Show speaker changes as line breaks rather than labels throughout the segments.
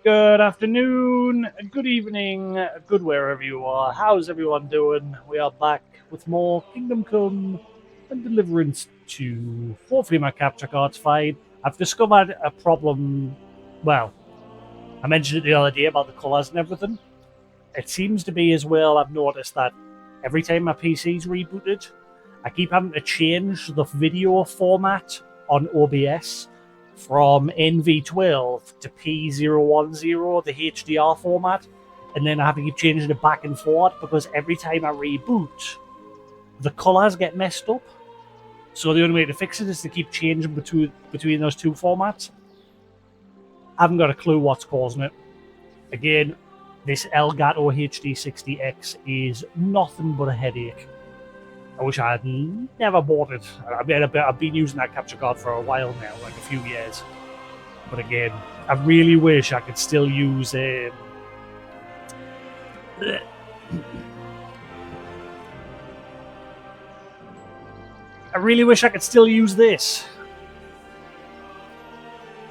Good afternoon, good evening, good wherever you are. How's everyone doing? We are back with more Kingdom Come and Deliverance 2. Hopefully my capture card's fine. I've discovered a problem. Well, I mentioned it the other day about the colours and everything. It seems to be as well, I've noticed that every time my PC's rebooted, I keep having to change the video format on OBS from NV12 to P010, the HDR format, and then I have to keep changing it back and forth because every time I reboot, the colours get messed up. So the only way to fix it is to keep changing between those two formats. I haven't got a clue what's causing it. Again, this Elgato HD60X is nothing but a headache. I wish I had never bought it. I've been using that capture card for a while now, like a few years. But again, I really wish I could still use I really wish I could still use this.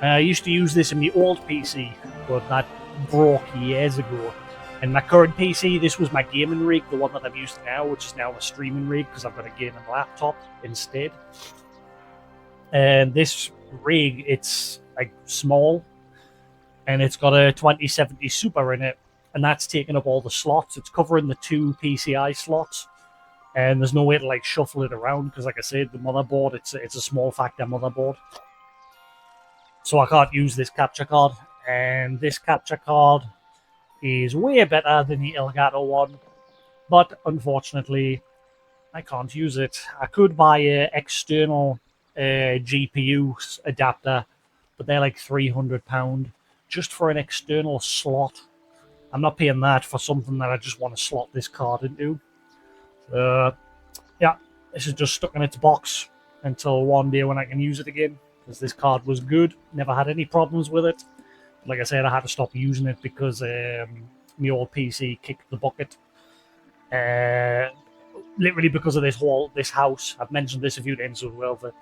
I used to use this in the old PC, but that broke years ago. And my current PC, this was my gaming rig, the one that I've used now, which is now a streaming rig because I've got a gaming laptop instead. And this rig, it's like small, and it's got a 2070 Super in it, and that's taking up all the slots. It's covering the two PCI slots, and there's no way to like shuffle it around because, like I said, the motherboard, it's a small factor motherboard. So I can't use this capture card, and this capture card is way better than the Elgato one, but unfortunately, I can't use it. I could buy an external GPU adapter, but they're like £300 just for an external slot. I'm not paying that for something that I just want to slot this card into. Yeah, this is just stuck in its box until one day when I can use it again, because this card was good, never had any problems with it. Like I said, I had to stop using it because my old PC kicked the bucket. Literally because of this house. I've mentioned this a few times as well, that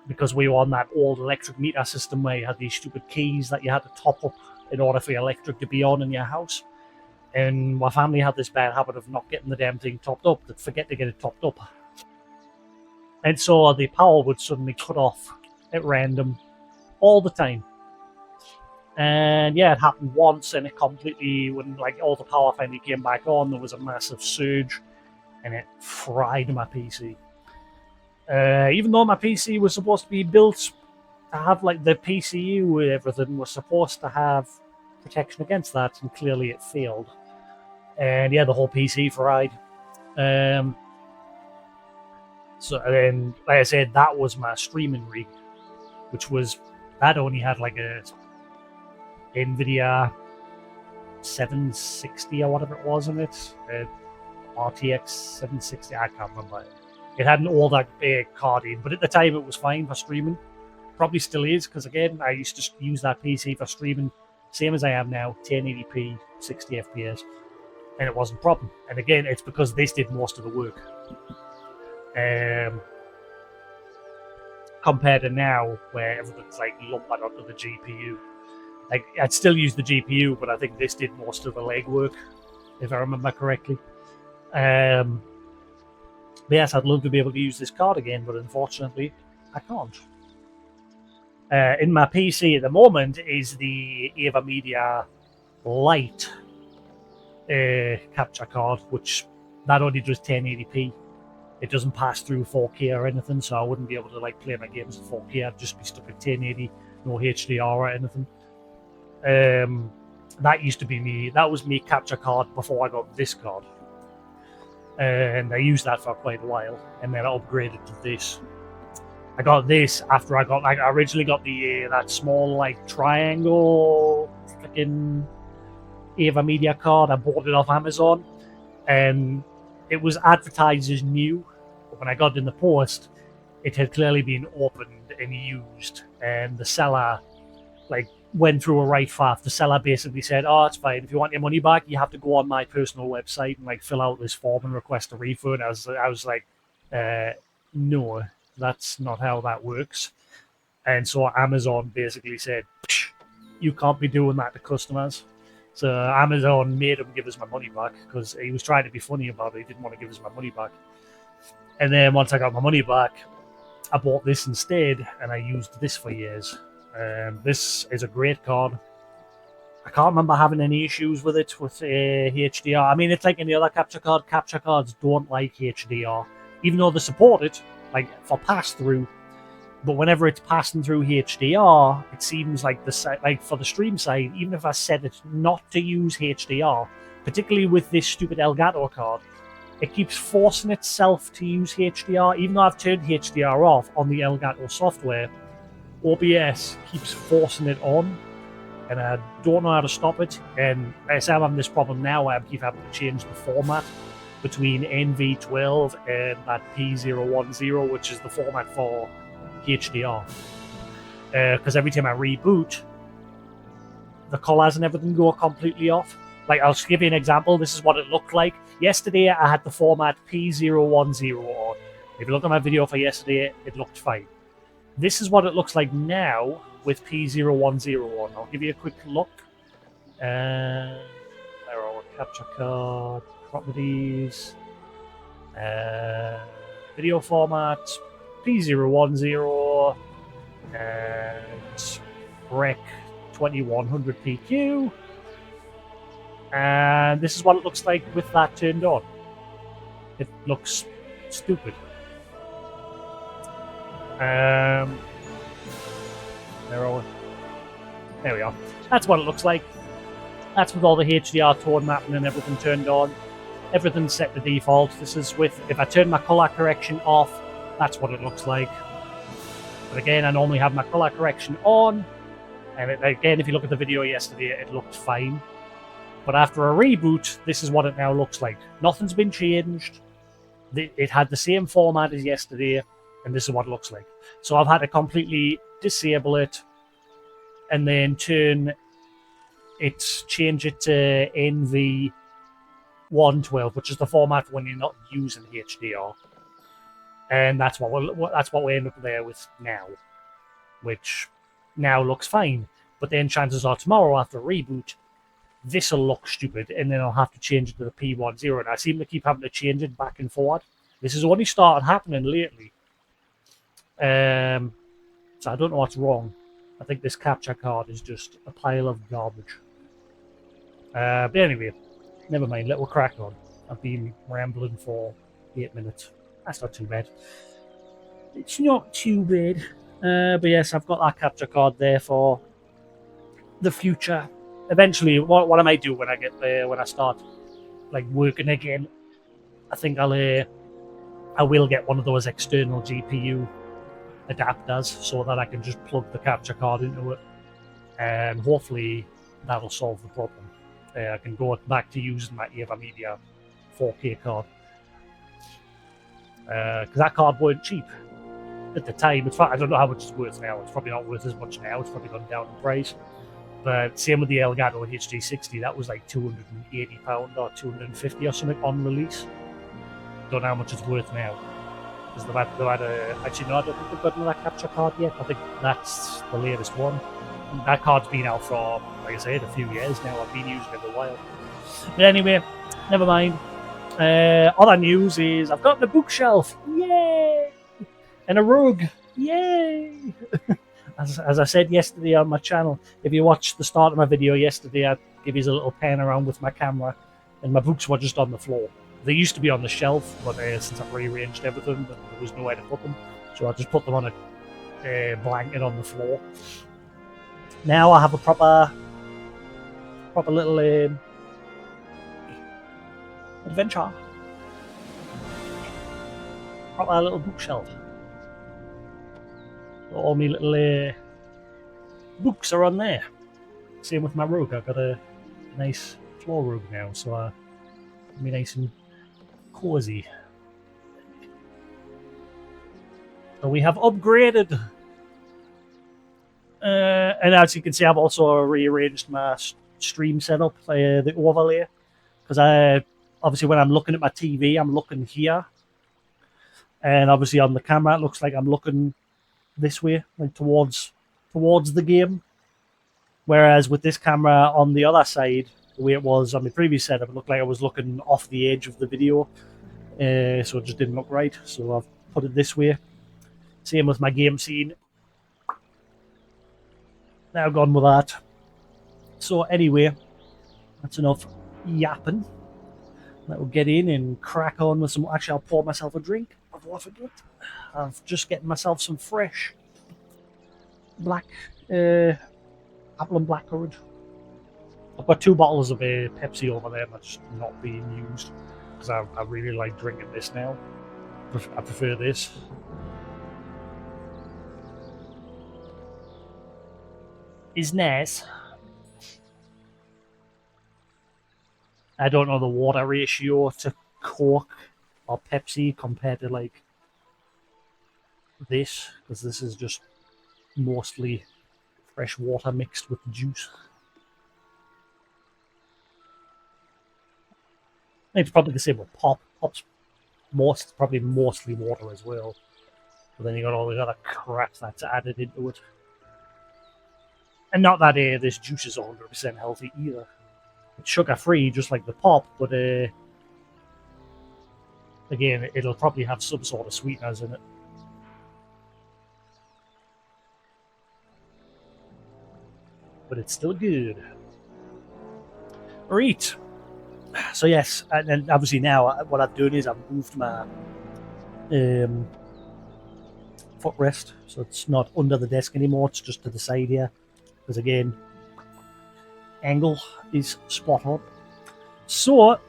because we were on that old electric meter system where you had these stupid keys that you had to top up in order for your electric to be on in your house. And my family had this bad habit of not getting the damn thing topped up. They'd forget to get it topped up. And so the power would suddenly cut off at random all the time. And yeah, it happened once, and it completely, when like all the power finally came back on, there was a massive surge, and it fried my PC. Even though my PC was supposed to be built to have like the PCU with everything, was supposed to have protection against that, and clearly it failed. And yeah, the whole PC fried. So then, like I said, that was my streaming rig, which was that only had like a NVIDIA 760 or whatever it was in it. RTX 760, I can't remember. It hadn't all that big card in, but at the time it was fine for streaming. Probably still is, because again, I used to use that PC for streaming, same as I am now, 1080p, 60 FPS, and it wasn't a problem. And again, it's because this did most of the work. Compared to now, where everything's like lumped onto the GPU. Like, I'd still use the GPU, but I think this did most of the legwork, if I remember correctly. Yes, I'd love to be able to use this card again, but unfortunately, I can't. In my PC at the moment is the Ava Media Lite capture card, which that only does 1080p. It doesn't pass through 4K or anything, so I wouldn't be able to like play my games in 4K. I'd just be stuck at 1080, no HDR or anything. That used to be me. That was me capture card before I got this card, and I used that for quite a while, and then I upgraded to this. I got this after I originally got the that small like triangle freaking Ava Media card. I bought it off Amazon, and it was advertised as new. But when I got it in the post, it had clearly been opened and used, and the seller like went through a right faff. The seller basically said, "Oh, it's fine. If you want your money back, you have to go on my personal website and like fill out this form and request a refund." I was like, "No, that's not how that works." And so Amazon basically said, you can't be doing that to customers. So Amazon made him give us my money back because he was trying to be funny about it. He didn't want to give us my money back. And then once I got my money back, I bought this instead, and I used this for years. This is a great card. I can't remember having any issues with it with HDR. I mean, it's like any other capture card. Capture cards don't like HDR, even though they support it, like for pass-through. But whenever it's passing through HDR, it seems like for the stream side, even if I set it not to use HDR, particularly with this stupid Elgato card, it keeps forcing itself to use HDR. Even though I've turned HDR off on the Elgato software, OBS keeps forcing it on, and I don't know how to stop it. And I say I'm having this problem now where I keep having to change the format between NV12 and that P010, which is the format for HDR. Because every time I reboot, the colours and everything go completely off. Like, I'll give you an example. This is what it looked like. Yesterday, I had the format P010 on. If you look at my video for yesterday, it looked fine. This is what it looks like now with P010 on. I'll give you a quick look. There are capture card, properties, video format, P010, and Rec 2100 PQ. And this is what it looks like with that turned on. It looks stupid. There we are. That's what it looks like. That's with all the HDR tone mapping and everything turned on. Everything's set to default. This is with, if I turn my color correction off, that's what it looks like. But again, I normally have my color correction on. And again, if you look at the video yesterday, it looked fine. But after a reboot, this is what it now looks like. Nothing's been changed. It had the same format as yesterday, and this is what it looks like. So I've had to completely disable it and then change it to NV112, which is the format when you're not using HDR. And that's what we end up there with now, which now looks fine. But then chances are tomorrow after a reboot, this will look stupid, and then I'll have to change it to the P10. And I seem to keep having to change it back and forward. This has only started happening lately. So I don't know what's wrong. I think this capture card is just a pile of garbage. But anyway, never mind. Let we'll crack on. I've been rambling for 8 minutes. That's not too bad. It's not too bad. But yes, I've got that capture card there for the future. Eventually, what I might do when I get there, when I start like working again, I think I will get one of those external GPU adapters so that I can just plug the capture card into it, and hopefully that'll solve the problem. I can go back to using my Ava Media 4K card, because that card weren't cheap at the time. I don't know how much it's worth now. It's probably not worth as much now. It's probably gone down in price. But same with the Elgato HD60, that was like £280 or £250 or something on release. Don't know how much it's worth now. Because they've had actually, no, I don't think they've got another capture card yet. I think that's the latest one. And that card's been out for, like I said, a few years now. I've been using it a while. But anyway, never mind. Other news is I've got the bookshelf. Yay! And a rug. Yay! As I said yesterday on my channel, if you watched the start of my video yesterday, I give you a little pan around with my camera, and my books were just on the floor. They used to be on the shelf, but since I've rearranged everything, there was nowhere to put them, so I just put them on a blanket on the floor. Now I have a proper little adventure, proper little bookshelf. All my little books are on there. Same with my rug. I've got a nice floor rug now, so I'll be nice and cozy. So we have upgraded. And as you can see, I've also rearranged my stream setup, the overlay. Because obviously when I'm looking at my TV, I'm looking here. And obviously on the camera, it looks like I'm looking this way, like towards the game. Whereas with this camera on the other side, the way it was on my previous setup, it looked like I was looking off the edge of the video, so it just didn't look right. So I've put it this way. Same with my game scene. Now gone with that. So anyway, that's enough yapping. We'll get in and crack on with some. Actually, I'll pour myself a drink before I forget. I'm just getting myself some fresh black apple and blackcurrant. I've got 2 bottles of Pepsi over there that's not being used because I really like drinking this now. I prefer this. It's nice. I don't know the water ratio to Coke or Pepsi compared to like this, because this is just mostly fresh water mixed with juice. It's probably the same with pop. Pop's probably mostly water as well. But then you got all the other crap that's added into it. And not that this juice is 100% healthy either. It's sugar free, just like the pop, but again, it'll probably have some sort of sweeteners in it. But it's still good. Right. So yes, and obviously now what I've done is I've moved my footrest, so it's not under the desk anymore. It's just to the side here, because again, angle is spot on. So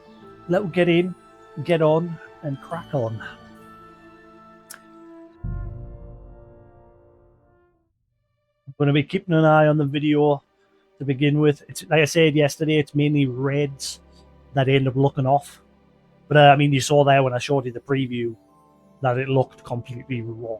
let's get in, get on, and crack on. I'm going to be keeping an eye on the video to begin with. It's like I said yesterday, it's mainly reds that end up looking off. But I mean, you saw there when I showed you the preview that it looked completely wrong.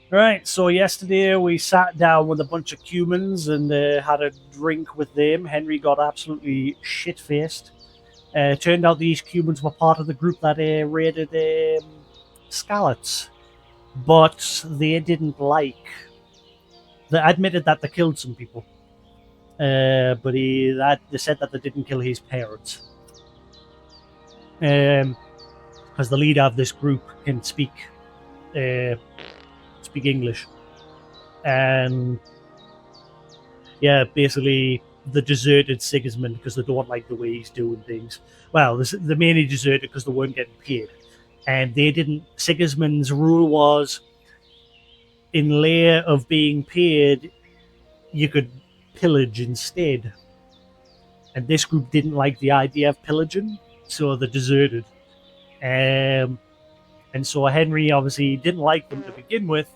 Right, so yesterday we sat down with a bunch of humans and had a drink with them. Henry got absolutely shit-faced. Turned out these humans were part of the group that raided Scallots, but they didn't like. They admitted that they killed some people, but they said that they didn't kill his parents. Because the leader of this group can speak English, and yeah, basically they deserted Sigismund because they don't like the way he's doing things. Well, they mainly deserted because they weren't getting paid, and they didn't. Sigismund's rule was, in lieu of being paid, you could pillage instead, and this group didn't like the idea of pillaging, so they deserted. And so Henry obviously didn't like them to begin with.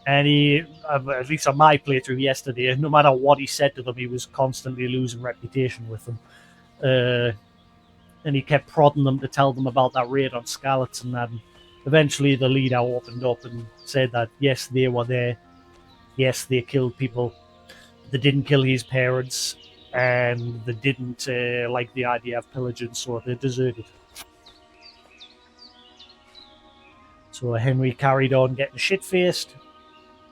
And he, at least on my playthrough yesterday, no matter what he said to them, he was constantly losing reputation with them. And he kept prodding them to tell them about that raid on Scallots and that. And eventually the leader opened up and said that, yes, they were there. Yes, they killed people. They didn't kill his parents. And they didn't like the idea of pillaging, so they deserted. So Henry carried on getting shit-faced.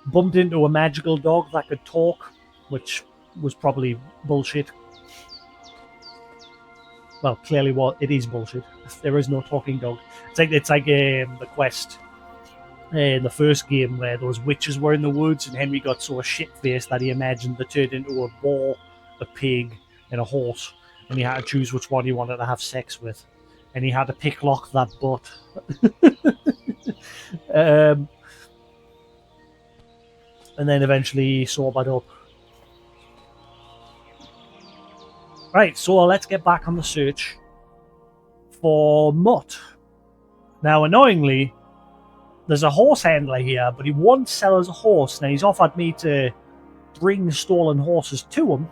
Bumped into a magical dog that could talk, which was probably bullshit. Well, clearly, it is bullshit. There is no talking dog. It's like the quest in the first game where those witches were in the woods, and Henry got so shit-faced that he imagined they turned into a boar, a pig, and a horse, and he had to choose which one he wanted to have sex with, and he had to picklock that butt. And then eventually sobered up. Right, so let's get back on the search for Mutt. Now, annoyingly, there's a horse handler here, but he won't sell us a horse. Now, he's offered me to bring stolen horses to him,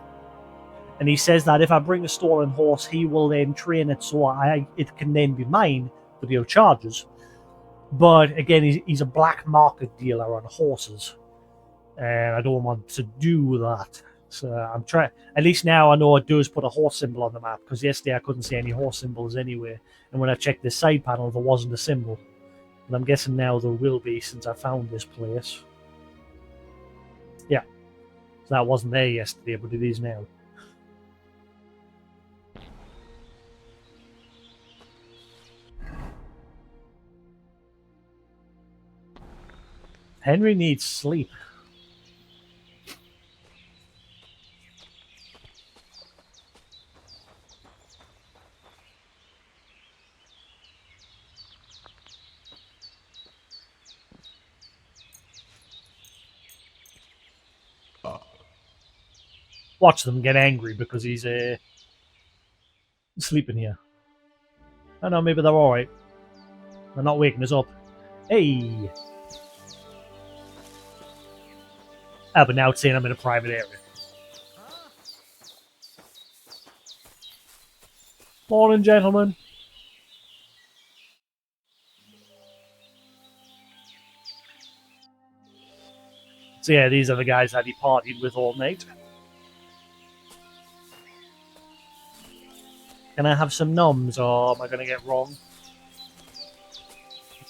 and he says that if I bring a stolen horse, he will then train it so it can then be mine, but he'll charge us. But again, he's a black market dealer on horses, and I don't want to do that. So I'm trying. At least now I know it does put a horse symbol on the map, because yesterday I couldn't see any horse symbols anywhere, and when I checked this side panel, there wasn't a symbol. But I'm guessing now there will be, since I found this place. Yeah, so that wasn't there yesterday, but it is now. Henry needs sleep. Watch them get angry because he's sleeping here. I know, maybe they're alright. They're not waking us up. Hey! Ah, but now it's saying I'm in a private area. Morning, gentlemen. So yeah, these are the guys that he partied with all night. Can I have some noms, or am I going to get wrong?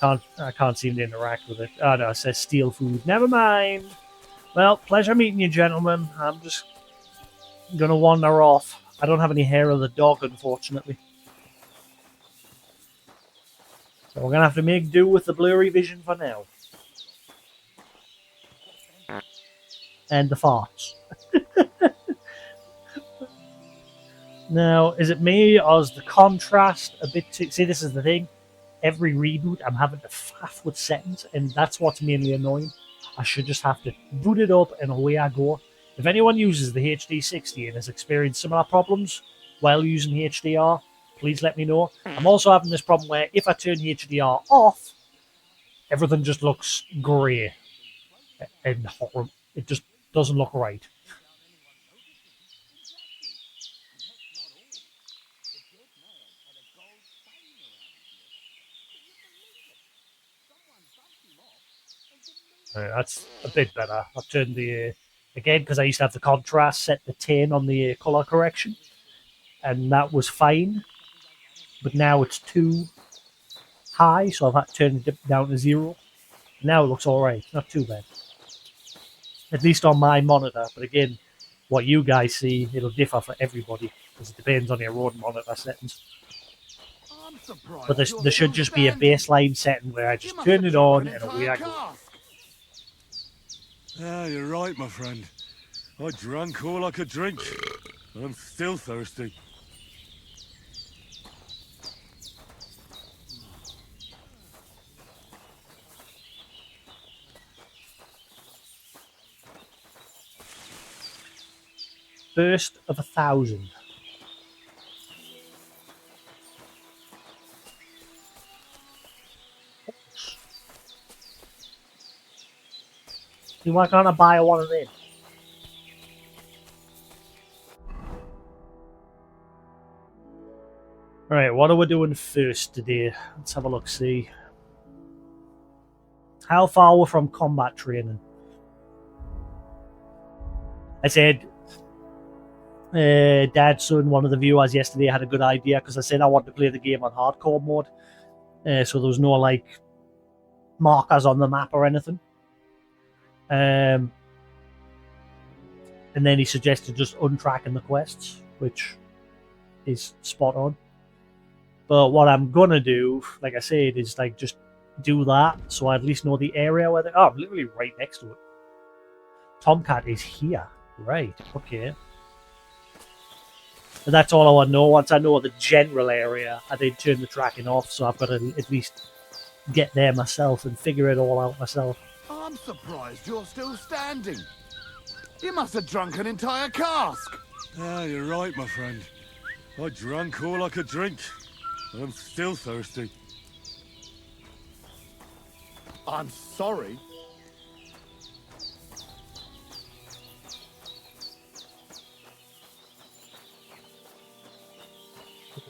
I can't seem to interact with it. Oh no, it says steal food. Never mind. Well, pleasure meeting you, gentlemen. I'm just going to wander off. I don't have any hair of the dog, unfortunately. So we're going to have to make do with the blurry vision for now. And the farts. Now, is it me, or is the contrast a bit too... See, this is the thing. Every reboot, I'm having to faff with settings, and that's what's mainly annoying. I should just have to boot it up, and away I go. If anyone uses the HD60 and has experienced similar problems while using HDR, please let me know. I'm also having this problem where if I turn HDR off, everything just looks grey and horrible. It just doesn't look right. That's a bit better. I've turned the again, because I used to have the contrast set to 10 on the color correction, and that was fine. But now it's too high, so I've had to turn it down to 0. Now it looks alright, not too bad. At least on my monitor. But again, what you guys see, it'll differ for everybody, because it depends on your own monitor settings. But there should just be a baseline setting where I just turn it on and away I go.
Ah, you're right, my friend. I drank all I could drink. I'm still thirsty.
First of 1,000. See, why can't I buy one of them? Alright, what are we doing first today? Let's have a look, see. How far we're from combat training? I said, Dad, son, one of the viewers yesterday had a good idea, because I said I want to play the game on hardcore mode. So there was no, like, markers on the map or anything. And then he suggested just untracking the quests, which is spot on. But what I'm gonna do, like I said, is like just do that, so I at least know the area where they are. I'm literally right next to it. Tomcat is here. Right, okay. And that's all I want to know. Once I know the general area, I then turn the tracking off, so I've got to at least get there myself and figure it all out myself.
I'm surprised you're still standing. You must have drunk an entire cask.
Ah, you're right, my friend. I drank all I could drink. I'm still thirsty.
I'm sorry.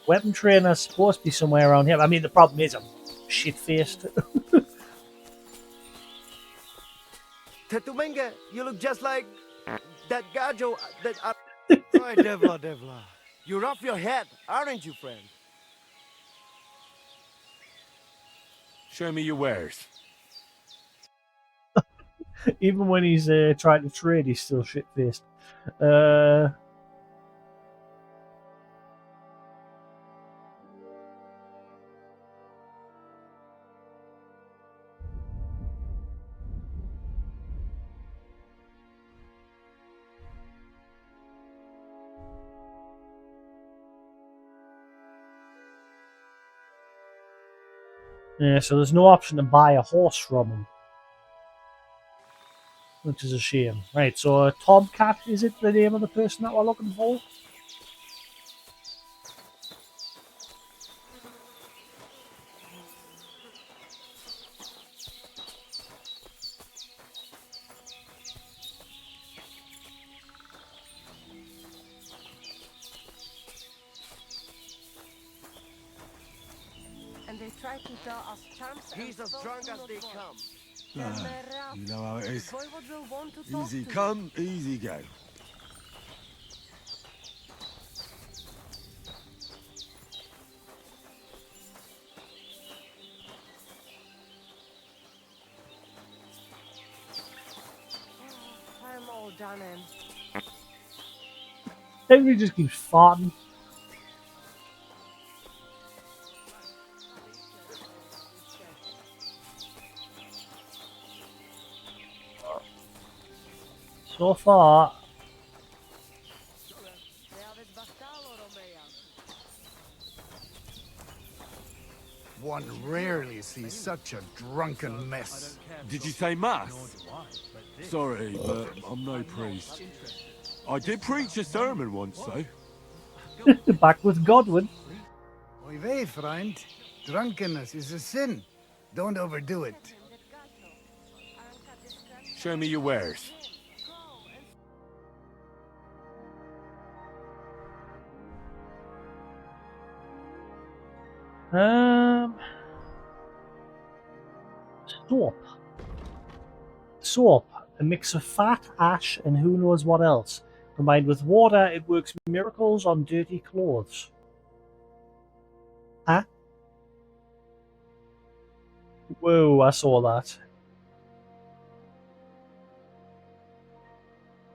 Weapon trainer's supposed to be somewhere around here. I mean, the problem is I'm shit-faced.
Tetumenga, you look just like that gajo that Right, Devla, Devla. You're off your head, aren't you, friend?
Show me your wares.
Even when he's trying to trade, he's still shit-faced. Uh, yeah, so there's no option to buy a horse from him, which is a shame. Right, so Tomcat, is it the name of the person that we're looking for?
And they try to tell us charms.
He's as drunk as they come.
You know how it is.
Voivod will want to talk
Easy
to
come, easy go.
you. I'm all done in.
Everybody just keeps farting. So far,
One rarely sees such a drunken mess.
Did you say mass? Sorry, but I'm no priest. I did preach a sermon once, though.
back with Godwin.
Oy vey, friend. Drunkenness is a sin. Don't overdo it.
Show me your wares.
Soap. Soap, a mix of fat, ash, and who knows what else. Combined with water, it works miracles on dirty clothes. Huh? Whoa, I saw that.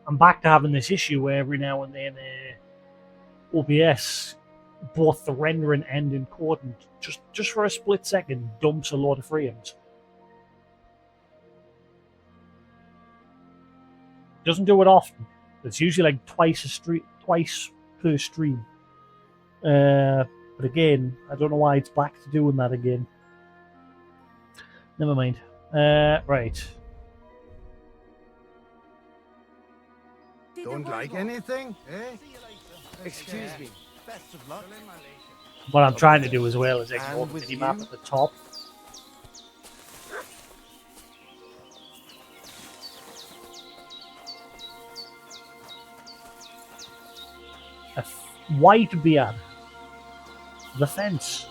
I'm back to having this issue where every now and then OBS, both the rendering and encoding, just for a split second, dumps a load of frames. Doesn't do it often. It's usually like twice per stream. But again, I don't know why it's back to doing that again. Never mind. Right.
Don't like anything, eh?
Excuse me. Best of luck.
What I'm trying to do as well is ignore
And
the
with
mini map
you?
at the top. A white beard. The fence.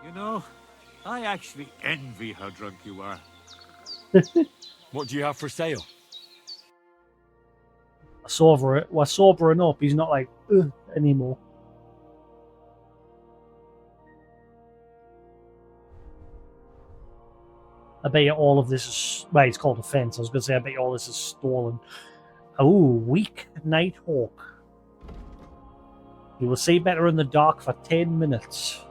You know, I actually envy how drunk you are.
What do you have for sale?
We're sobering up. He's not like ugh anymore. I bet you all of this is well, it's called a fence. I was gonna say I bet you all this is stolen. Oh, weak night hawk. You will see better in the dark for 10 minutes.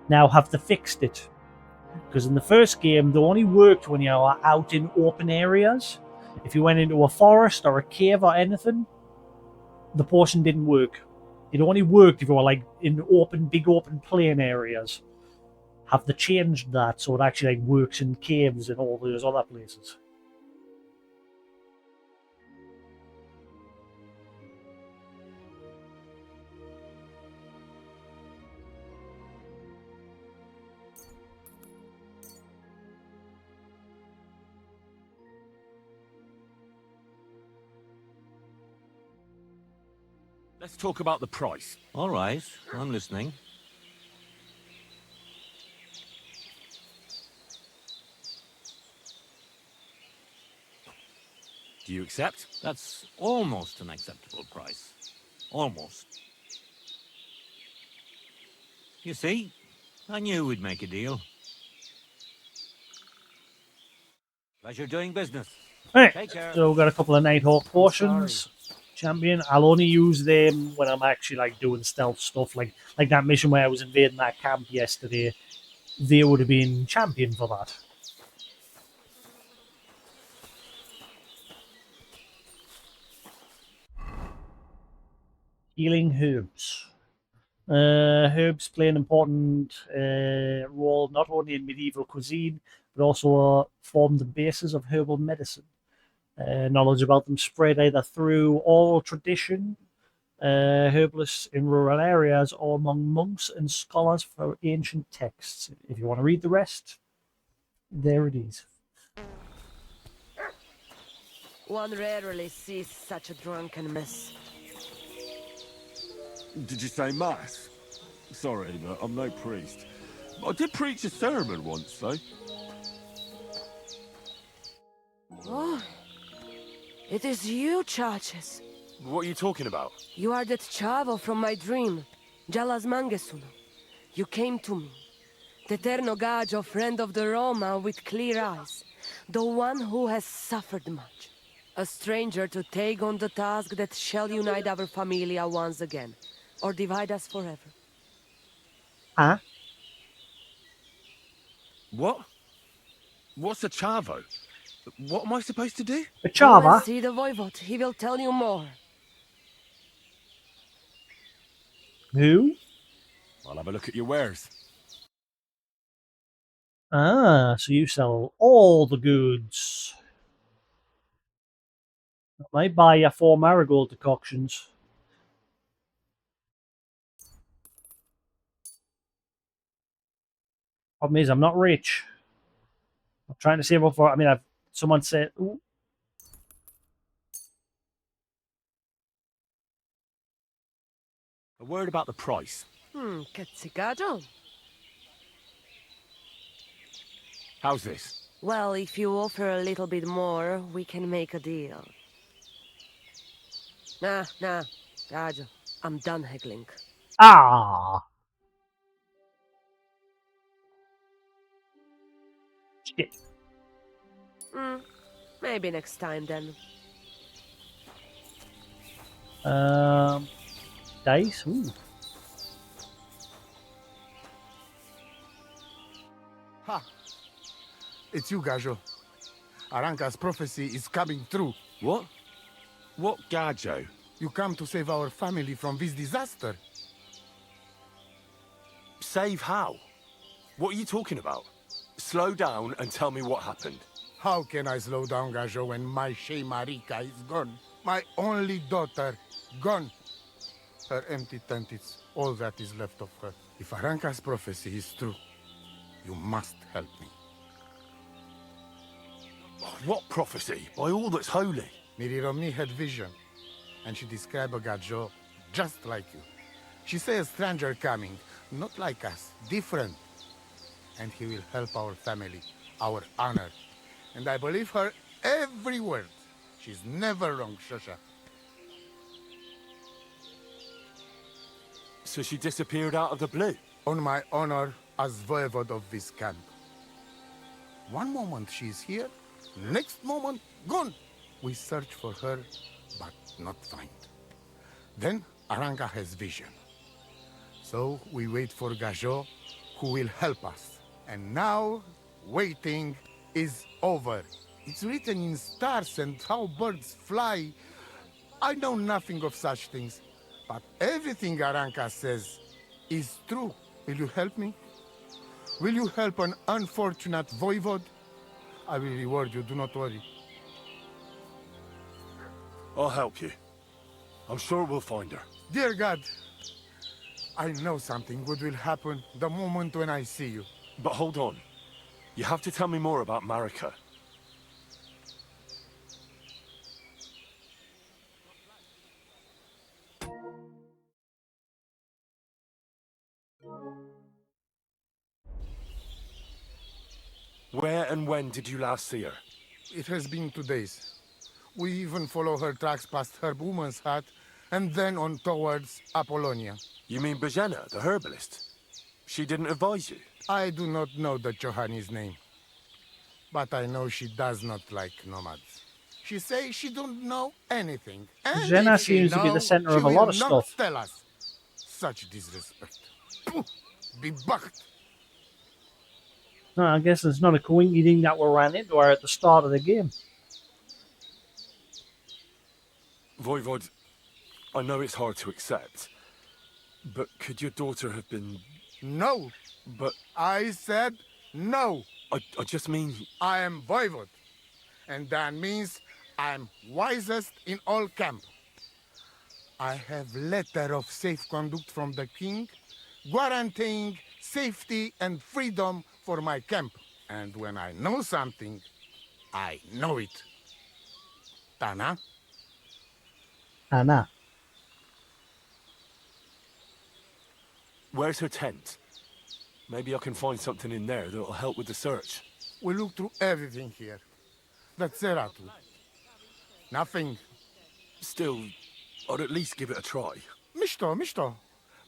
Now have they fixed it? Because in the first game they only worked when you are out in open areas. If you went into a forest or a cave or anything, the potion didn't work. It only worked if you were like in big open plain areas. Have they changed that so it actually like works in caves and all those other places?
Let's talk about the price.
All right, I'm listening.
Do you accept?
That's almost an acceptable price. Almost. You see, I knew we'd make a deal. Pleasure doing business.
Right,
Take care.
so we've got a couple of Nighthawk potions. Champion. I'll only use them when I'm actually like doing stealth stuff, like that mission where I was invading that camp yesterday. They would have been champion for that. Healing herbs. Herbs play an important role not only in medieval cuisine, but also form the basis of herbal medicine. Knowledge about them spread either through oral tradition, herbalists in rural areas, or among monks and scholars for ancient texts. If you want to read the rest, there it is.
One rarely sees such a drunken mess.
Did you say mass? Sorry, but I'm no priest. I did preach a sermon once, though.
Oh, it is you, Jasix.
What are you talking about?
You are that chavo from my dream, Jalas Mangesuno. You came to me, the Eterno Gajo, friend of the Roma with clear eyes, the one who has suffered much. A stranger to take on the task that shall unite our familia once again, or divide us forever.
Huh?
What? What's a chavo? What am I supposed to do?
A
Go and
chava?
see the Voivod, he will tell you more.
Who?
I'll have a look at your wares.
Ah, so you sell all the goods. I might buy you 4 marigold decoctions. Problem is, I'm not rich. I'm trying to save up for. I mean, someone said, ooh,
A word about the price.
Ketzigajo?
How's this?
Well, if you offer a little bit more, we can make a deal. Nah, Gajo. I'm done haggling.
ah, shit.
Maybe next time then.
Dice. Ooh.
Ha! It's you, Gajo. Aranka's prophecy is coming true.
What? What gajo?
You come to save our family from this disaster.
Save how? What are you talking about? Slow down and tell me what happened.
How can I slow down, Gajo, when my Shea Marika is gone? My only daughter, gone. Her empty tent is all that is left of her. If Aranka's prophecy is true, you must help me.
What prophecy? By all that's holy.
Miriromni had vision, and she described a Gajo just like you. She said a stranger coming, not like us, different. And he will help our family, our honor. And I believe her every word. She's never wrong, Shosha.
So she disappeared out of the blue?
On my honor as voivod of this camp. One moment she's here, next moment gone. We search for her, but not find. Then Aranka has vision. So we wait for Gajo, who will help us. And now, waiting is over. It's written in stars and how birds fly. I know nothing of such things, but everything Aranka says is true. Will you help me? Will you help an unfortunate voivod? I will reward you, do not worry.
I'll help you. I'm sure we'll find her.
Dear God, I know something good will happen the moment when I see you.
But hold on. You have to tell me more about Marika. Where and when did you last see her?
It has been 2 days. We even follow her tracks past Herb Woman's hut, and then on towards Apollonia.
You mean Bajana, the herbalist? She didn't advise you?
I do not know the Johanni's name, but I know she does not like nomads. She says she don't know anything, and
Jenna
if she
seems to be the
know,
center
she
of a
will
lot of
not
stuff.
tell us. Such disrespect. Pooh, be bucked.
No, I guess it's not a coinky thing that we ran into her at the start of the game.
Voivod, I know it's hard to accept, but could your daughter have been...
No,
But
I said no.
I just mean...
I am voivod, and that means I'm wisest in all camp. I have letter of safe conduct from the king, guaranteeing safety and freedom for my camp. And when I know something, I know it. Tana?
Anna.
Where's her tent? Maybe I can find something in there that'll help with the search.
We look through everything here. That's Seratu. Nothing.
Still, I'd at least give it a try.
Mishto.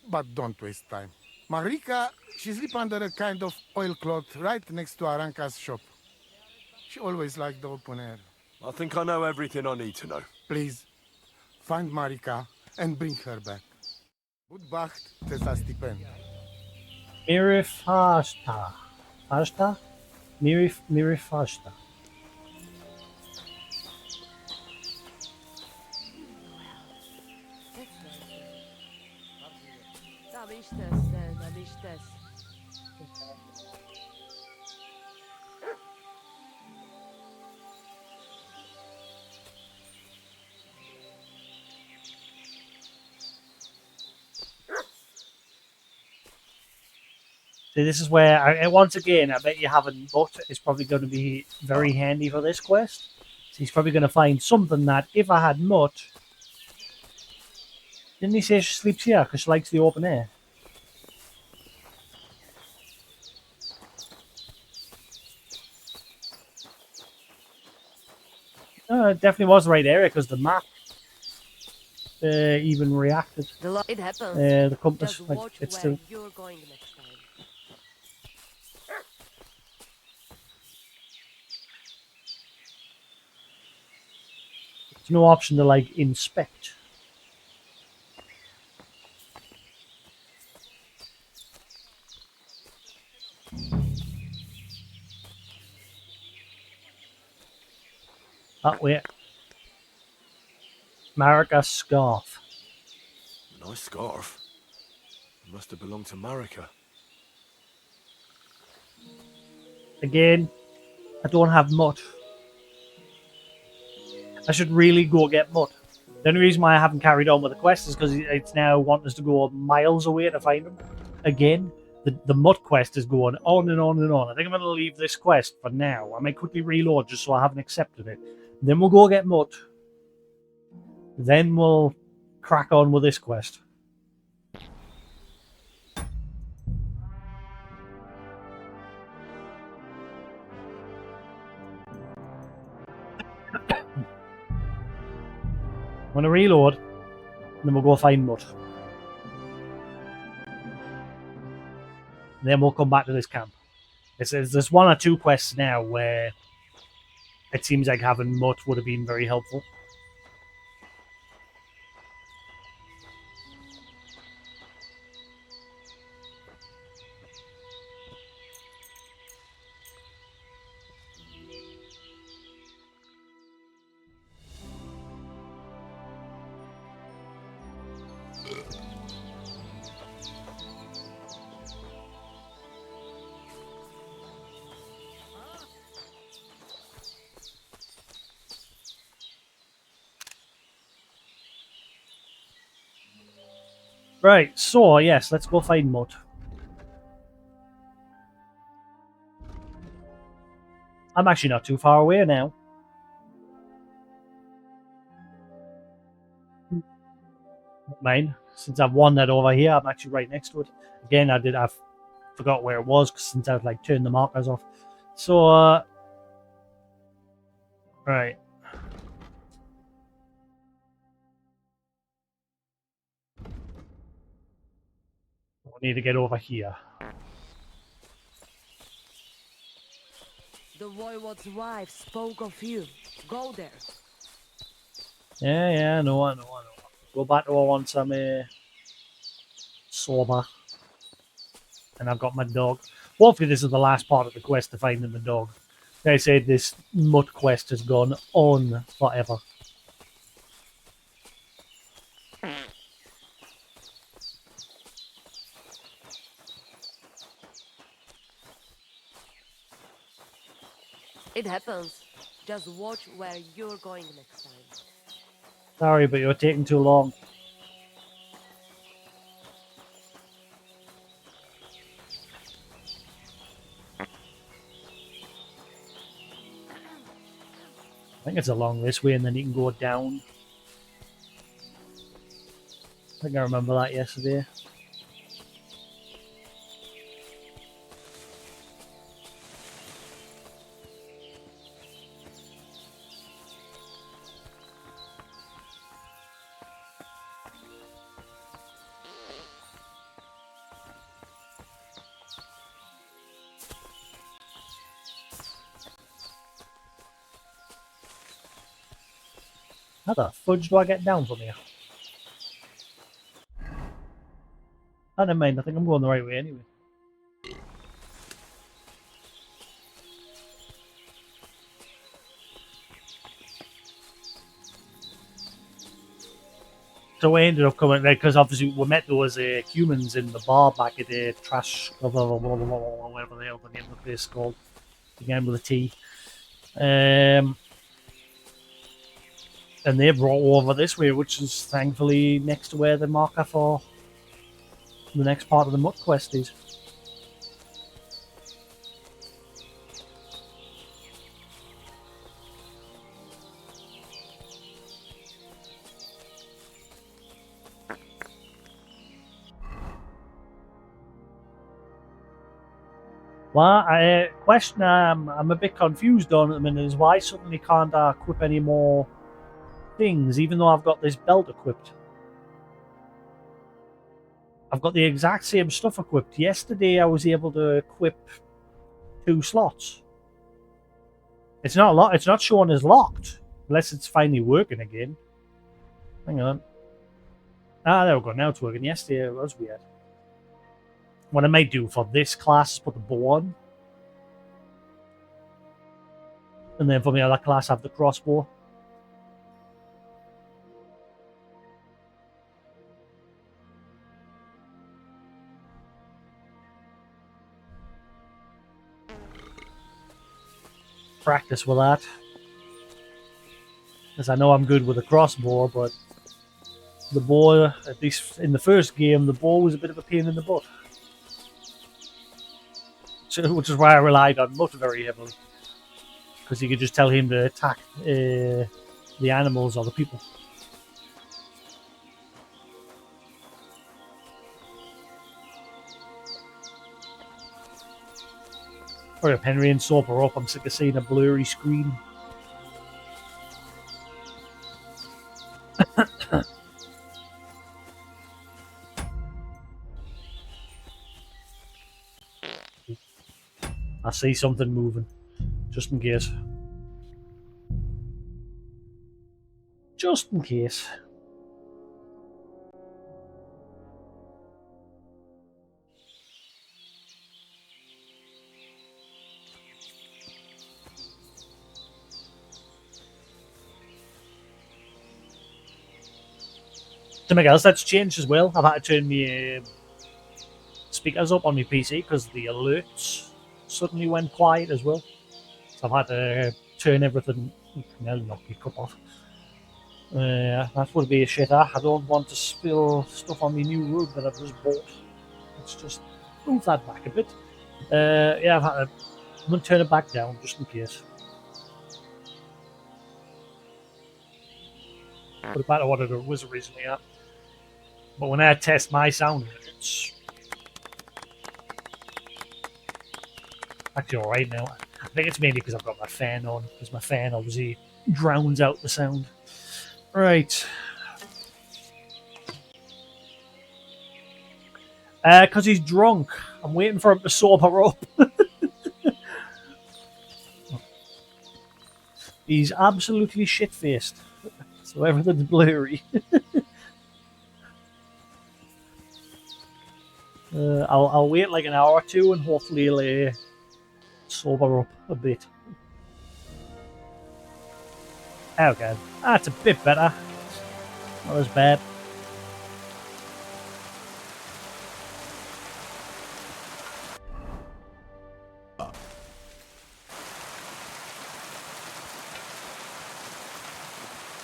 But don't waste time. Marika, she sleep under a kind of oilcloth right next to Aranka's shop. She always liked the open air.
I think I know everything I need to know.
Please, find Marika and bring her back. Budbacht te za stipend.
Mirifashta. Fashta? Mirifashta. See, this is where, once again, I bet you having Mutt is probably going to be very handy for this quest. So he's probably going to find something that, if I had Mutt... Didn't he say she sleeps here because she likes the open air? No, it definitely was the right area because the map even reacted.
It happens.
The compass,
Just
like,
watch
it's
where
still...
you're going next time.
There's no option to, like, inspect. Oh, wait. Marika's scarf.
Nice scarf. It must have belonged to Marika.
Again, I don't have Mutt. I should really go get Mutt. The only reason why I haven't carried on with the quest is because it's now wanting us to go miles away to find him. Again, the Mutt quest is going on and on and on. I think I'm going to leave this quest for now. I may quickly reload just so I haven't accepted it. Then we'll go get Mutt. Then we'll crack on with this quest. I'm going to reload, and then we'll go find Mutt. And then we'll come back to this camp. There's one or two quests now where it seems like having Mutt would have been very helpful. Right, so yes, let's go find Mutt. I'm actually not too far away now. Mine, since I've won that over here, I'm actually right next to it. Again, I forgot where it was since I've like turned the markers off. So, right. We need to get over here.
The Voivod's wife spoke of you. Go there.
Yeah, I know. Go back to her once I'm sober. And I've got my dog. Hopefully this is the last part of the quest to finding the dog. They said this Mutt quest has gone on forever.
It happens. Just watch where you're going next time.
Sorry, but you're taking too long. I think it's along this way and then you can go down. I think I remember that yesterday. How the fudge do I get down from here? Oh, never mind. I think I'm going the right way anyway. So we ended up coming there because obviously we met those humans in the bar back at the trash, whatever the hell the name of the place is called. Again with a T. And they brought over this way, which is thankfully next to where the marker for the next part of the Mutt quest is. Well, question I'm a bit confused on at the minute is why suddenly can't I equip any more things, even though I've got this belt equipped. I've got the exact same stuff equipped. Yesterday I was able to equip 2 slots. It's not it's not showing as locked, unless it's finally working again. Hang on. Ah, there we go. Now it's working. Yesterday it was weird. What I might do for this class is put the bow on. And then for the other class have the crossbow. Practice with that. Because I know I'm good with a crossbow, but the bow, at least in the first game, the bow was a bit of a pain in the butt. So, which is why I relied on Mutt very heavily. Because you could just tell him to attack the animals or the people. Hurry up, Henry, and sober up. I'm sick of seeing a blurry screen. I see something moving. Just in case. Just in case. Something else that's changed as well. I've had to turn my speakers up on my PC because the alerts suddenly went quiet as well. So I've had to turn everything. I'll knock your cup off. That would be a shitter. I don't want to spill stuff on my new rug that I've just bought. Let's just move that back a bit. Yeah, I'm going to turn it back down just in case. Put it back to what it was originally at. But when I test my sound, it's actually alright now. I think it's mainly because I've got my fan on, because my fan obviously drowns out the sound. Right. Because he's drunk. I'm waiting for him to sober up. He's absolutely shit-faced. So everything's blurry. I'll wait like an hour or two and hopefully he'll sober up a bit. Okay, that's a bit better. Not as bad.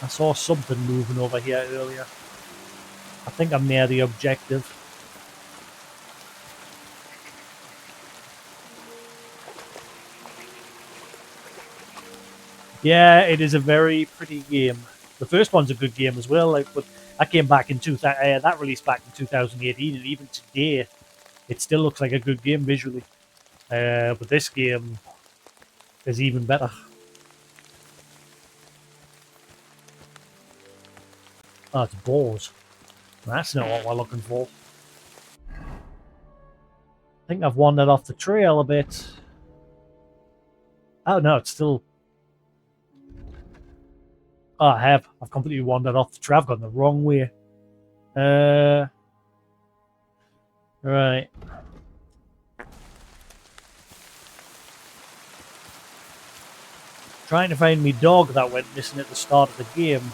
I saw something moving over here earlier. I think I'm near the objective. Yeah, it is a very pretty game. The first one's a good game as well. Like, but that came back in that released back in 2018, and even today, it still looks like a good game visually. But this game is even better. Oh, it's balls. That's not what we're looking for. I think I've wandered off the trail a bit. Oh no, it's still. Oh, I have. I've completely wandered off the trail. I've gone the wrong way. Right. Trying to find me dog that went missing at the start of the game.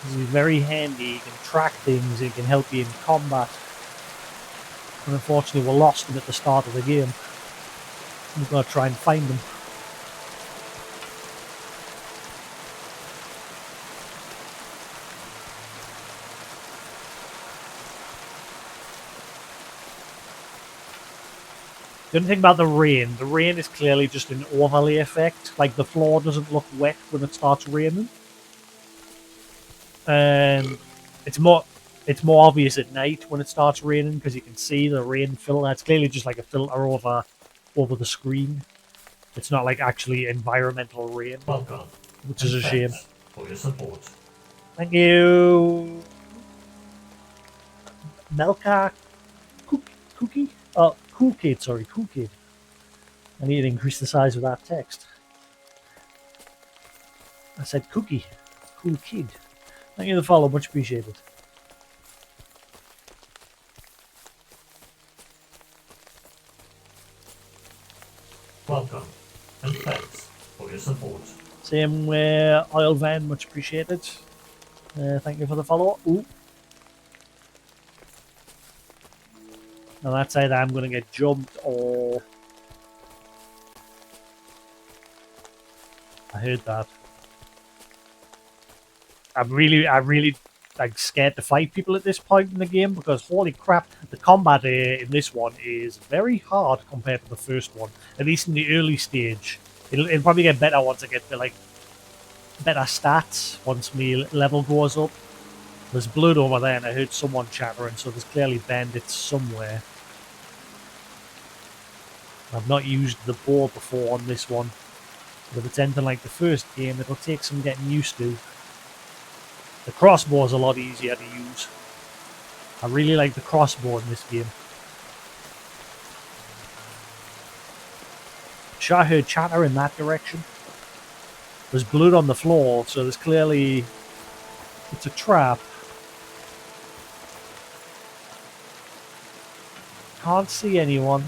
He's very handy. He can track things. He can help you in combat. And unfortunately, we lost him at the start of the game. We've got to try and find him. The only thing about the rain is clearly just an overlay effect. Like the floor doesn't look wet when it starts raining. And it's more obvious at night when it starts raining because you can see the rain filter. It's clearly just like a filter over the screen. It's not like actually environmental rain.
Welcome.
Which is a shame.
For your support.
Thank you. Melka Cookie? Oh, Cool Kid, sorry, Cool Kid. I need to increase the size of that text. I said Cookie. Cool Kid. Thank you for the follow, much appreciated.
Welcome. And thanks for your support.
Same way, Oil Van, much appreciated. Thank you for the follow. Ooh. Now that's either I'm going to get jumped or... I heard that. I'm really like scared to fight people at this point in the game because holy crap, the combat in this one is very hard compared to the first one. At least in the early stage, it'll probably get better once I get the like better stats once my level goes up. There's blood over there, and I heard someone chattering, so there's clearly bandits somewhere. I've not used the bow before on this one, but if it's anything like the first game, it'll take some getting used to. The crossbow is a lot easier to use. I really like the crossbow in this game. Sure, I heard chatter in that direction. There's blood on the floor, so there's clearly... It's a trap. Can't see anyone.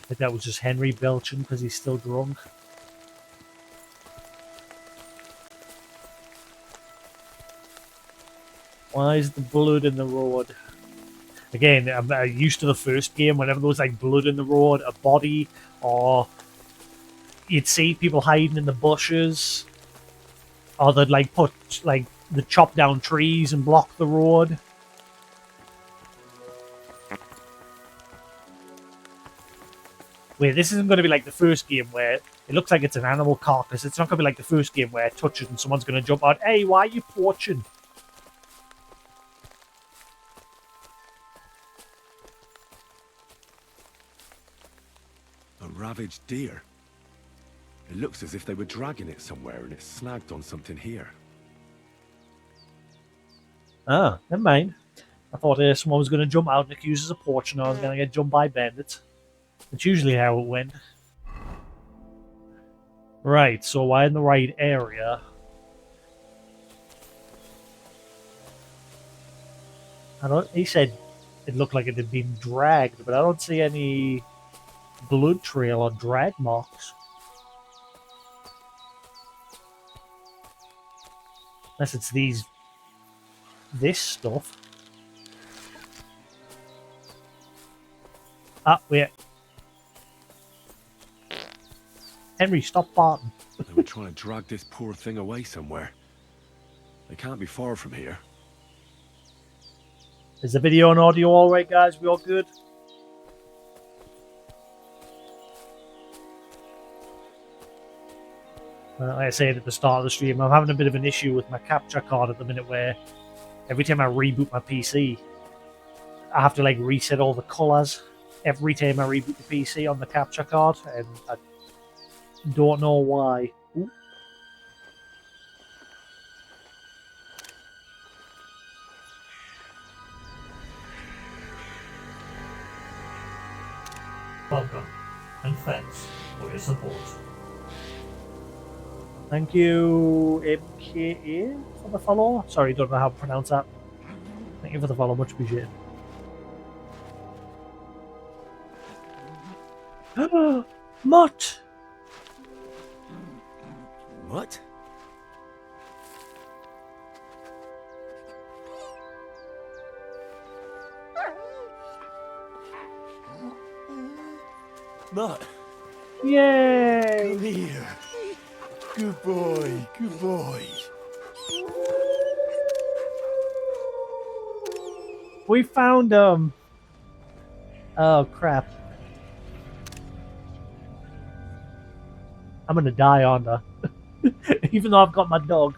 I think that was just Henry belching because he's still drunk. Why is the blood in the road? Again, I'm used to the first game. Whenever there was like blood in the road, a body, or you'd see people hiding in the bushes, or they'd like put like the chop down trees and block the road. Wait, this isn't going to be like the first game where it looks like it's an animal carcass. It's not going to be like the first game where it touches and someone's going to jump out. Hey, why are you poaching?
A ravaged deer. It looks as if they were dragging it somewhere and it snagged on something here.
Ah, never mind. I thought someone was going to jump out and accuse us of poaching, and I was going to get jumped by bandits. That's usually how it went. Right, so we're in the right area. He said it looked like it had been dragged, but I don't see any blood trail or drag marks. Unless it's this stuff. Ah, wait. Henry, stop farting.
They were trying to drag this poor thing away somewhere. They can't be far from here.
Is the video and audio alright, guys? We all good? Like I said at the start of the stream, I'm having a bit of an issue with my capture card at the minute where every time I reboot my PC, I have to like reset all the colours every time I reboot the PC on the capture card, and I don't know why. Ooh.
Welcome, and thanks for your support.
Thank you, MKA, for the follow. Sorry, don't know how to pronounce that. Thank you for the follow, much appreciated. Mutt!
What? Mutt,
Yay!
come here. Good boy, good boy.
We found, oh crap. I'm gonna die, aren't I? Even though I've got my dog.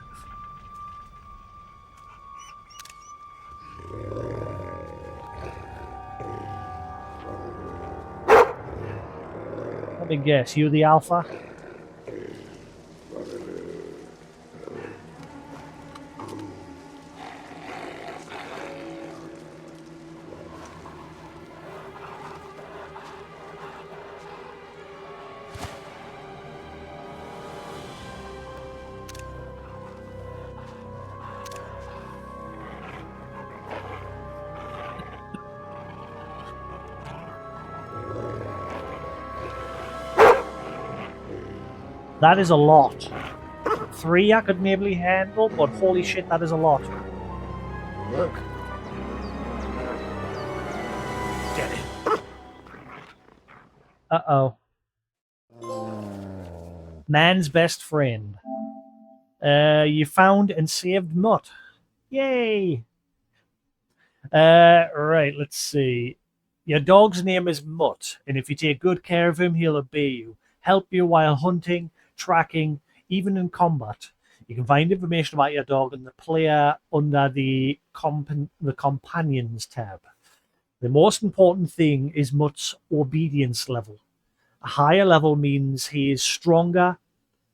Let me guess, you the alpha? That is a lot. 3 I could maybe handle, but holy shit, that is a lot.
Look. Get it.
Uh-oh. Man's best friend. You found and saved Mutt. Yay! Right, let's see. Your dog's name is Mutt, and if you take good care of him, he'll obey you, help you while hunting, tracking, even in combat. You can find information about your dog in the player under the companions tab. The most important thing is Mutt's obedience level. A higher level means he is stronger,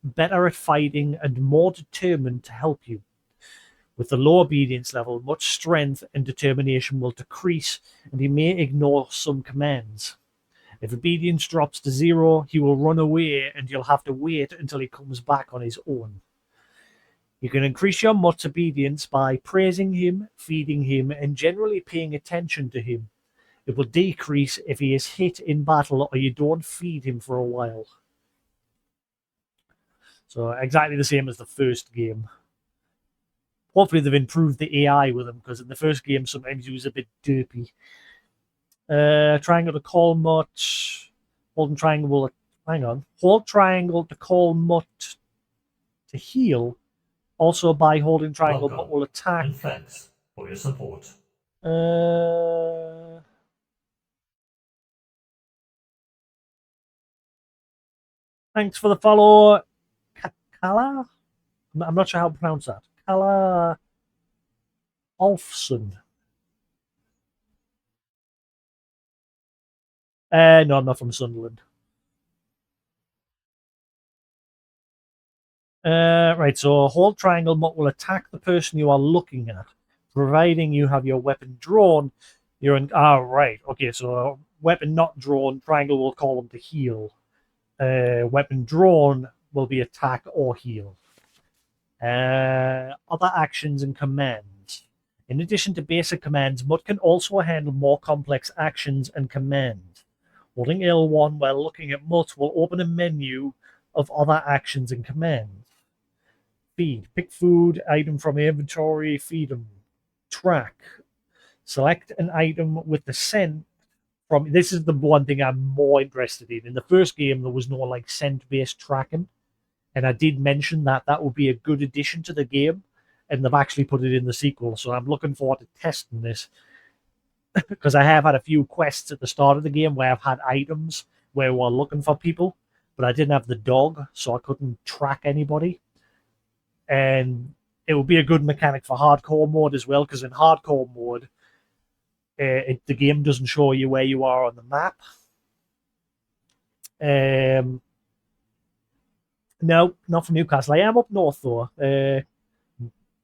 better at fighting, and more determined to help you. With the low obedience level, Mutt's strength and determination will decrease, and he may ignore some commands. If obedience drops to 0, he will run away, and you'll have to wait until he comes back on his own. You can increase your Mutt's obedience by praising him, feeding him, and generally paying attention to him. It will decrease if he is hit in battle or you don't feed him for a while. So exactly the same as the first game. Hopefully they've improved the AI with him, because in the first game sometimes he was a bit derpy. Triangle to call Mutt. Hold triangle. Hang on. Hold triangle to call Mutt to heal. Also, by holding triangle, Mutt will attack.
And thanks for your support.
Thanks for the follow, Kala. I'm not sure how to pronounce that. Kala Olfson. No, I'm not from Sunderland. Right, so hold triangle will attack the person you are looking at, providing you have your weapon drawn. You're in. Right. Okay, so weapon not drawn, triangle will call them to heal. Weapon drawn will be attack or heal. Other actions and commands. In addition to basic commands, Mutt can also handle more complex actions and commands. Holding L1 while looking at Mutt will open a menu of other actions and commands. Feed. Pick food, item from inventory, feed them. Track. Select an item with the scent from. This is the one thing I'm more interested in. In the first game, there was no like scent-based tracking, and I did mention that that would be a good addition to the game, and they've actually put it in the sequel. So I'm looking forward to testing this because I have had a few quests at the start of the game where I've had items where we're looking for people, but I didn't have the dog, so I couldn't track anybody. And it would be a good mechanic for hardcore mode as well, because in hardcore mode, the game doesn't show you where you are on the map. No, not from Newcastle. I am up north though,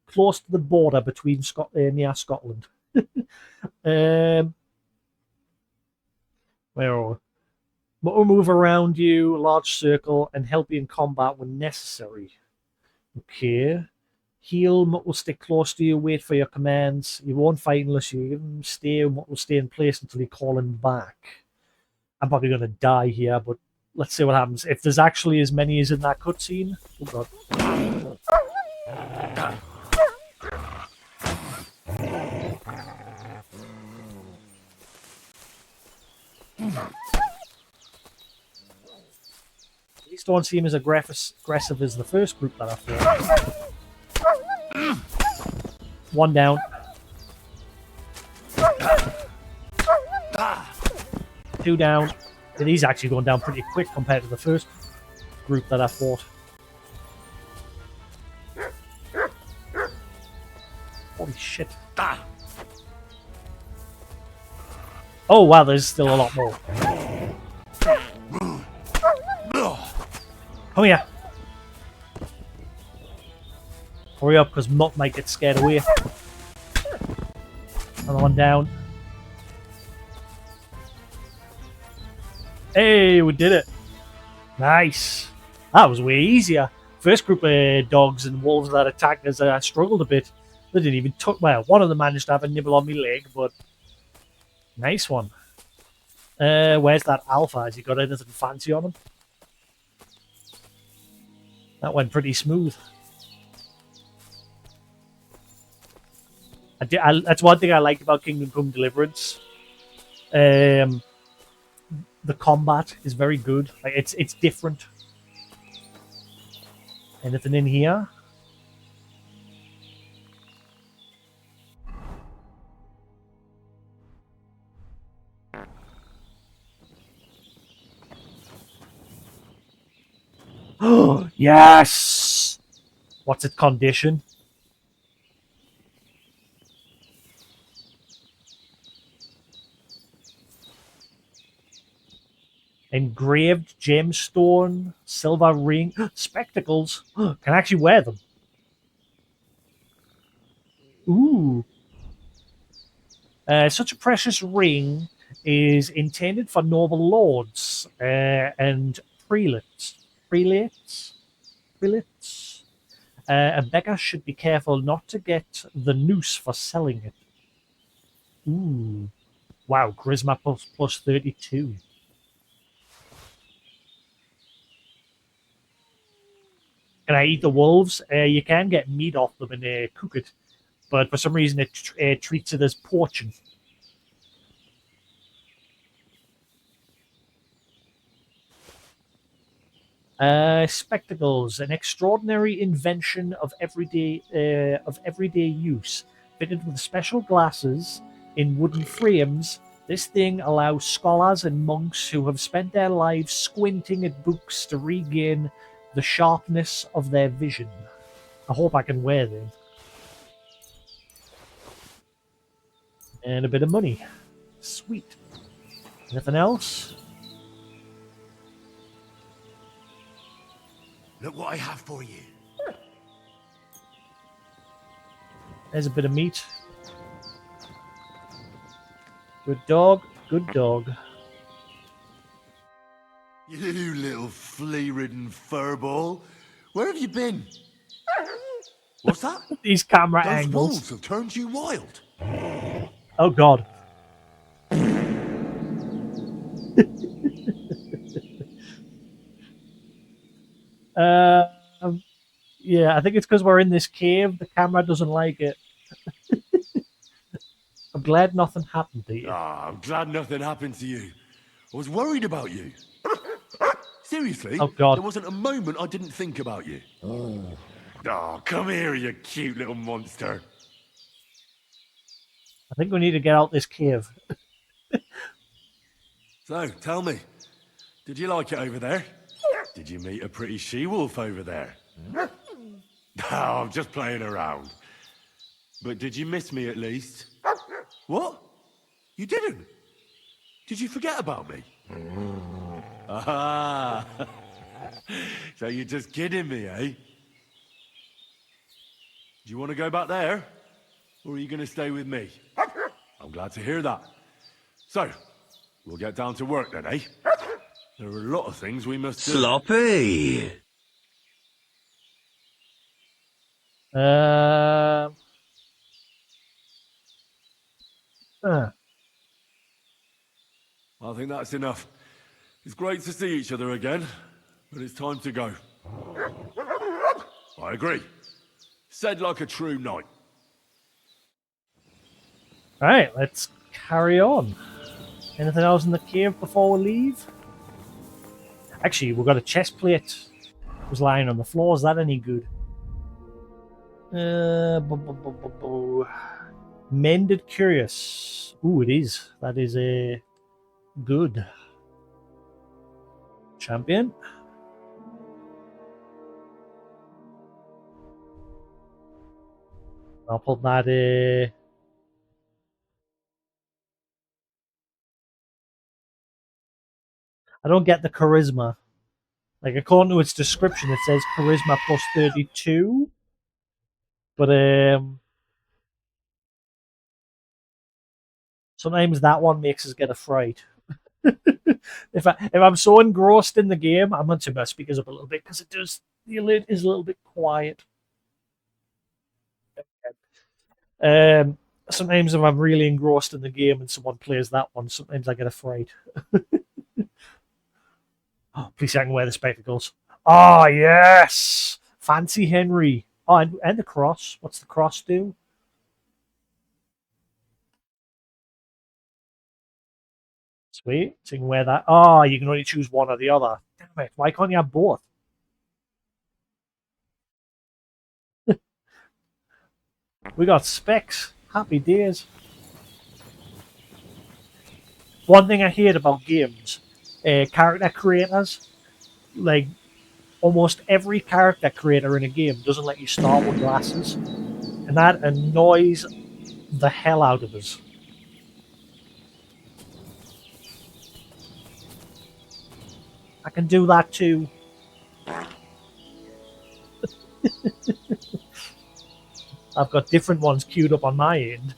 close to the border between near Scotland. Where will move around you, large circle, and help you in combat when necessary. Okay. Heal, Mutt will stick close to you, wait for your commands. You won't fight unless you give him stay. Mutt will stay in place until you call him back. I'm probably going to die here, but let's see what happens. If there's actually as many as in that cutscene. Oh, God. These don't seem as aggressive as the first group that I fought. One down. Two down. And he's actually going down pretty quick compared to the first group that I fought. Holy shit. Oh wow, there's still a lot more. Come here. Hurry up, because Mutt might get scared away. Another one down. Hey, we did it. Nice. That was way easier. First group of dogs and wolves that attacked us, I struggled a bit. They didn't even touch. Well, one of them managed to have a nibble on my leg, but nice one. Where's that alpha? Has he got anything fancy on him? That went pretty smooth. That's one thing I like about Kingdom Come Deliverance. The combat is very good. Like it's different. Anything in here? Oh yes! What's its condition? Engraved gemstone, silver ring, spectacles. Can actually wear them. Ooh. Such a precious ring is intended for noble lords and prelates. Prelates. A beggar should be careful not to get the noose for selling it. Ooh. Wow, charisma plus 32. Can I eat the wolves? You can get meat off them and cook it, but for some reason it treats it as poaching. Spectacles, an extraordinary invention of everyday use, fitted with special glasses in wooden frames This thing allows scholars and monks who have spent their lives squinting at books to regain the sharpness of their vision. I hope I can wear them. And a bit of money. Sweet. Anything else?
Look what I have for you.
There's a bit of meat. Good dog. Good dog.
You little flea-ridden furball. Where have you been? What's that?
These camera
Those
angles.
wolves have turned you wild.
Oh god. Yeah, I think it's because we're in this cave. The camera doesn't like it. I'm glad nothing happened to you.
Ah, I'm glad nothing happened to you. I was worried about you. Seriously,
Oh, God.
there wasn't a moment I didn't think about you. Oh, come here, you cute little monster.
I think we need to get out this cave.
So, tell me, did you like it over there? Did you meet a pretty she-wolf over there? No, I'm just playing around. But did you miss me at least? What? You didn't? Did you forget about me? Ah, so you're just kidding me, eh? Do you want to go back there? Or are you going to stay with me? I'm glad to hear that. So, we'll get down to work then, eh? There are a lot of things we must do.
Sloppy.
I think that's enough. It's great to see each other again, but it's time to go. I agree. Said like a true knight.
Alright, let's carry on. Anything else in the cave before we leave? Actually, we've got a chest plate. It was lying on the floor. Is that any good? Mended Curious. Ooh, it is. That is a good. Champion. I'll put that I don't get the charisma. Like, according to its description, it says charisma plus 32. But sometimes that one makes us get a fright. if I'm so engrossed in the game, I'm going to turn my speakers up a little bit because it does. The alert is a little bit quiet. Sometimes if I'm really engrossed in the game and someone plays that one, sometimes I get a fright. Oh, please, I can wear the spectacles. Oh yes, fancy Henry. Oh, and the cross. What's the cross do? Sweet. So you can wear that. Oh, you can only choose one or the other. Damn it. Why can't you have both? We got specs. Happy days. One thing I hate about games, character creators, like almost every character creator in a game doesn't let you start with glasses. And that annoys the hell out of us. I can do that too. I've got different ones queued up on my end.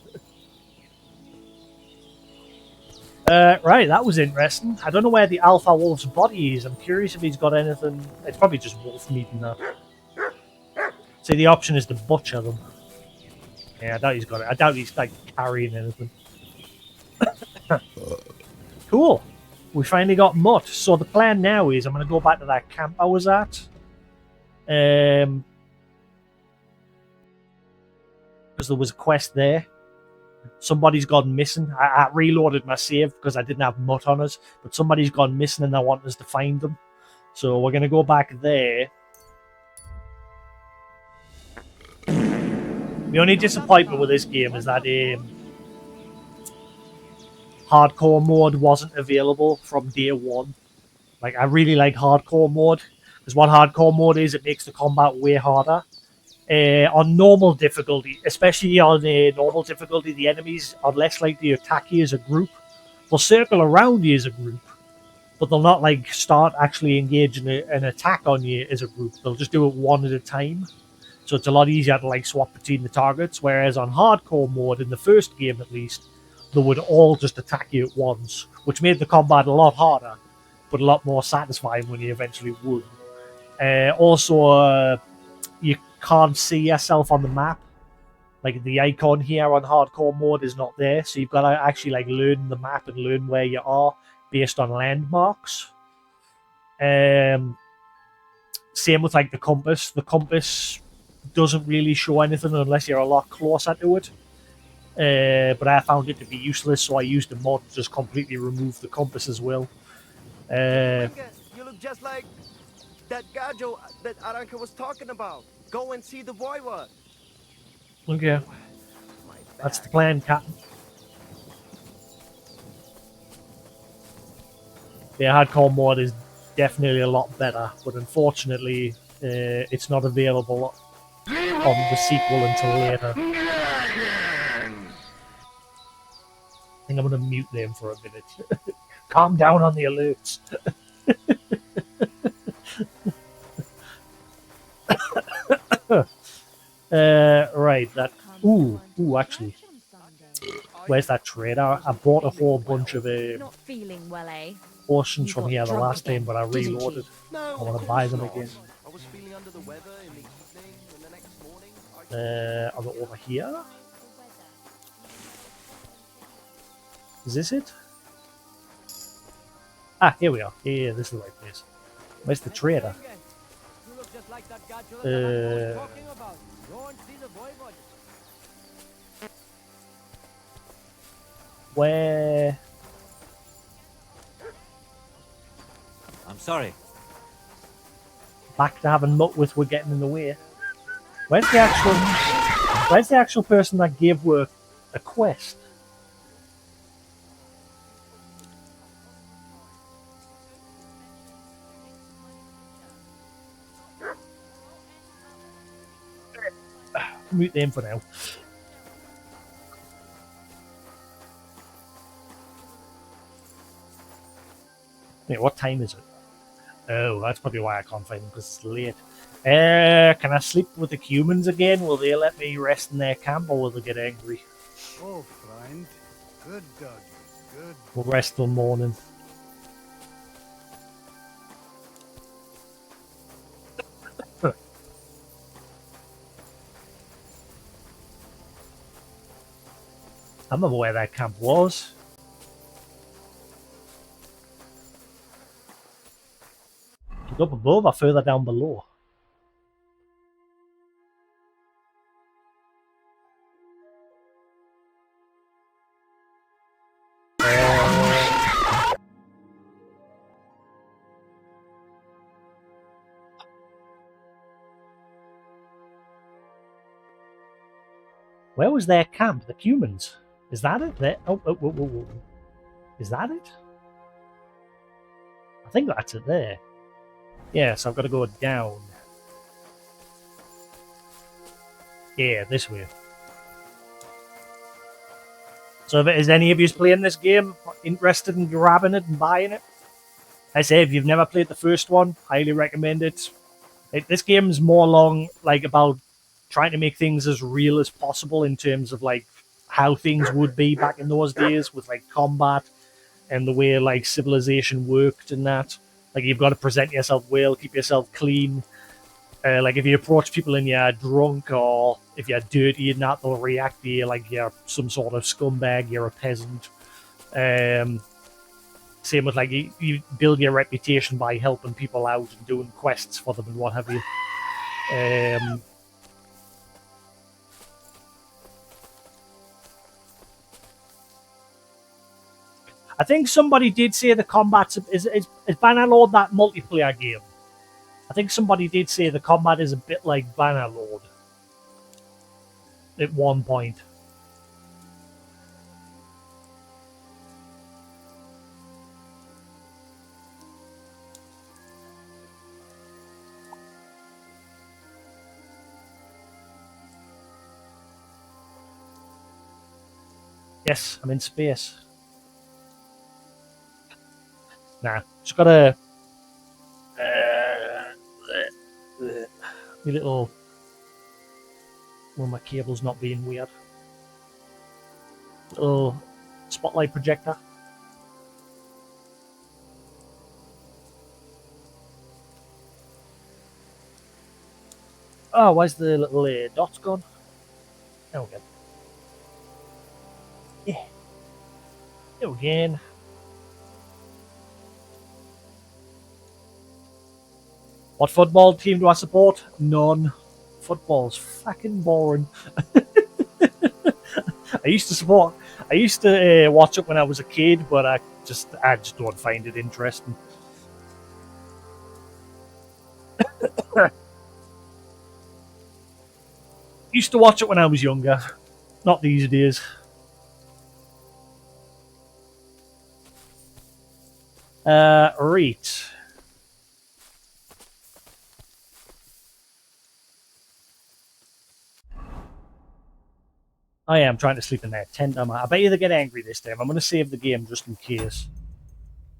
Right, that was interesting. I don't know where the Alpha Wolf's body is. I'm curious if he's got anything. It's probably just wolf meat in that. See, the option is to butcher them. Yeah, I doubt he's got it. I doubt he's like carrying anything. Cool. We finally got Mutt. So the plan now is I'm going to go back to that camp I was at. Because there was a quest there. Somebody's gone missing. I reloaded my save because I didn't have Mutt on us. But somebody's gone missing and I want us to find them. So we're going to go back there. The only disappointment with this game is that hardcore mode wasn't available from day one. Like, I really like hardcore mode, because what hardcore mode is, it makes the combat way harder. On normal difficulty, especially on normal difficulty, the enemies are less likely to attack you as a group. They'll circle around you as a group, but they'll not like start actually engaging an attack on you as a group. They'll just do it one at a time. So it's a lot easier to like swap between the targets. Whereas on hardcore mode, in the first game at least, they would all just attack you at once, which made the combat a lot harder, but a lot more satisfying when you eventually won. Also, you can't see yourself on the map. Like the icon here on hardcore mode is not there, so you've got to actually like learn the map and learn where you are based on landmarks. Same with like the compass. The compass doesn't really show anything unless you're a lot closer to it. But I found it to be useless, so I used a mod to just completely remove the compass as well.
You look just like that Gajo that Aranka was talking about. Go and see the Voivod.
Okay, that's the plan, Captain. The hardcore mod is definitely a lot better, but unfortunately, it's not available on the sequel until later. I think I'm going to mute them for a minute. Calm down on the alerts. Right, that. Ooh, actually. Where's that trader? I bought a whole bunch of
Not feeling well, eh?
portions
You
from
got
here the
drunk
last time,
again,
but I
didn't you?
reloaded.
No,
I want
of
to buy
course
them
not.
again.
I was feeling under the weather in the evening, and the next morning
Are they over here? Is this it? Ah, here we are. Yeah, this is the right place. Where's the trader?
You look just like that Gajo that Aranka was talking about. Go and see the Voivod.
Where?
I'm sorry.
Back to having Mutt with we're getting in the way. Where's the actual person that gave work a quest? Mute them for now. Wait, what time is it? Oh, that's probably why I can't find them, because it's late. Can I sleep with the humans again? Will they let me rest in their camp, or will they get angry?
Oh, friend. Good dog. Good.
We'll rest till morning. I remember where that camp was. Is it up above or further down below? Where was their camp? The humans? Is that it? There? Oh. Is that it? I think that's it there. Yeah, so I've got to go down. Yeah, this way. So if is any of you playing this game, interested in grabbing it and buying it? I say, if you've never played the first one, highly recommend it. This game is more along like about trying to make things as real as possible in terms of like how things would be back in those days with like combat and the way like civilization worked and that. Like you've got to present yourself well, keep yourself clean. Like if you approach people and you're drunk or if you're dirty and that, they'll react to you like you're some sort of scumbag, you're a peasant. Same with like you build your reputation by helping people out and doing quests for them and what have you. I think somebody did say the combat is Bannerlord that multiplayer game. I think somebody did say the combat is a bit like Bannerlord at one point. Yes, I'm in space. Nah, just gotta. My little. Well, my cable's not being weird. Little spotlight projector. Oh, where's the little dots gone? There we go. Yeah. There again. What football team do I support? None. Football's fucking boring. I used to watch it when I was a kid, but I just don't find it interesting. Used to watch it when I was younger, not these days. Right. I am trying to sleep in that tent. I bet you they get angry this time. I'm going to save the game just in case,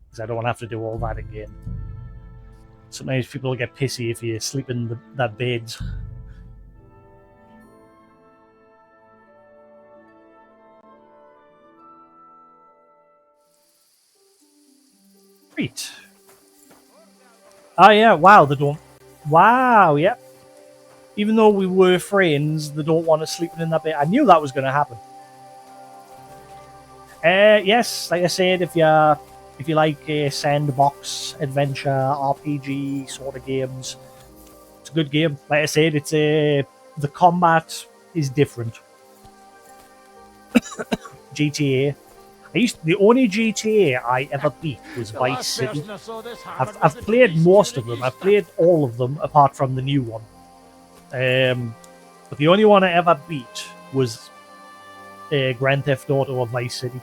because I don't want to have to do all that again. Sometimes people get pissy if you sleep in that bed. Right. Oh yeah, wow, they don't. Wow, yep. Even though we were friends, they don't want us sleeping in that bed. I knew that was going to happen. Yes, like I said, if you like sandbox adventure RPG sort of games, it's a good game. Like I said, it's the combat is different. GTA. The only GTA I ever beat was Vice City. I've played most of them. I've played all of them apart from the new one. But the only one I ever beat was Grand Theft Auto or Vice City.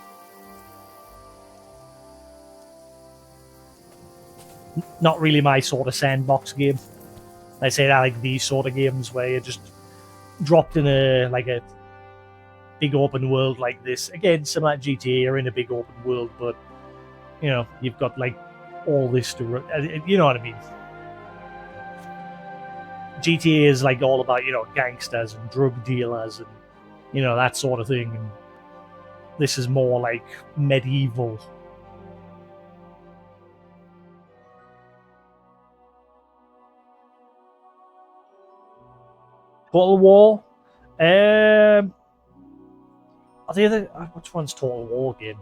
Not really my sort of sandbox game. I say I like these sort of games where you're just dropped in a big open world like this. Again, similar to GTA, you're in a big open world, but you know, you've got like all this to you know what I mean. GTA is like all about, you know, gangsters and drug dealers and, you know, that sort of thing. And this is more like medieval. Total War. Which one's Total War game?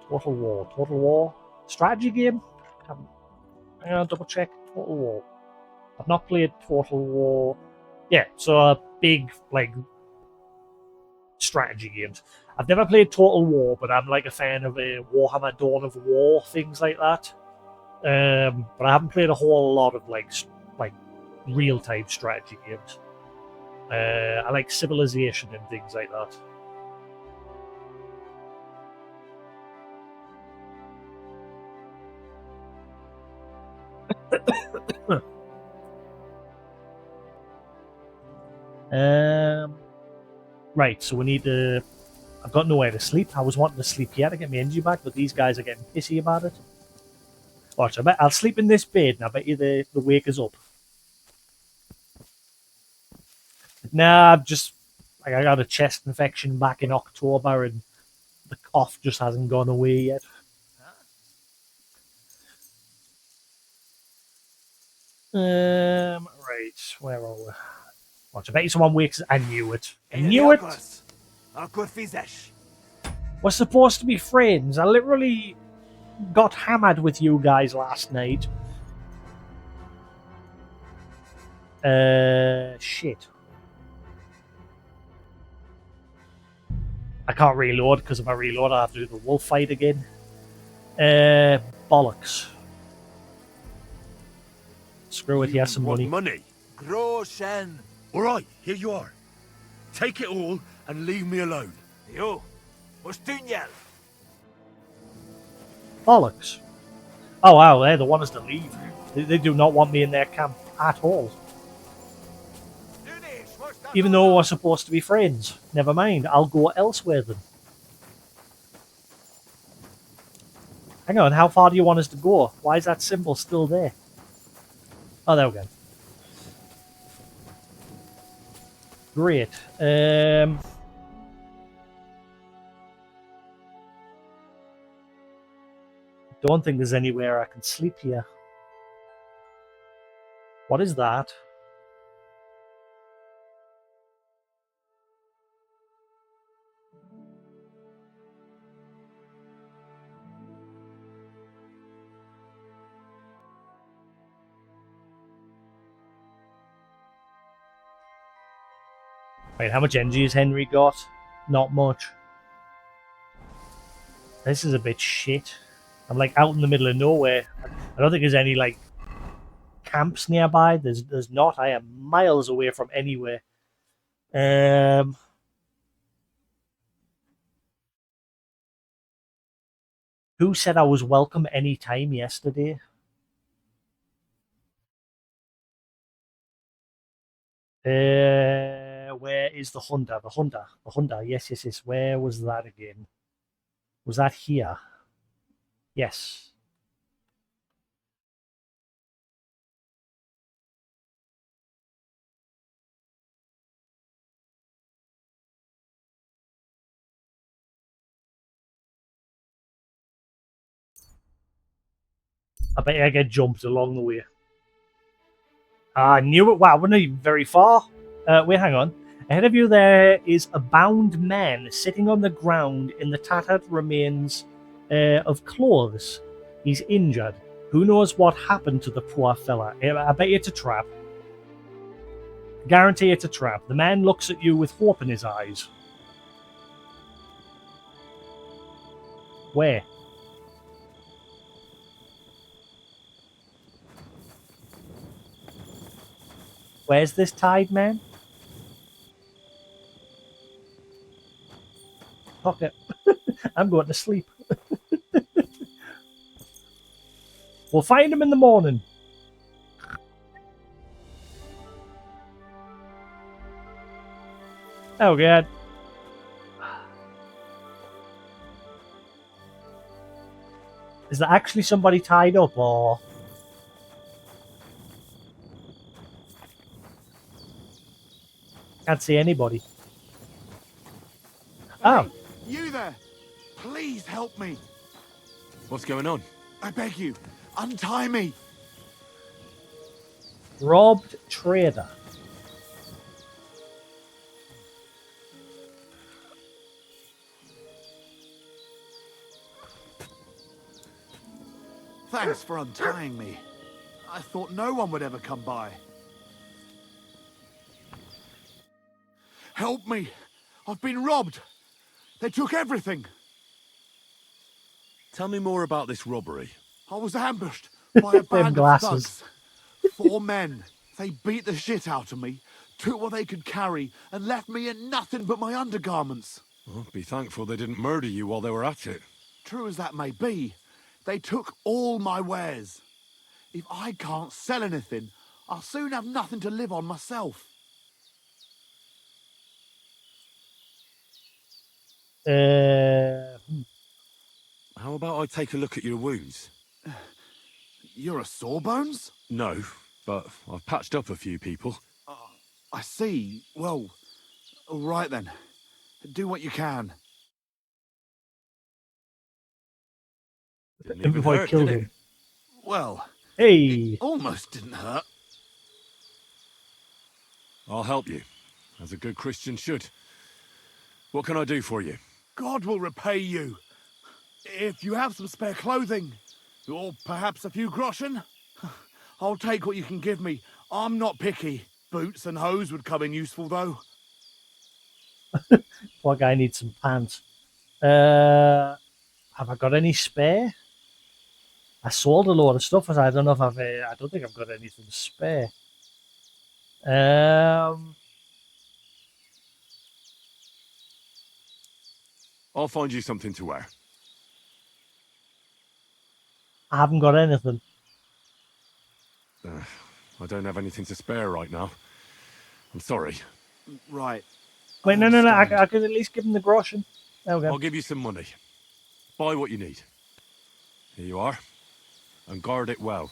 Total War. Strategy game? I'm gonna double check. Total War. I've not played Total War. Yeah, so a big, like, strategy games. I've never played Total War, but I'm like a fan of Warhammer Dawn of War, things like that. But I haven't played a whole lot of like real-time strategy games. I like Civilization and things like that. Right, so we need to. I've got nowhere to sleep. I was wanting to sleep here to get my energy back, but these guys are getting pissy about it. Watch, I'll sleep in this bed, and I bet you the wake us up. Nah, I got a chest infection back in October, and the cough just hasn't gone away yet. Right, where are we? Watch, I bet you someone wakes. I knew it. I knew it. We're supposed to be friends. I literally got hammered with you guys last night. Shit. I can't reload because if I reload, I have to do the wolf fight again. Bollocks. Screw it, here's some money.
Money?
Groshen.
All right, here you are. Take it all and leave me alone.
Yo, Ostunyel.
Bollocks. Oh wow, they want us to leave. They do not want me in their camp at all. Even though we're supposed to be friends. Never mind, I'll go elsewhere then. Hang on, how far do you want us to go? Why is that symbol still there? Oh, there we go. Great. Don't think there's anywhere I can sleep here. What is that? Wait, how much energy has Henry got? Not much. This is a bit shit. I'm like out in the middle of nowhere. I don't think there's any like camps nearby. There's not. I am miles away from anywhere. Who said I was welcome any time yesterday? Where is the Honda? The Honda. The Honda. Yes, yes, yes. Where was that again? Was that here? Yes. I bet I get jumped along the way. I knew it. Wow, we're not even very far. Wait, hang on. Ahead of you there is a bound man sitting on the ground in the tattered remains of clothes. He's injured. Who knows what happened to the poor fella? I bet you it's a trap. Guarantee it's a trap. The man looks at you with hope in his eyes. Where? Where's this tied man? Okay. I'm going to sleep. We'll find him in the morning. Oh, God. Is there actually somebody tied up, or... Can't see anybody. Oh.
Hey, you there! Please help me!
What's going on?
I beg you, untie me!
Robbed trader.
Thanks for untying me. I thought no one would ever come by. Help me! I've been robbed! They took everything!
Tell me more about this robbery.
I was ambushed by a
Them
band of
glasses.
thugs. 4 men. They beat the shit out of me, took what they could carry, and left me in nothing but my undergarments.
Well, be thankful they didn't murder you while they were at it.
True as that may be, they took all my wares. If I can't sell anything, I'll soon have nothing to live on myself.
How about I take a look at your wounds?
You're a sawbones?
No, but I've patched up a few people.
I see. Well, all right then. Do what you can.
Didn't
And
even
before I
hurt,
killed
did
him.
it?
Well,
Hey.
it almost didn't hurt.
I'll help you, as a good Christian should. What can I do for you?
God will repay you. If you have some spare clothing, or perhaps a few groschen, I'll take what you can give me. I'm not picky. Boots and hose would come in useful, though.
Poor guy needs some pants. Have I got any spare? I sold a load of stuff, I don't know if I've. I don't think I've got anything spare.
I'll find you something to wear.
I haven't got anything.
I don't have anything to spare right now. I'm sorry.
Right.
Wait, no. I
understand.
could at least give him the groschen. There we go.
I'll give you some money. Buy what you need. Here you are. And guard it well.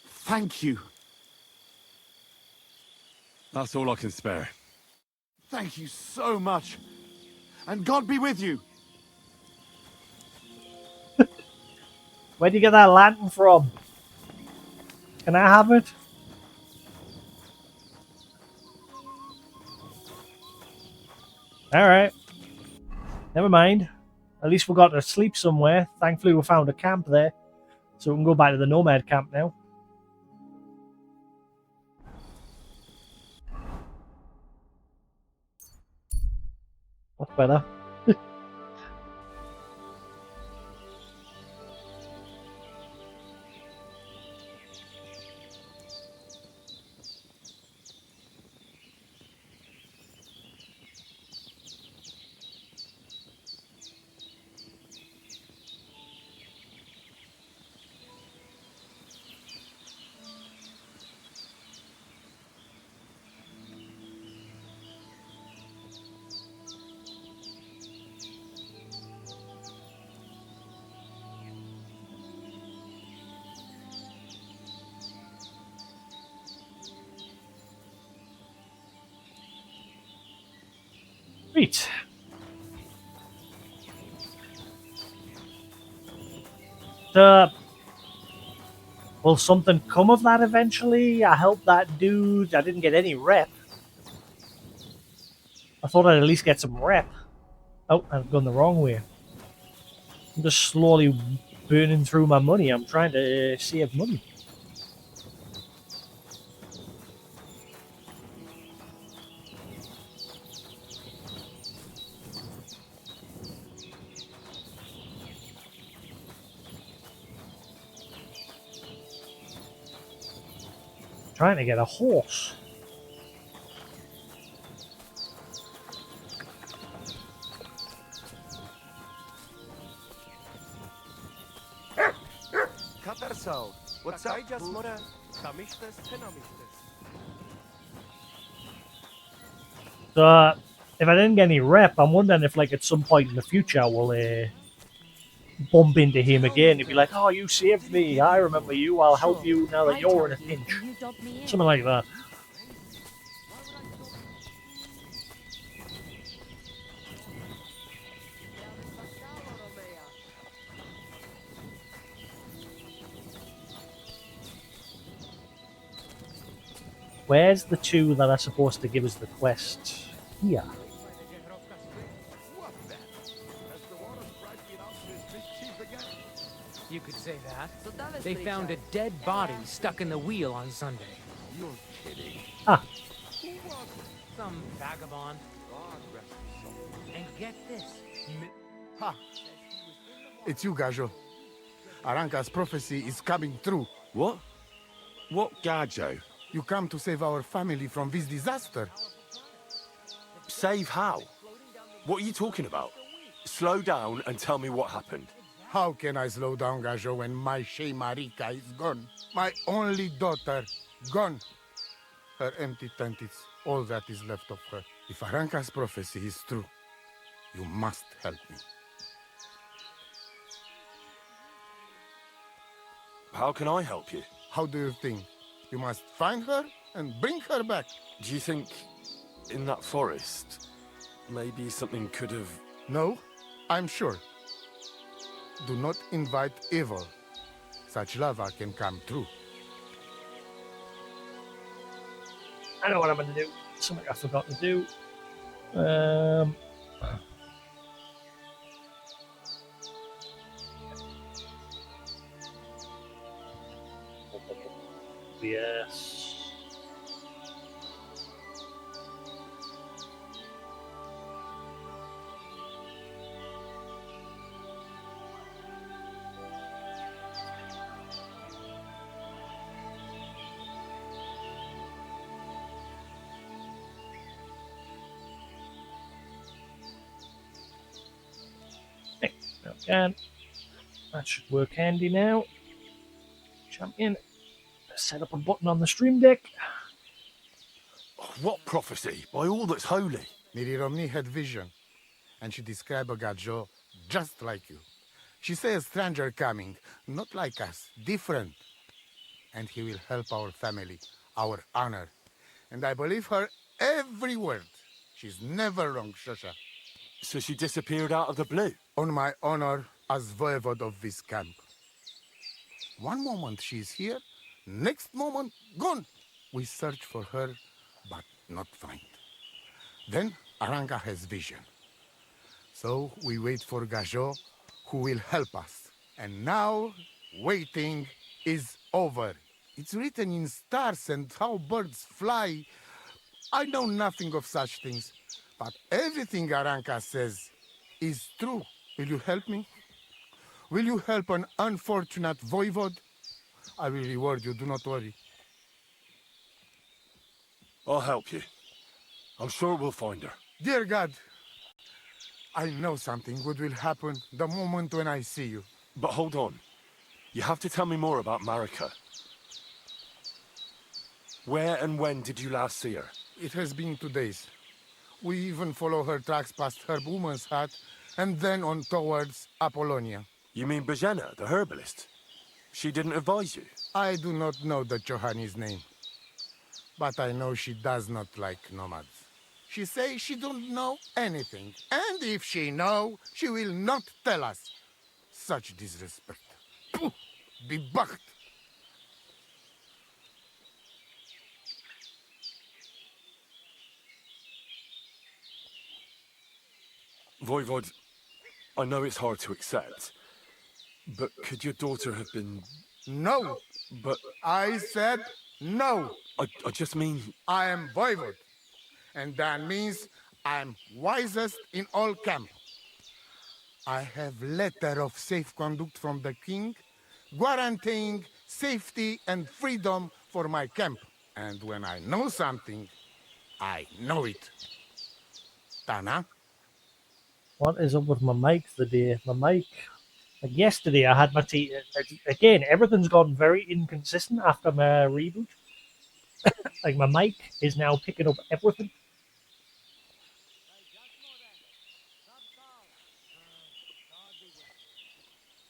Thank you.
That's all I can spare.
Thank you so much. And God be with you.
Where'd you get that lantern from? Can I have it? Alright. Never mind. At least we got to sleep somewhere. Thankfully, we found a camp there. So we can go back to the nomad camp now. That's better. Sweet. Will something come of that eventually? I helped that dude. I didn't get any rep. I thought I'd at least get some rep. Oh, I've gone the wrong way. I'm just slowly burning through my money. I'm trying to save money. Trying to get a horse.
What's up?
So, if I didn't get any rep, I'm wondering if, like, at some point in the future, we'll bump into him again. He'd be like, "Oh, you saved me. I remember you. I'll help you now that you're in a pinch." Something like that. Where's the two that are supposed to give us the quest? Here.
You could say that. They found a dead body stuck in the wheel on Sunday.
You're kidding.
Ah.
Some vagabond. And get this.
Ha! It's you, Gajo. Aranka's prophecy is coming true.
What? What Gajo?
You come to save our family from this disaster.
Save how? What are you talking about? Slow down and tell me what happened.
How can I slow down, Gajo, when my Shea Marika is gone? My only daughter, gone. Her empty tent is all that is left of her. If Aranka's prophecy is true, you must help me.
How can I help you?
How do you think? You must find her and bring her back.
Do you think in that forest, maybe something could have...
No, I'm sure. Do not invite evil. Such lava can come true.
I know what I'm going to do. Something I forgot to do. Yes. Okay, again. That should work handy now. Champion. Set up a button on the stream deck.
What prophecy? By all that's holy.
Miriromni had vision, and she described a Gajo just like you. She say a stranger coming, not like us, different. And he will help our family, our honor. And I believe her every word. She's never wrong, Shosha.
So she disappeared out of the blue?
On my honor as voivode of this camp. One moment she's here, next moment gone. We search for her, but not find. Then Aranka has vision. So we wait for Gajo, who will help us. And now, waiting is over. It's written in stars and how birds fly. I know nothing of such things, but everything Aranka says is true. Will you help me? Will you help an unfortunate voivode? I will reward you, do not worry.
I'll help you. I'm sure we'll find her.
Dear God, I know something good will happen the moment when I see you.
But hold on. You have to tell me more about Marika. Where and when did you last see her?
It has been 2 days. We even follow her tracks past her woman's hut and then on towards Apollonia.
You mean Bajena, the herbalist? She didn't advise you?
I do not know the Johanni's name, but I know she does not like nomads. She says she don't know anything, and if she know, she will not tell us. Such disrespect. Pooh! Be bucked!
Voivod, I know it's hard to accept, but could your daughter have been...
No!
But...
I said no!
I just mean...
I am voivode, and that means I'm wisest in all camp. I have letter of safe conduct from the king, guaranteeing safety and freedom for my camp. And when I know something, I know it. Tana?
What is up with my mic today? My mic. Like yesterday, I had my again, everything's gone very inconsistent after my reboot. Like my mic is now picking up everything.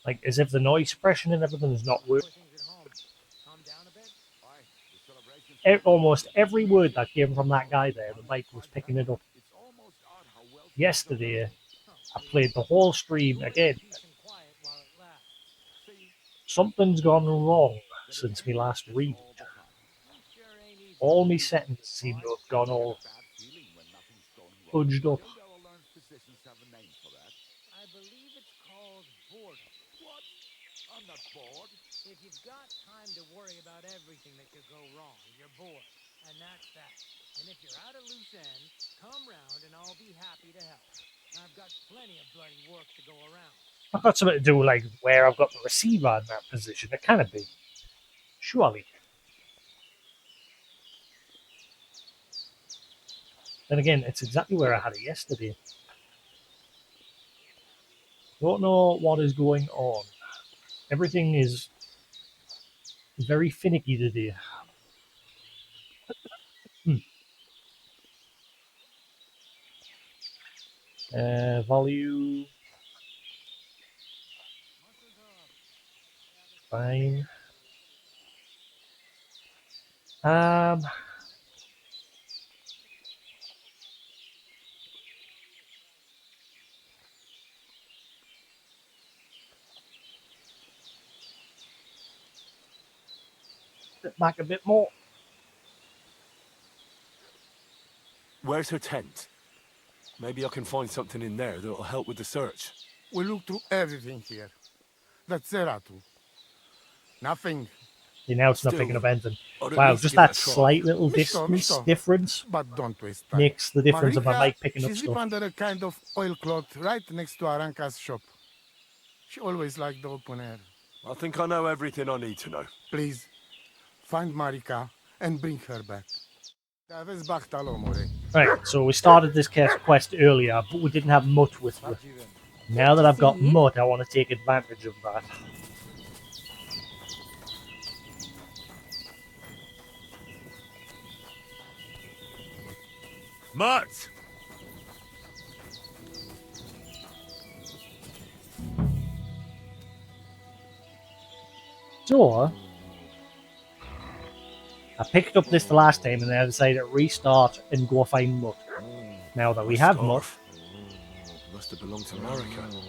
Like as if the noise suppression and everything is not working. Almost every word that came from that guy there, the mic was picking it up. Yesterday, I played the whole stream again. Something's gone wrong since my last reboot. All my settings seem to have gone all fudged up.
I believe it's called boredom. What? I'm not bored. If you've got time to worry about everything that could go wrong, you're bored. And that's that. And if you're at a loose end, come round and I'll be happy to help. I've got plenty of bloody work to go around.
I've got something to do with like where I've got the receiver in that position. It can be. Surely. Then again, it's exactly where I had it yesterday. Don't know what is going on. Everything is very finicky today. Volume. Fine. Step back a bit more.
Where's her tent? Maybe I can find something in there that'll help with the search.
We look through everything here. That's Zeratu. Nothing.
You know it's not
Still,
picking up anything.
I'd at
Wow,
least
just
give it
that
a try.
slight little
Misto.
difference
But don't waste time.
makes the difference of my
Marika,
mic picking up
she sleep
stuff.
under a kind of oilcloth right next to Aranka's shop. She always liked the open air.
I think I know everything I need to know.
Please, find Marika and bring her back.
Right, so we started this quest earlier, but we didn't have Mutt with me. Now that I've got Mutt, I want to take advantage of that.
Mutt!
So, I picked up this the last time and then I decided to restart and go find Mutt. Now that we have Mutt,
Must have belonged to Marika.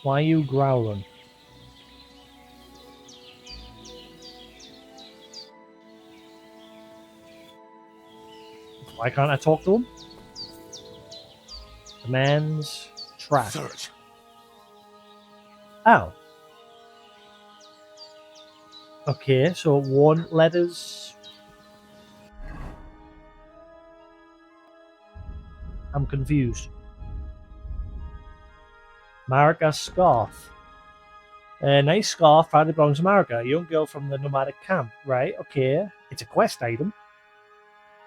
why are you growling? Why can't I talk to him? Commands, track.
Search.
Oh. Okay, so it won't let us... I'm confused. Marika scarf. A nice scarf proudly belongs to Marika, a young girl from the nomadic camp. Right, okay. It's a quest item.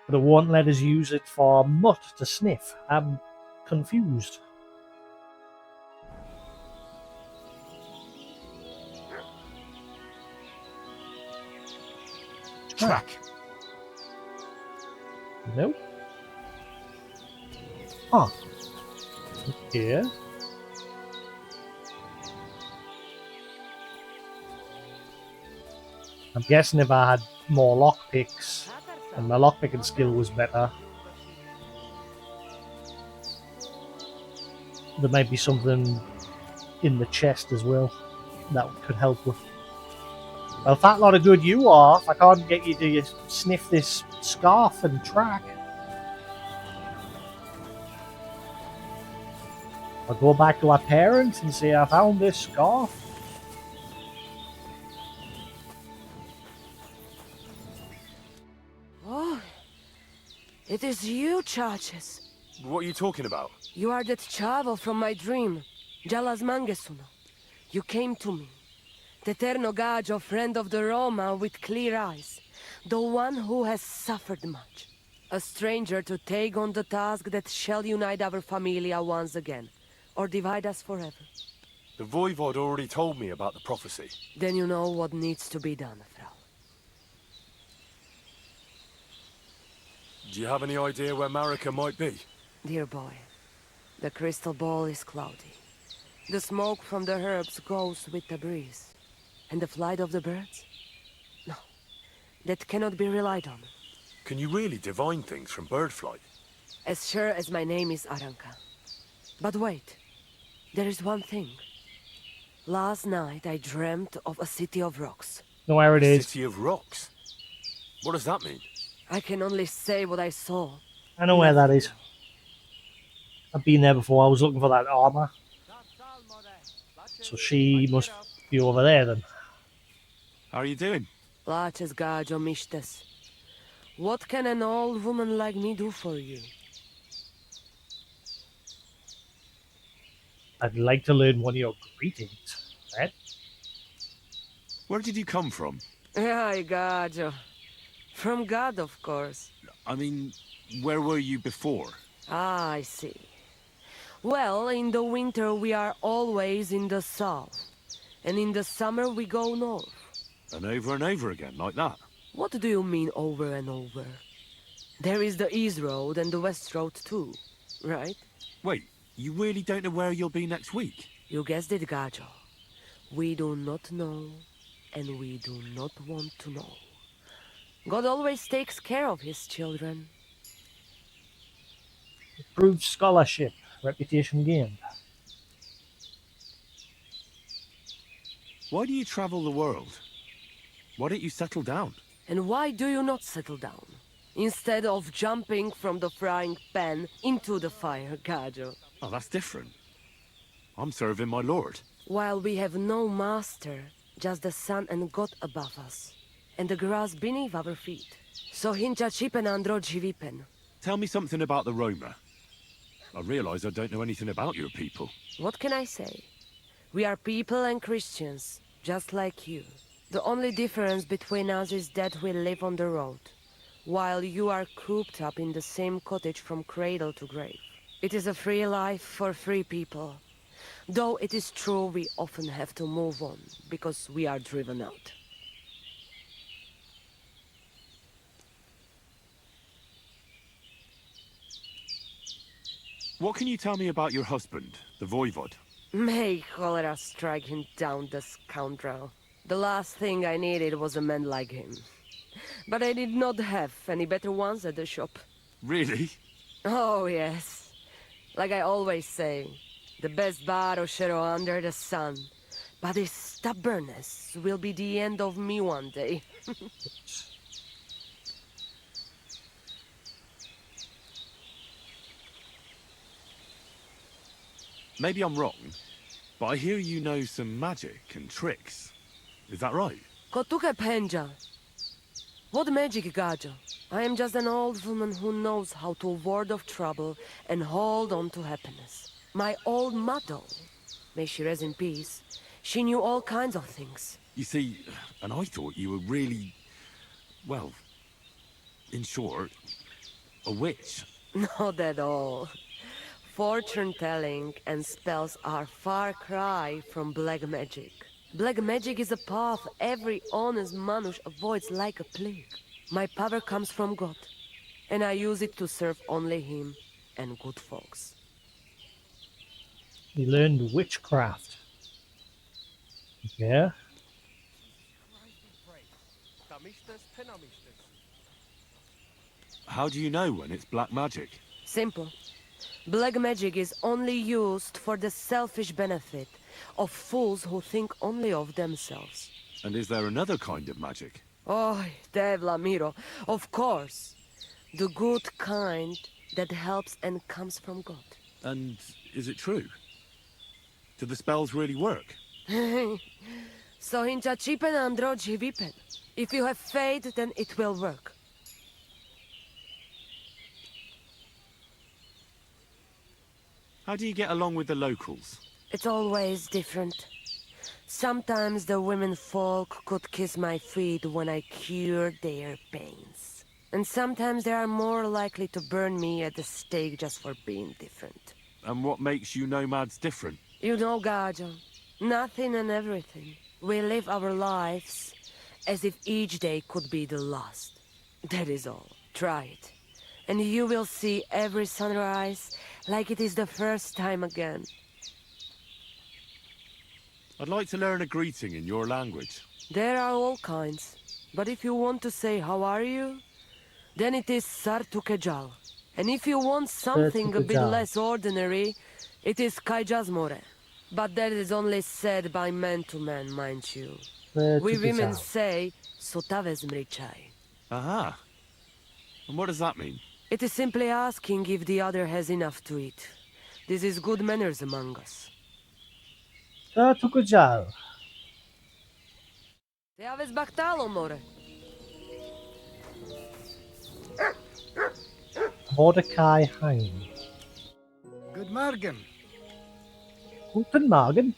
But it won't let us use it for Mutt to sniff. I'm confused.
Track.
Nope. Huh. Okay. I'm guessing if I had more lockpicks and my lockpicking skill was better, there might be something in the chest as well that could help with. Well, fat lot of good you are if I can't get you to sniff this scarf and track. I'll go back to our parents and say I found this scarf.
Oh, it is you, Jasix.
What are you talking about?
You are that chavo from my dream, Jalas Mangesuno. You came to me. The Ternogagio, friend of the Roma with clear eyes. The one who has suffered much. A stranger to take on the task that shall unite our familia once again. Or divide us forever.
The Voivod already told me about the prophecy.
Then you know what needs to be done, Frau.
Do you have any idea where Marika might be?
Dear boy, the crystal ball is cloudy. The smoke from the herbs goes with the breeze. And the flight of the birds? No, that cannot be relied on.
Can you really divine things from bird flight?
As sure as my name is Aranka. But wait, there is one thing. Last night I dreamt of a city of rocks.
Know where it is.
City of rocks? What does that mean?
I can only say what I saw.
I know where that is. I've been there before. I was looking for that armor. So she must be over there then.
How are you doing?
Laches gajo mishtes. What can an old woman like me do for you?
I'd like to learn one of your greetings, right?
Where did you come from?
Ay, gajo. From God, of course.
I mean, where were you before?
Ah, I see. Well, in the winter we are always in the south. And in the summer we go north.
And over again, like that?
What do you mean over and over? There is the East Road and the West Road too, right?
Wait, you really don't know where you'll be next week?
You guessed it, Gajo. We do not know, and we do not want to know. God always takes care of his children.
Improved scholarship, reputation gained.
Why do you travel the world? Why don't you settle down?
And why do you not settle down? Instead of jumping from the frying pan into the fire, Gajo.
Oh, that's different. I'm serving my lord.
While we have no master, just the sun and God above us, and the grass beneath our feet. So hincha chipen andro jivipen.
Tell me something about the Roma. I realize I don't know anything about your people.
What can I say? We are people and Christians, just like you. The only difference between us is that we live on the road, while you are cooped up in the same cottage from cradle to grave. It is a free life for free people. Though it is true we often have to move on, because we are driven out.
What can you tell me about your husband, the Voivod?
May cholera strike him down, the scoundrel. The last thing I needed was a man like him. But I did not have any better ones at the shop.
Really?
Oh, yes. Like I always say, the best Baroshero under the sun. But his stubbornness will be the end of me one day.
Maybe I'm wrong, but I hear you know some magic and tricks. Is that right?
Kotuke Penja. What magic, Gajo? I am just an old woman who knows how to ward off trouble and hold on to happiness. My old mother, may she rest in peace, she knew all kinds of things.
You see, and I thought you were really, well, in short, a witch.
Not at all. Fortune-telling and spells are far cry from black magic. Black magic is a path every honest Manush avoids like a plague. My power comes from God, and I use it to serve only Him and good folks.
He learned witchcraft. Yeah.
How do you know when it's black magic?
Simple. Black magic is only used for the selfish benefit of fools who think only of themselves.
And is there another kind of magic?
Oh, Devla Miro, of course. The good kind that helps and comes from God.
And is it true? Do the spells really work?
So hincha chipen androji vipen. If you have faith, then it will work.
How do you get along with the locals?
It's always different. Sometimes the women folk could kiss my feet when I cured their pains. And sometimes they are more likely to burn me at the stake just for being different.
And what makes you nomads different?
You know, Gajo, nothing and everything. We live our lives as if each day could be the last. That is all. Try it. And you will see every sunrise like it is the first time again.
I'd like to learn a greeting in your language.
There are all kinds. But if you want to say how are you, then it is Sartukejal. And if you want something a bit
Sartukejal.
less ordinary, it is Kaijazmore. But that is only said by man to man, mind you. We women say Sotavez mrichai.
Aha. And what does that mean?
It is simply asking if the other has enough to eat. This is good manners among us.
Tukujal.
Te aves baktalo, more.
Mordecai Hein.
Good morgen.
Guten Morgen.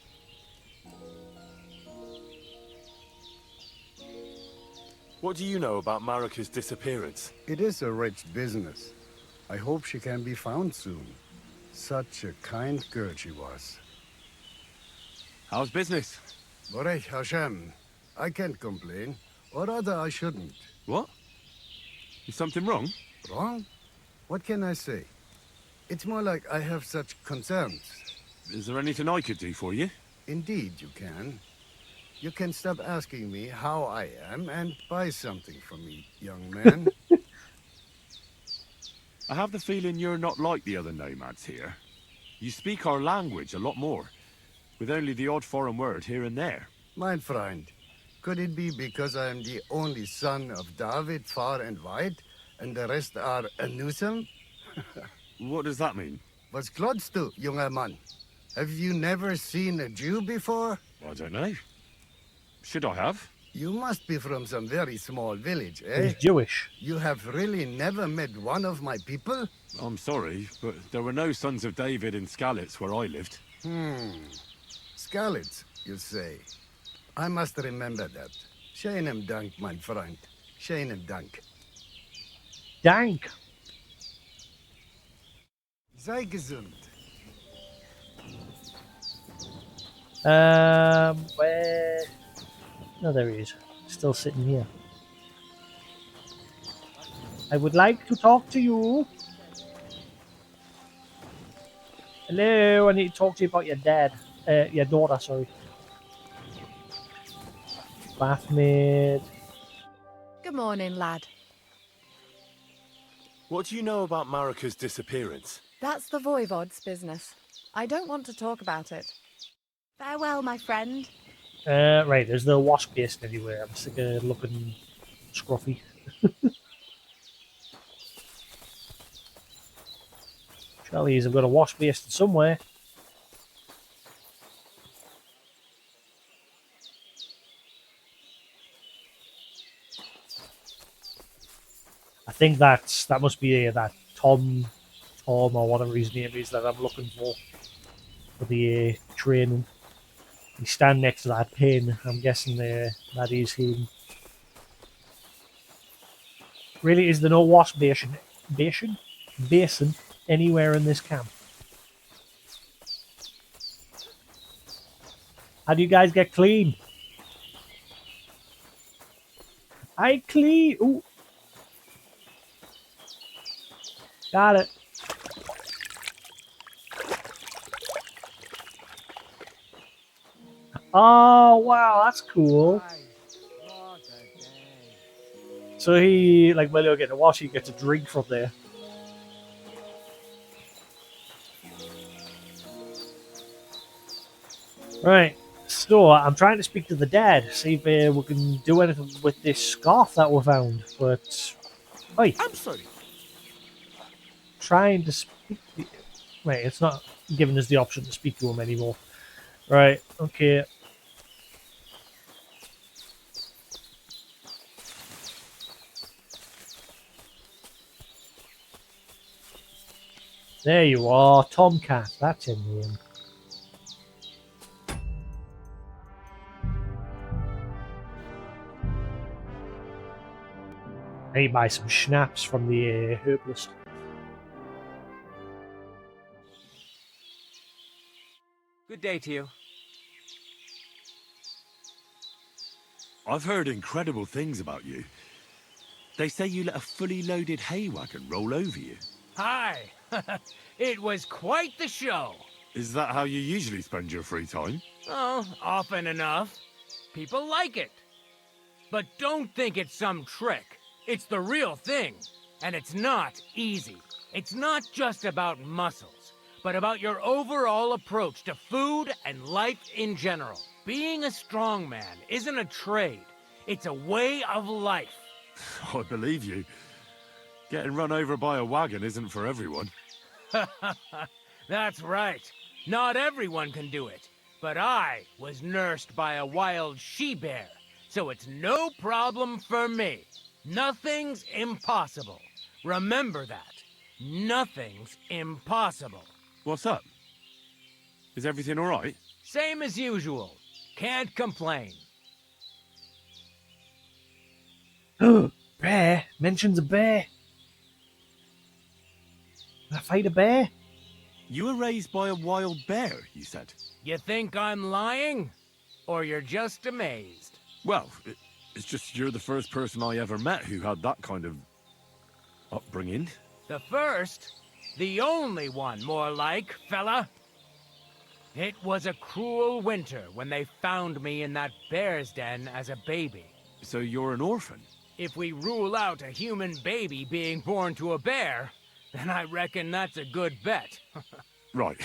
What do you know about Marika's disappearance?
It is a rich business. I hope she can be found soon. Such a kind girl she was.
How's business?
Borech Hashem. I can't complain. Or rather, I shouldn't.
What? Is something wrong?
Wrong? What can I say? It's more like I have such concerns.
Is there anything I could do for you?
Indeed, you can. You can stop asking me how I am and buy something for me, young man.
I have the feeling you're not like the other nomads here. You speak our language a lot more, with only the odd foreign word here and there.
Mein Freund, could it be because I am the only son of David, far and wide, and the rest are Anusam?
What does that mean?
Was klotzt du, junger Mann? Have you never seen a Jew before?
I don't know. Should I have?
You must be from some very small village,
He's
eh?
Jewish.
You have really never met one of my people?
I'm sorry, but there were no sons of David in Skalitz where I lived.
Skalitz, you say? I must remember that. Schönen Dank, mein Freund. Schönen Dank.
Dank.
Sei gesund.
Where? No, there he is. Still sitting here. I would like to talk to you. Hello, I need to talk to you about your dad. Your daughter, sorry. Bath maid.
Good morning, lad.
What do you know about Marika's disappearance?
That's the Voivod's business. I don't want to talk about it. Farewell, my friend.
Right, there's no wash basin anywhere. I'm sick of looking scruffy. Surely I've got a wash basin somewhere. I think that must be that Tom or whatever his name is that I'm looking for the training. You stand next to that pin. I'm guessing that is him. Really, is there no wash basin anywhere in this camp? How do you guys get clean? I clean. Ooh, got it. Oh wow, that's cool.
What a day.
So he, like, when he'll get a wash, he gets a drink from there. Right. So I'm trying to speak to the dad, see if we can do anything with this scarf that we found. But oi,
I'm sorry.
trying to speak. Wait, it's not giving us the option to speak to him anymore. Right. Okay. There you are, Tomcat. That's your name. I need to buy some schnapps from the herbalist.
Good day to you.
I've heard incredible things about you. They say you let a fully loaded hay wagon roll over you.
Hi! It was quite the show.
Is that how you usually spend your free time?
Oh, often enough. People like it. But don't think it's some trick. It's the real thing. And it's not easy. It's not just about muscles, but about your overall approach to food and life in general. Being a strongman isn't a trade. It's a way of life.
I believe you. Getting run over by a wagon isn't for everyone.
That's right. Not everyone can do it. But I was nursed by a wild she-bear, so it's no problem for me. Nothing's impossible. Remember that. Nothing's impossible.
What's up? Is everything all right?
Same as usual. Can't complain.
Bear mentions a bear. Can I fight a bear?
You were raised by a wild bear, you said.
You think I'm lying? Or you're just amazed?
Well, it's just you're the first person I ever met who had that kind of upbringing.
The first? The only one, more like, fella. It was a cruel winter when they found me in that bear's den as a baby.
So you're an orphan?
If we rule out a human baby being born to a bear, then I reckon that's a good bet.
Right.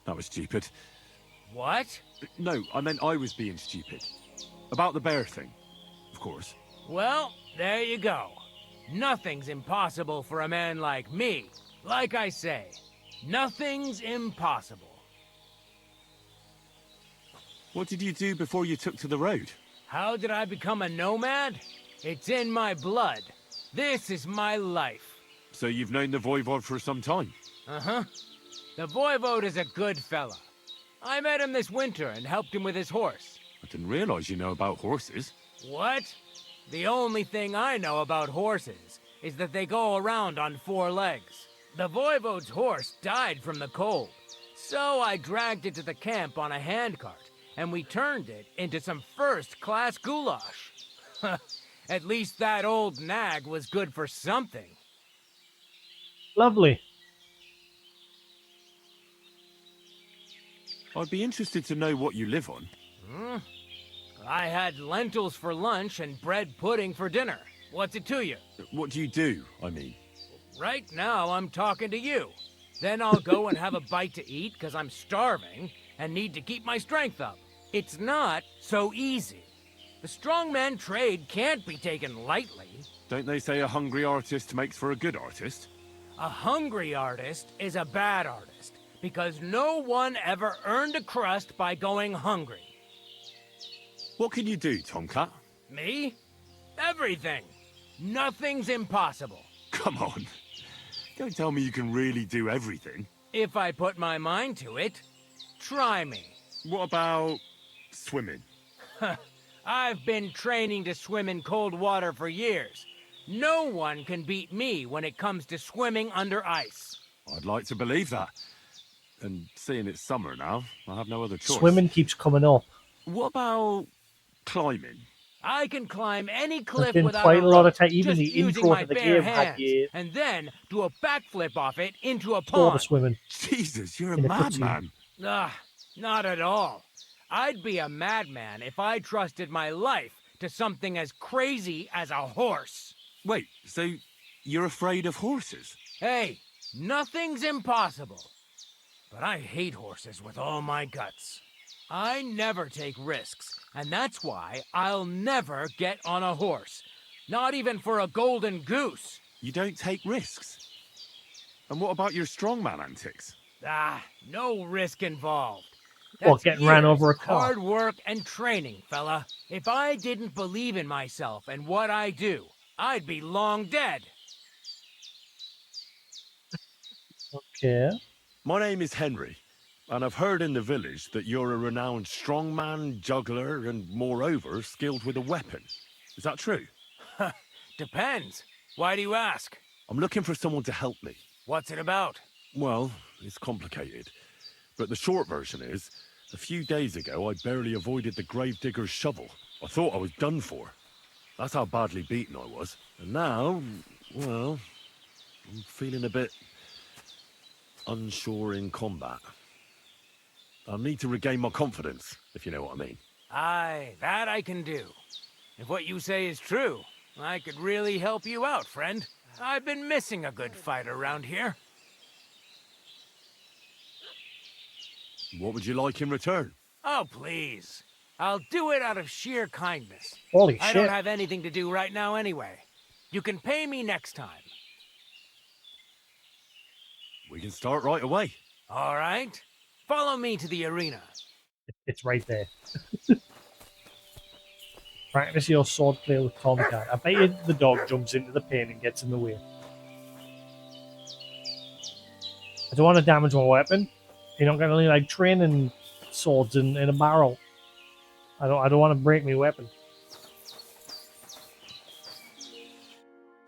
That was stupid.
What?
No, I meant I was being stupid. About the bear thing, of course.
Well, there you go. Nothing's impossible for a man like me. Like I say, nothing's impossible.
What did you do before you took to the road?
How did I become a nomad? It's in my blood. This is my life.
So you've known the Voivod for some time?
Uh-huh. The Voivode is a good fella. I met him this winter and helped him with his horse.
I didn't realize you know about horses.
What? The only thing I know about horses is that they go around on 4 legs. The Voivode's horse died from the cold, so I dragged it to the camp on a handcart, and we turned it into some first-class goulash. At least that old nag was good for something.
Lovely.
I'd be interested to know what you live on.
I had lentils for lunch and bread pudding for dinner. What's it to you?
What do you do, I mean?
Right now, I'm talking to you. Then I'll go and have a bite to eat because I'm starving and need to keep my strength up. It's not so easy. The strongman trade can't be taken lightly.
Don't they say a hungry artist makes for a good artist?
A hungry artist is a bad artist because no one ever earned a crust by going hungry.
What can you do, Tomcat?
Me? Everything. Nothing's impossible.
Come on. Don't tell me you can really do everything.
If I put my mind to it, try me.
What about swimming?
I've been training to swim in cold water for years. No one can beat me when it comes to swimming under ice.
I'd like to believe that. And seeing it's summer now, I have no other choice.
Swimming keeps coming up.
What about climbing?
I can climb any cliff
been
without
quite a lot of time,
rope,
even
just
the
using
intro
my
to the
bare
game had
hands,
you
and then do a backflip off it into a
sort
pond.
of swimming.
Jesus, you're a
In a cutscene.
madman.
Not at all. I'd be a madman if I trusted my life to something as crazy as a horse.
Wait, so you're afraid of horses?
Hey, nothing's impossible. But I hate horses with all my guts. I never take risks, and that's why I'll never get on a horse. Not even for a golden goose.
You don't take risks? And what about your strongman antics?
No risk involved.
Or
That's
getting ran
years
over a
of
car.
hard work and training, fella. If I didn't believe in myself and what I do, I'd be long dead.
Okay.
My name is Henry, and I've heard in the village that you're a renowned strongman, juggler, and moreover, skilled with a weapon. Is that true?
Depends. Why do you ask?
I'm looking for someone to help me.
What's it about?
Well, it's complicated. But the short version is, a few days ago I barely avoided the gravedigger's shovel. I thought I was done for. That's how badly beaten I was. And now, well, I'm feeling a bit unsure in combat. I'll need to regain my confidence, if you know what I mean.
Aye, that I can do. If what you say is true, I could really help you out, friend. I've been missing a good fight around here.
What would you like in return?
Oh, please. I'll do it out of sheer kindness.
Holy
I
shit.
don't have anything to do right now anyway. You can pay me next time.
We can start right away.
All right? Follow me to the arena.
It's right there. Practice your swordplay with Tomcat. I bet you the dog jumps into the pin and gets in the way. I don't want to damage my weapon. You're not going to like training swords in a barrel. I don't want to break my weapon.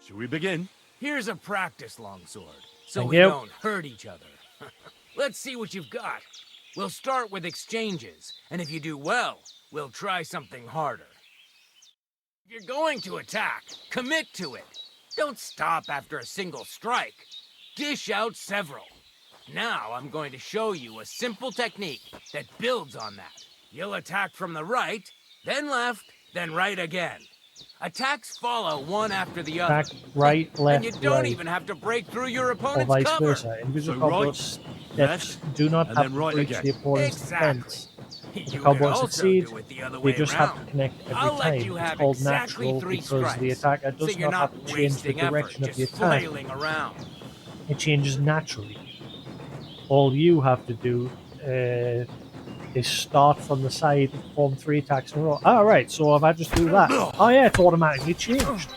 Shall we begin?
Here's a practice longsword, so
Thank
we
you.
don't hurt each other. Let's see what you've got. We'll start with exchanges, and if you do well, we'll try something harder. If you're going to attack, commit to it. Don't stop after a single strike. Dish out several. Now I'm going to show you a simple technique that builds on that. You'll attack from the right, then left, then right again. Attacks follow one after the other.
Attack right, left,
and you don't
right.
even have to break through your
Or
opponent's
vice
cover.
versa. Individual
So
combo
right,
steps
left,
do not
and
have
then
to
right
breach
again.
the opponent's
Exactly.
defense.
You
The
can
combo
also
succeeds,
do it the other
they
way
just
around.
have to connect every
I'll let
time.
you
It's
have
called
exactly
natural
3
because
strikes,
the attacker
so
does
you're
not
not
have to change the
wasting effort
direction of the
just
attack.
flailing around.
It changes naturally. All you have to do is start from the side and perform 3 attacks in a row. Oh, right, so if I just do that... Oh, yeah, it's automatically changed.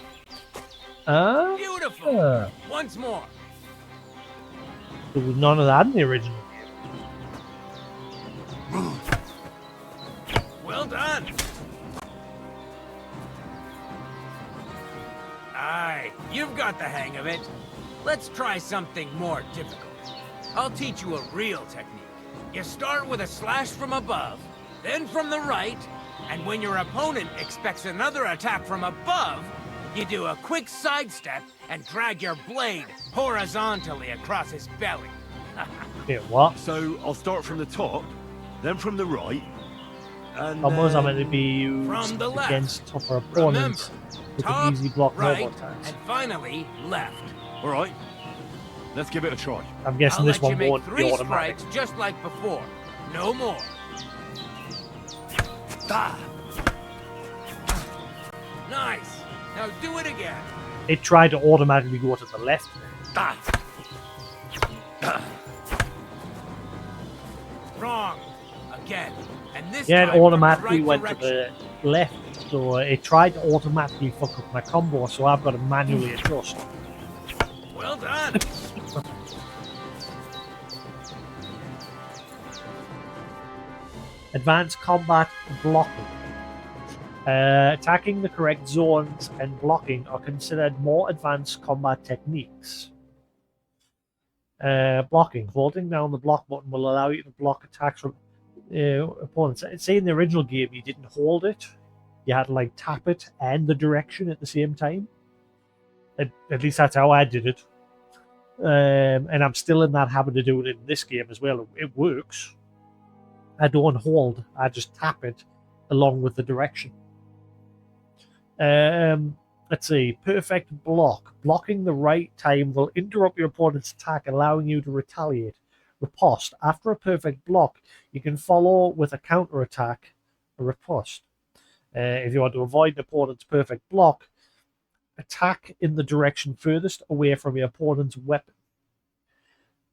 Beautiful. Once more.
There was none of that in the original.
Well done. Aye, you've got the hang of it. Let's try something more difficult. I'll teach you a real technique. You start with a slash from above, then from the right, and when your opponent expects another attack from above, you do a quick sidestep and drag your blade horizontally across his belly.
Wait, what?
So I'll start from the top, then from the right, and
Combos are
then...
meant to be used
From the left.
against tougher opponents who
Top,
can easily block
right,
normal attacks.
and finally left.
All right, let's give it a try.
I'm guessing
I'll
this
let you
one
make
won't be
3
automatic.
strikes just like before. No more.
Ah!
Nice. Now do it again.
It tried to automatically go to the left.
Ah!
Wrong. Again. And this
Yeah, it
time from the
automatically
right
went
direction.
to the left. So it tried to automatically fuck up my combo, so I've got to manually adjust.
Well done.
Advanced combat blocking. Attacking the correct zones and blocking are considered more advanced combat techniques. Blocking. Holding down the block button will allow you to block attacks from opponents. Say in the original game you didn't hold it. You had to like tap it and the direction at the same time. At least that's how I did it. And I'm still in that habit of doing it in this game as well. It works. I don't hold, I just tap it along with the direction. Let's see. Perfect block. Blocking the right time will interrupt your opponent's attack, allowing you to retaliate. Riposte. After a perfect block, you can follow with a counter attack, a riposte. If you want to avoid an opponent's perfect block, attack in the direction furthest away from your opponent's weapon.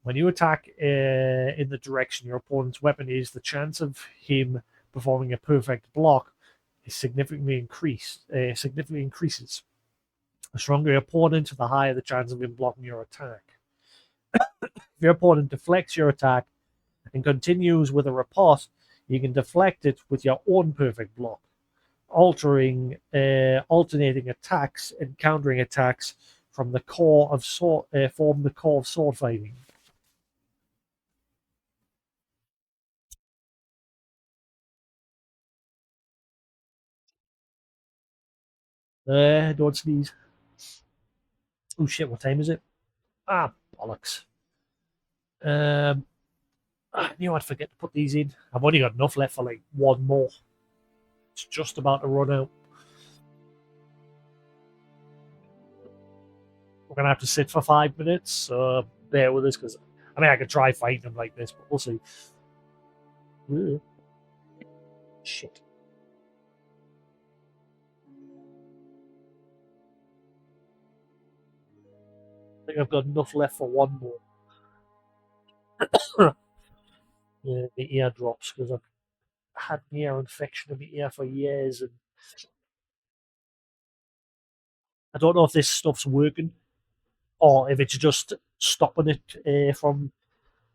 When you attack in the direction your opponent's weapon is, the chance of him performing a perfect block is significantly increases. The stronger your opponent, the higher the chance of him blocking your attack. If your opponent deflects your attack and continues with a riposte, you can deflect it with your own perfect block, alternating attacks and countering attacks from the core of sword fighting. Don't sneeze. Oh shit, what time is it? Ah, bollocks. I knew I'd forget to put these in. I've only got enough left for like one more. It's just about to run out. We're gonna have to sit for 5 minutes, so bear with us, because I mean I could try fighting them like this, but we'll see. Ugh. Shit. I think I've got enough left for one more. The ear drops, because I've had an ear infection in the ear for years, and I don't know if this stuff's working or if it's just stopping it from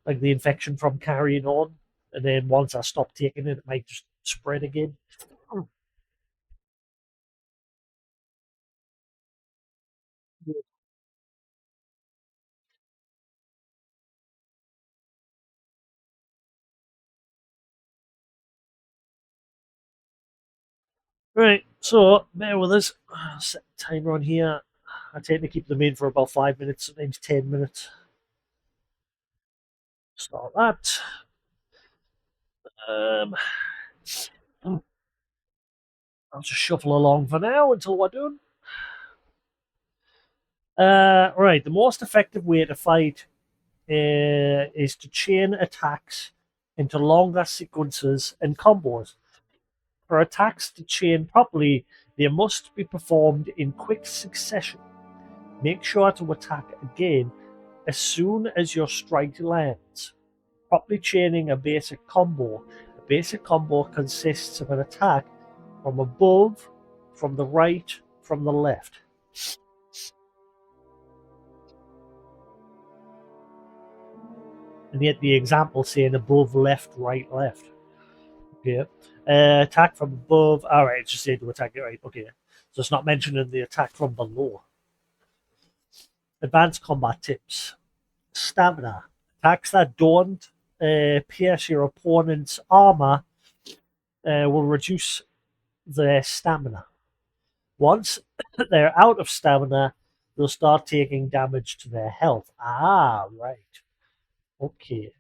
like the infection from carrying on, and then once I stop taking it, it might just spread again. Right, so bear with us. Set the timer on here. I tend to keep them in for about 5 minutes, sometimes 10 minutes. Start that. I'll just shuffle along for now until we're done. Right, the most effective way to fight is to chain attacks into longer sequences and combos. For attacks to chain properly, they must be performed in quick succession. Make sure to attack again as soon as your strike lands. Properly chaining a basic combo. A basic combo consists of an attack from above, from the right, from the left. And yet the example saying above, left, right, left. Okay. Attack from above. Alright, it's just saying to attack it right. Okay. So it's not mentioning the attack from below. Advanced combat tips. Stamina. Attacks that don't pierce your opponent's armor will reduce their stamina. Once they're out of stamina, they'll start taking damage to their health. Ah, right. Okay.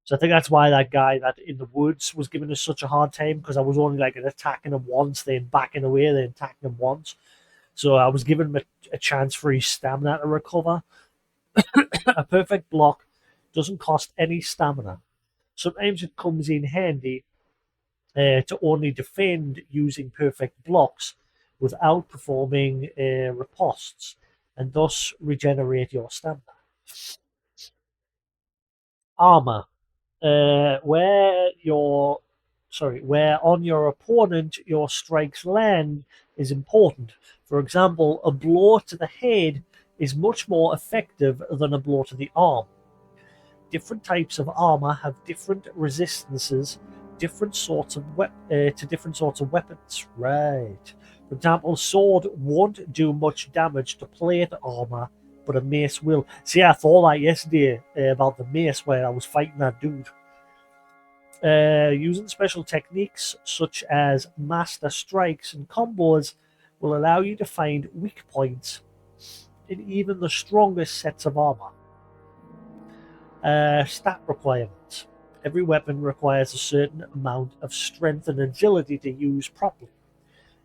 So I think that's why that guy that in the woods was giving us such a hard time, because I was only like attacking him once, then backing away, then attacking him once. So I was giving him a chance for his stamina to recover. A perfect block doesn't cost any stamina. Sometimes it comes in handy to only defend using perfect blocks without performing ripostes, and thus regenerate your stamina. Armor. Where on your opponent your strikes land is important. For example, a blow to the head is much more effective than a blow to the arm. Different types of armor have different resistances, to different sorts of weapons. Right. For example, sword won't do much damage to plate armor, but a mace will. See, I thought that yesterday about the mace where I was fighting that dude. Using special techniques such as master strikes and combos will allow you to find weak points in even the strongest sets of armor. Stat requirements. Every weapon requires a certain amount of strength and agility to use properly.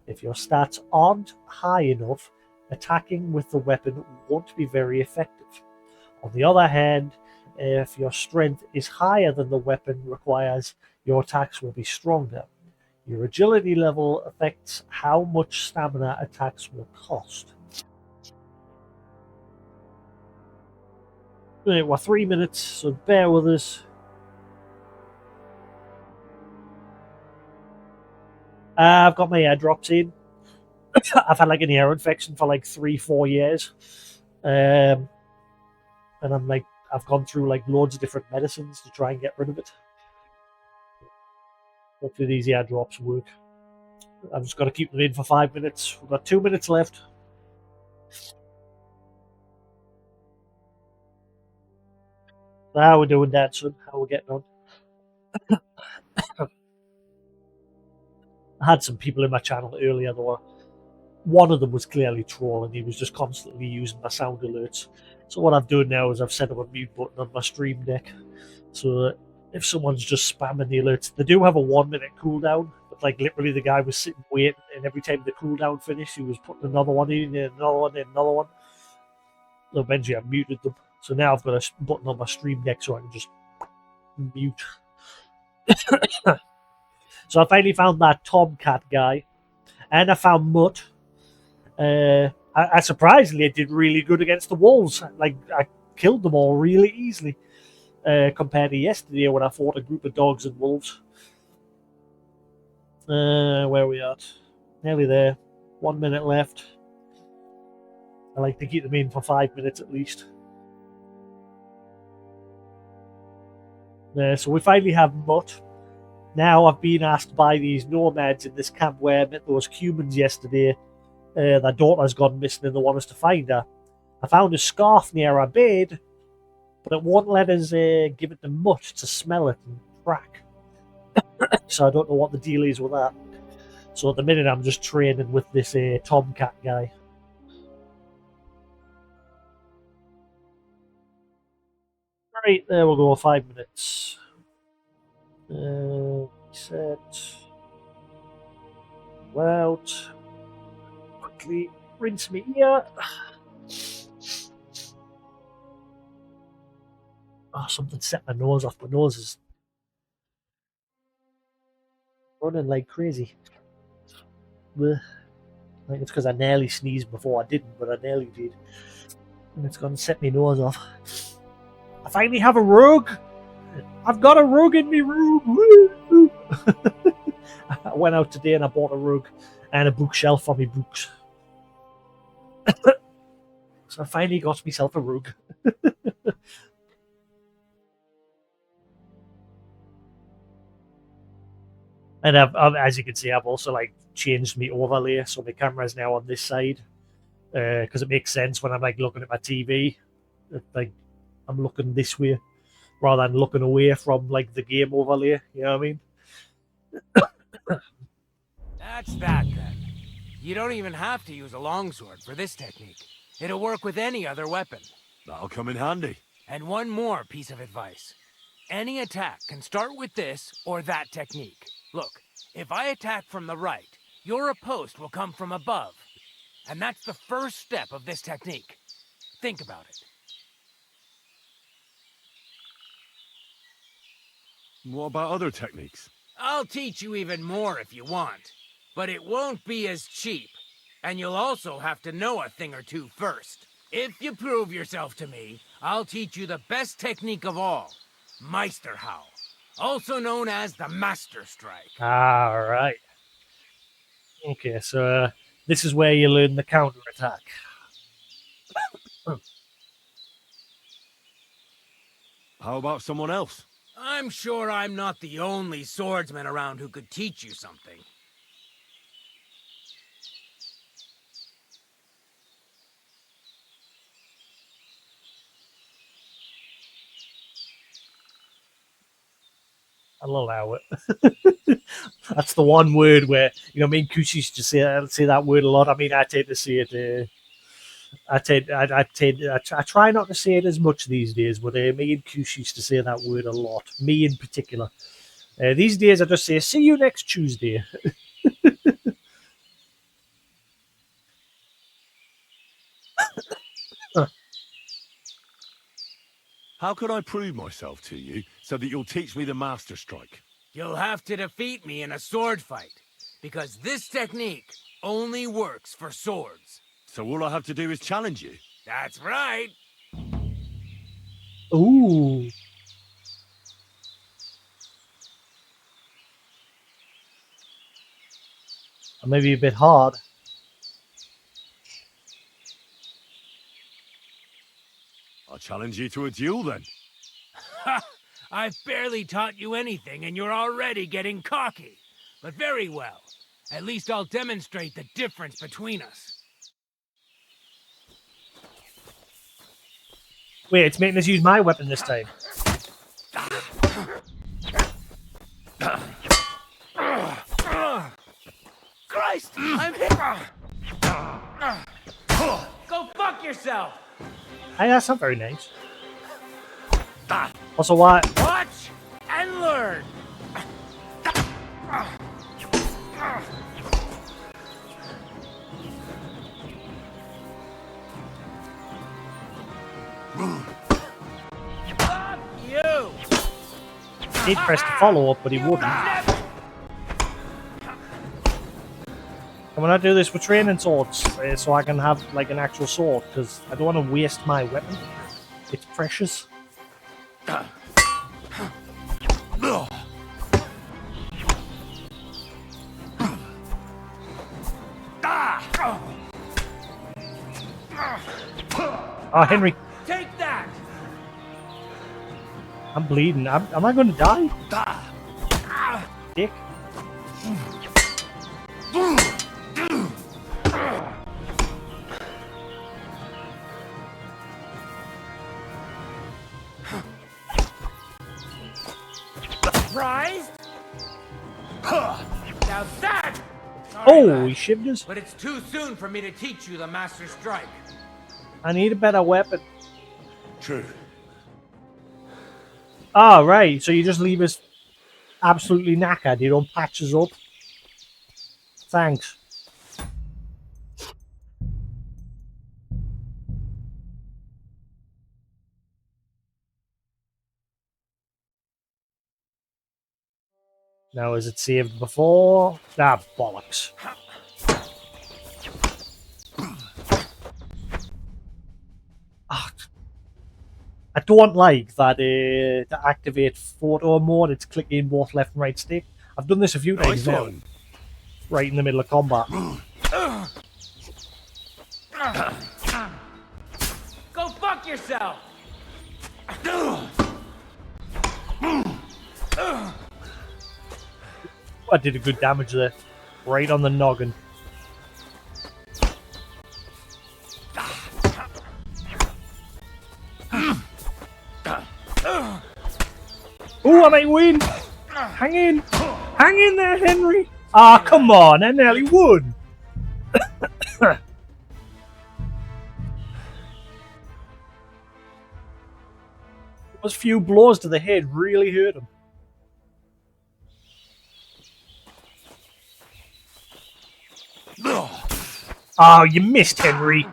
If your stats aren't high enough, attacking with the weapon won't be very effective. On the other hand, if your strength is higher than the weapon requires, your attacks will be stronger. Your agility level affects how much stamina attacks will cost. Right, we're 3 minutes, so bear with us. I've got my airdrops in. I've had like an ear infection for like 3-4 years. And I've gone through like loads of different medicines to try and get rid of it. Hopefully these airdrops work. I've just got to keep them in for 5 minutes. We've got 2 minutes left. How we're doing that, son? How we're getting on? I had some people in my channel earlier though. One of them was clearly trolling. He was just constantly using my sound alerts. So what I've done now is I've set up a mute button on my stream deck, so that if someone's just spamming the alerts, they do have a 1 minute cooldown. But like literally, the guy was sitting waiting, and every time the cooldown finished, he was putting another one in, and another one, and another one. So eventually, I muted them. So now I've got a button on my stream deck, so I can just mute. So I finally found that Tomcat guy, and I found Mutt. I surprisingly did really good against the wolves. Like I killed them all really easily compared to yesterday when I fought a group of dogs and wolves. Where are we at? Nearly there. 1 minute left. I like to keep them in for 5 minutes at least. So we finally have Mutt. Now I've been asked by these nomads in this camp where I met those humans yesterday. Their daughter's gone missing and they want us to find her. I found a scarf near our bed, but it won't let us give it to Mutt to smell it and track. So I don't know what the deal is with that. So at the minute I'm just training with this Tomcat guy. Right, there we'll go, 5 minutes. Set. Out. Quickly rinse me ear. Oh, something set my nose off. My nose is running like crazy. I think it's because I nearly sneezed before I didn't, but I nearly did. And it's going to set my nose off. I finally have a rug! I've got a rug in my room! I went out today and I bought a rug and a bookshelf for my books. So I finally got myself a rug. And I've, as you can see, I've also like changed my overlay, so my camera's now on this side because it makes sense when I'm like looking at my TV. Like I'm looking this way rather than looking away from like the game overlay. You know what I mean?
That's that then. You don't even have to use a longsword for this technique. It'll work with any other weapon.
That'll come in handy.
And one more piece of advice. Any attack can start with this or that technique. Look, if I attack from the right, your riposte will come from above. And that's the first step of this technique. Think about it.
What about other techniques?
I'll teach you even more if you want. But it won't be as cheap. And you'll also have to know a thing or two first. If you prove yourself to me, I'll teach you the best technique of all. Meisterhowl. Also known as the Master Strike.
Alright. Okay, so this is where you learn the counter-attack.
How about someone else?
I'm sure I'm not the only swordsman around who could teach you something.
I'll allow it. That's the one word where, you know, me and Kush used to say that word a lot. I mean, I tend to say it. I try not to say it as much these days, but me and Kush used to say that word a lot. Me in particular. These days, I just say, "See you next Tuesday."
How could I prove myself to you so that you'll teach me the Master Strike?
You'll have to defeat me in a sword fight, because this technique only works for swords.
So all I have to do is challenge you?
That's right.
Ooh. Maybe a bit hard.
I'll challenge you to a duel then.
Ha! I've barely taught you anything and you're already getting cocky. But very well. At least I'll demonstrate the difference between us.
Wait, it's making us use my weapon this time.
Christ! I'm hit! Go fuck yourself!
Hey, that's not very nice. Also, why?
Watch and learn! Fuck you!
He'd press the follow up, but he wouldn't. Can we not do this with training swords so I can have like an actual sword? Because I don't want to waste my weapon. It's precious. Oh, Henry.
Take that!
I'm bleeding. Am I going to die? Dick.
Surprised? Now that!
Oh, he shivved us.
But it's too soon for me to teach you the Master Strike.
I need a better weapon.
True.
Oh, right. So you just leave us absolutely knackered. You don't patch us up. Thanks. Now, is it saved before? Ah, bollocks. Ah, I don't like that to activate photo mode, it's clicking both left and right stick. I've done this a few times now. Right in the middle of combat.
Go fuck yourself!
I did a good damage there. Right on the noggin. Ooh, I might win! Hang in! Hang in there, Henry! Ah, come on, I nearly won! Those few blows to the head really hurt him. Oh, you missed, Henry.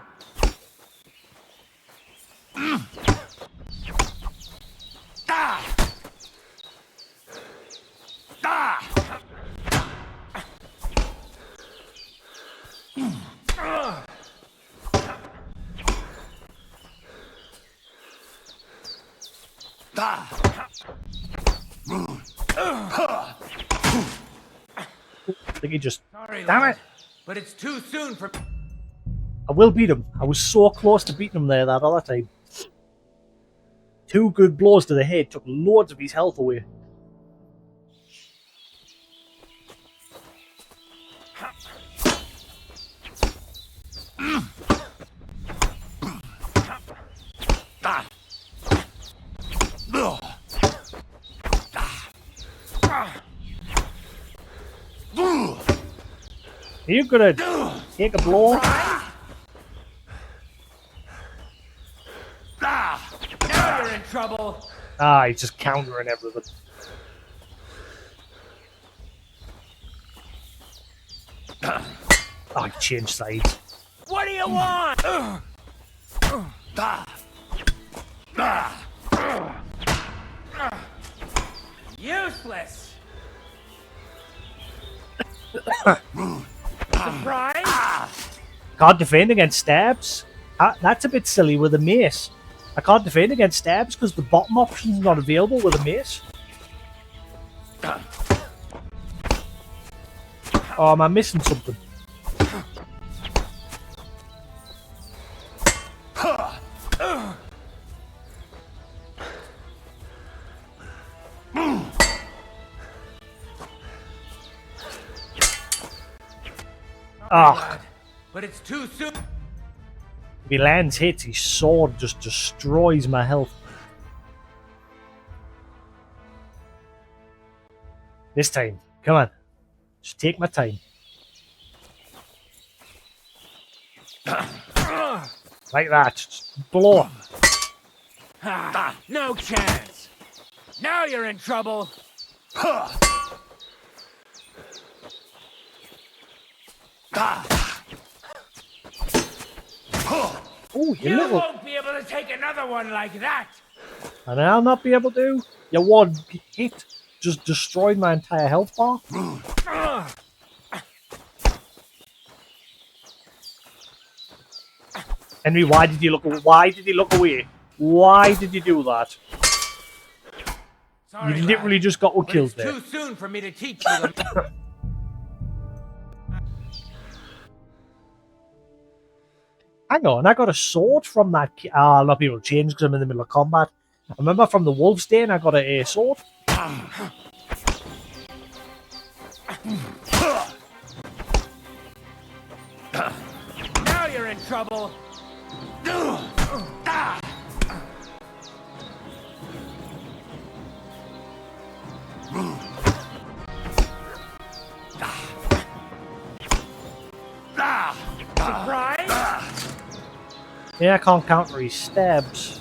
I think he just...
Sorry,
Damn
lad,
it!
but it's too soon for...
I will beat him. I was so close to beating him there that other time. 2 good blows to the head took loads of his health away. Are you gonna take a blow?
Now you're in trouble.
Ah, he's just countering everything. Oh, he changed sides.
What do you want? Useless. Surprise?
Can't defend against stabs. That's a bit silly with a mace. I can't defend against stabs because the bottom option's not available with a mace. Oh, am I missing something? Ah,
But it's too soon.
if he lands hits, his sword just destroys my health. This time, come on. Just take my time. Like that. Just blow.
No chance. Now you're in trouble.
Oh, you
You
little...
won't be able to take another one like that.
And I'll not be able to. Your one hit just destroyed my entire health bar. Henry, why did you look? Why did he look away? Why did you do that?
Sorry,
You literally just got
but
killed
it's
there.
too soon for me to teach you them.
Hang on, I got a sword from that. Ah, a lot of people change because I'm in the middle of combat. I remember from the Wolf's Den, I got a sword.
Now you're in trouble. Surprise?
Yeah, I can't counter his stabs.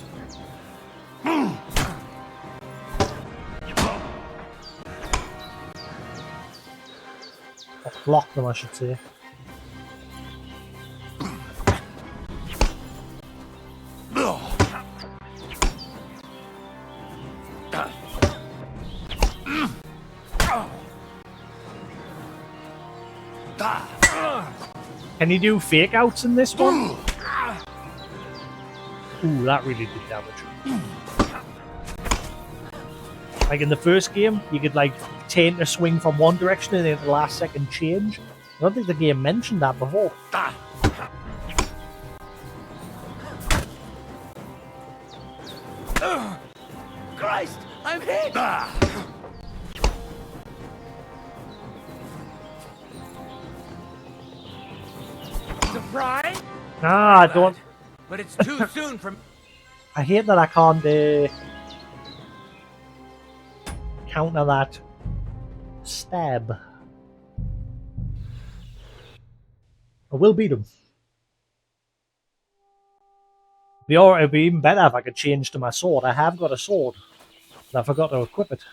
Or block them, I should say. Can you do fake outs in this one? Ooh, that really did damage. Like in the first game, you could like turn to swing from one direction and then at the last second change. I don't think the game mentioned that before.
Christ, I'm hit. Surprise?
Ah, I don't.
But it's too soon for.
I hate that I can't counter that stab. I will beat him. It'd be even better if I could change to my sword. I have got a sword, but I forgot to equip it.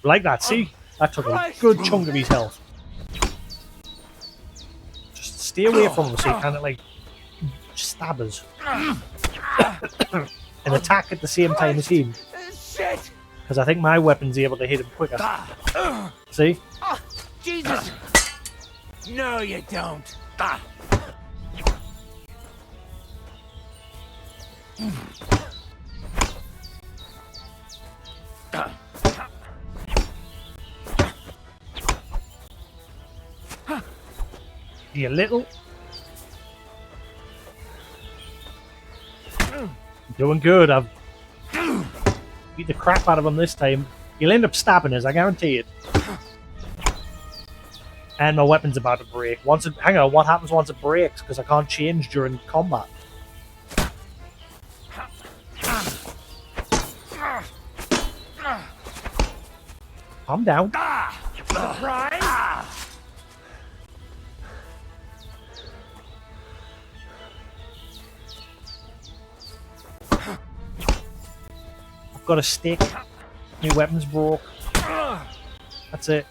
Like that, see? That took a good chunk of his health. Just stay away from him so you can't, like, stab us. And attack at the same time as him. Because I think my weapon's able to hit him quicker. See?
Jesus! No, you don't.
You little. Doing good. I've beat the crap out of him this time. You'll end up stabbing us, I guarantee it. And my weapon's about to break. Hang on, what happens once it breaks? Because I can't change during combat. Calm down.
Surprise!
I've got a stick. My weapon's broke. That's it.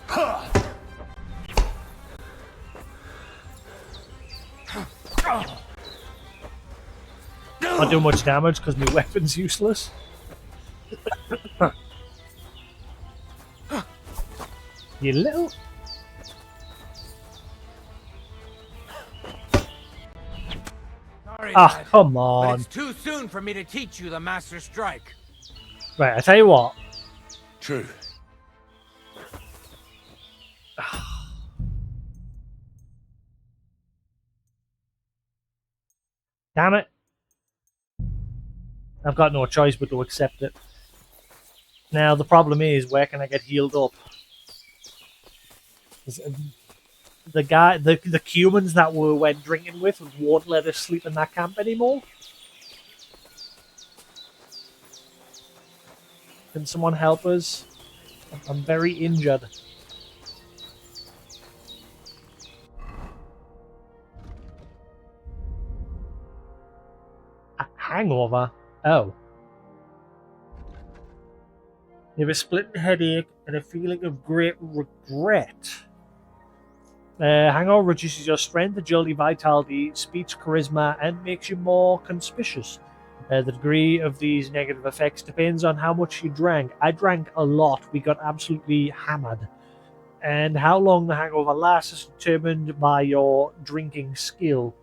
Not do much damage because my weapon's useless. You little.
Sorry,
Ah,
Dad,
come
but
on.
it's too soon for me to teach you the Master Strike.
Right, I tell you what.
True.
Damn it. I've got no choice but to accept it. Now, the problem is, where can I get healed up? The humans that we went drinking with won't let us sleep in that camp anymore. Can someone help us? I'm very injured. A hangover? Oh. You have a splitting headache and a feeling of great regret. Hangover reduces your strength, agility, vitality, speech, charisma, and makes you more conspicuous. The degree of these negative effects depends on how much you drank. I drank a lot. We got absolutely hammered. And how long the hangover lasts is determined by your drinking skill.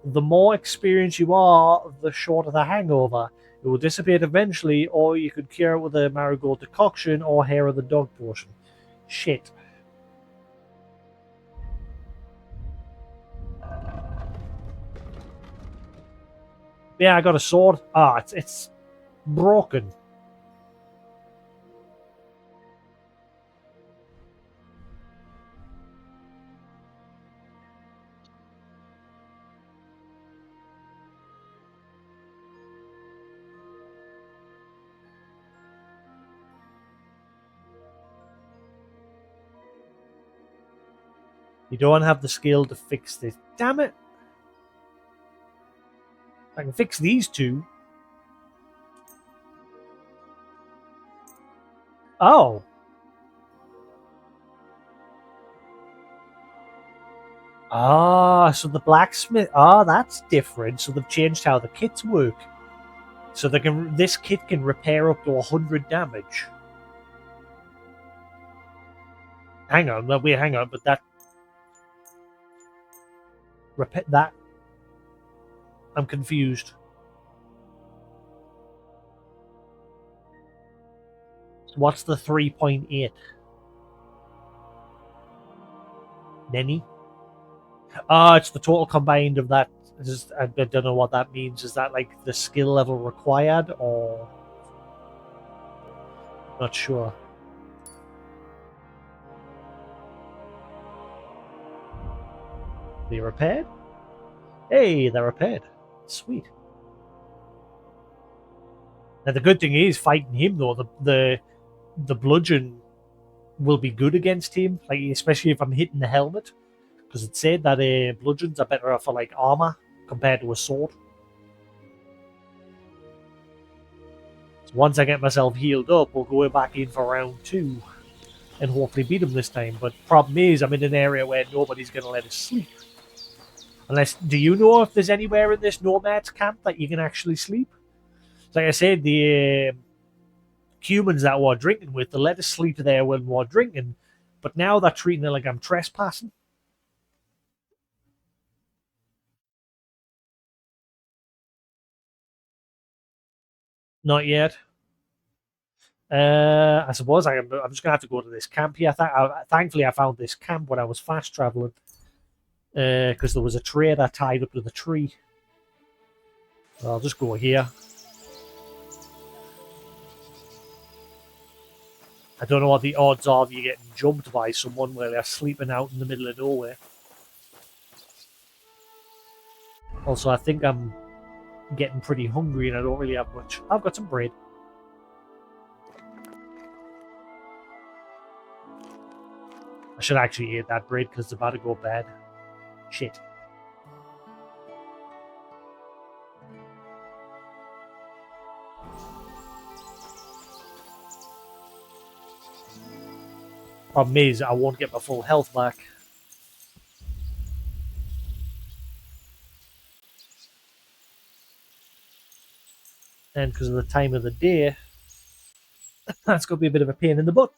The more experienced you are, the shorter the hangover. It will dissipate eventually, or you could cure it with a marigold decoction or hair of the dog potion. Shit. Yeah, I got a sword. Ah, it's broken. You don't have the skill to fix this. Damn it. I can fix these two. Oh. Ah, so the blacksmith. Ah, that's different. So they've changed how the kits work. So this kit can repair up to 100 damage. Hang on, but that repair that. I'm confused. What's the 3.8? Nenny? Ah, it's the total combined of that. I don't know what that means. Is that like the skill level required, or not sure? They repaired? Hey, they're repaired. Sweet. Now the good thing is fighting him though. The bludgeon will be good against him, like especially if I'm hitting the helmet, Because it said that bludgeons are better for like armor compared to a sword. So once I get myself healed up, we'll go back in for round 2 and hopefully beat him this time. But problem is, I'm in an area where nobody's going to let us sleep. Unless, do you know if there's anywhere in this nomad's camp that you can actually sleep? Like I said, the humans that we're drinking with, they let us sleep there when we're drinking, but now they're treating it like I'm trespassing. Not yet. I suppose I'm just gonna have to go to this camp here. Thankfully, I found this camp when I was fast traveling because there was a trader tied up to the tree. I'll just go here. I don't know what the odds are of you getting jumped by someone while they're sleeping out in the middle of nowhere. Also, I think I'm getting pretty hungry and I don't really have much. I've got some bread. I should actually eat that bread because it's about to go bad. Shit. Problem is, I won't get my full health back. And because of the time of the day, that's going to be a bit of a pain in the butt.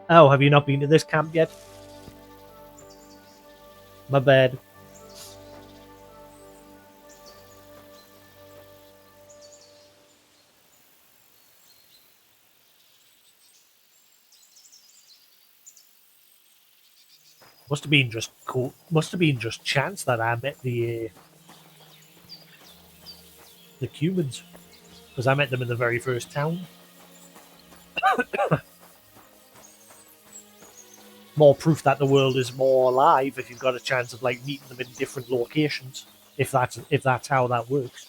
Oh, have you not been to this camp yet? My bad. Must have been just cool. Must have been just chance that I met the Cubans, because I met them in the very first town. More proof that the world is more alive if you've got a chance of like meeting them in different locations. If that's how that works.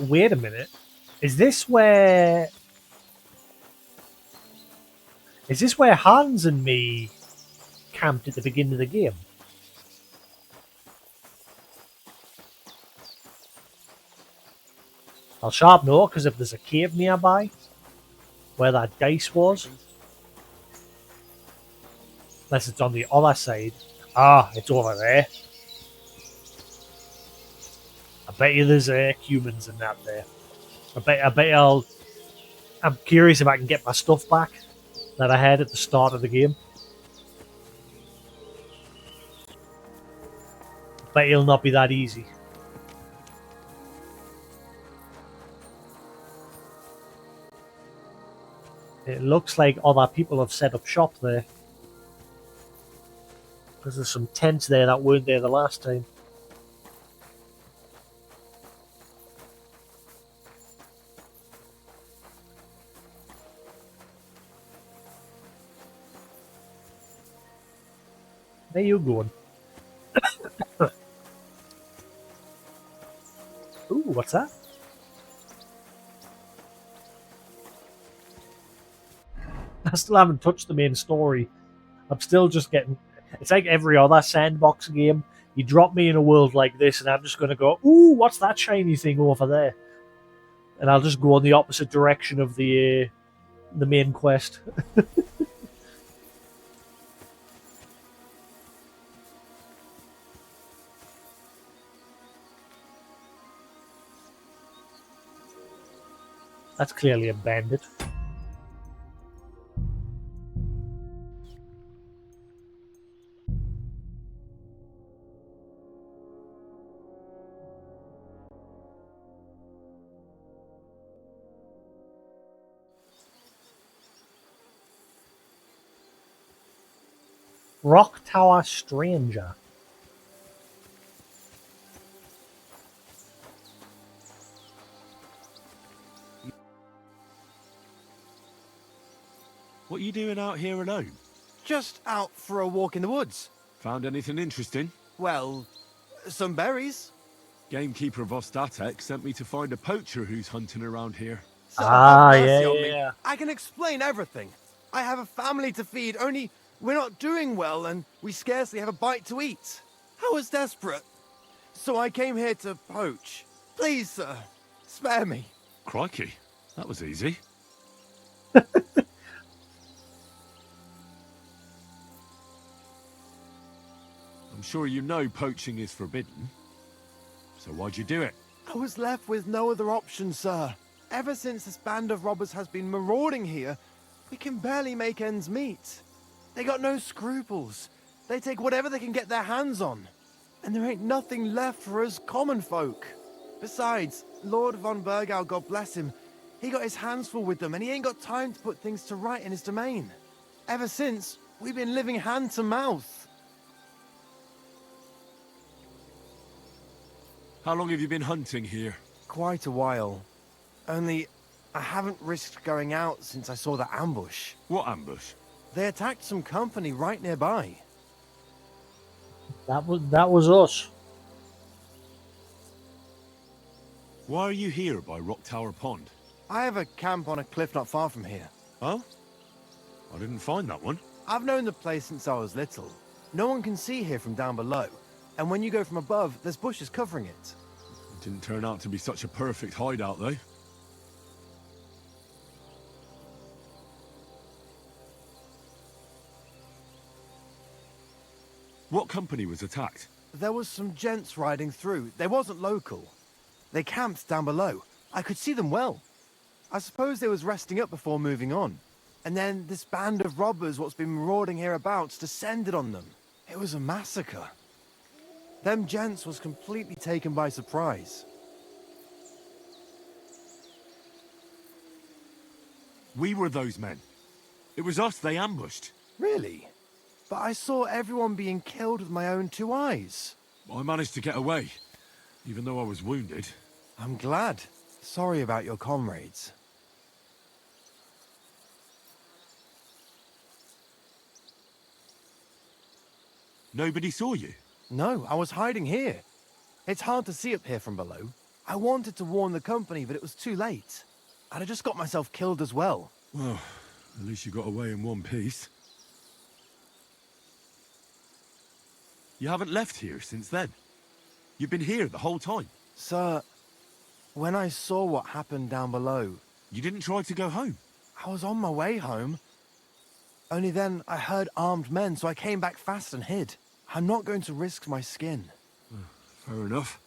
Wait a minute. Is this where Hans and me camped at the beginning of the game? I'll sharp no, because if there's a cave nearby where that dice was, unless it's on the other side. Ah, it's over there. I bet you there's humans in that there. I'm curious if I can get my stuff back that I had at the start of the game. Bet it'll not be that easy. It looks like other people have set up shop there. Because there's some tents there that weren't there the last time. Where you going? Ooh, what's that? I still haven't touched the main story. I'm still just getting... It's like every other sandbox game. You drop me in a world like this and I'm just going to go, ooh, what's that shiny thing over there? And I'll just go in the opposite direction of the main quest. That's clearly a bandit. Rock Tower Stranger.
What are you doing out here alone?
Just out for a walk in the woods.
Found anything interesting?
Well, some berries.
Gamekeeper of Ostatek sent me to find a poacher who's hunting around here.
Sir,
Ah,
have
yeah,
mercy on me.
yeah.
I can explain everything. I have a family to feed, only we're not doing well and we scarcely have a bite to eat. I was desperate. So I came here to poach. Please, sir, spare me.
Crikey, that was easy. I'm sure you know poaching is forbidden. So why'd you do it?
I was left with no other option, sir. Ever since this band of robbers has been marauding here, we can barely make ends meet. They got no scruples. They take whatever they can get their hands on. And there ain't nothing left for us common folk. Besides, Lord von Burgau, God bless him, he got his hands full with them and he ain't got time to put things to right in his domain. Ever since, we've been living hand to mouth.
How long have you been hunting here?
Quite a while. Only, I haven't risked going out since I saw that ambush.
What ambush?
They attacked some company right nearby.
That was us.
Why are you here by Rock Tower Pond?
I have a camp on a cliff not far from here.
Oh? I didn't find that one.
I've known the place since I was little. No one can see here from down below. And when you go from above, there's bushes covering it.
It didn't turn out to be such a perfect hideout, though. What company was attacked?
There was some gents riding through. They wasn't local. They camped down below. I could see them well. I suppose they was resting up before moving on. And then this band of robbers what's been marauding hereabouts descended on them. It was a massacre. Them gents was completely taken by surprise.
We were those men. It was us they ambushed.
Really? But I saw everyone being killed with my own two eyes.
I managed to get away, even though I was wounded.
I'm glad. Sorry about your comrades.
Nobody saw you?
No, I was hiding here. It's hard to see up here from below. I wanted to warn the company, but it was too late. I'd have just got myself killed as well.
Well, at least you got away in one piece. You haven't left here since then. You've been here the whole time.
Sir, when I saw what happened down below...
You didn't try to go home?
I was on my way home. Only then I heard armed men, so I came back fast and hid. I'm not going to risk my skin.
Fair enough.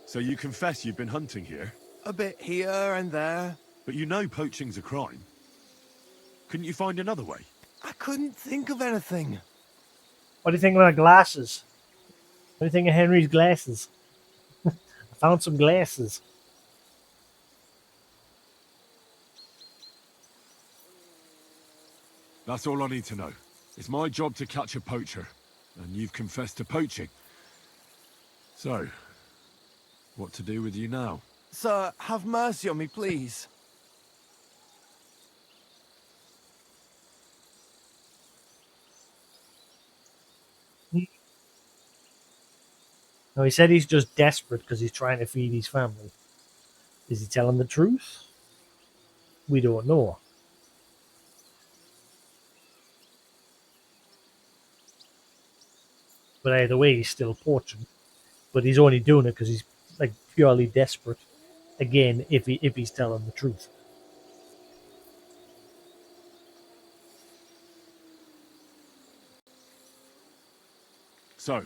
So you confess you've been hunting here?
A bit here and there.
But you know poaching's a crime. Couldn't you find another way?
I couldn't think of anything.
What do you think about glasses? What do you think of Henry's glasses? I found some glasses.
That's all I need to know. It's my job to catch a poacher, and you've confessed to poaching. So, what to do with you now?
Sir, have mercy on me, please.
No, he said he's just desperate because he's trying to feed his family. Is he telling the truth? We don't know. But either way, he's still poaching. But he's only doing it because he's like purely desperate. Again, if he's telling the truth.
So,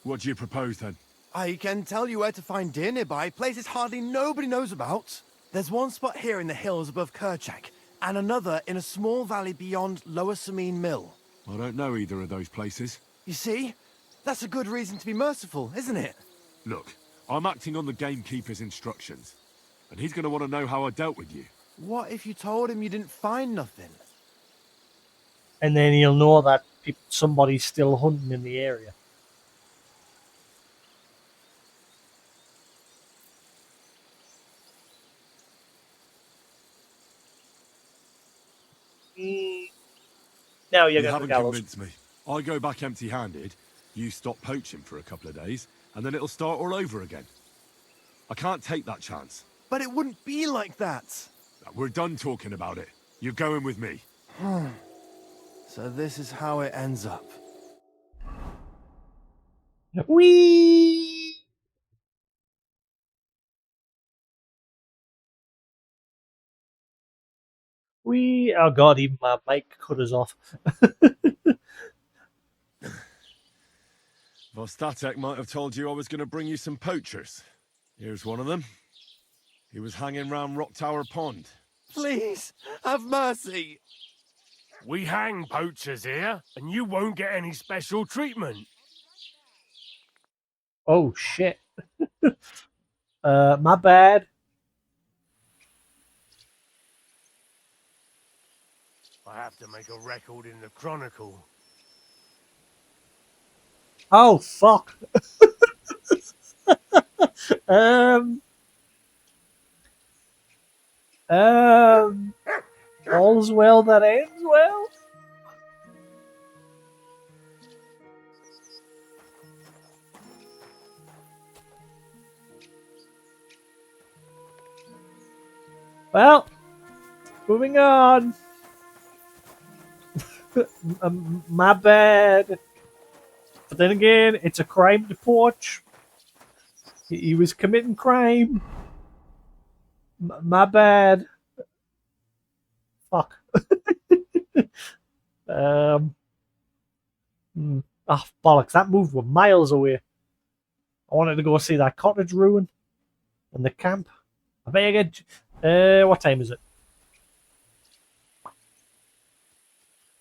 what do you propose then?
I can tell you where to find deer nearby, places hardly nobody knows about. There's one spot here in the hills above Kerchak, and another in a small valley beyond Lower Samine Mill.
I don't know either of those places.
You see? That's a good reason to be merciful, isn't it?
Look, I'm acting on the gamekeeper's instructions, and he's going to want to know how I dealt with you.
What if you told him you didn't find nothing?
And then he'll know that somebody's still hunting in the area. Now you're
You
going to
haven't
gallows.
convinced me. I go back empty-handed, you stop poaching for a couple of days, and then it'll start all over again. I can't take that chance.
But it wouldn't be like that.
We're done talking about it. You're going with me.
So this is how it ends up.
Whee! Whee! Oh god, even my mic cut us off.
Vostatek might have told you I was going to bring you some poachers. Here's one of them. He was hanging round Rock Tower Pond.
Please, have mercy.
We hang poachers here, and you won't get any special treatment.
Oh shit. My bad.
I have to make a record in the Chronicle.
Oh fuck. um. All's well that ends well. Well, moving on. My bad. But then again, it's a crime to poach. He was committing crime. My bad. Fuck. Oh, bollocks. That move was miles away. I wanted to go see that cottage ruin and the camp. I better get... what time is it?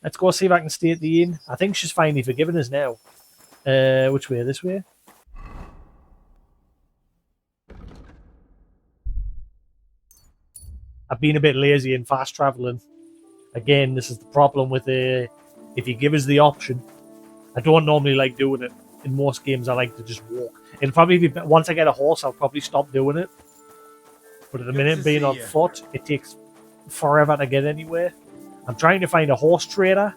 Let's go see if I can stay at the inn. I think she's finally forgiven us now. Which way? This way? I've been a bit lazy in fast traveling. Again, this is the problem with if you give us the option. I don't normally like doing it. In most games, I like to just walk. And probably once I get a horse, I'll probably stop doing it. But at the minute, being on foot, it takes forever to get anywhere. I'm trying to find a horse trader.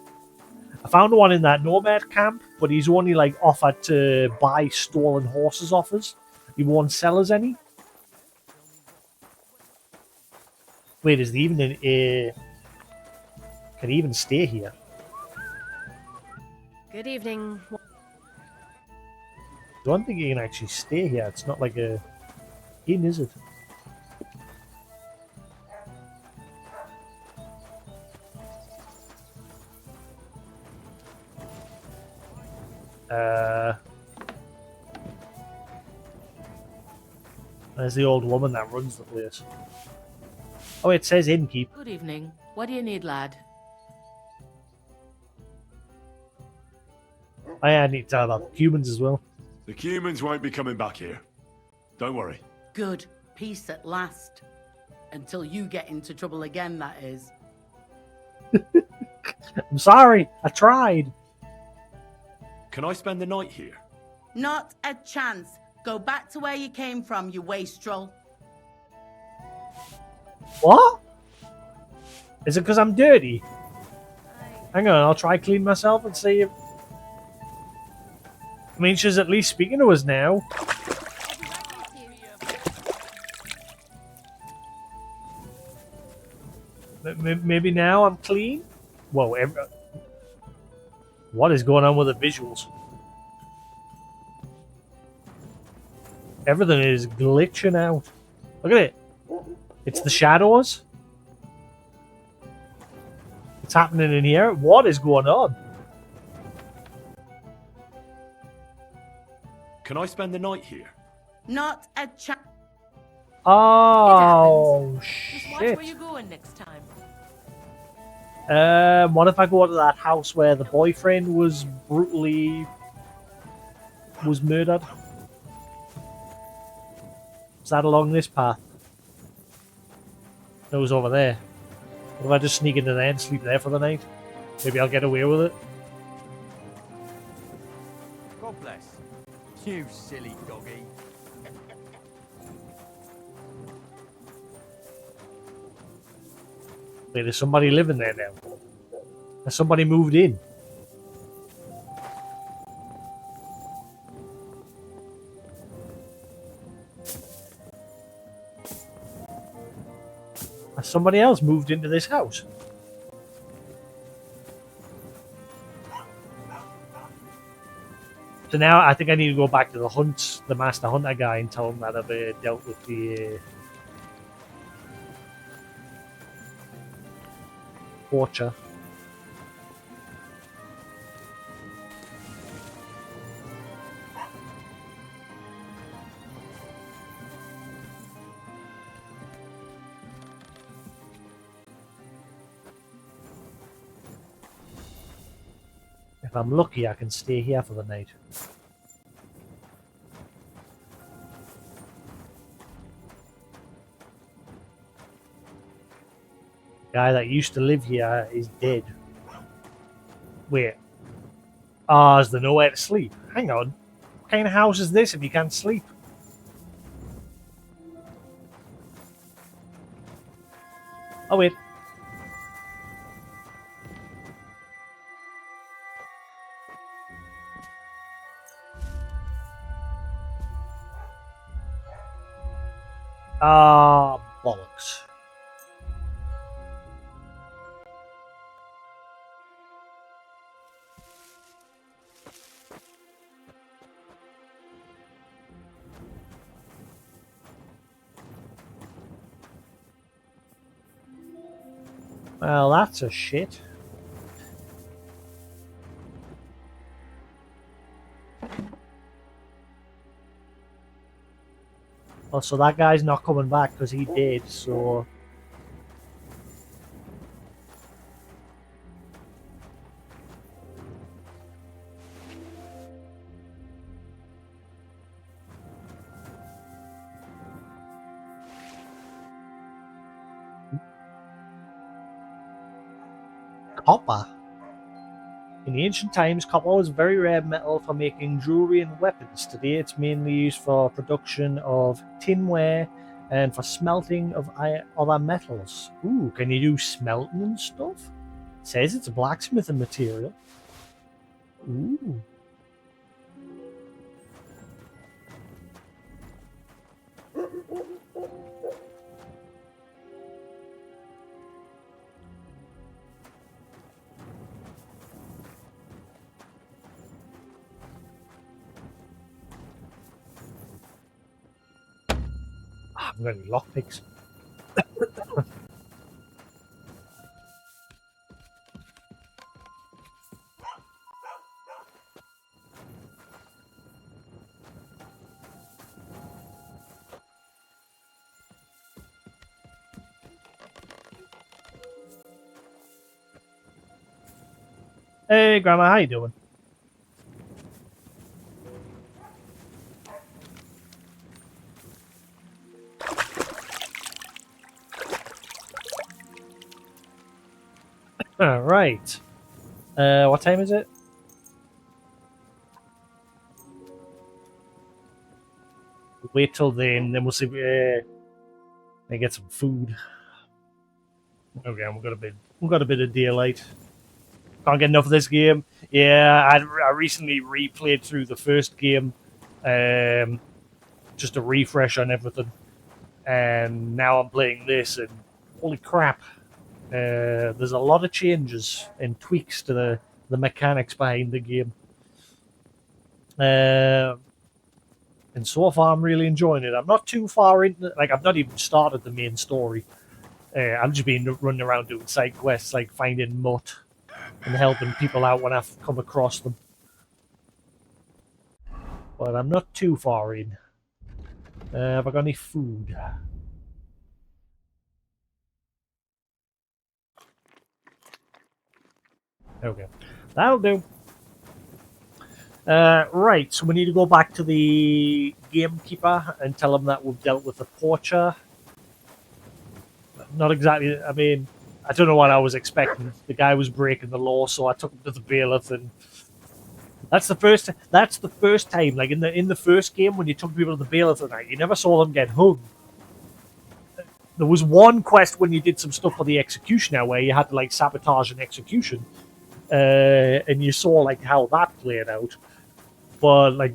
I found one in that nomad camp, but he's only like offered to buy stolen horses off us. He won't sell us any. Wait, is he even in? Can he even stay here?
Good evening.
I don't think he can actually stay here. It's not like a inn, is it? There's the old woman that runs the place. Oh, it says innkeep.
Good evening. What do you need, lad?
I need to tell about the humans as well.
The humans won't be coming back here. Don't worry.
Good. Peace at last. Until you get into trouble again, that is.
I'm sorry. I tried.
Can I spend the night here?
Not a chance. Go back to where you came from, you wastrel.
What? Is it because I'm dirty? Hang on, I'll try clean myself and see if... I mean, she's at least speaking to us now. Maybe now I'm clean? Whoa, what is going on with the visuals? Everything is glitching out. Look at it. It's the shadows. What's happening in here? What is going on?
Can I spend the night here?
Not a chance.
Oh,
Just watch
shit.
where you're going next time.
What if I go to that house where the boyfriend was brutally... was murdered? Is that along this path? It was over there. What if I just sneak into there and sleep there for the night? Maybe I'll get away with it.
God bless. You silly doggy.
Wait, there's somebody living there now. Has somebody moved in? Somebody else moved into this house. So now I think I need to go back to the Master Hunter guy, and tell him that I've dealt with the Porcher. If I'm lucky, I can stay here for the night. The guy that used to live here is dead. Wait. Ah, is there nowhere to sleep? Hang on. What kind of house is this if you can't sleep? Oh, wait. Ah, bollocks. Well, that's a shit. Oh, so that guy's not coming back because he did, so... Copper. In the ancient times, copper was a very rare metal for making jewelry and weapons. Today, it's mainly used for production of tinware and for smelting of other metals. Ooh, can you do smelting and stuff? It says it's a blacksmithing material. Ooh. I haven't got any lockpicks. Hey, Grandma, how you doing? All right. What time is it? Wait till then we'll see. I get some food. Okay, we've got a bit of daylight. Can't get enough of this game. Yeah, I recently replayed through the first game, just a refresh on everything, and now I'm playing this, and holy crap! There's a lot of changes and tweaks to the mechanics behind the game. And so far, I'm really enjoying it. I'm not too far into, like, I've not even started the main story. I've just been running around doing side quests, like finding Mutt and helping people out when I've come across them. But I'm not too far in. Have I got any food? Okay, that'll do. Right, so we need to go back to the gamekeeper and tell him that we've dealt with the poacher. Not exactly, I mean, I don't know what I was expecting. The guy was breaking the law, so I took him to the bailiff, and that's the first time, like in the first game when you took people to the bailiff at night, you never saw them get hung. There was one quest when you did some stuff for the executioner where you had to like sabotage an execution, and you saw like how that played out. But like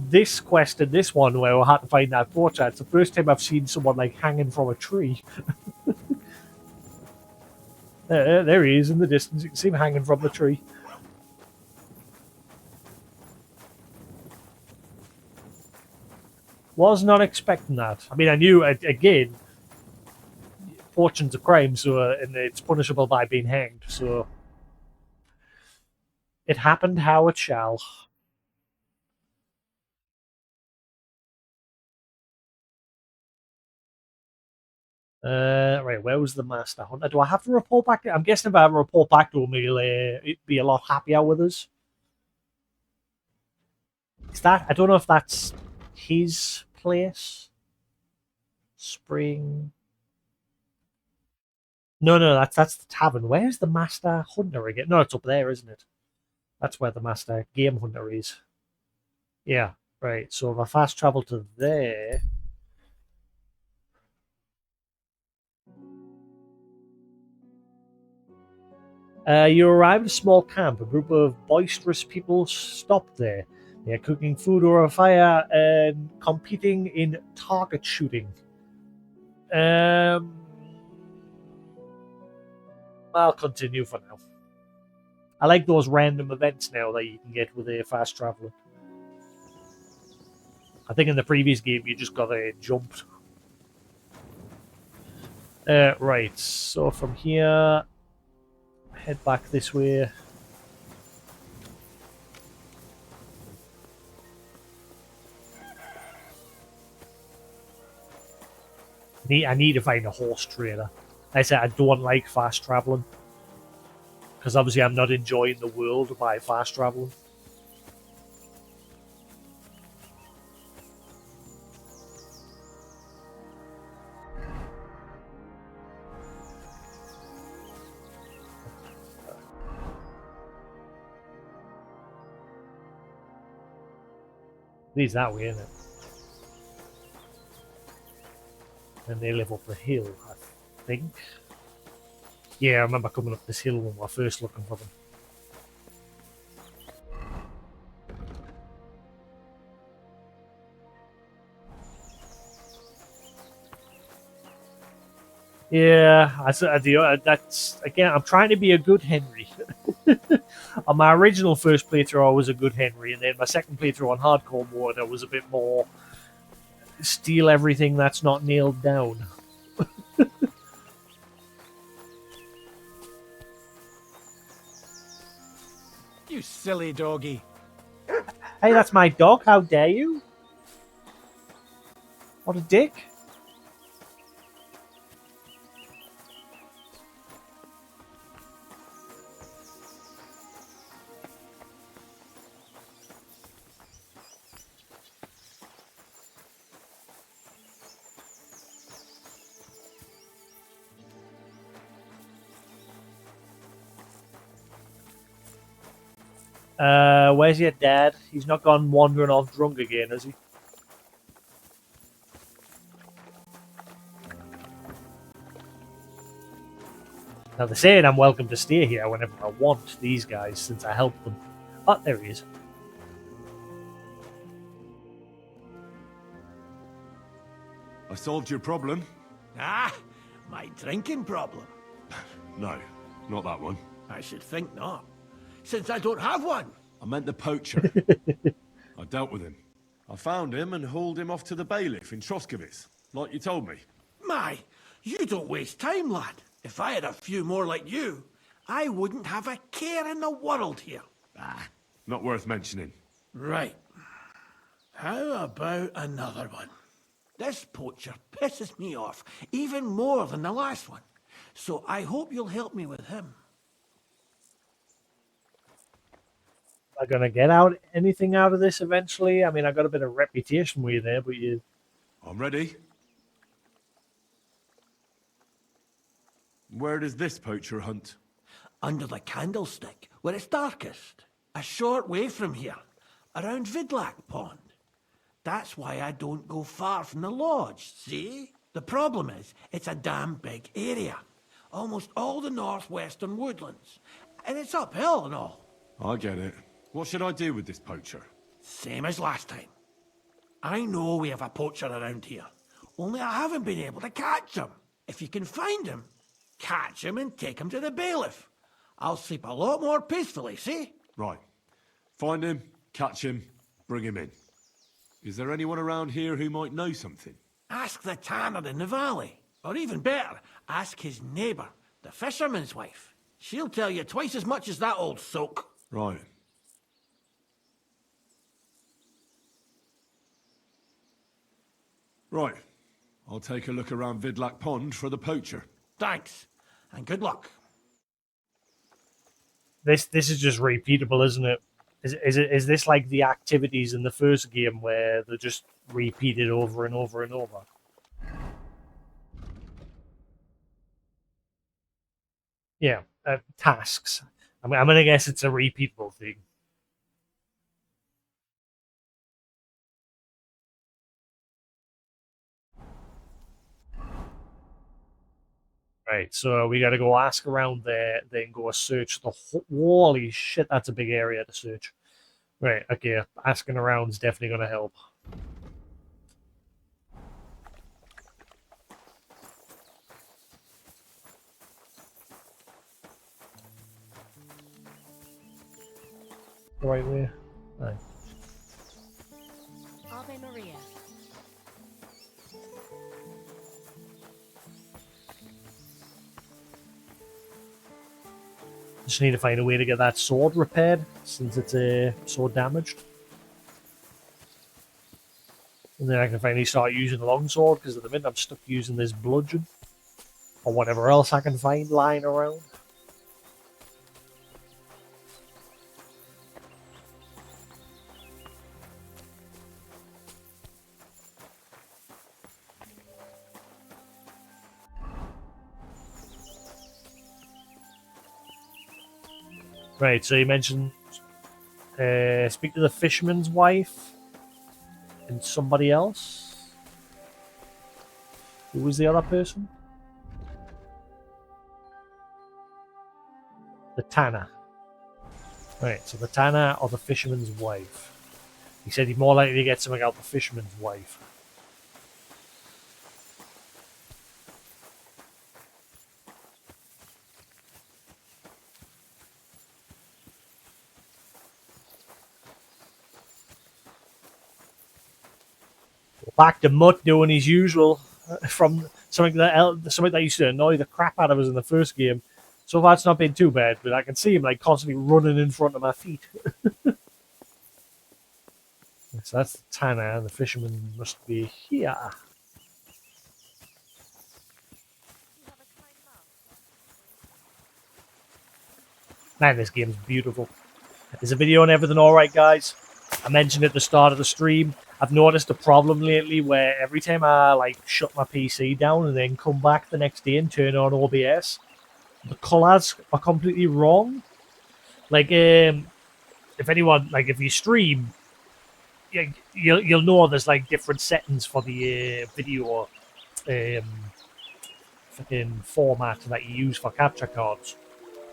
this quest and this one where we had to find that portrait, it's the first time I've seen someone like hanging from a tree. There he is in the distance. You can see him hanging from the tree. Was not expecting that. I mean, I knew, again, fortune's a crime, so and it's punishable by being hanged, so it happened how it shall. Right, where was the Master Hunter? Do I have to report back to? I'm guessing if I report back to him, he'd be a lot happier with us. Is that? I don't know if that's his place. Spring. No, that's the tavern. Where's the Master Hunter again? No, it's up there, isn't it? That's where the Master Game Hunter is. Yeah, right. So if I fast travel to there. You arrive at a small camp. A group of boisterous people stopped there. They are cooking food over a fire and competing in target shooting. I'll continue for now. I like those random events now that you can get with a fast traveler. I think in the previous game you just got jumped. Right, so from here, head back this way. I need to find a horse trader. I said I don't like fast traveling because obviously I'm not enjoying the world by fast traveling. Leads that way, isn't it? And they live up the hill, I think. Yeah, I remember coming up this hill when we were first looking for them. Yeah, I do. That's again. I'm trying to be a good Henry. On my original first playthrough, I was a good Henry, and then my second playthrough on hardcore mode, I was a bit more steal everything that's not nailed down.
You silly doggy.
Hey, that's my dog. How dare you? What a dick. Where's your dad? He's not gone wandering off drunk again, has he? Now they're saying I'm welcome to stay here whenever I want, these guys, since I helped them. Oh, there he is.
I solved your problem.
Ah, my drinking problem.
No, not that one.
I should think not, since I don't have one.
I meant the poacher. I dealt with him. I found him and hauled him off to the bailiff in Troskowitz, like you told me.
My, you don't waste time, lad. If I had a few more like you, I wouldn't have a care in the world here.
Ah, not worth mentioning.
Right. How about another one? This poacher pisses me off even more than the last one, so I hope you'll help me with him.
Am I gonna get anything out of this eventually? I mean, I got a bit of reputation with you there, but you.
I'm ready. Where does this poacher hunt?
Under the candlestick, where it's darkest. A short way from here, around Vidlak Pond. That's why I don't go far from the lodge, see? The problem is, it's a damn big area. Almost all the northwestern woodlands. And it's uphill and all.
I get it. What should I do with this poacher?
Same as last time. I know we have a poacher around here. Only I haven't been able to catch him. If you can find him, catch him and take him to the bailiff. I'll sleep a lot more peacefully, see?
Right. Find him, catch him, bring him in. Is there anyone around here who might know something?
Ask the tanner in the valley. Or even better, ask his neighbour, the fisherman's wife. She'll tell you twice as much as that old soak.
Right. Right. I'll take a look around Vidlac Pond for the poacher.
Thanks, and good luck.
This is just repeatable, isn't it? Is this like the activities in the first game where they're just repeated over and over and over? Yeah, tasks. I'm gonna guess it's a repeatable thing. Right, so we got to go ask around there, then go search the holy shit. That's a big area to search. Right, okay, asking around is definitely gonna help. The right way. Right.
Ave Maria.
Just need to find a way to get that sword repaired since it's sword damaged. And then I can finally start using the longsword because at the minute I'm stuck using this bludgeon or whatever else I can find lying around. Right, so you mentioned speak to the fisherman's wife and somebody else. Who was the other person? The tanner. Right, so the tanner or the fisherman's wife. He said he's more likely to get something out the fisherman's wife. Back to Mutt doing his usual from something that used to annoy the crap out of us in the first game. So far, it's not been too bad, but I can see him like constantly running in front of my feet. So that's the tanner, and the fisherman must be here. Man, this game's beautiful. Is the video and everything alright, guys? I mentioned at the start of the stream, I've noticed a problem lately where every time I like shut my PC down and then come back the next day and turn on OBS, the colours are completely wrong. Like, if you stream, you'll know there's like different settings for the video fucking format that you use for capture cards.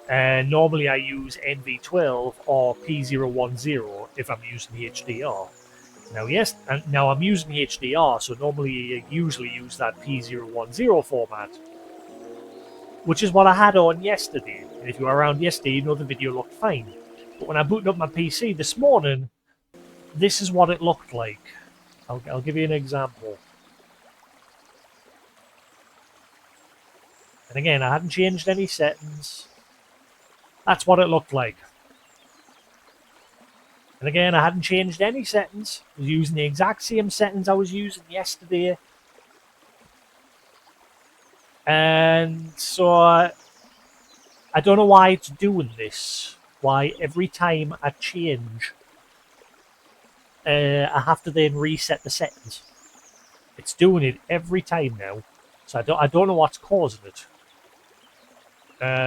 And normally I use NV12 or P010 if I'm using the HDR. Now I'm using HDR, so normally I usually use that P010 format, which is what I had on yesterday. And if you were around yesterday, you know the video looked fine. But when I booted up my PC this morning, this is what it looked like. I'll give you an example. And again, I hadn't changed any settings. That's what it looked like. And again, I hadn't changed any settings. I was using the exact same settings I was using yesterday. And so I don't know why it's doing this. Why every time I change, I have to then reset the settings. It's doing it every time now. So I don't know what's causing it.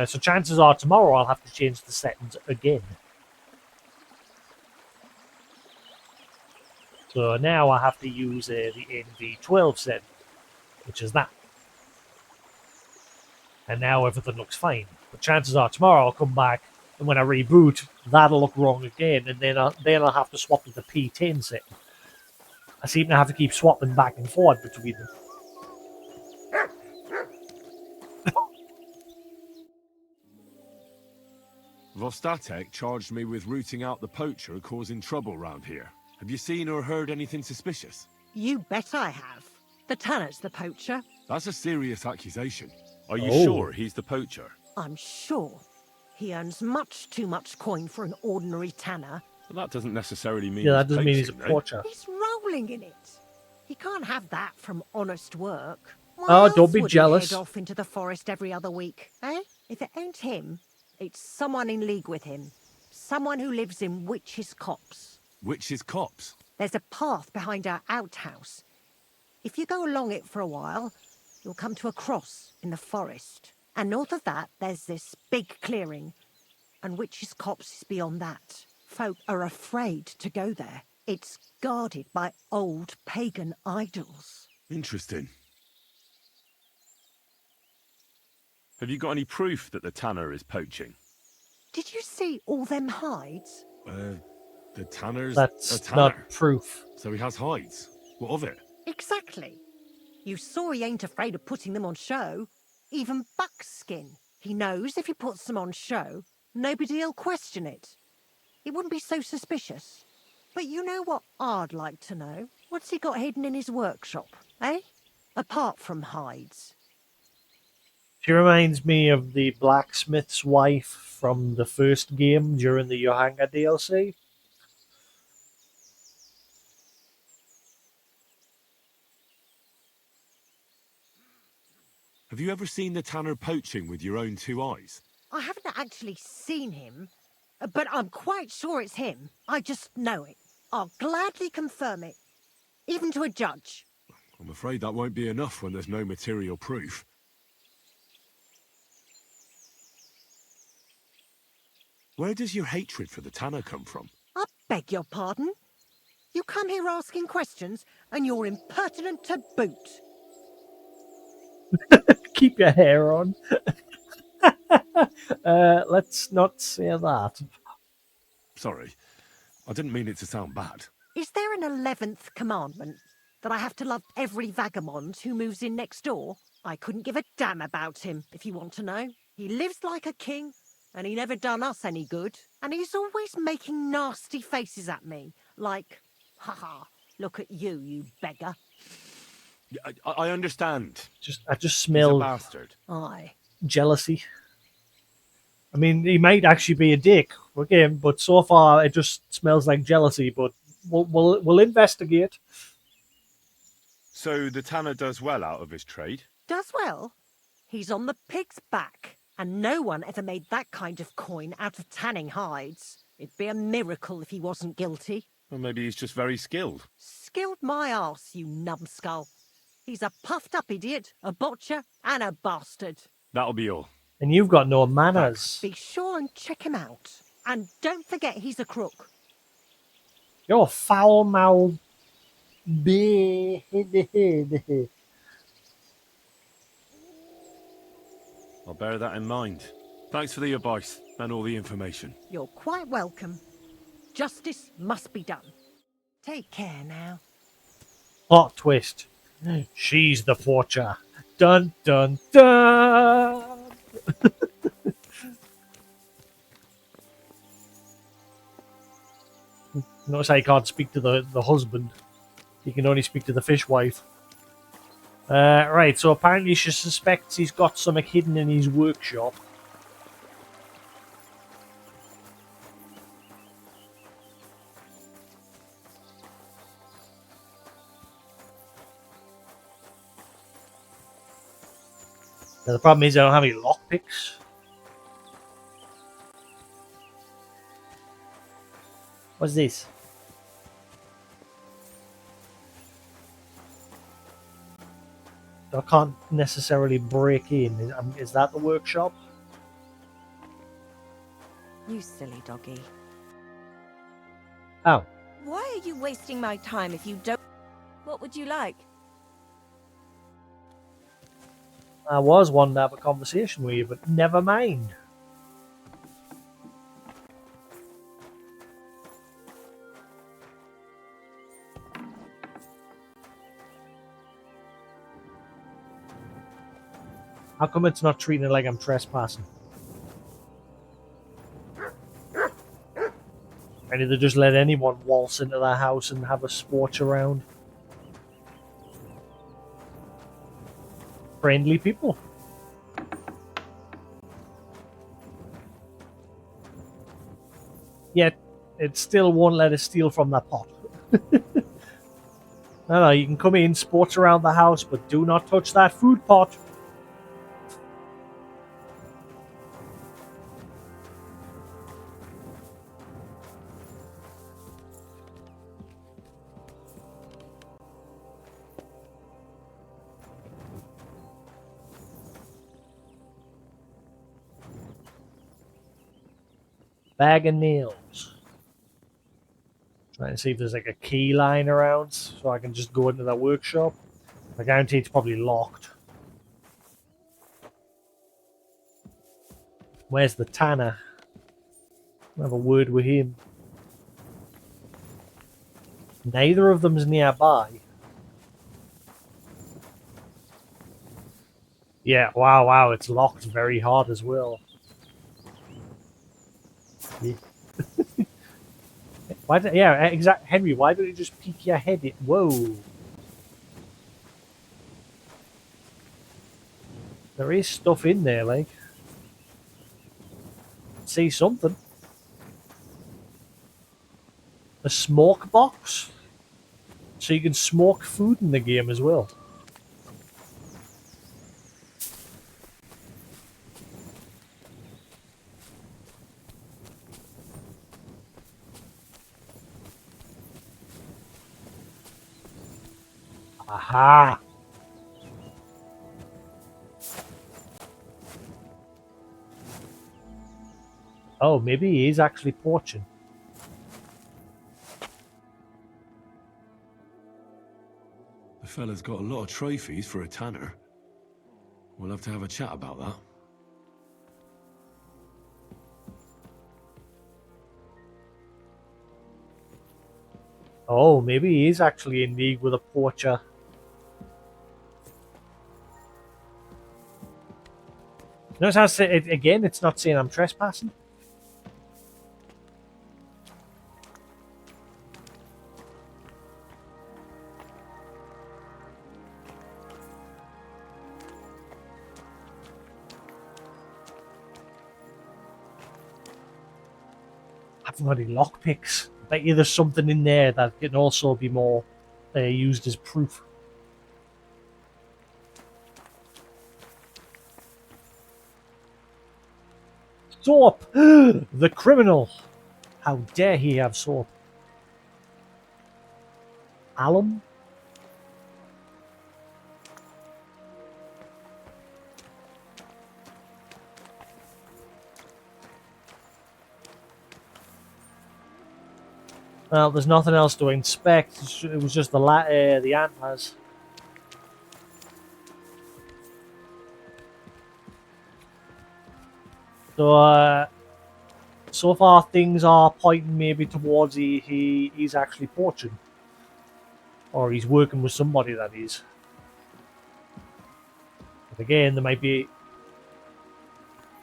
So chances are tomorrow I'll have to change the settings again. So now I have to use the NV12 setting, which is that. And now everything looks fine. But chances are tomorrow I'll come back, and when I reboot, that'll look wrong again, and then I'll have to swap to the P10 setting. I seem to have to keep swapping back and forth between them.
Vostatek charged me with rooting out the poacher causing trouble round here. Have you seen or heard anything suspicious?
You bet I have. The Tanner's the poacher.
That's a serious accusation. Are you
Oh.
sure he's the poacher?
I'm sure. He earns much too much coin for an ordinary Tanner.
Well, that doesn't necessarily mean
Yeah, that doesn't mean he's a
poaching, though.
poacher.
He's rolling in it. He can't have that from honest work. Why
Oh,
else
don't be
would
jealous.
He head off into the forest every other week, eh? If it ain't him, it's someone in league with him. Someone who lives in Witch's Copse.
Witch's Copse?
There's a path behind our outhouse. If you go along it for a while, you'll come to a cross in the forest. And north of that, there's this big clearing. And Witch's Copse is beyond that. Folk are afraid to go there. It's guarded by old pagan idols.
Interesting. Have you got any proof that the Tanner is poaching?
Did you see all them hides?
The Tanner's
That's
a Tanner.
not proof.
So he has hides. What of it?
Exactly. You saw he ain't afraid of putting them on show. Even buckskin. He knows if he puts them on show, nobody'll question it. It wouldn't be so suspicious. But you know what I'd like to know? What's he got hidden in his workshop, eh? Apart from hides.
She reminds me of the blacksmith's wife from the first game during the Johanga DLC.
Have you ever seen the Tanner poaching with your own two eyes?
I haven't actually seen him, but I'm quite sure it's him. I just know it. I'll gladly confirm it, even to a judge.
I'm afraid that won't be enough when there's no material proof. Where does your hatred for the Tanner come from?
I beg your pardon? You come here asking questions, and you're impertinent to boot.
Keep your hair on. Let's not say that.
Sorry, I didn't mean it to sound bad.
Is there an 11th commandment? That I have to love every vagabond who moves in next door? I couldn't give a damn about him, if you want to know. He lives like a king, and he never done us any good. And he's always making nasty faces at me, like, haha, look at you, you beggar.
I understand.
I just
He's
smell
a bastard.
Aye.
jealousy. I mean, he might actually be a dick again, but so far it just smells like jealousy. But we'll investigate.
So the Tanner does well out of his trade?
Does well. He's on the pig's back, and no one ever made that kind of coin out of tanning hides. It'd be a miracle if he wasn't guilty.
Or maybe he's just very skilled.
Skilled my arse, you numbskull. He's a puffed-up idiot, a botcher, and a bastard.
That'll be all.
And you've got no manners.
Be sure and check him out. And don't forget he's a crook.
You're foul-mouthed.
I'll bear that in mind. Thanks for the advice and all the information.
You're quite welcome. Justice must be done. Take care now.
Plot twist. She's the poacher. Dun dun dun. Notice I can't speak to the husband. He can only speak to the fishwife. Right, so apparently she suspects he's got something hidden in his workshop. Now, the problem is I don't have any lockpicks. What's this? I can't necessarily break in. Is that the workshop?
You silly doggy.
Oh.
Why are you wasting my time if you don't... What would you like?
I was wanting to have a conversation with you, but never mind. How come it's not treating it like I'm trespassing? And they just let anyone waltz into their house and have a sports around. Friendly people. Yet, it still won't let us steal from that pot. No, you can come in, sports around the house, but do not touch that food pot. Bag of nails. Trying to see if there's like a key lying around so I can just go into that workshop. I guarantee it's probably locked. Where's the tanner? I'll have a word with him. Neither of them's nearby. Yeah, wow, it's locked very hard as well. Yeah. Henry, why don't you just peek your head in? Whoa. There is stuff in there, like. See something. A smoke box? So you can smoke food in the game as well. Aha! Oh, maybe he is actually poaching.
The fella's got a lot of trophies for a tanner. We'll have to have a chat about that.
Oh, maybe he is actually in league with a poacher. Notice how again, it's not saying I'm trespassing. I haven't got any lockpicks. Bet you there's something in there that can also be more used as proof. Soap! The criminal! How dare he have soap? Alum? Well, there's nothing else to inspect. It was just the antlers. So, so far things are pointing maybe towards he's actually poaching. Or he's working with somebody, that is. But again, there might be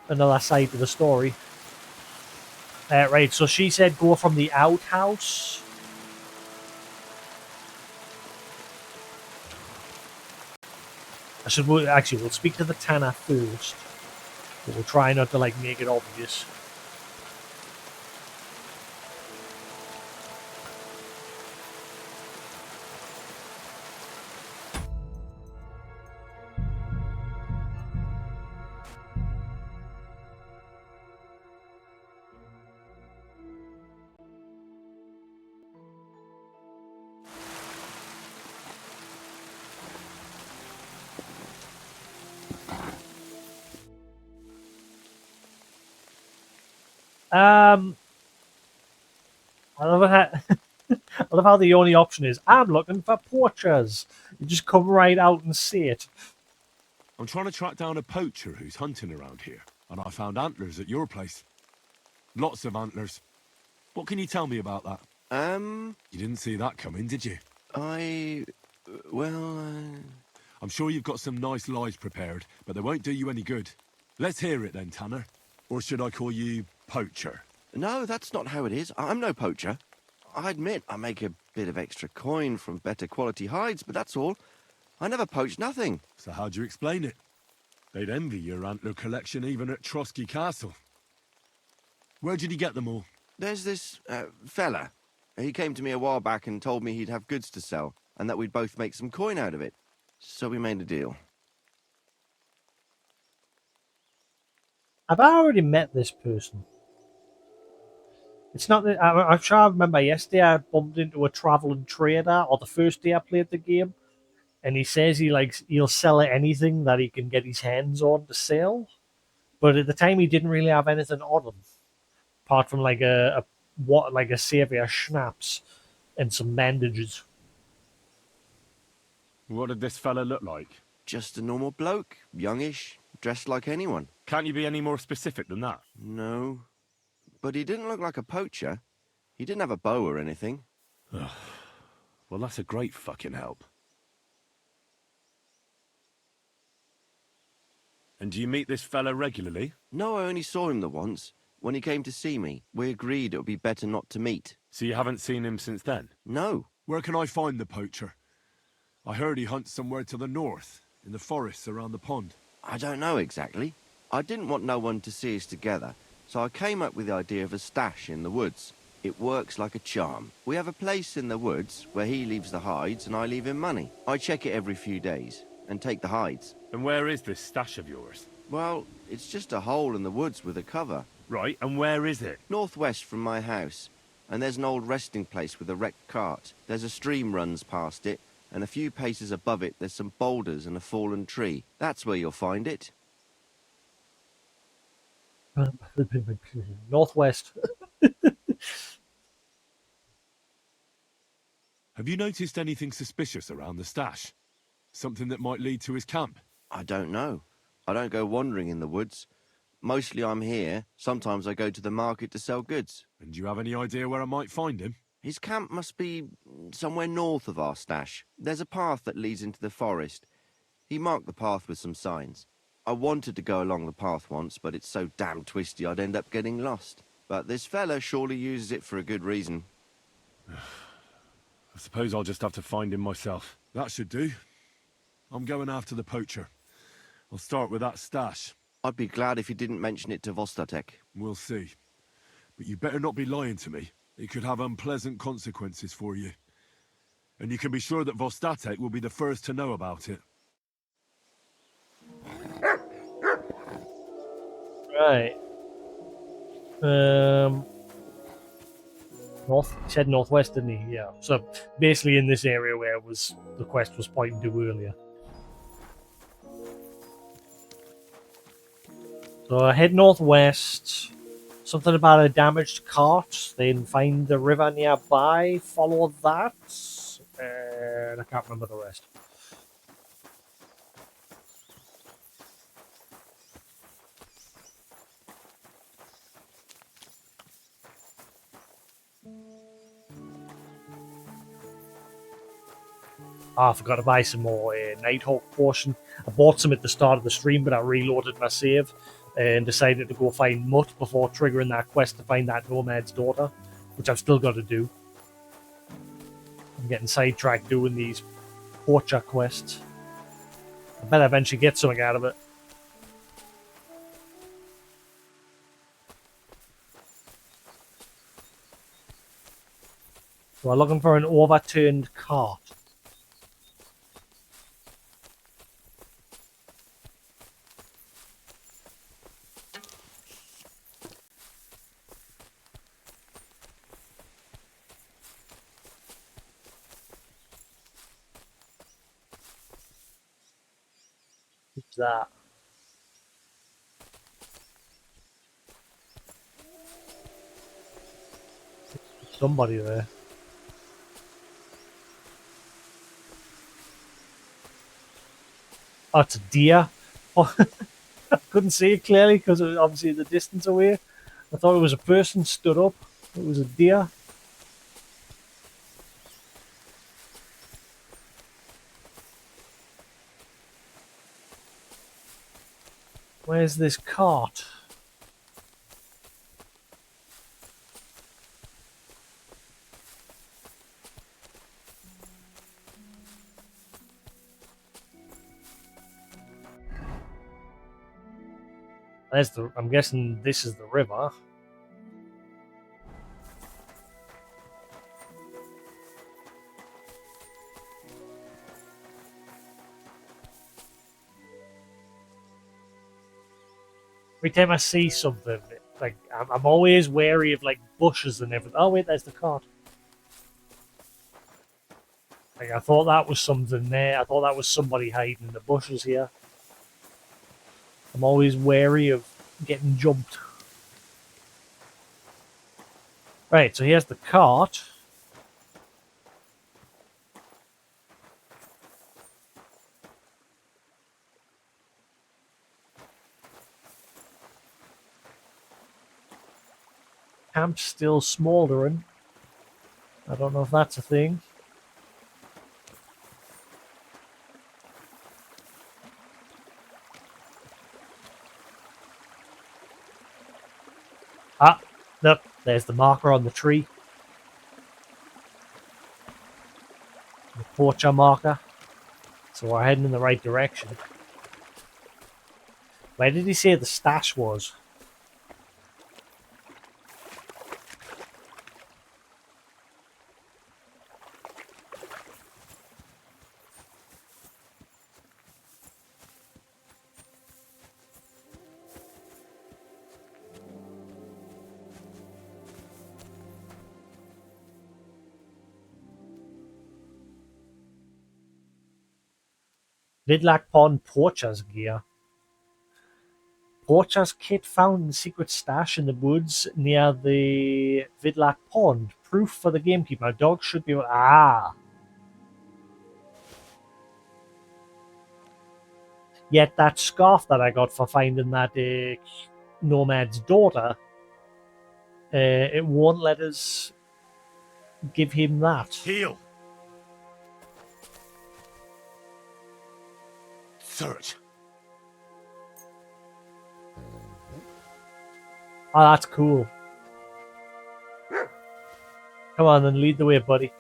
another side to the story. Right, so she said go from the outhouse. We'll speak to the tanner first. But we'll try not to make it obvious. I love how I love how the only option is I'm looking for poachers. You just come right out and see it.
I'm trying to track down a poacher who's hunting around here, and I found antlers at your place. Lots of antlers. What can you tell me about that? You didn't see that coming, did you? I'm sure you've got some nice lies prepared, but they won't do you any good. Let's hear it then, Tanner. Or should I call you Poacher?
No, that's not how it is. I'm no poacher. I admit I make a bit of extra coin from better quality hides, but that's all. I never poach nothing.
So how do you explain it? They'd envy your antler collection even at Trotsky Castle. Where did he get them all?
There's this fella. He came to me a while back and told me he'd have goods to sell, and that we'd both make some coin out of it. So we made a deal.
Have I already met this person? It's not that I'm sure I remember yesterday I bumped into a traveling trader, or the first day I played the game, and he says he'll sell anything that he can get his hands on to sell. But at the time, he didn't really have anything on him, apart from like a saviour schnapps and some bandages.
What did this fella look like?
Just a normal bloke, youngish, dressed like anyone.
Can't you be any more specific than that?
No, but he didn't look like a poacher. He didn't have a bow or anything.
Well, that's a great fucking help. And do you meet this fella regularly?
No, I only saw him the once. When he came to see me, we agreed it would be better not to meet.
So you haven't seen him since then?
No.
Where can I find the poacher? I heard he hunts somewhere to the north, in the forests around the pond.
I don't know exactly. I didn't want no one to see us together, so I came up with the idea of a stash in the woods. It works like a charm. We have a place in the woods where he leaves the hides and I leave him money. I check it every few days and take the hides.
And where is this stash of yours?
Well, it's just a hole in the woods with a cover.
Right, and where is it?
Northwest from my house. And there's an old resting place with a wrecked cart. There's a stream runs past it, and a few paces above it there's some boulders and a fallen tree. That's where you'll find it.
Northwest.
Have you noticed anything suspicious around the stash? Something that might lead to his camp?
I don't know. I don't go wandering in the woods. Mostly I'm here. Sometimes I go to the market to sell goods.
And do you have any idea where I might find him?
His camp must be somewhere north of our stash. There's a path that leads into the forest. He marked the path with some signs. I wanted to go along the path once, but it's so damn twisty I'd end up getting lost. But this fella surely uses it for a good reason.
I suppose I'll just have to find him myself. That should do. I'm going after the poacher. I'll start with that stash.
I'd be glad if you didn't mention it to Vostatek.
We'll see. But you better not be lying to me. It could have unpleasant consequences for you. And you can be sure that Vostatek will be the first to know about it.
Right. North. He said northwest, didn't he? Yeah. So basically, in this area where the quest was pointing to earlier. So I head northwest. Something about a damaged cart. Then find the river nearby. Follow that, and I can't remember the rest. I forgot to buy some more Nighthawk potion. I bought some at the start of the stream, but I reloaded my save and decided to go find Mutt before triggering that quest to find that nomad's daughter, which I've still got to do. I'm getting sidetracked doing these poacher quests. I bet I eventually get something out of it. So I'm looking for an overturned cart. What's that? Somebody there. Oh, it's a deer. Oh, I couldn't see it clearly because it was obviously the distance away. I thought it was a person stood up. It was a deer. Where's this cart? There's the. I'm guessing this is the river. Every time I see something, like I'm always wary of like bushes and everything. Oh wait, there's the cart. Like I thought that was something there. I thought that was somebody hiding in the bushes here. I'm always wary of getting jumped. Right, so here's the cart. Camp's still smouldering. I don't know if that's a thing. Ah, look, there's the marker on the tree. The porcher marker. So we're heading in the right direction. Where did he say the stash was? Vidlac Pond Porcher's gear. Porcher's kit found in the secret stash in the woods near the Vidlac Pond. Proof for the gamekeeper. A dog should be... Ah! Yet that scarf that I got for finding that nomad's daughter, it won't let us give him that.
Heal. Search.
Oh, that's cool. Come on, then lead the way, buddy.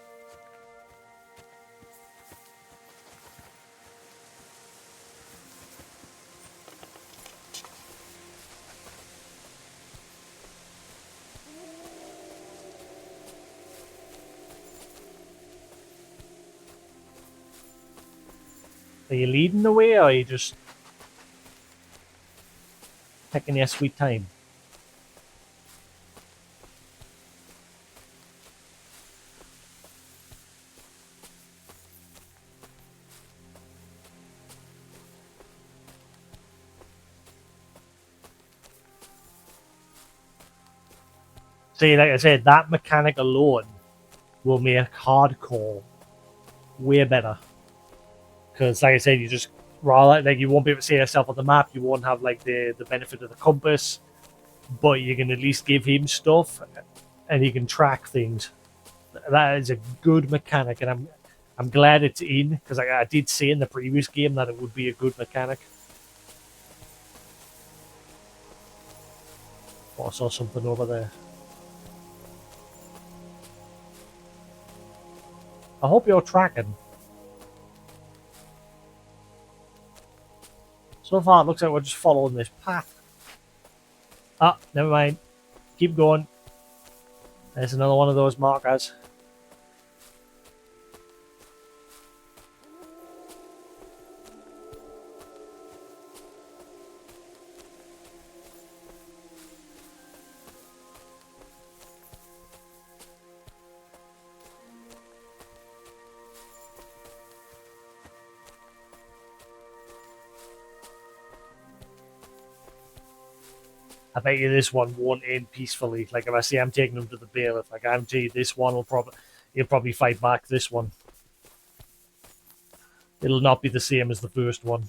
Are you leading the way, or are you just taking your sweet time? See, like I said, that mechanic alone will make hardcore way better. Because, like I said, you just rather like you won't be able to see yourself on the map. You won't have like the benefit of the compass, but you can at least give him stuff, and he can track things. That is a good mechanic, and I'm glad it's in because I did say in the previous game that it would be a good mechanic. Oh, I saw something over there. I hope you're tracking. So far, it looks like we're just following this path. Ah, never mind. Keep going. There's another one of those markers. I bet you this one won't end peacefully. Like if I say I'm taking him to the bailiff, I guarantee you this one he'll probably fight back this one. It'll not be the same as the first one.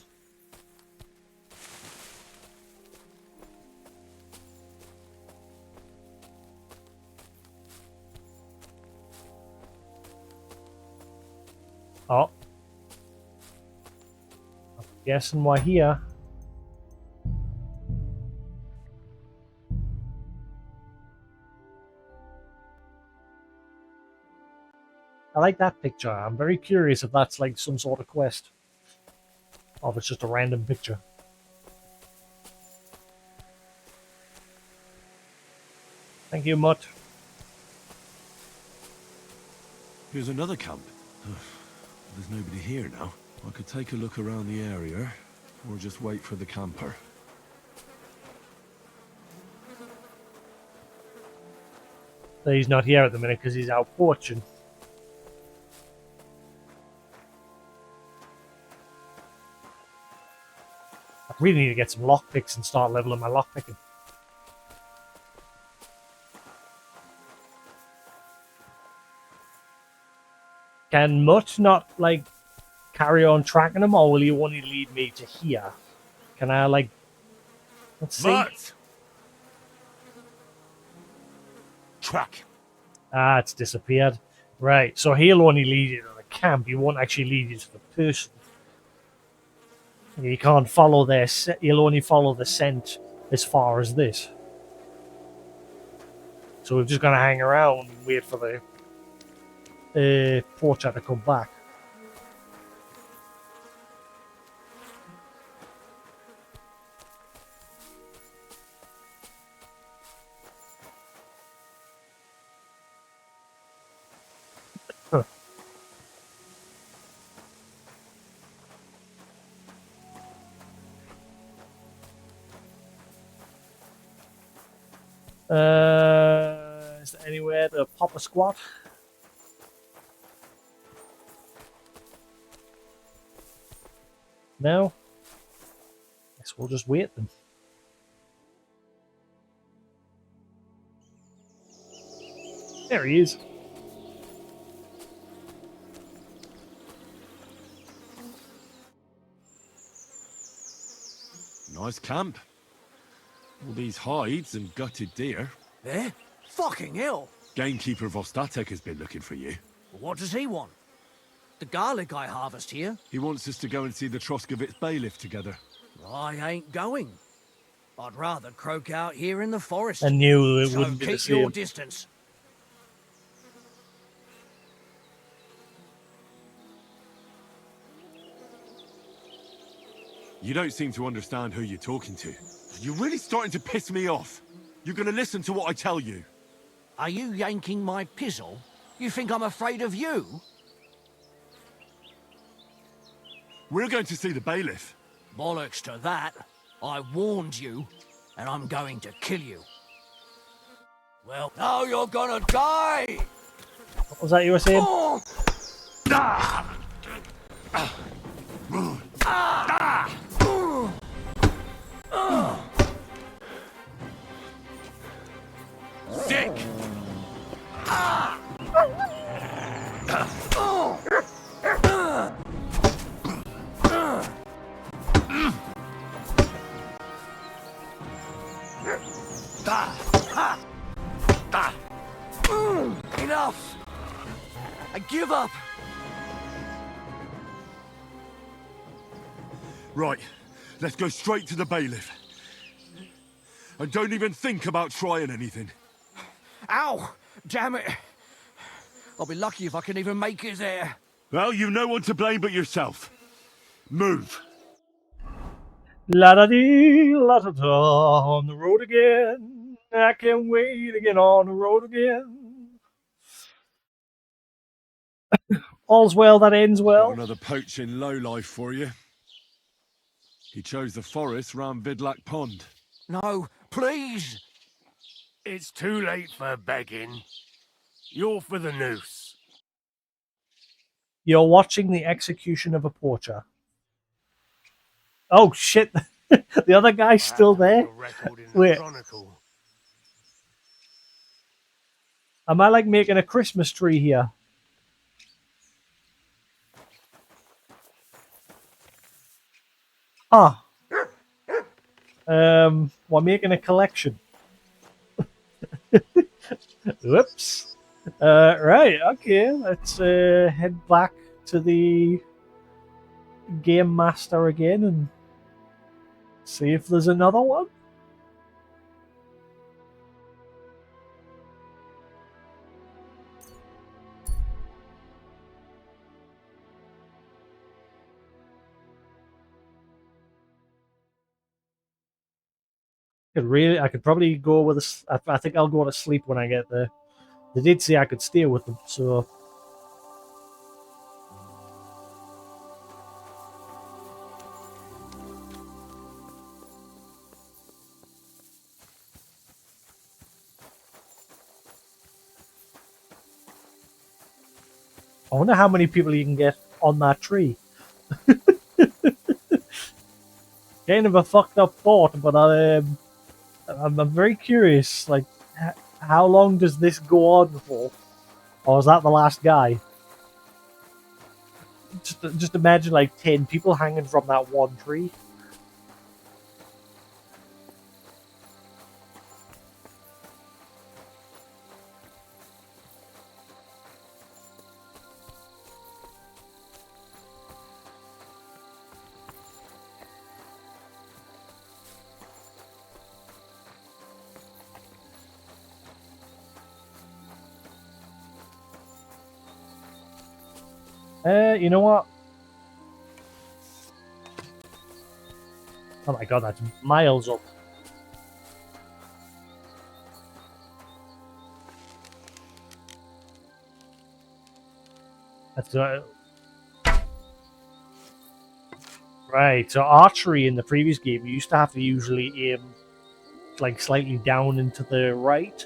Oh. I'm guessing we're here. I like that picture. I'm very curious if that's like some sort of quest. Or if it's just a random picture. Thank you, Mutt.
Here's another camp. There's nobody here now. I could take a look around the area, or just wait for the camper.
He's not here at the minute because he's out poaching. I really need to get some lockpicks and start leveling my lockpicking. Can Mutt not, like, carry on tracking him, or will he only lead me to here? Can I, like... Let's see.
Mutt!
Track.
Ah, it's disappeared. Right, so he'll only lead you to the camp. He won't actually lead you to the person. You can't follow their... He'll only follow the scent as far as this. So we're just going to hang around and wait for the poacher to come back. Huh. Is there anywhere to pop a squat? No? Guess we'll just wait then. There he is.
Nice camp. All these hides and gutted deer.
Eh? Fucking hell!
Gamekeeper Vostatek has been looking for you.
What does he want? The garlic I harvest here?
He wants us to go and see the Troskovitz bailiff together.
I ain't going. I'd rather croak out here in the forest.
I knew it
So
wouldn't be the
keep your
same.
distance.
You don't seem to understand who you're talking to. You're really starting to piss me off. You're gonna listen to what I tell you.
Are you yanking my pizzle? You think I'm afraid of you?
We're going to see the bailiff.
Bollocks to that. I warned you, and I'm going to kill you. Well, now you're gonna die!
What was that you were saying?
Oh!
Sick!
Enough! I give up!
Right, let's go straight to the bailiff. And don't even think about trying anything.
Ow! Damn it! I'll be lucky if I can even make it there.
Well, you've no one to blame but yourself. Move.
La da dee, la da da, on the road again. I can't wait to get on the road again. All's well that ends well.
Got another poaching lowlife for you. He chose the forest round Vidlak Pond.
No, please!
It's too late for begging. You're for the noose.
You're watching the execution of a poacher. Oh shit! The other guy's still there. Wait, am I like making a Christmas tree here? Ah. We're making a collection. Whoops. Right, okay. Let's head back to the game master again and see if there's another one. I could probably go with I think I'll go to sleep when I get there. They did say I could stay with them, so. I wonder how many people you can get on that tree. Kind of a fucked up thought, but I'm very curious. Like, how long does this go on for? Or is that the last guy? Just imagine like 10 people hanging from that one tree. You know what? Oh my god, that's miles up. That's right. So archery in the previous game, you used to have to usually aim like slightly down into the right.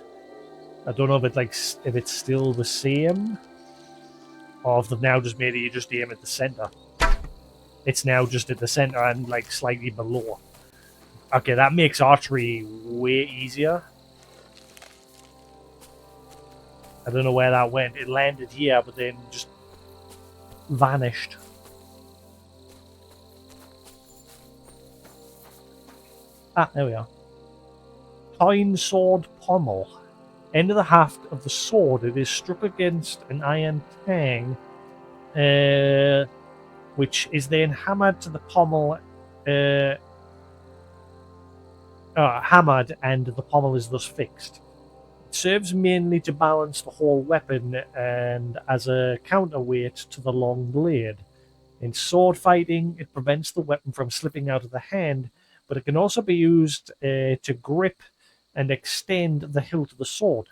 I don't know if it's still the same, or if they've now just made it you just aim at the center. It's now just at the center and like slightly below. Okay, that makes archery way easier. I don't know where that went. It landed here, but then just vanished. Ah, there we are. Pine sword pommel. End of the haft of the sword. It is struck against an iron tang, which is then hammered to the pommel. Hammered, and the pommel is thus fixed. It serves mainly to balance the whole weapon and as a counterweight to the long blade. In sword fighting, it prevents the weapon from slipping out of the hand, but it can also be used to grip and extend the hilt of the sword.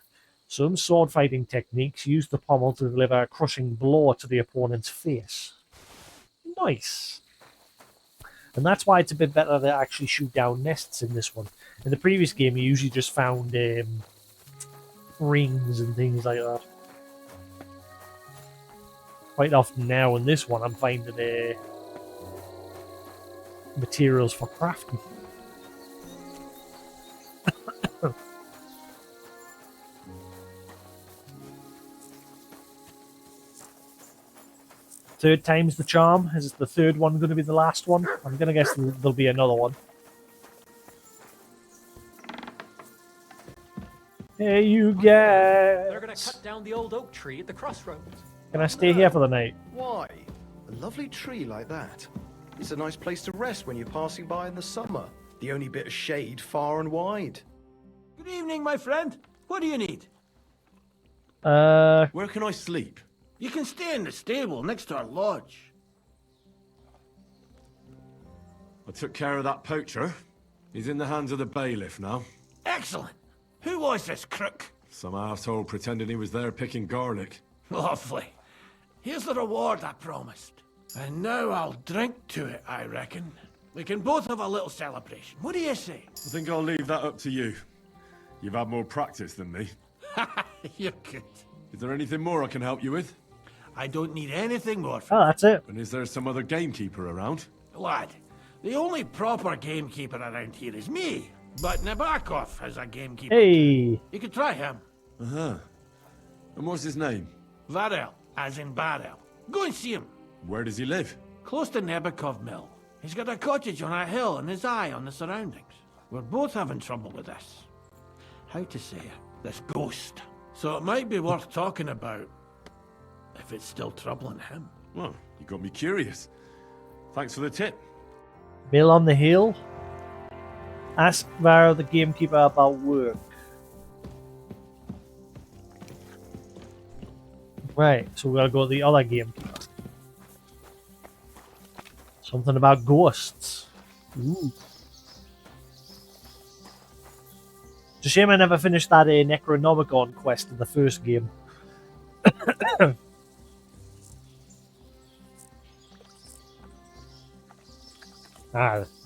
Some sword fighting techniques use the pommel to deliver a crushing blow to the opponent's face. Nice. And that's why it's a bit better to actually shoot down nests in this one. In the previous game, you usually just found rings and things like that. Quite often now in this one, I'm finding materials for crafting. Third time's the charm. Is the third one going to be the last one? I'm going to guess there'll be another one. Hey, you guys!
They're going to cut down the old oak tree at the crossroads.
Can I stay here for the night?
Why? A lovely tree like that. It's a nice place to rest when you're passing by in the summer. The only bit of shade far and wide.
Good evening, my friend. What do you need?
Where can I sleep?
You can stay in the stable next to our lodge.
I took care of that poacher. He's in the hands of the bailiff now.
Excellent. Who was this crook?
Some asshole pretending he was there picking garlic.
Lovely. Here's the reward I promised. And now I'll drink to it, I reckon. We can both have a little celebration. What do you say?
I think I'll leave that up to you. You've had more practice than me.
You're good.
Is there anything more I can help you with?
I don't need anything more.
Oh, that's it.
And is there some other gamekeeper around?
Lad, the only proper gamekeeper around here is me. But Nabokov has a gamekeeper.
Hey!
You could try him.
Uh-huh. And what's his name?
Varel, as in barrel. Go and see him.
Where does he live?
Close to Nebokov Mill. He's got a cottage on a hill and his eye on the surroundings. We're both having trouble with this. How to say it? This ghost. So it might be worth talking about if it's still troubling him.
Well, you got me curious. Thanks for the tip.
Mill on the hill. Ask Varo the gamekeeper about work. Right, so we gotta go to the other gamekeeper. Something about ghosts. Ooh. a shame I never finished that Necronomicon quest in the first game.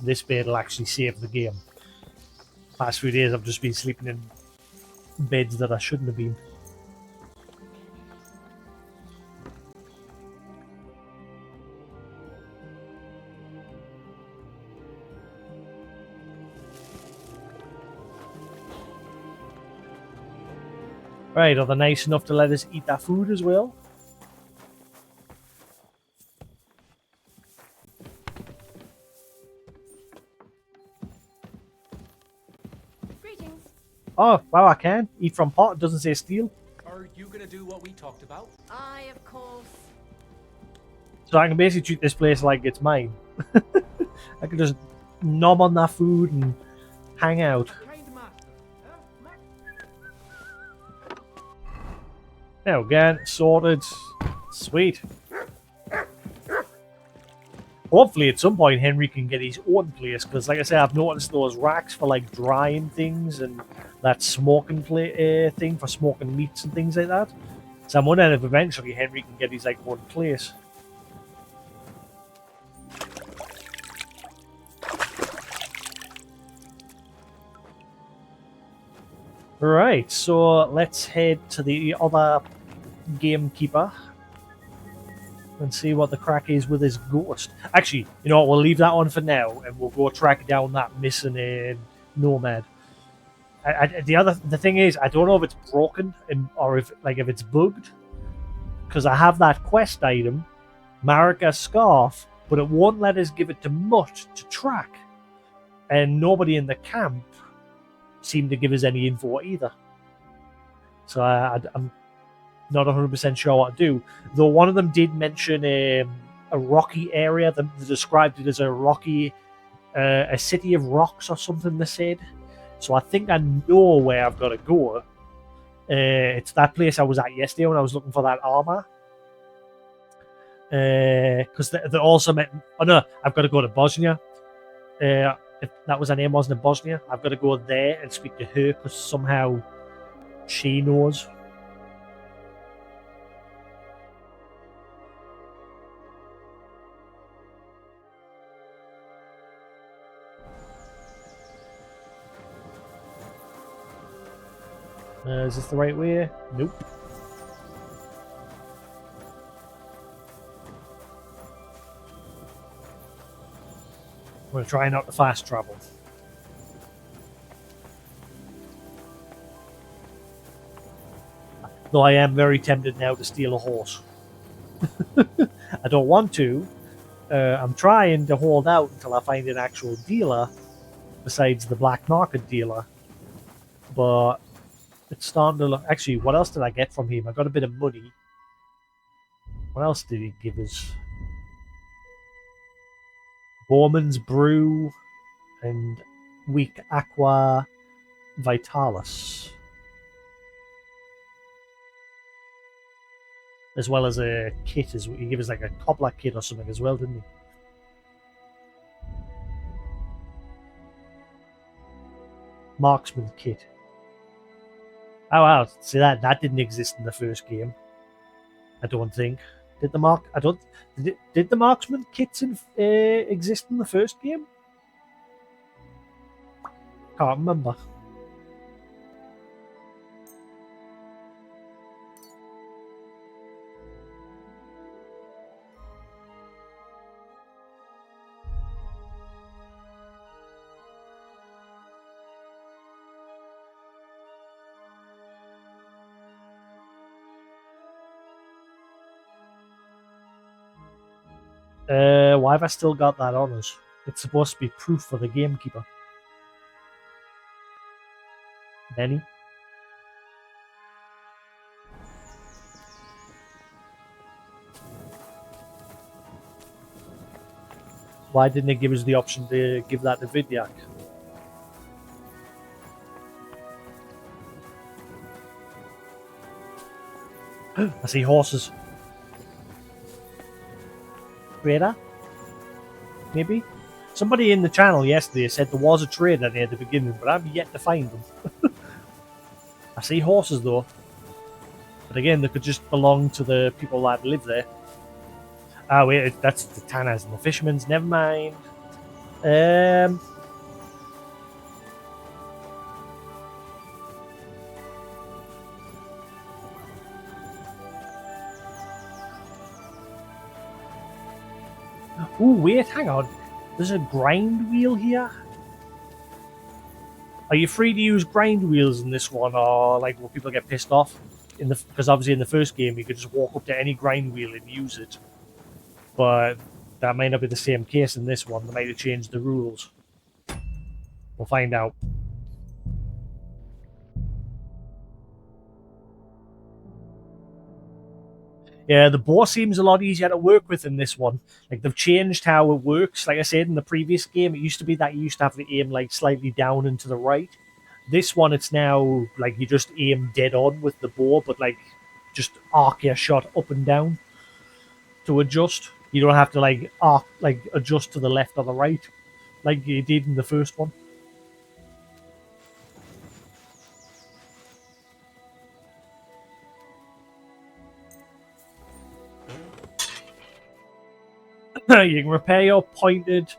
This bit will actually save the game. Past few days I've just been sleeping in beds that I shouldn't have been. Right, are they nice enough to let us eat that food as well?
Greetings.
Oh, wow, I can. Eat from pot, it doesn't say steal.
Are you gonna do what we talked about?
I, of course.
So I can basically treat this place like it's mine. I can just nom on that food and hang out. Now again, sorted. Sweet. Hopefully at some point Henry can get his own place, because like I say, I've noticed those racks for like drying things and that smoking thing for smoking meats and things like that. So I'm wondering if eventually Henry can get his like own place. Right, so let's head to the other gamekeeper and see what the crack is with his ghost. Actually, you know what, we'll leave that on for now and we'll go track down that missing nomad. The thing is, I don't know if it's broken or if it's bugged, because I have that quest item, Marika's Scarf, but it won't let us give it to Mutt to track, and nobody in the camp seemed to give us any info either. So I'm not 100% sure what to do. Though one of them did mention a rocky area. They described it as a rocky, a city of rocks or something, they said. So I think I know where I've got to go. It's that place I was at yesterday when I was looking for that armor. Because they also meant... Oh no, I've got to go to Bosnia. If that was her name, wasn't it, Bosnia? I've got to go there and speak to her because somehow she knows. Is this the right way? Nope. I'm going to try not to fast travel. Though I am very tempted now to steal a horse. I don't want to. I'm trying to hold out until I find an actual dealer besides the black market dealer. But it's starting to look... Actually, what else did I get from him? I got a bit of money. What else did he give us? Bowman's Brew and Weak Aqua Vitalis. As well as a kit. He gave us like a cobbler kit or something as well, didn't he? Marksman kit. Oh wow, see that didn't exist in the first game. I don't think. Did the marksman kits exist in the first game? Can't remember. Why have I still got that on us? It's supposed to be proof for the gamekeeper. Benny? Why didn't it give us the option to give that to Vidyak? I see horses. Trader? Maybe? Somebody in the channel yesterday said there was a trader near the beginning, but I've yet to find them. I see horses though. But again, they could just belong to the people that live there. Ah, wait, that's the tanners and the fishermen's. Never mind. Ooh, wait, hang on. There's a grind wheel here. Are you free to use grind wheels in this one, or like will people get pissed off? Because obviously in the first game you could just walk up to any grind wheel and use it, but that might not be the same case in this one. They might have changed the rules. We'll find out. Yeah, the boar seems a lot easier to work with in this one. Like, they've changed how it works. Like I said, in the previous game, it used to be that you used to have to aim, like, slightly down and to the right. This one, it's now, like, you just aim dead on with the bow, but, like, just arc your shot up and down to adjust. You don't have to, like, adjust to the left or the right like you did in the first one. You can repair your pointed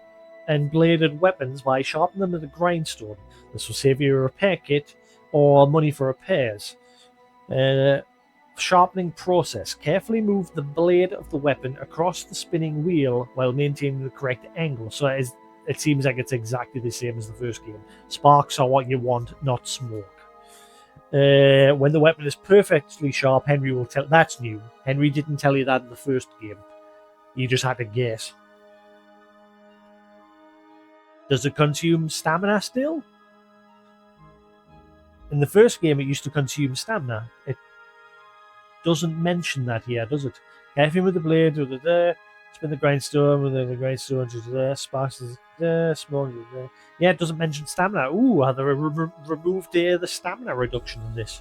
and bladed weapons by sharpening them with a grindstone. This will save you a repair kit or money for repairs. Sharpening process. Carefully move the blade of the weapon across the spinning wheel while maintaining the correct angle. So it seems like it's exactly the same as the first game. Sparks are what you want, not smoke. When the weapon is perfectly sharp, Henry will tell... That's new. Henry didn't tell you that in the first game. You just had to guess. Does it consume stamina still? In the first game, it used to consume stamina. It doesn't mention that here, does it? Carefully with the blade, spin the grindstone, with the grindstone, sparks, smoke. Yeah, it doesn't mention stamina. Ooh, have they removed the stamina reduction in this?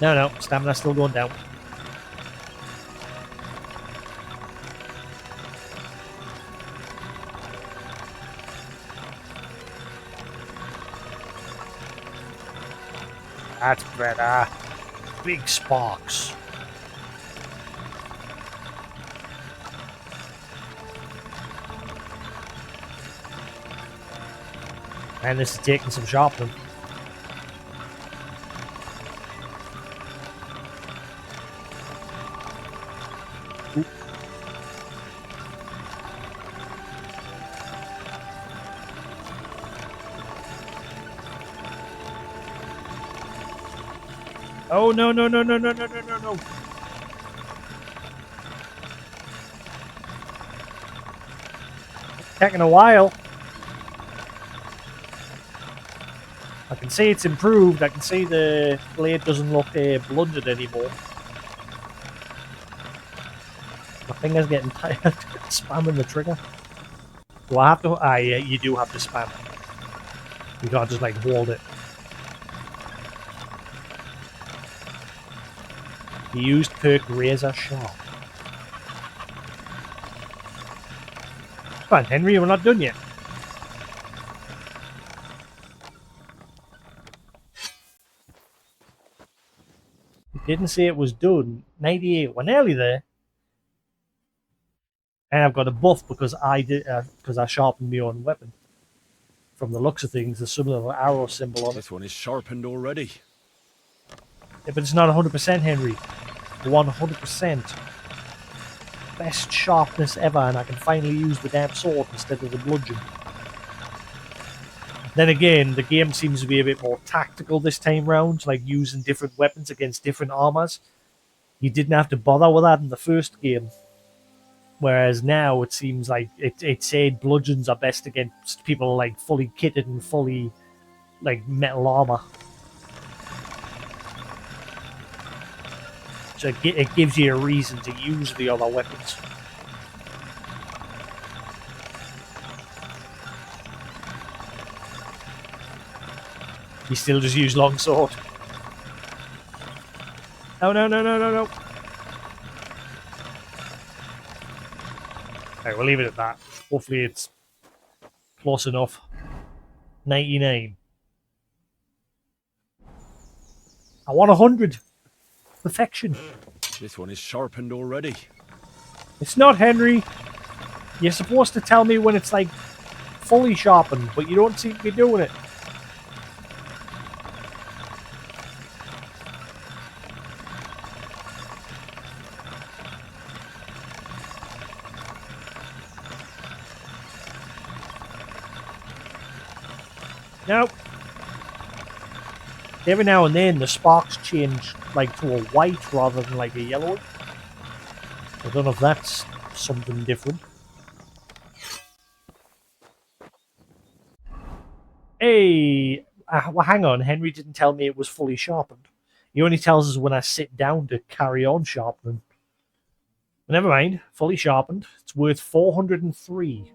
No, stamina's still going down. That's better. Big sparks. And this is taking some sharpening. Oop. Oh, no. Taking a while. I can see it's improved. I can see the blade doesn't look blunted anymore. My finger's getting tired spamming the trigger. Do I have to? Ah, yeah, you do have to spam it. You can't just like hold it. You used perk razor sharp. Come on, Henry, we're not done yet. You didn't say it was done. 98. We're nearly there. And I've got a buff because I sharpened my own weapon. From the looks of things, there's some little arrow symbol on it.
This one is sharpened already.
Yeah, but it's not 100%, Henry. 100%. Best sharpness ever, and I can finally use the damn sword instead of the bludgeon. Then again, the game seems to be a bit more tactical this time round, like using different weapons against different armors. You didn't have to bother with that in the first game. Whereas now it seems like it said bludgeons are best against people like fully kitted and fully like metal armor. So it gives you a reason to use the other weapons. You still just use longsword. Oh, no. Okay, we'll leave it at that. Hopefully it's close enough. 99. I want 100. Perfection.
This one is sharpened already.
It's not, Henry. You're supposed to tell me when it's like fully sharpened, but you don't seem to be doing it. Nope. Every now and then the sparks change like to a white rather than like a yellow. I don't know if that's something different. Hey, well, hang on. Henry didn't tell me it was fully sharpened. He only tells us when I sit down to carry on sharpening. Never mind. Fully sharpened. It's worth 403.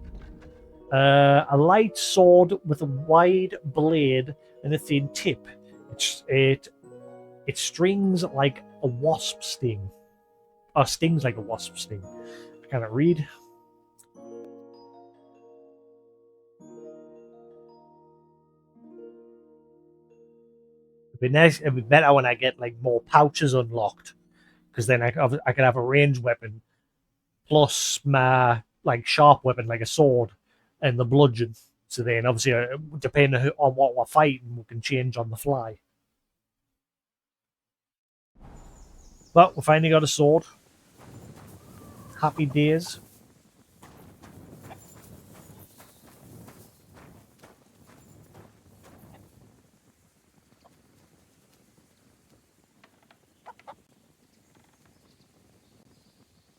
A light sword with a wide blade and a thin tip. It stings like a wasp sting. Or stings like a wasp sting. I cannot read. It'd be better when I get like more pouches unlocked, because then I can have a ranged weapon plus my like sharp weapon like a sword and the bludgeon. So then obviously depending on what we're fighting, we can change on the fly. But we finally got a sword. Happy days.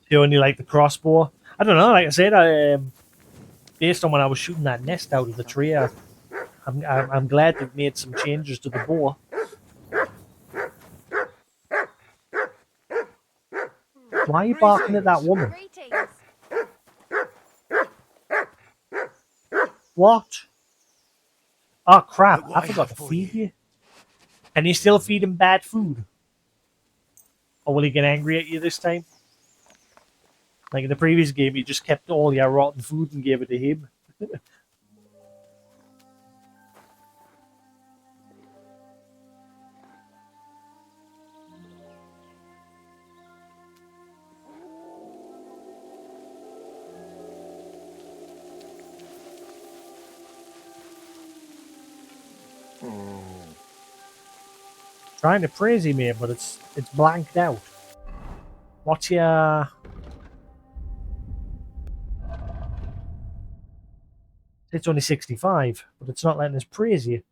You only like the crossbow? I don't know. Like I said, based on when I was shooting that nest out of the tree, I'm glad they've made some changes to the bow. Why are you barking at that woman? What? Oh crap! I forgot to feed you. And you still feed him bad food? Or will he get angry at you this time? Like in the previous game, you just kept all your rotten food and gave it to him. Trying to praise him here, but it's blanked out. What's your... It's only 65, but it's not letting us praise you.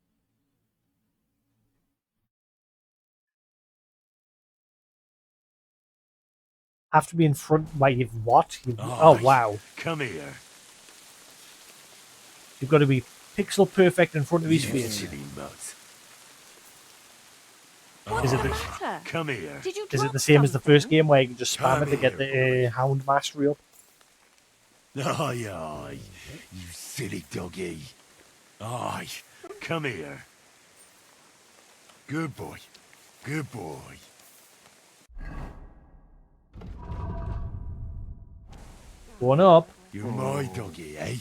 Have to be in front. Wait, you've what? Oh, wow.
Come here.
You've got to be pixel perfect in front of his face.
Silly Mutt.
Is it
Come here.
Is it the same as the first game where you can just spam it to get the Hound Mastery up?
Aye, aye, you silly doggy. Aye, come here. Good boy. Good boy.
Going up.
You're my doggy, eh?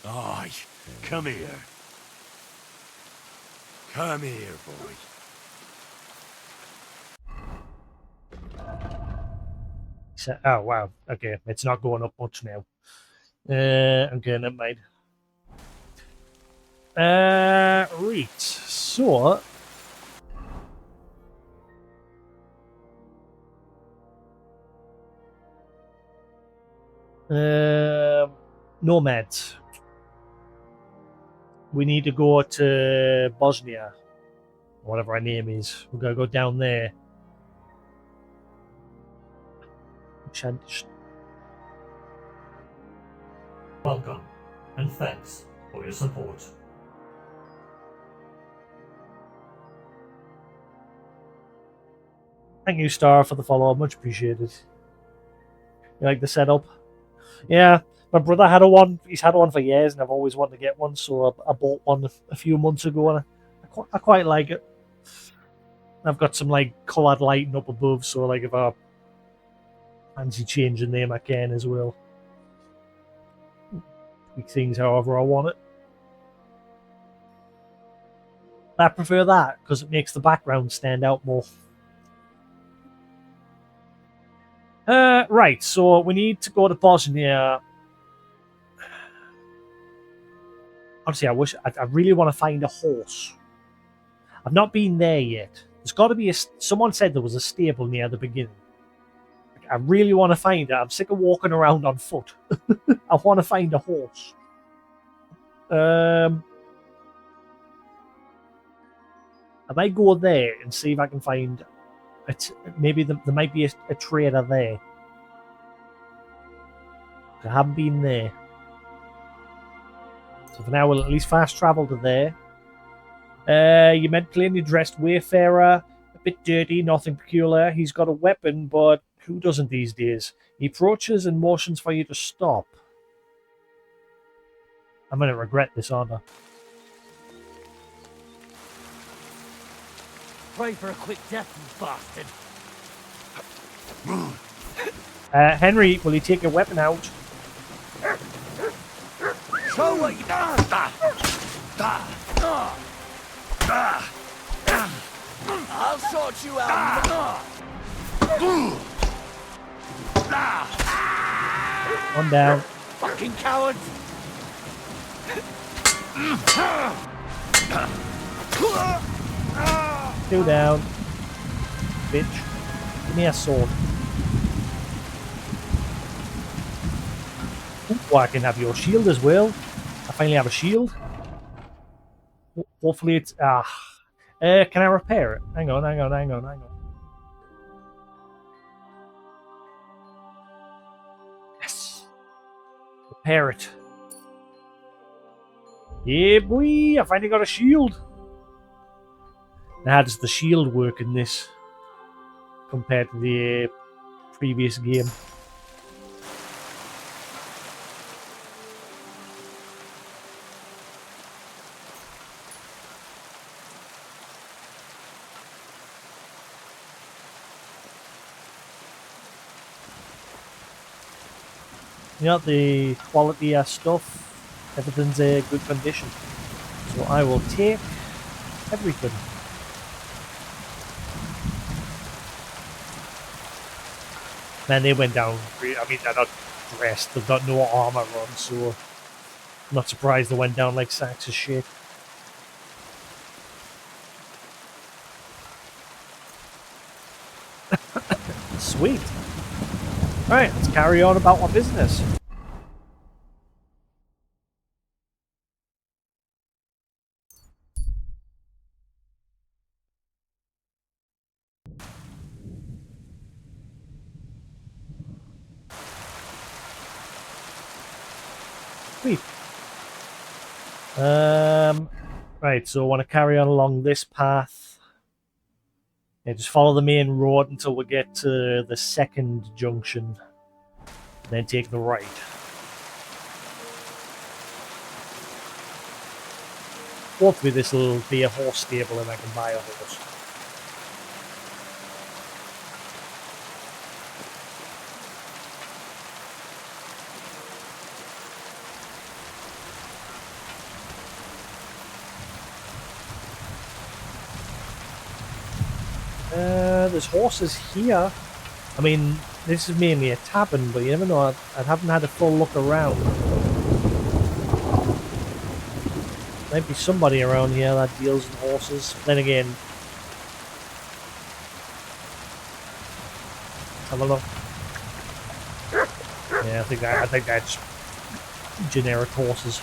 Aye, come here. Come here, boy.
So, oh, wow. Okay, it's not going up much now. Okay, never mind. Right. So... Nomads. We need to go to Bosnia. Whatever our name is. We're going to go down there.
Welcome, and thanks for your support.
Thank you, Star, for the follow. Much appreciated. You like the setup? Yeah, my brother had one. He's had one for years, and I've always wanted to get one, so I bought one a few months ago, and I quite like it. I've got some like coloured lighting up above, so like if I fancy changing them, I can as well. Tweak things however I want it. I prefer that because it makes the background stand out more. Right, so we need to go to Bosnia. Honestly, I really want to find a horse. I've not been there yet. There's got to be someone said there was a stable near the beginning. I really want to find it. I'm sick of walking around on foot. I want to find a horse. I might go there and see if I can find it. Maybe there might be a trader there. I haven't been there. So for now, we'll at least fast travel to there. You met plainly dressed wayfarer, a bit dirty, nothing peculiar. He's got a weapon, but who doesn't these days? He approaches and motions for you to stop. I'm going to regret this, aren't I?
Pray for a quick death, you bastard.
Henry, will you take your weapon out?
Show what you I'll sort you out.
One down.
Fucking cowards.
Two down. Bitch. Give me a sword. Ooh, I can have your shield as well. I finally have a shield. Hopefully it's... can I repair it? Hang on. Yes. Repair it. Yeah, boy. I finally got a shield. Now, how does the shield work in this compared to the previous game? You know, the quality of stuff, everything's in good condition. So I will take everything. Man, they went down. I mean, they're not dressed. They've got no armor on, so I'm not surprised they went down like sacks of shit. Sweet. Alright, let's carry on about our business. Sweet. Right, so I want to carry on along this path. Yeah, just follow the main road until we get to the second junction. Then take the right. Hopefully this will be a horse stable and I can buy a horse. There's horses here. I mean, this is mainly a tavern, but you never know. I haven't had a full look around. Might be somebody around here that deals in horses. Then again, let's have a look. Yeah, I think that's generic horses.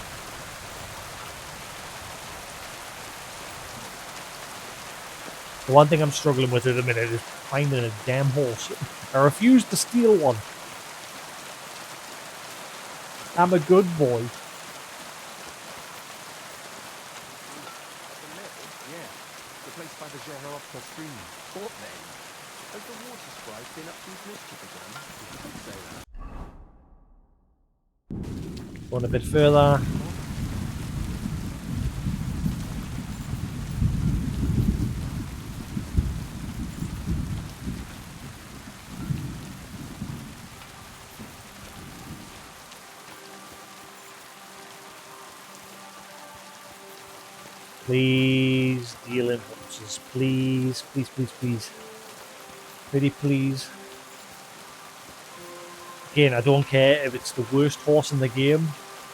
The one thing I'm struggling with at the minute is finding a damn horse. I refuse to steal one. I'm a good boy.
Yeah, the place by the Jehorovka stream. What then? Has the water sprite been up to his mischief again? You could say that.
Going a bit further. Please deal in horses. Please, please, please, please. Pretty please. Again, I don't care if it's the worst horse in the game,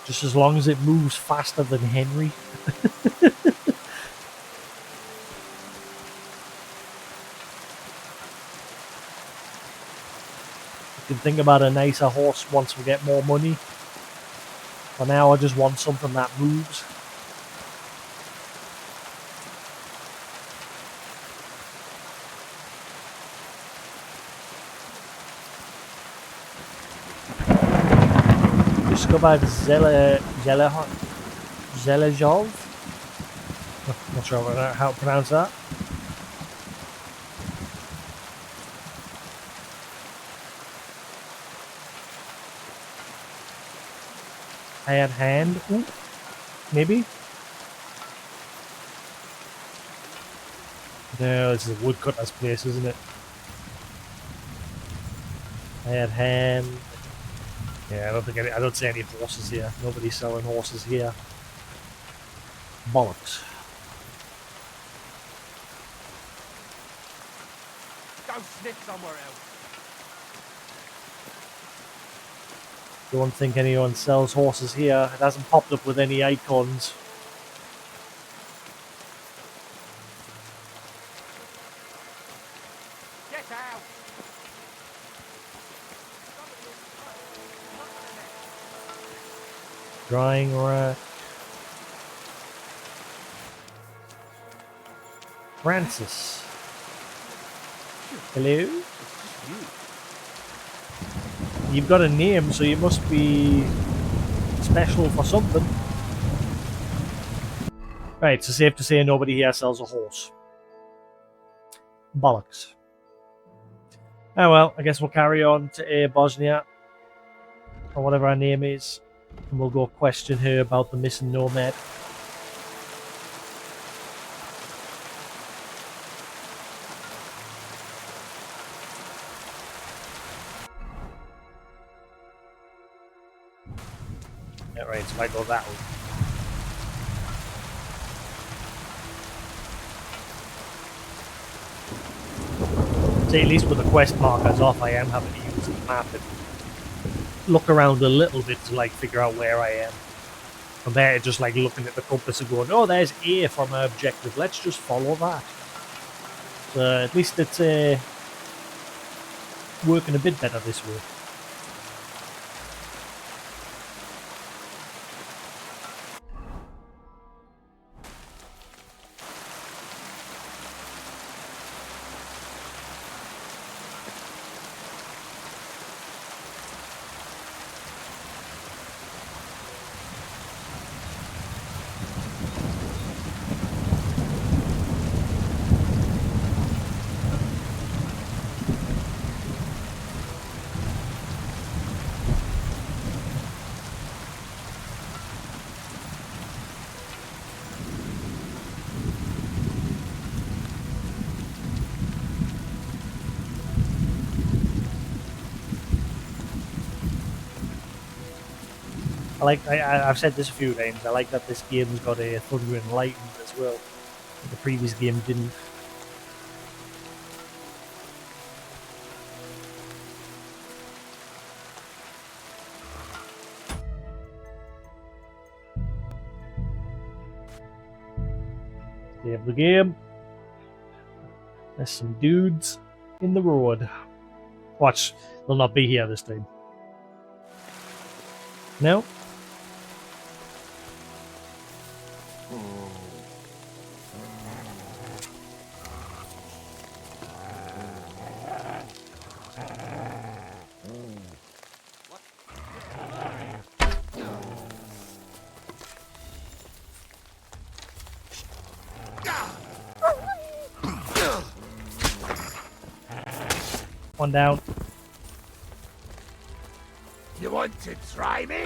just as long as it moves faster than Henry. You can think about a nicer horse once we get more money. For now, I just want something that moves. Discovered Zelejov. Not sure how to pronounce that. Hired hand. Ooh, maybe. No, this is a woodcutter's place, isn't it? Hired hand. Yeah, I don't see any horses here. Nobody's selling horses here. Bollocks.
Go sniff somewhere else.
Don't think anyone sells horses here. It hasn't popped up with any icons.
Get out.
Drying rack. Francis. Hello? You've got a name, so you must be special for something. Right, so safe to say nobody here sells a horse. Bollocks. Oh well, I guess we'll carry on to Bosnia, or whatever her name is, and we'll go question her about the missing nomad. Right, so I go that way. See, at least with the quest markers off, I am having to use the map and look around a little bit to like figure out where I am. Compared to just like looking at the compass and going, oh, there's A for my objective. Let's just follow that. So at least it's working a bit better this way. I've said this a few times, I like that this game's got a Thunder and Lightning as well. The previous game didn't. Save the game. There's some dudes in the road. Watch, they'll not be here this time. No? One down.
You want to try me?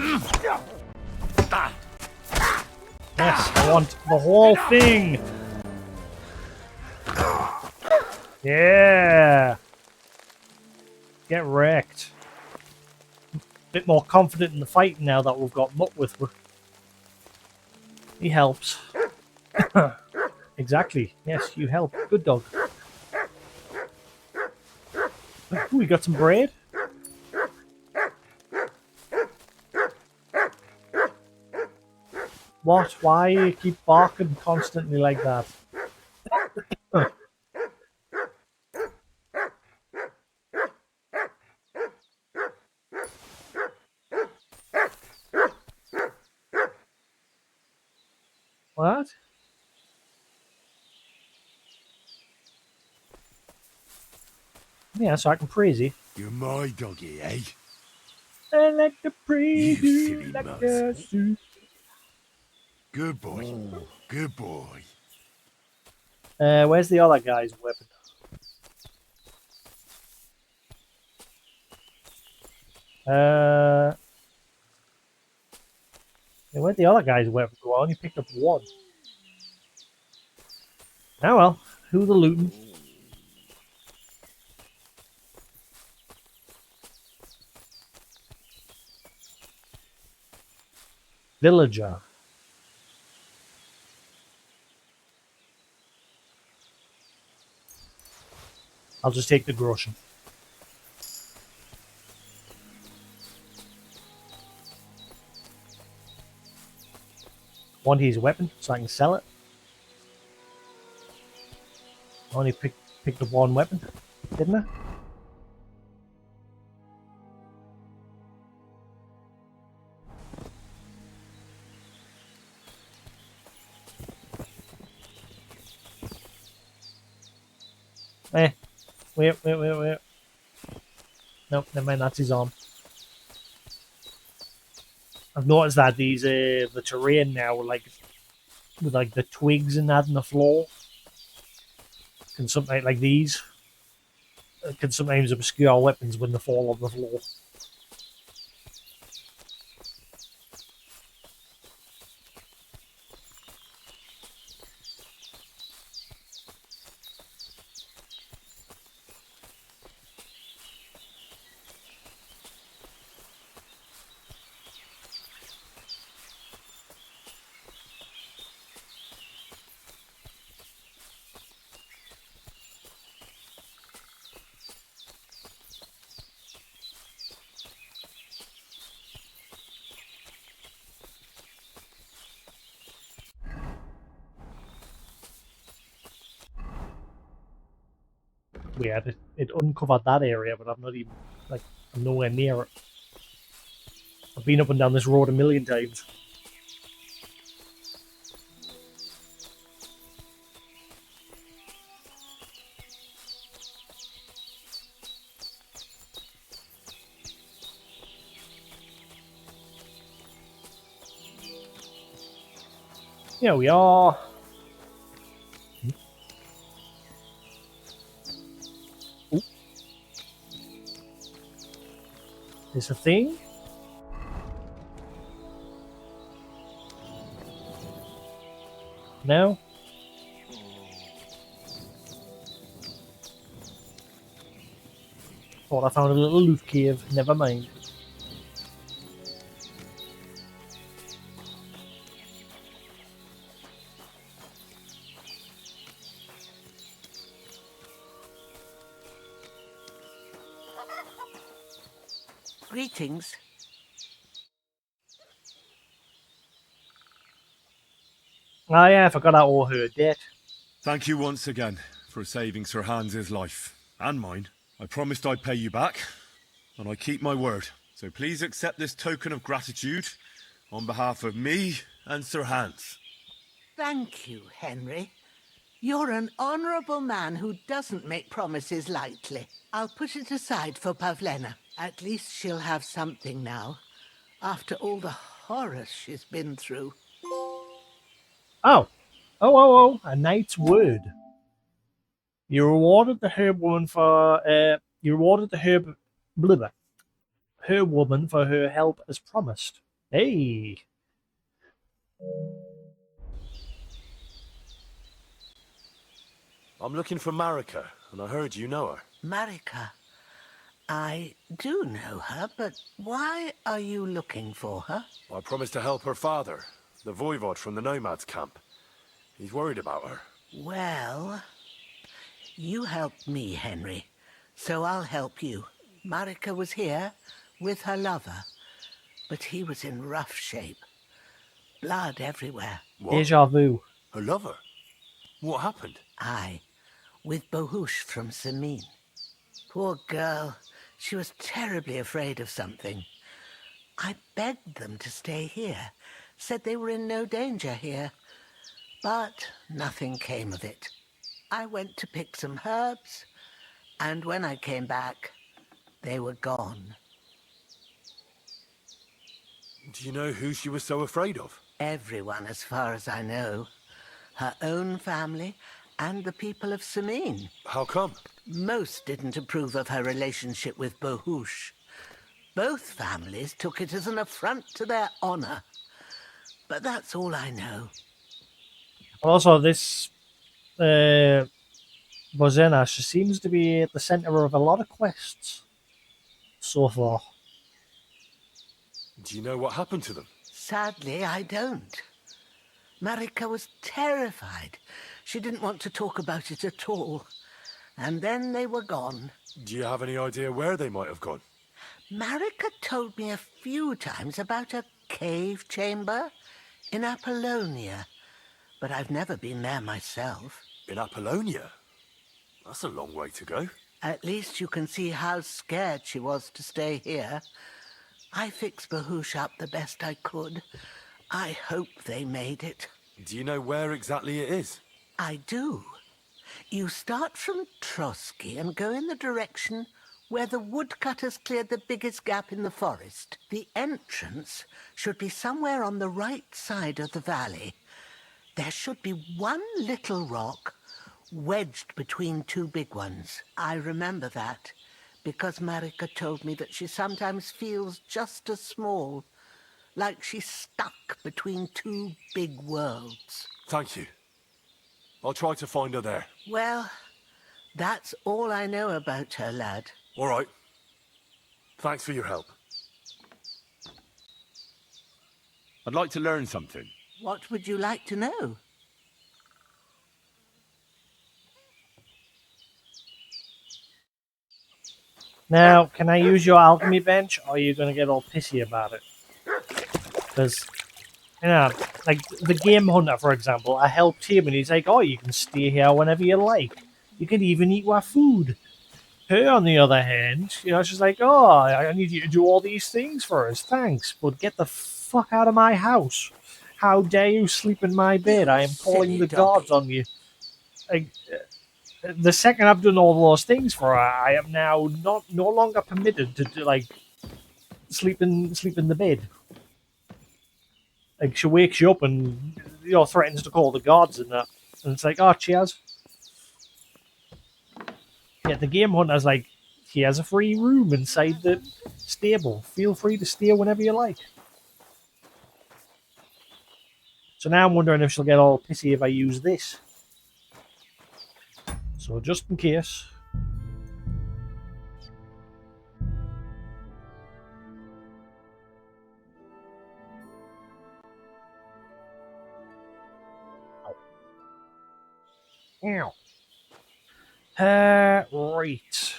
Yes, I want the whole thing. Yeah. Get wrecked. Bit more confident in the fight now that we've got Mutt with me. He helps. Exactly. Yes, you help. Good dog. Ooh, we got some bread. What? Why you keep barking constantly like that? What? Yeah, so I can praise you.
You're my doggy, eh?
I like to praise
You
you
silly
like
mutt.
a soup.
Good boy. Good boy.
Where's the other guy's weapon? Yeah, where'd the other guy's weapon go? I only picked up one. Oh well, who the looting? Villager. I'll just take the groschen. Want his weapon so I can sell it. I only picked up one weapon, didn't I? Wait. Nope, never mind, that's his arm. I've noticed that these the terrain now with like the twigs and that on the floor can sometimes like these can sometimes obscure weapons when they fall on the floor. Weird. It uncovered that area, but I'm not even like I'm nowhere near it. I've been up and down this road a million times. Here we are. Ooh. There's a thing. No. Thought I found a little loot cave. Never mind.
Greetings.
Ah, yeah, I forgot I owe her a debt.
Thank you once again for saving Sir Hans's life. And mine. I promised I'd pay you back, and I keep my word. So please accept this token of gratitude on behalf of me and Sir Hans.
Thank you, Henry. You're an honorable man who doesn't make promises lightly. I'll put it aside for Pavlena. At least she'll have something now, after all the horrors she's been through.
Oh, a knight's word. You rewarded the herb woman for herb woman for her help as promised. Hey.
I'm looking for Marika, and I heard you know her.
Marika. I do know her, but why are you looking for her?
I promised to help her father, the voivod from the nomads camp. He's worried about her.
Well, you helped me, Henry, so I'll help you. Marika was here with her lover, but he was in rough shape. Blood everywhere.
Deja vu.
Her lover? What happened?
Aye, with Bohush from Samin. Poor girl. She was terribly afraid of something. I begged them to stay here, said they were in no danger here, but nothing came of it. I went to pick some herbs, and when I came back, they were gone.
Do you know who she was so afraid of?
Everyone, as far as I know. Her own family and the people of Samin.
How come?
Most didn't approve of her relationship with Bohush. Both families took it as an affront to their honor. But that's all I know.
Also, this Bozena, she seems to be at the center of a lot of quests so far.
Do you know what happened to them?
Sadly, I don't. Marika was terrified. She didn't want to talk about it at all. And then they were gone.
Do you have any idea where they might have gone?
Marika told me a few times about a cave chamber in Apollonia, but I've never been there myself.
In Apollonia? That's a long way to go.
At least you can see how scared she was to stay here. I fixed Bahush up the best I could. I hope they made it.
Do you know where exactly it is?
I do. You start from Trotsky and go in the direction where the woodcutters cleared the biggest gap in the forest. The entrance should be somewhere on the right side of the valley. There should be one little rock wedged between two big ones. I remember that because Marika told me that she sometimes feels just as small, like she's stuck between two big worlds.
Thank you. I'll try to find her there.
Well, that's all I know about her, lad.
All right. Thanks for your help. I'd like to learn something.
What would you like to know?
Now, can I use your alchemy bench, or are you going to get all pissy about it? Because, you know, like the game hunter, for example, I helped him, and he's like, "Oh, you can stay here whenever you like. You can even eat our food." Her, on the other hand, you know, she's like, "Oh, I need you to do all these things for us. Thanks, but get the fuck out of my house. How dare you sleep in my bed? I am calling the gods on you." Like, the second I've done all those things for her, I am now no longer permitted to do, like, sleep in the bed. Like, she wakes you up and, you know, threatens to call the gods and that, and it's like, "Oh, cheers." Yeah, the game hunter's like, "Here's a free room inside the stable. Feel free to stay whenever you like." So now I'm wondering if she'll get all pissy if I use this. So just in case. Ow. Right.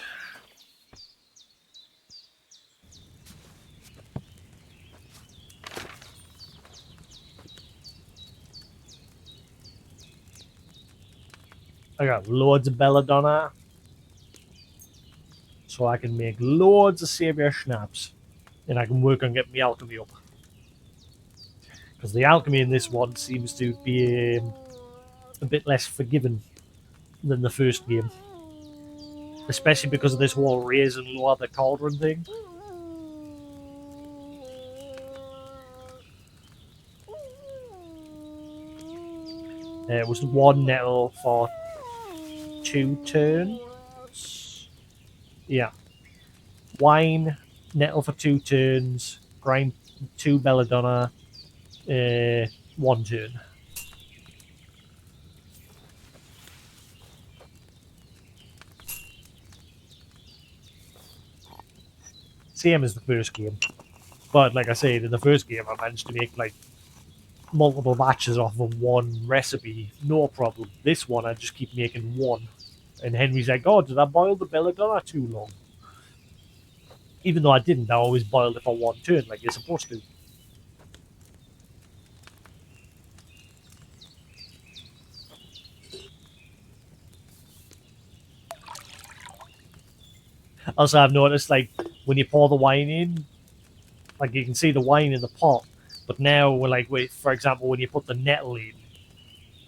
I got loads of belladonna, so I can make loads of savior schnapps, and I can work on getting my alchemy up. Because the alchemy in this one seems to be a bit less forgiving than the first game, especially because of this whole raise and lower the cauldron thing. It was 1 nettle for 2 turns. Yeah. Wine, nettle for 2 turns. Grind 2 belladonna, 1 turn. Same as the first game. But like I said, in the first game I managed to make like multiple batches off of one recipe, no problem. This one, I just keep making one. And Henry's like, oh, did I boil the belladonna too long? Even though I didn't, I always boiled it for one turn, like you're supposed to. Also, I've noticed, like, when you pour the wine in, like, you can see the wine in the pot, but now, like, for example, when you put the nettle in,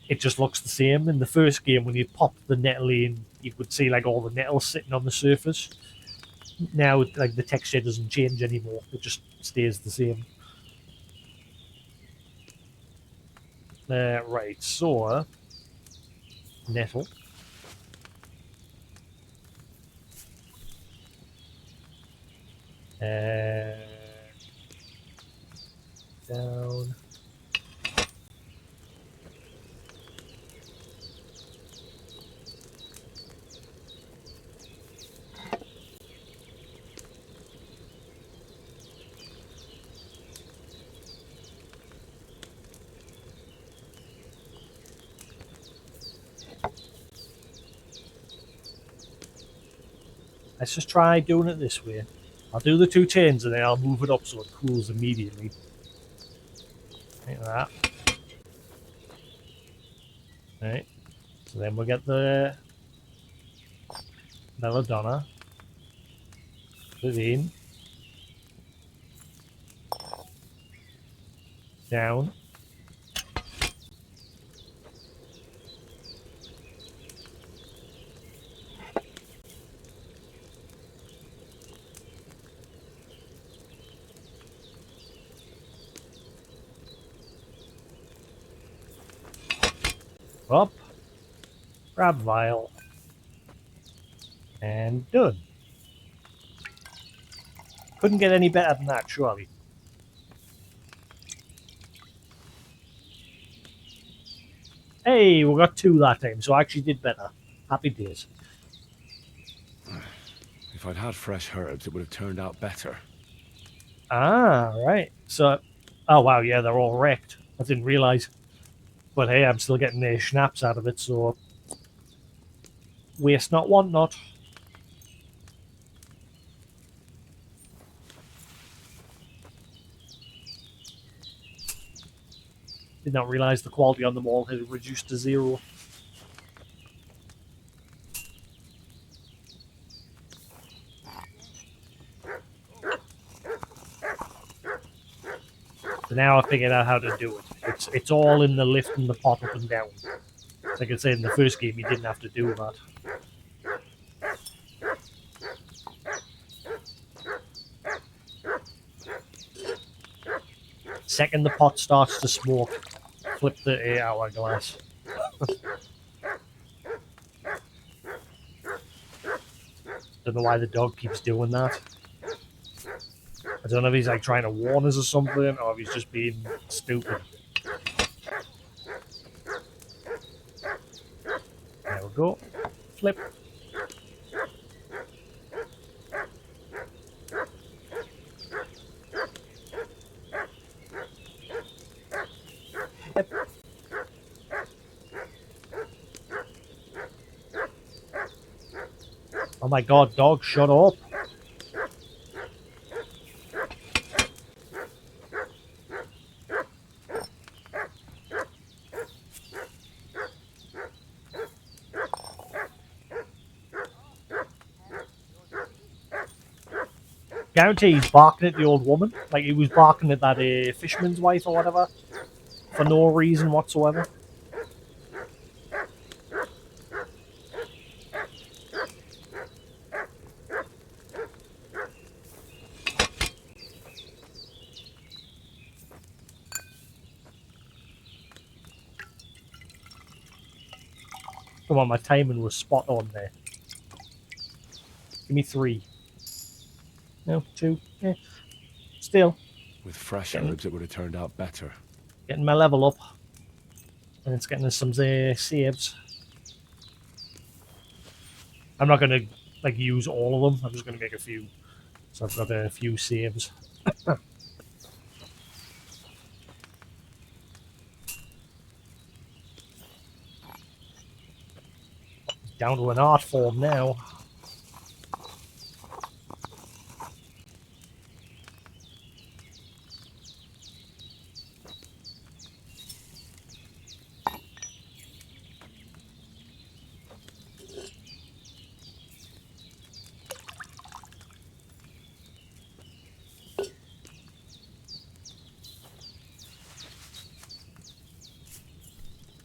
it just looks the same. In the first game, when you popped the nettle in, you could see, like, all the nettles sitting on the surface. Now, like, the texture doesn't change anymore. It just stays the same. Right, so, nettle. Down. Let's just try doing it this way. I'll do the 2 turns and then I'll move it up so it cools immediately. Like that. Right. So then we'll get the belladonna. Put it in. Down. Up. Grab vial. And done. Couldn't get any better than that, surely. Hey, we got 2 that time, so I actually did better. Happy days.
If I'd had fresh herbs, it would have turned out better.
Ah, right. So, oh wow, yeah, they're all wrecked. I didn't realise. But hey, I'm still getting the schnapps out of it, so waste not, want not. Did not realise the quality on them all had reduced to 0. So now I figured out how to do it. It's all in the lifting the pot up and down. Like I said, in the first game, you didn't have to do that. Second the pot starts to smoke, flip the hourglass. Don't know why the dog keeps doing that. I don't know if he's like trying to warn us or something, or if he's just being stupid. There we go. Flip. Yep. Oh my god, dog, shut up. Guarantee he's barking at the old woman. Like he was barking at that fisherman's wife or whatever. For no reason whatsoever. Come on, my timing was spot on there. Give me 3. No, 2. Yeah. Still.
With fresh herbs, it would have turned out better.
Getting my level up. And it's getting us some saves. I'm not going to like use all of them. I'm just going to make a few. So I've got a few saves. down to an art form now.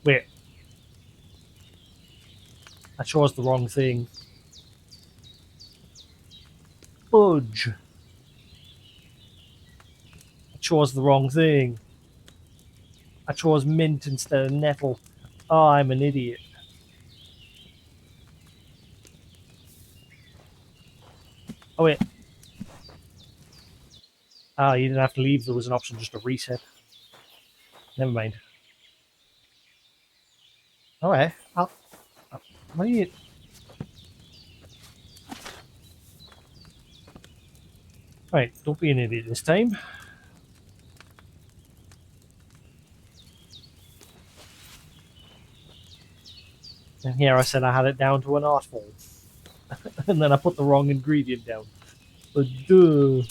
Wait. I chose the wrong thing. Fudge. I chose the wrong thing. I chose mint instead of nettle. Oh, I'm an idiot. Oh, wait. Ah, you didn't have to leave. There was an option just to reset. Never mind. Alright. What are you... Right, don't be an idiot this time. And here I said I had it down to an art form. And then I put the wrong ingredient down. But duh.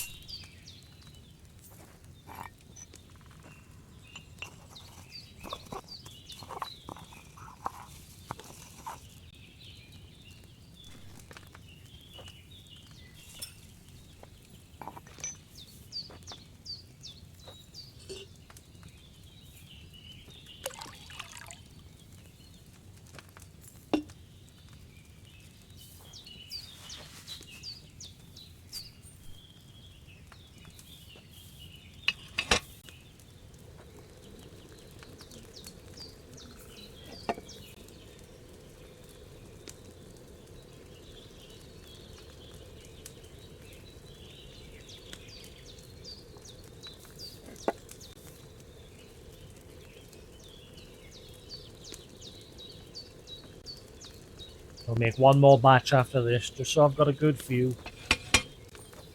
I'll make one more batch after this, just so I've got a good few.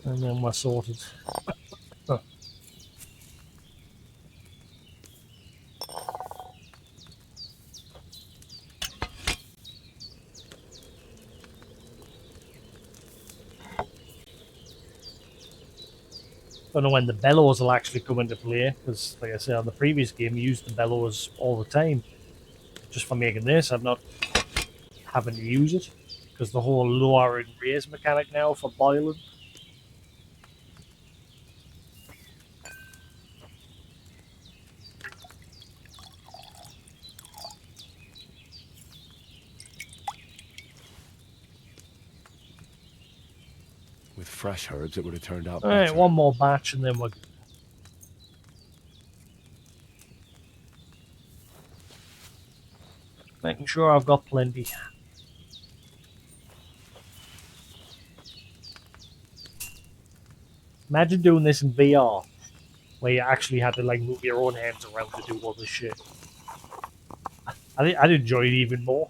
And then we're sorted. Don't know when the bellows will actually come into play, because, like I said, on the previous game, you used the bellows all the time. Just for making this, I'm not having to use it, because the whole lower and raise mechanic now for boiling.
With fresh herbs, it would have turned out
Alright,
better.
one more batch and then we're good. Making sure I've got plenty. Imagine doing this in VR, where you actually had to like move your own hands around to do all this shit. I think I'd enjoy it even more.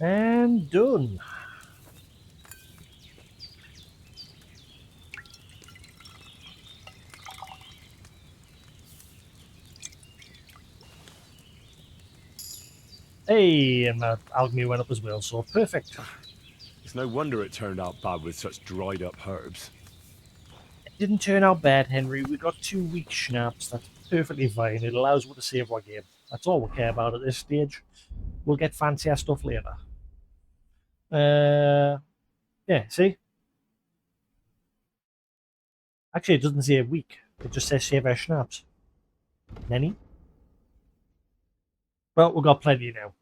And done. Hey, and my alchemy went up as well, so perfect.
It's no wonder it turned out bad with such dried up herbs.
It didn't turn out bad, Henry. We got 2 weak schnapps. That's perfectly fine. It allows us to save our game. That's all we care about at this stage. We'll get fancier stuff later. Yeah, see? Actually, it doesn't say weak. It just says save our schnapps. Nenny? Well, we've got plenty now.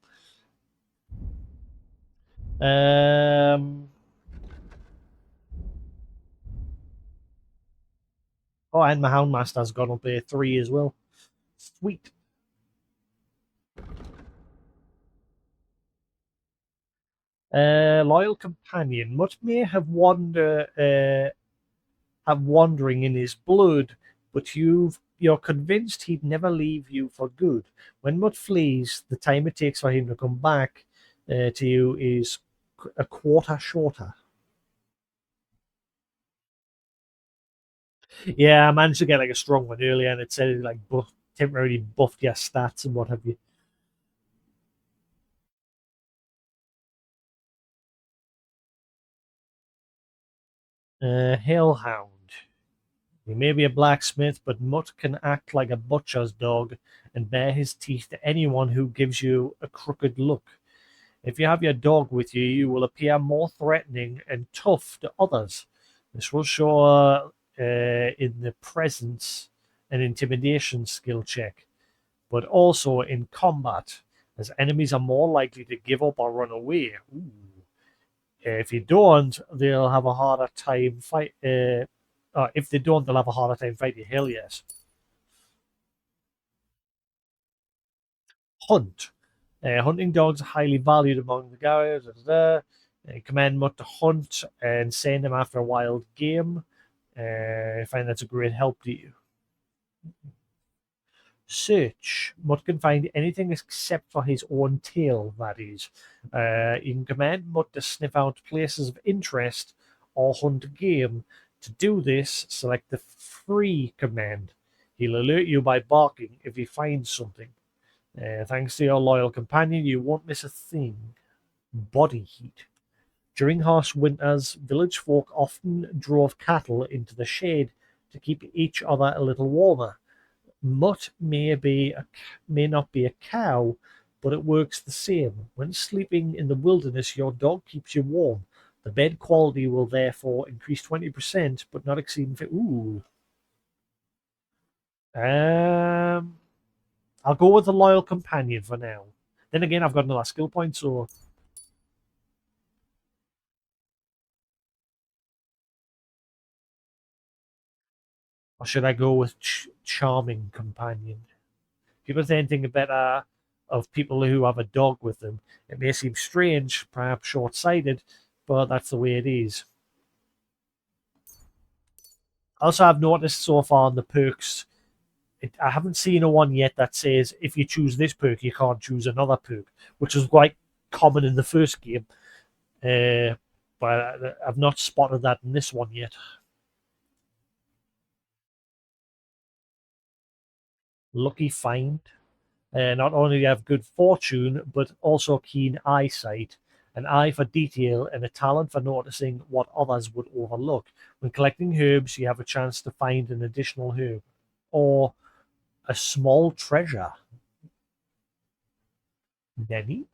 Oh, and my Houndmaster's gone up here 3 as well. Sweet. Loyal companion. Mutt may have wandering in his blood, but you're convinced he'd never leave you for good. When Mutt flees, the time it takes for him to come back to you is a quarter shorter. Yeah, I managed to get like a strong one earlier, and it said it like temporarily buffed your stats and what have you. Hellhound. He may be a blacksmith, but Mutt can act like a butcher's dog and bare his teeth to anyone who gives you a crooked look. If you have your dog with you, you will appear more threatening and tough to others. This will show in the presence and intimidation skill check, but also in combat, as enemies are more likely to give up or run away. Ooh. If you don't, they'll have a harder time fight. If they don't, they'll have a harder time fighting. Hell yes. Hunt. Hunting dogs are highly valued among the guys. Command Mutt to hunt and send them after a wild game. I find that's a great help to you. Search. Mutt can find anything except for his own tail, that is. You can command Mutt to sniff out places of interest or hunt game. To do this, select the free command. He'll alert you by barking if he finds something. Thanks to your loyal companion, you won't miss a thing. Body heat. During harsh winters, village folk often drove cattle into the shade to keep each other a little warmer. Mutt may not be a cow, but it works the same. When sleeping in the wilderness, your dog keeps you warm. The bed quality will therefore increase 20%, but not exceed. Ooh. I'll go with the loyal companion for now. Then again, I've got another skill point, so. Or should I go with charming companion? People tend to think better of people who have a dog with them. It may seem strange, perhaps short sighted, but that's the way it is. Also, I've noticed so far in the perks, I haven't seen a one yet that says if you choose this perk, you can't choose another perk, which was quite common in the first game. But I've not spotted that in this one yet. Lucky find. Not only do you have good fortune, but also keen eyesight, an eye for detail, and a talent for noticing what others would overlook. When collecting herbs, you have a chance to find an additional herb or a small treasure. Nenny?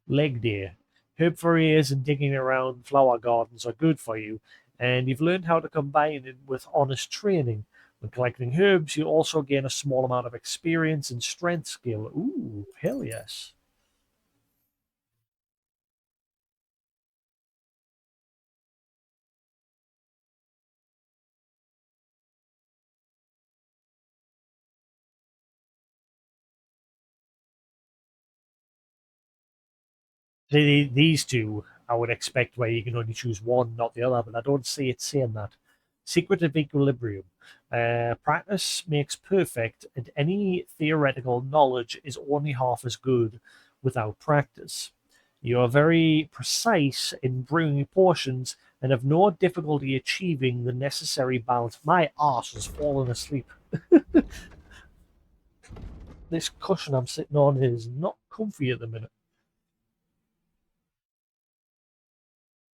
Leg deer. Herb furriers and digging around flower gardens are good for you, and you've learned how to combine it with honest training. When collecting herbs, you also gain a small amount of experience and strength skill. Ooh, hell yes. These two, I would expect where you can only choose one, not the other, but I don't see it saying that. Secret of Equilibrium. Practice makes perfect, and any theoretical knowledge is only half as good without practice. You are very precise in brewing potions and have no difficulty achieving the necessary balance. My arse has fallen asleep. This cushion I'm sitting on is not comfy at the minute.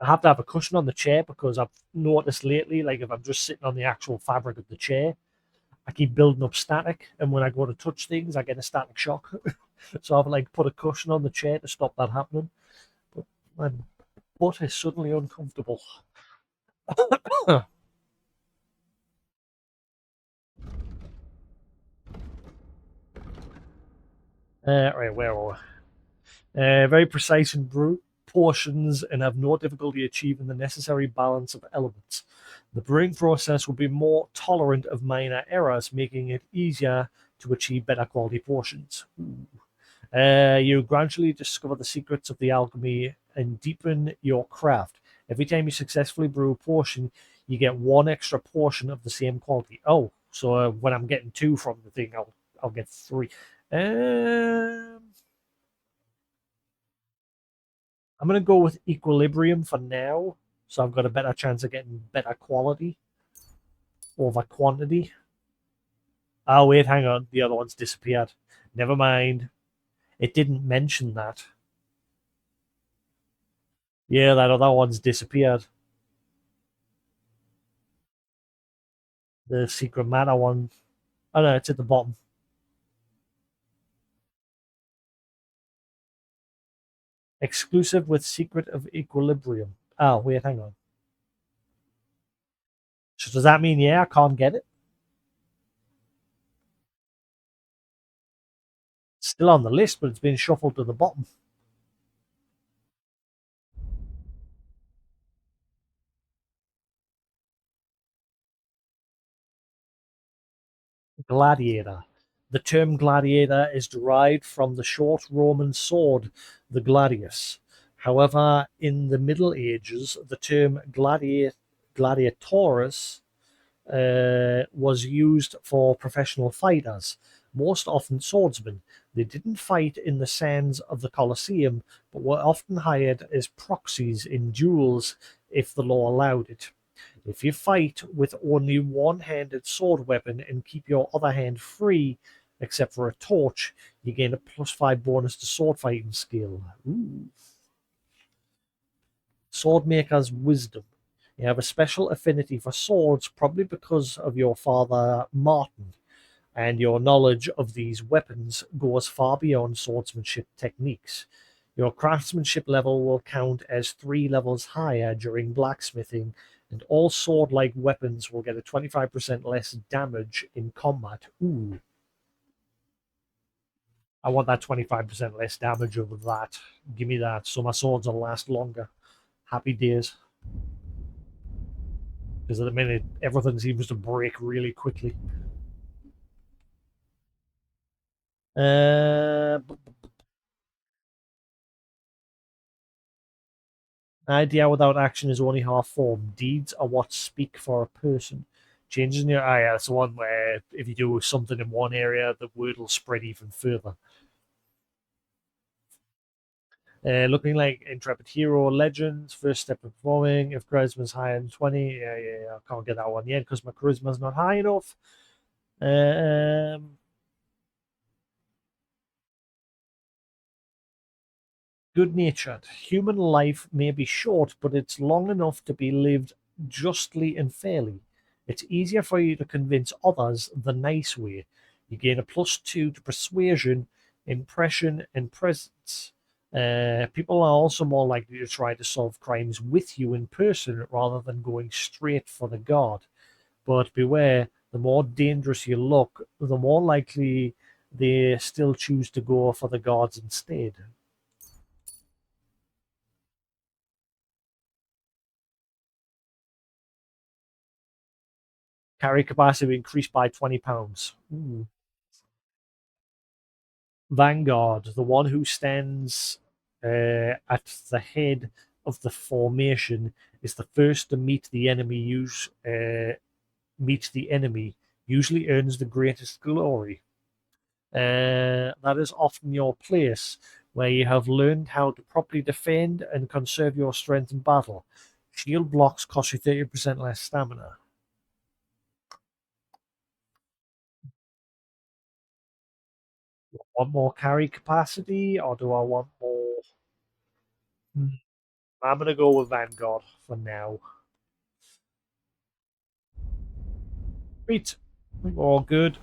I have to have a cushion on the chair because I've noticed lately, like if I'm just sitting on the actual fabric of the chair, I keep building up static, and when I go to touch things, I get a static shock. So I've like put a cushion on the chair to stop that happening. But my butt is suddenly uncomfortable. Right, where are we? Very precise in portions and have no difficulty achieving the necessary balance of elements. The brewing process will be more tolerant of minor errors, making it easier to achieve better quality portions. You gradually discover the secrets of the alchemy and deepen your craft. Every time you successfully brew a portion, you get one extra portion of the same quality. Oh, so when I'm getting two from the thing, I'll get three. I'm going to go with equilibrium for now, so I've got a better chance of getting better quality over quantity. Oh, wait, hang on. The other one's disappeared. Never mind. It didn't mention that. Yeah, that other one's disappeared. The secret matter one. Oh, no, it's at the bottom. Exclusive with Secret of Equilibrium. Oh, wait, hang on. So does that mean, yeah, I can't get it? It's still on the list, but it's been shuffled to the bottom. Gladiator. The term gladiator is derived from the short Roman sword, the gladius. However, in the Middle Ages, the term gladiatorus was used for professional fighters, most often swordsmen. They didn't fight in the sands of the Colosseum, but were often hired as proxies in duels if the law allowed it. If you fight with only one-handed sword weapon and keep your other hand free, except for a torch, you gain a +5 bonus to sword fighting skill. Ooh. Swordmaker's Wisdom. You have a special affinity for swords, probably because of your father Martin, and your knowledge of these weapons goes far beyond swordsmanship techniques. Your craftsmanship level will count as 3 levels higher during blacksmithing, and all sword-like weapons will get a 25% less damage in combat. Ooh. I want that 25% less damage over that. Give me that, so my swords will last longer. Happy days. Because at the minute, everything seems to break really quickly. Idea without action is only half formed. Deeds are what speak for a person. Changes in your yeah, that's the one where if you do something in one area, the word will spread even further. Looking like Intrepid Hero Legends, first step of performing. If charisma's higher than 20, yeah, I can't get that one yet because my charisma's not high enough. Good natured. Human life may be short, but it's long enough to be lived justly and fairly. It's easier for you to convince others the nice way. You gain a +2 to persuasion, impression, and presence. People are also more likely to try to solve crimes with you in person rather than going straight for the guard. But beware, the more dangerous you look, the more likely they still choose to go for the guards instead. Carry capacity increased by 20 pounds. Ooh. Vanguard, the one who stands at the head of the formation, is the first to meet the enemy. Usually earns the greatest glory. That is often your place, where you have learned how to properly defend and conserve your strength in battle. Shield blocks cost you 30% less stamina. Want more carry capacity, or do I want more? I'm gonna go with Vanguard for now. Sweet. All good.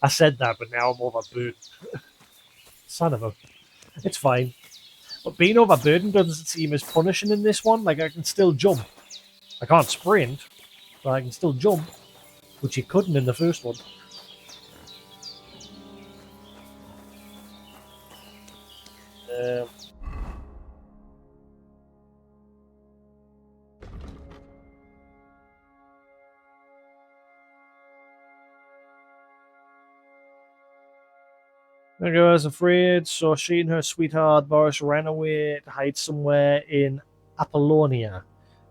I said that, but now I'm overburdened. Son of a... It's fine. But being overburdened doesn't seem as punishing in this one. Like, I can still jump. I can't sprint, but I can still jump, which you couldn't in the first one. Um, The girl's afraid, so she and her sweetheart Boris ran away to hide somewhere in Apollonia.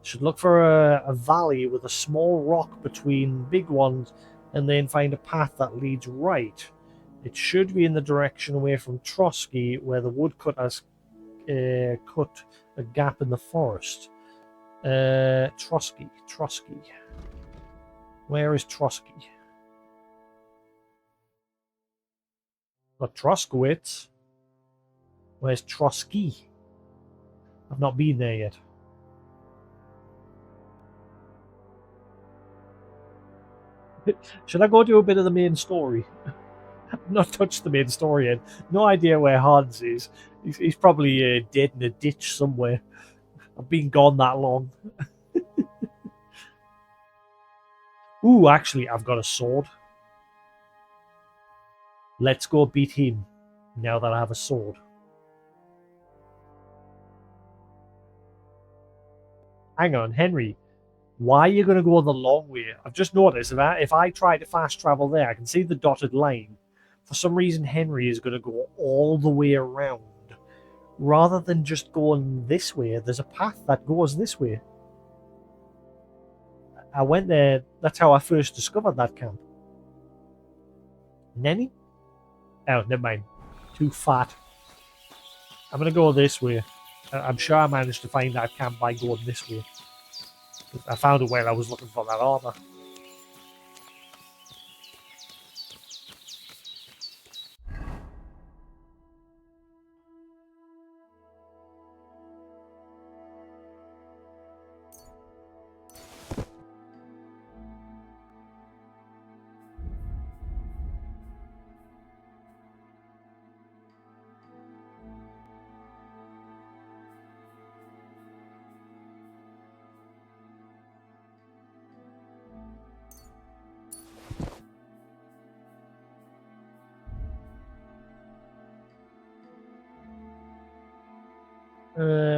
Should look for a valley with a small rock between big ones and then find a path that leads right. It should be in the direction away from Trotsky, where the woodcut has cut a gap in the forest. Trotsky. Where is Trotsky? Got Troskowitz. Where's Trotsky? I've not been there yet. Should I go do a bit of the main story? I've not touched the main story yet. No idea where Hans is. He's probably dead in a ditch somewhere. I've been gone that long. Ooh, actually, I've got a sword. Let's go beat him now that I have a sword. Hang on, Henry. Why are you going to go the long way? I've just noticed if I try to fast travel there, I can see the dotted line. For some reason, Henry is going to go all the way around. Rather than just going this way, there's a path that goes this way. I went there. That's how I first discovered that camp. Nenny? Oh, never mind. Too fat. I'm going to go this way. I'm sure I managed to find that camp by going this way. I found it while I was looking for that armor.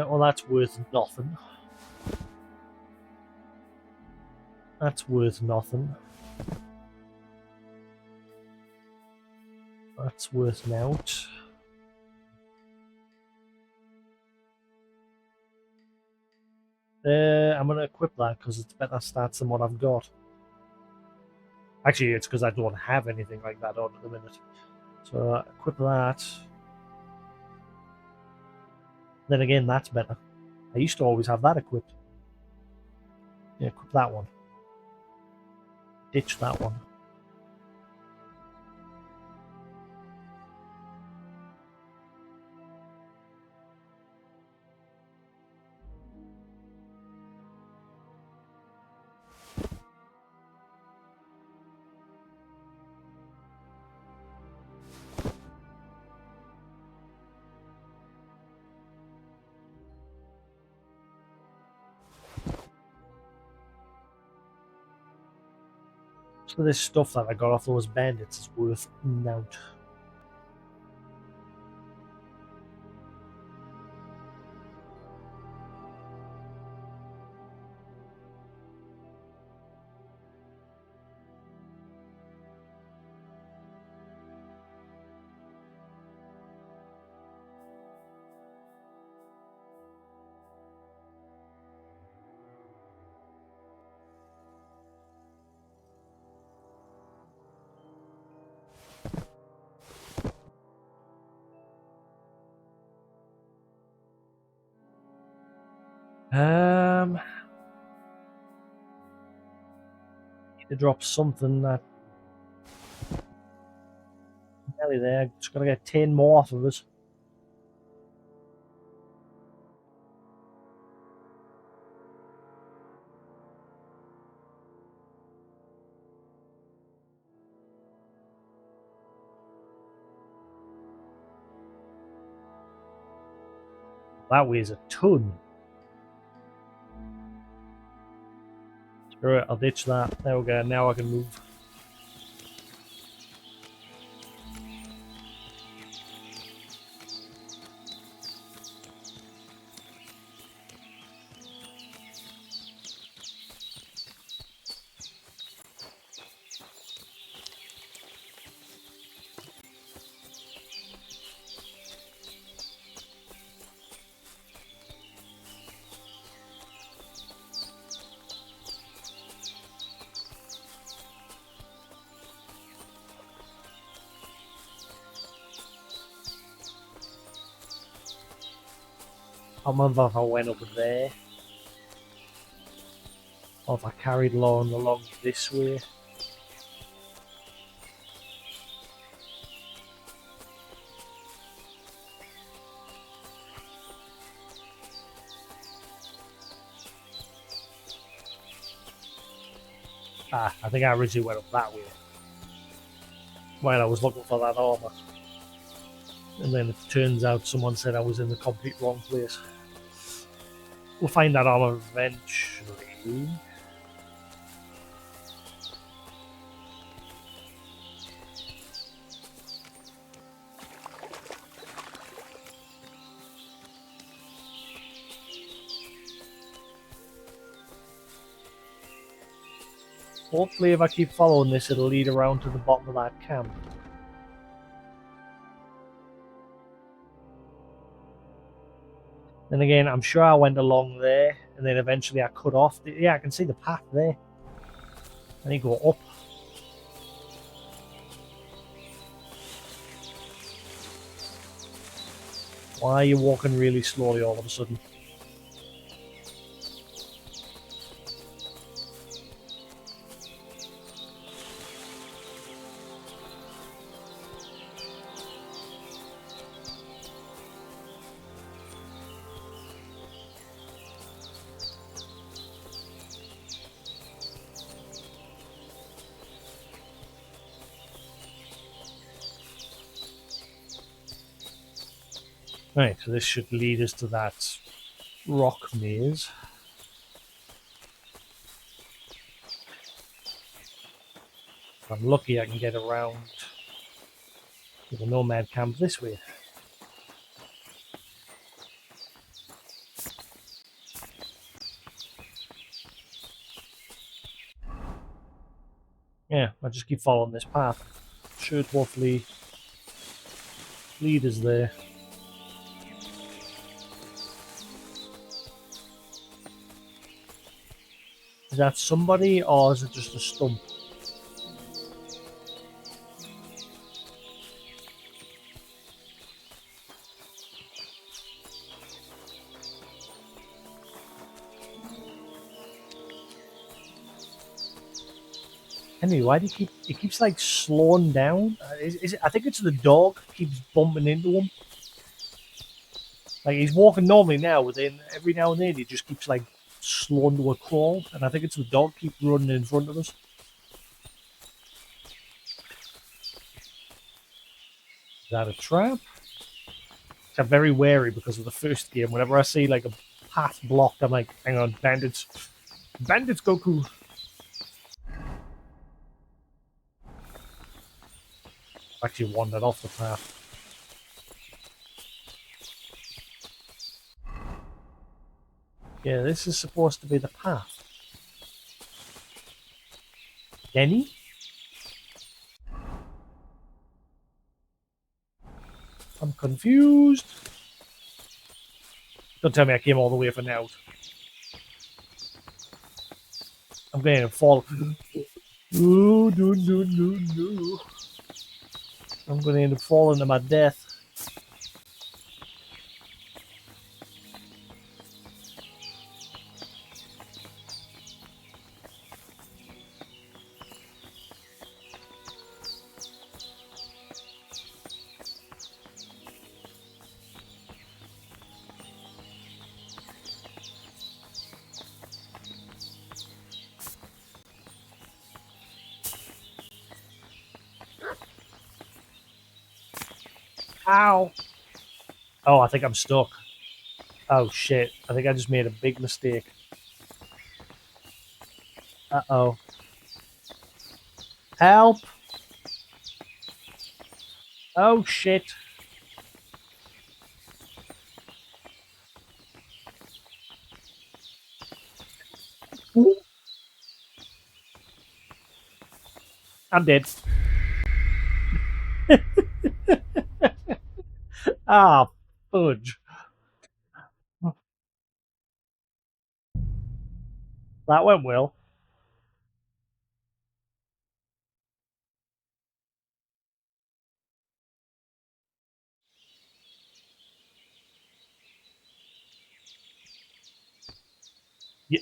Well, that's worth nothing. That's worth nothing. That's worth nout. I'm going to equip that because it's better stats than what I've got. Actually, it's because I don't have anything like that on at the minute. So equip that. Then again, that's better. I used to always have that equipped. Yeah, equip that one. Ditch that one. So this stuff that I got off those bandits is worth nout. Um, to drop something that nearly there. Just gotta get 10 more off of us. That weighs a ton. Screw it, I'll ditch that. There we go, now I can move. I don't remember if I went up there or if I carried along this way. I think I originally went up that way while I was looking for that armor. And then it turns out someone said I was in the complete wrong place. We'll find that armor eventually. Hopefully if I keep following this, it'll lead around to the bottom of that camp. Then again, I'm sure I went along there, and then eventually I cut off. Yeah, I can see the path there. I need to go up. Why are you walking really slowly all of a sudden? Right, so this should lead us to that rock maze. If I'm lucky, I can get around to the nomad camp this way. Yeah, I'll just keep following this path. Should hopefully lead us there. Is that somebody or is it just a stump? Anyway, why do you keep... It keeps like slowing down. I think it's the dog keeps bumping into him. Like he's walking normally now, but then every now and then he just keeps like slowing to a crawl, and I think it's the dog keeps running in front of us. Is that a trap? I'm very wary because of the first game. Whenever I see like a path blocked, I'm like, hang on, bandits. Bandits, Goku. Actually wandered off the path. Yeah, this is supposed to be the path. Denny? I'm confused. Don't tell me I came all the way for now. I'm going to fall. No, no, no, no, no. I'm going to end up falling to my death. Ow! Oh, I think I'm stuck. Oh shit, I think I just made a big mistake. Uh-oh. Help! Oh shit. I'm dead. Ah, fudge. That went well. Yeah.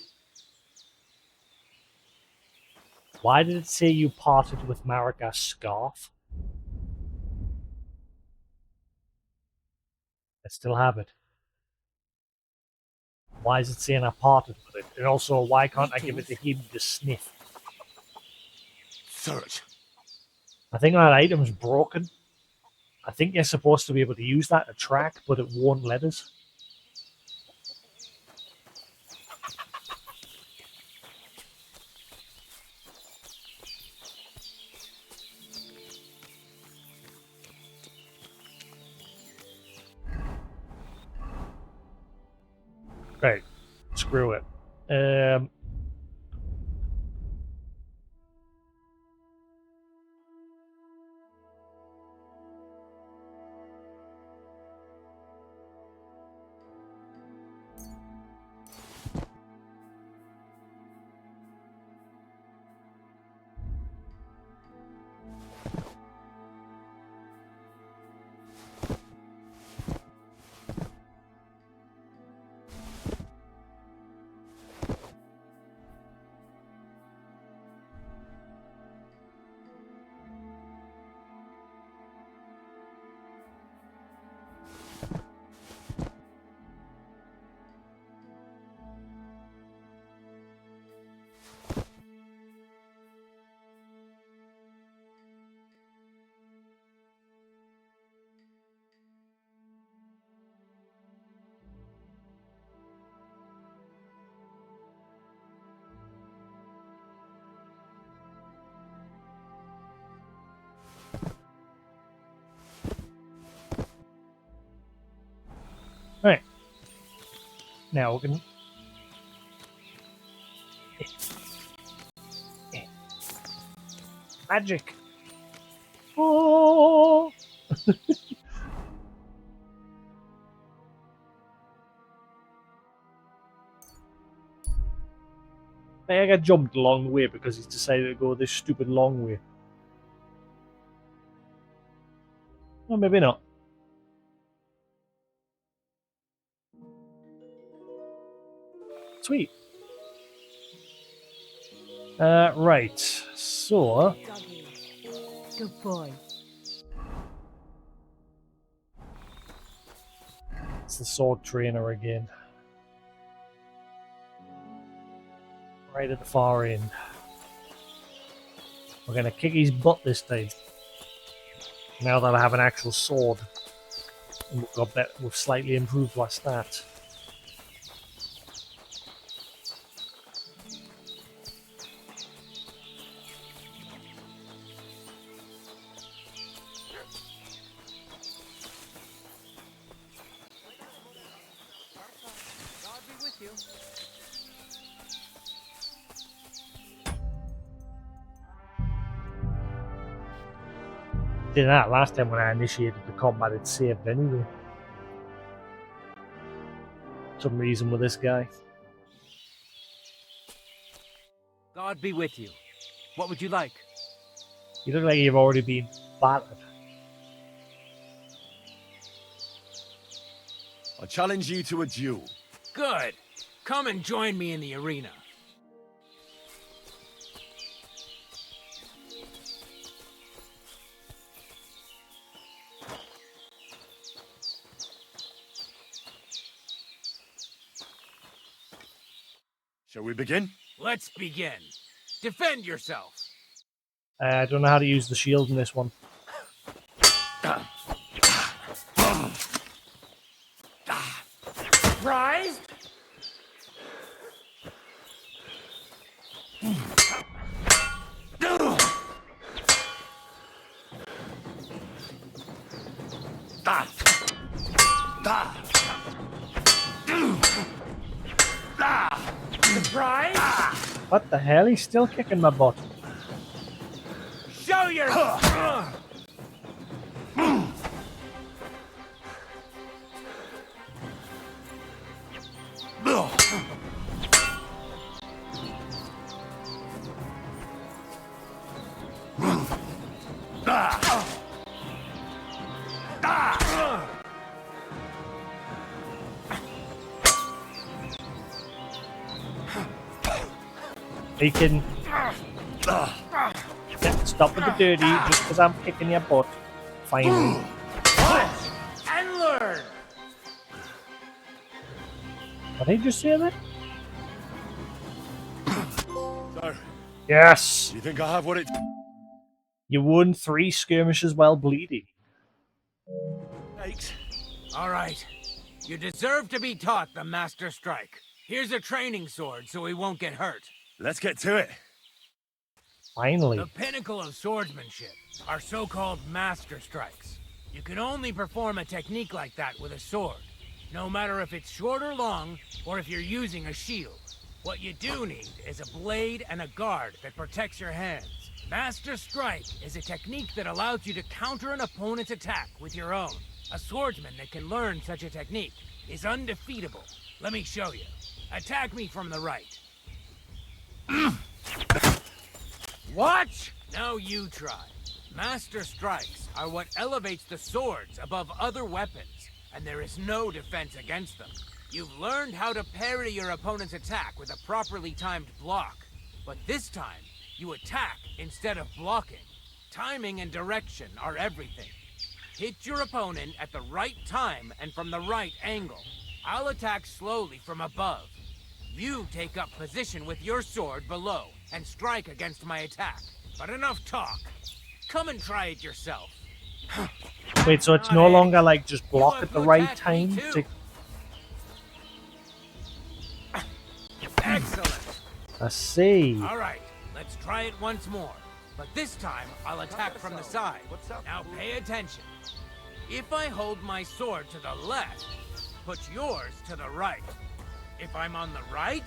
Why did it say you parted with Marika's scarf? I still have it. Why is it saying I parted with it? And also, why can't I give it to him to sniff?
Search.
I think that item's broken. I think you're supposed to be able to use that to track, but it won't let us. Right. Screw it. Right. Now we can. Magic. Oh. I got jumped along the way because he's decided to go this stupid long way. Well, maybe not. Sweet. Right. So.
Good boy.
It's the sword trainer again. Right at the far end. We're going to kick his butt this time. Now that I have an actual sword. And we've slightly improved our stats.
God be with you.
Did that last time when I initiated the combat, it saved anyway. Some reason with this guy.
God be with you. What would you like?
You look like you've already been battered.
I challenge you to a duel.
Good. Come and join me in the arena.
Shall we begin?
Let's begin. Defend yourself.
I don't know how to use the shield in this one.
Surprised? Surprise?
What the hell? He's still kicking my butt.
Show your...
He can... Yeah, stop with the dirty just because I'm kicking your butt. Finally.
Watch and learn.
What did he just say that?
So,
Yes!
you think I have what it...
You won 3 skirmishes while bleeding.
Thanks. All right. You deserve to be taught the Master Strike. Here's a training sword so he won't get hurt.
Let's get to it.
Finally.
The pinnacle of swordsmanship are so-called Master Strikes. You can only perform a technique like that with a sword, no matter if it's short or long, or if you're using a shield. What you do need is a blade and a guard that protects your hands. Master Strike is a technique that allows you to counter an opponent's attack with your own. A swordsman that can learn such a technique is undefeatable. Let me show you. Attack me from the right. Watch! Now you try. Master Strikes are what elevates the swords above other weapons, and there is no defense against them. You've learned how to parry your opponent's attack with a properly timed block, but this time, you attack instead of blocking. Timing and direction are everything. Hit your opponent at the right time and from the right angle. I'll attack slowly from above. You take up position with your sword below and strike against my attack. But enough talk. Come and try it yourself.
Wait, so it's no longer like just block at the right time to...
Excellent.
I see.
All right, let's try it once more. But this time, I'll attack from the side. Now pay attention. If I hold my sword to the left, put yours to the right. If I'm on the right,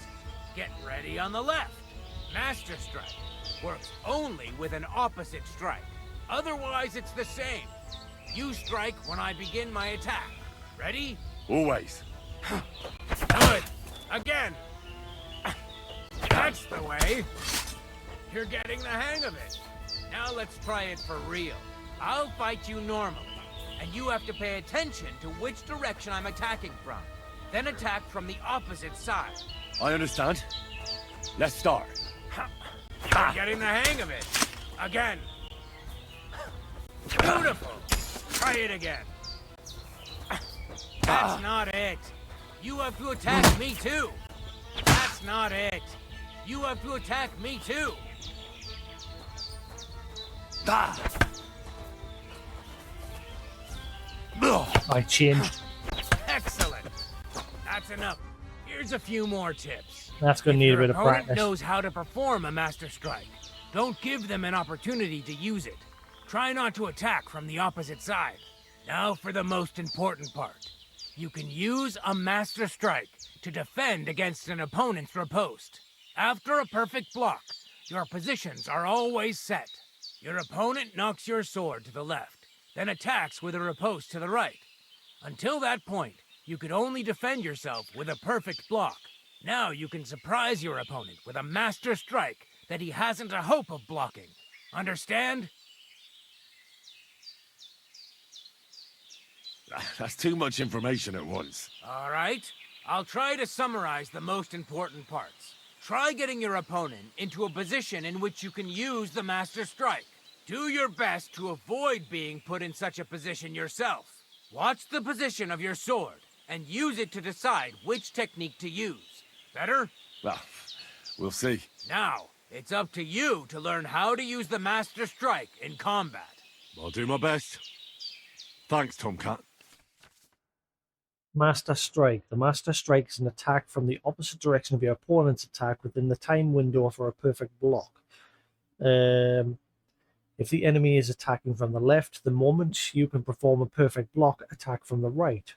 get ready on the left. Master Strike works only with an opposite strike. Otherwise, it's the same. You strike when I begin my attack. Ready?
Always.
Good. Again. That's the way. You're getting the hang of it. Now let's try it for real. I'll fight you normally, and you have to pay attention to which direction I'm attacking from. Then attack from the opposite side.
I understand. Let's start.
You're getting the hang of it. Again. Beautiful. Try it again. That's not it. You have to attack me too. That's not it. You have to attack me too.
I changed.
Excellent. That's enough. Here's a few more tips.
That's going to need a bit of
Opponent
practice.
knows how to perform a Master Strike. Don't give them an opportunity to use it. Try not to attack from the opposite side. Now for the most important part. You can use a Master Strike to defend against an opponent's riposte. After a perfect block, your positions are always set. Your opponent knocks your sword to the left, then attacks with a riposte to the right. Until that point, you could only defend yourself with a perfect block. Now you can surprise your opponent with a Master Strike that he hasn't a hope of blocking. Understand?
That's too much information at once.
All right. I'll try to summarize the most important parts. Try getting your opponent into a position in which you can use the Master Strike. Do your best to avoid being put in such a position yourself. Watch the position of your sword and use it to decide which technique to use. Better?
Well, we'll see.
Now, it's up to you to learn how to use the Master Strike in combat.
I'll do my best. Thanks, Tomcat.
Master Strike. The Master Strike is an attack from the opposite direction of your opponent's attack within the time window for a perfect block. If the enemy is attacking from the left, the moment you can perform a perfect block attack from the right.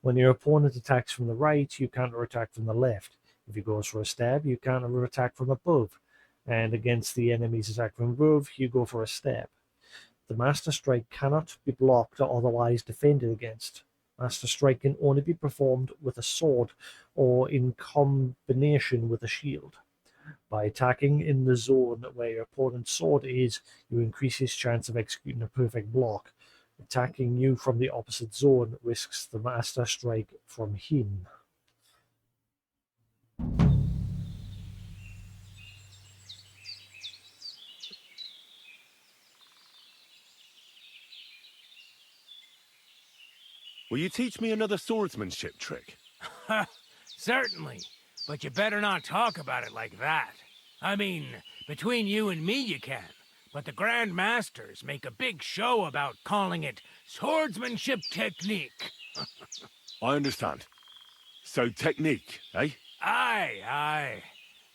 When your opponent attacks from the right, you counterattack from the left. If he goes for a stab, you counterattack from above. And against the enemy's attack from above, you go for a stab. The Master Strike cannot be blocked or otherwise defended against. Master Strike can only be performed with a sword or in combination with a shield. By attacking in the zone where your opponent's sword is, you increase his chance of executing a perfect block. Attacking you from the opposite zone risks the Master Strike from him.
Will you teach me another swordsmanship trick?
Certainly, but you better not talk about it like that. I mean, between you and me you can, but the Grand Masters make a big show about calling it swordsmanship technique.
I understand. So technique, eh?
Aye, aye.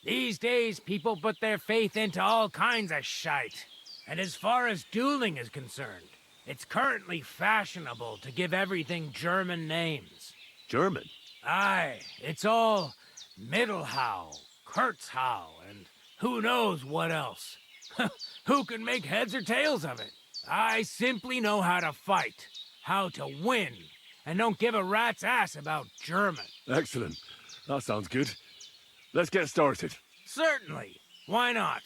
These days, people put their faith into all kinds of shite. And as far as dueling is concerned, it's currently fashionable to give everything German names.
German?
Aye, it's all Mittelhau, Kurzhau, and who knows what else. Who can make heads or tails of it? I simply know how to fight, how to win, and don't give a rat's ass about German.
Excellent. That sounds good. Let's get started.
Certainly. Why not?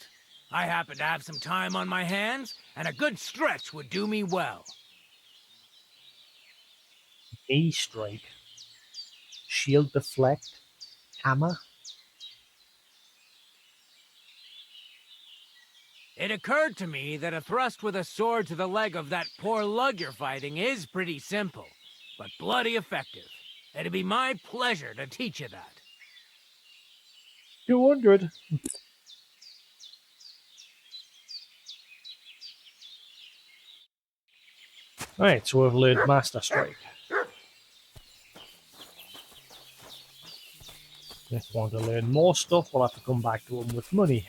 I happen to have some time on my hands, and a good stretch would do me well.
Knee strike. Shield deflect. Hammer.
It occurred to me that a thrust with a sword to the leg of that poor lug you're fighting is pretty simple, but bloody effective. It'd be my pleasure to teach you that.
200. Right, so we've learned Master Strike. If we want to learn more stuff, we'll have to come back to them with money.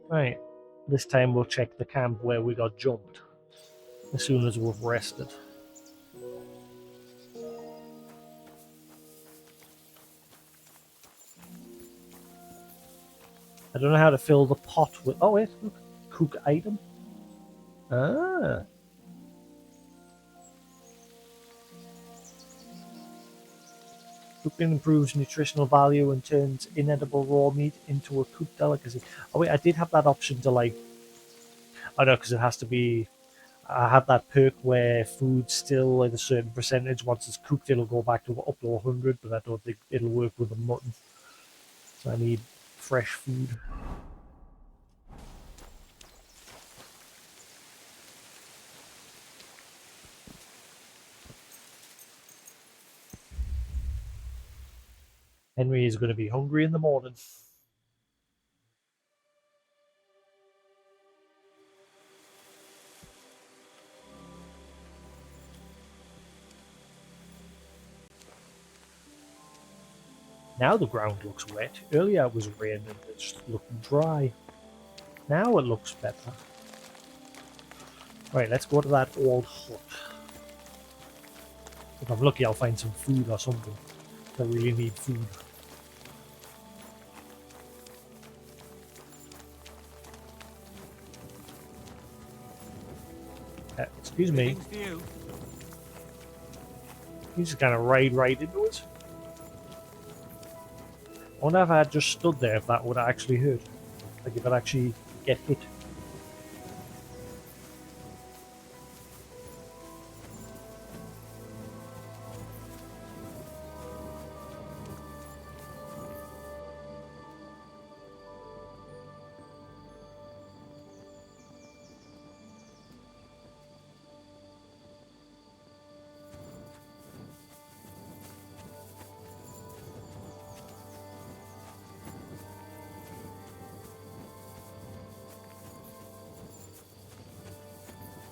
Right, this time we'll check the camp where we got jumped as soon as we've rested. I don't know how to fill the pot with... Oh wait, look. Cook item. Ah. Cooking improves nutritional value and turns inedible raw meat into a cooked delicacy. Oh wait, I did have that option to like... Oh no, because it has to be... I have that perk where food's still at a certain percentage. Once it's cooked, it'll go back to up to 100, but I don't think it'll work with the mutton. So I need fresh food. Henry is going to be hungry in the morning. Now the ground looks wet. Earlier it was raining and it just looked dry. Now it looks better. Right, let's go to that old hut. If I'm lucky, I'll find some food or something. I really need food. Excuse me. You just kind of ride right into it. I wonder if I had just stood there if that would have actually hurt. Like if it actually get hit.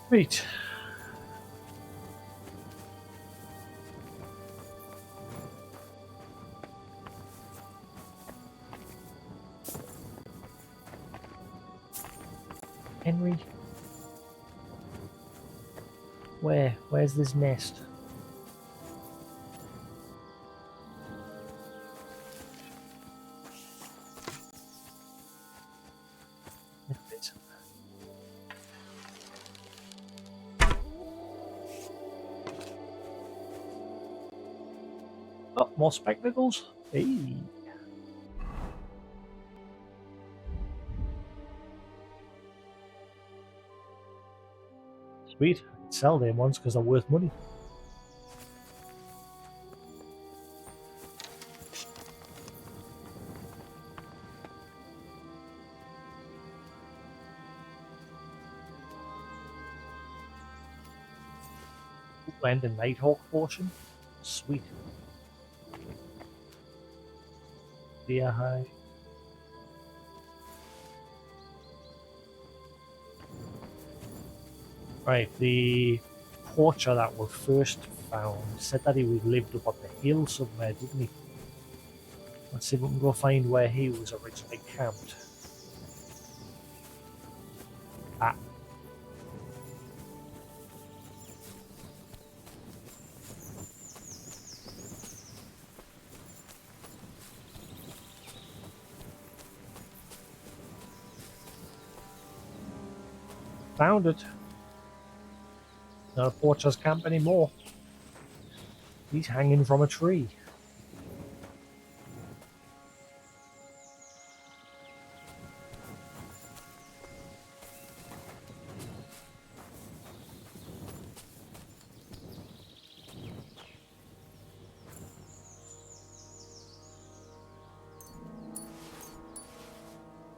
Sweet. Henry? Where's this nest? Oh, more spectacles? Hey. Sweet. I can sell them ones because they're worth money. Blend and Nighthawk portion. Sweet. Deer hide. Right, the poacher that we first found said that he lived up on the hill somewhere, didn't he? Let's see if we can go find where he was originally camped. Ah. Found it. Not a poacher's camp anymore. He's hanging from a tree.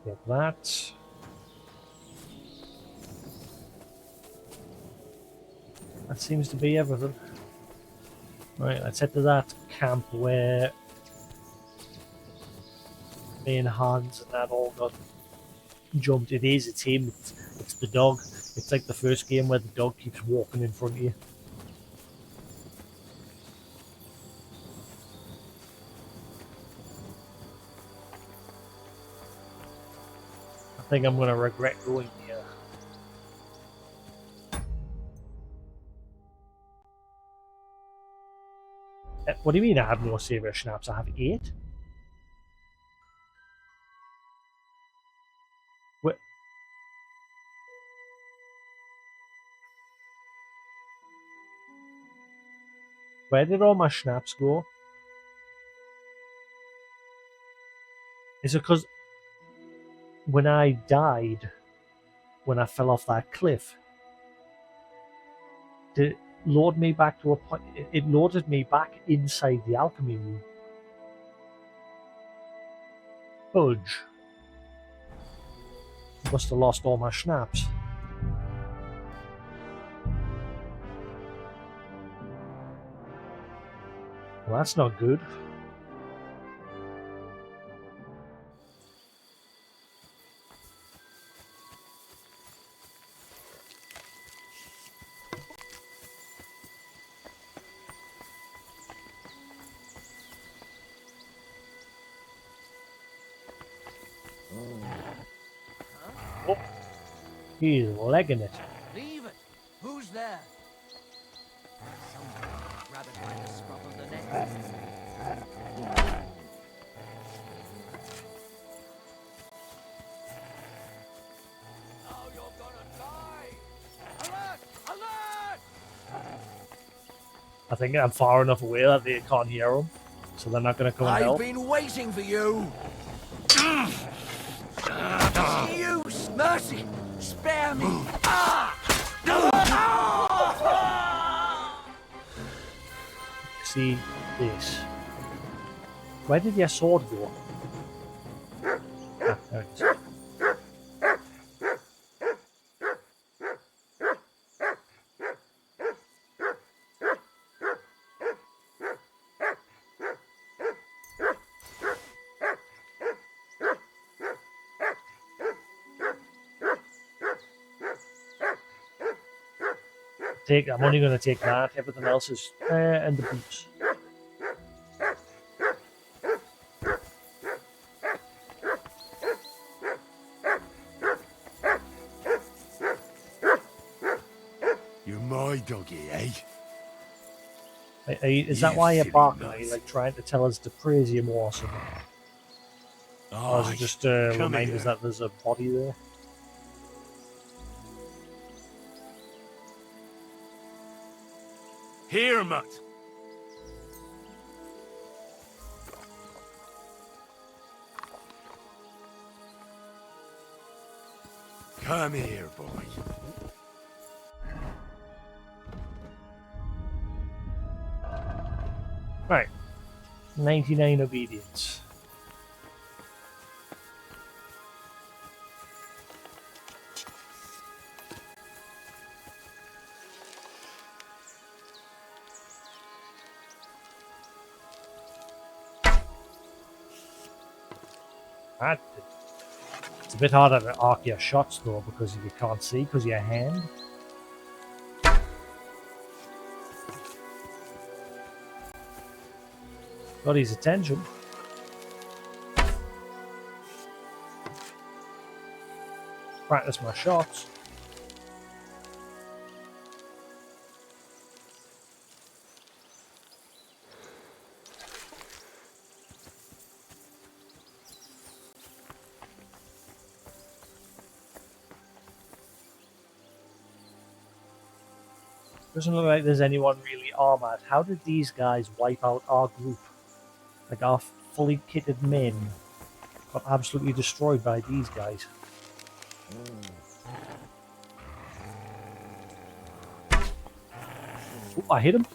Get that. That seems to be everything. Right, let's head to that camp where me and Hans and that all got jumped. It's him, it's the dog. It's like the first game where the dog keeps walking in front of you. I think I'm going to regret going here. What do you mean I have no saviour schnapps? I have 8? Where did all my schnapps go? Is it because when I died, when I fell off that cliff, did it load me back to a point? It loaded me back inside the alchemy room. Fudge. Must have lost all my schnapps. Well, that's not good. Oh, he's legging it.
Leave it. Who's there? Someone rather try to scrabble the net. Now you're gonna die! Alert! Alert!
I think I'm far enough away that they can't hear him, so they're not going to come and
I've
help.
been waiting for you. You mercy! Spare me!
See this. Where did your sword go? Ah, there it is. I'm only going to take that. Everything else is and the boots.
You're my doggy, eh?
Is that why you're barking? Are you like trying to tell us to praise you more or something? Or is it just remind us that there's a body there?
Here, Mutt. Come here, boy.
Right. 99 obedience. It's a bit harder to arc your shots though because you can't see because of your hand. Got his attention. Practice my shots. Doesn't look like there's anyone really armored. How did these guys wipe out our group? Like our fully kitted men got absolutely destroyed by these guys. Ooh, I hit him.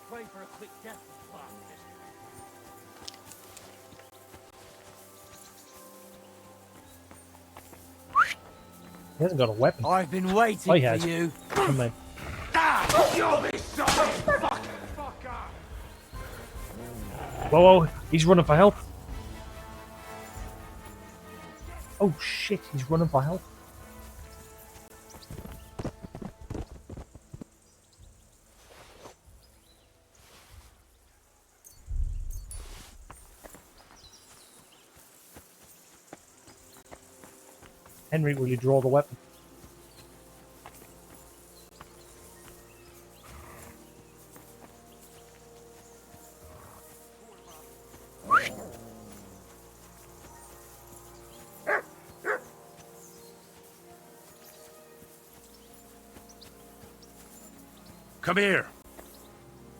Pray for a quick death.
He hasn't got a weapon.
I've been waiting
he has.
for you.
Come on. Whoa, whoa, he's running for help. Oh shit, he's running for help. Henry, will you draw the weapon?
Come here.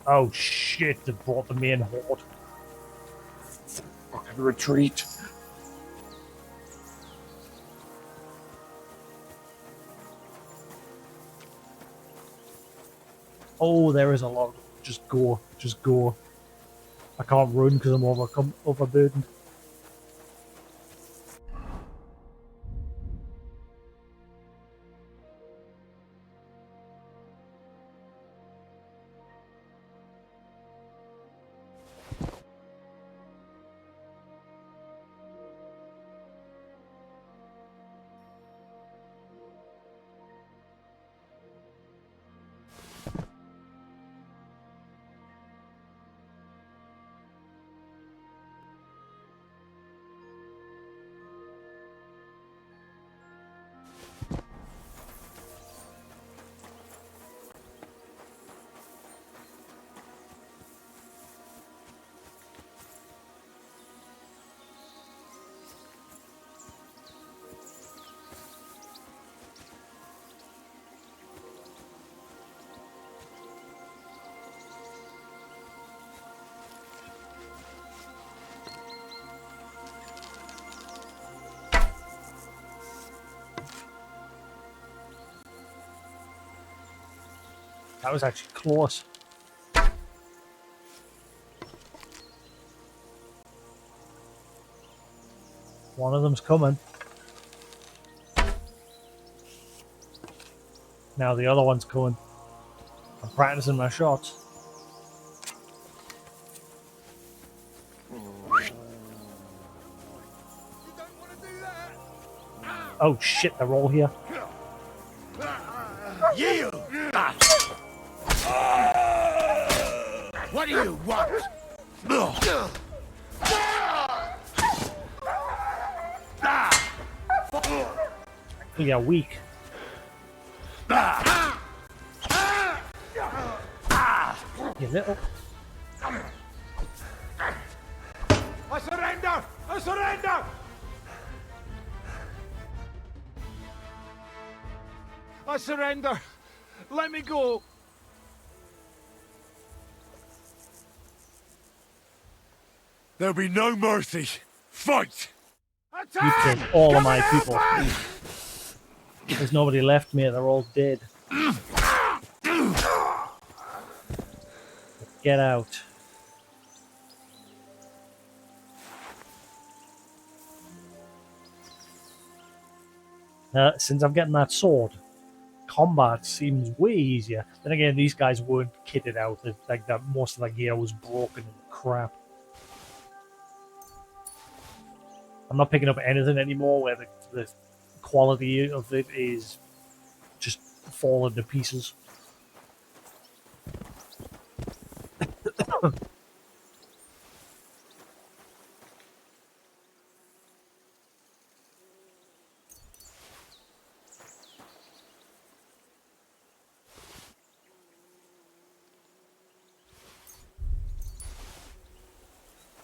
Oh shit, they brought the main horde. Fucking retreat. Oh, there is a lot. Just go. Just go. I can't run because I'm overburdened. That was actually close. One of them's coming. Now the other one's coming. I'm practicing my shots. Oh shit, they're all here.
You! What do you want?
You're weak. You little.
I surrender! I surrender! I surrender! Let me go!
There'll be no mercy. Fight!
You killed all of my people. There's nobody left, mate. They're all dead. Get out. Since I'm getting that sword, combat seems way easier. Then again, these guys weren't kitted out. Like that, most of the gear was broken and crap. I'm not picking up anything anymore where the quality of it is just falling to pieces.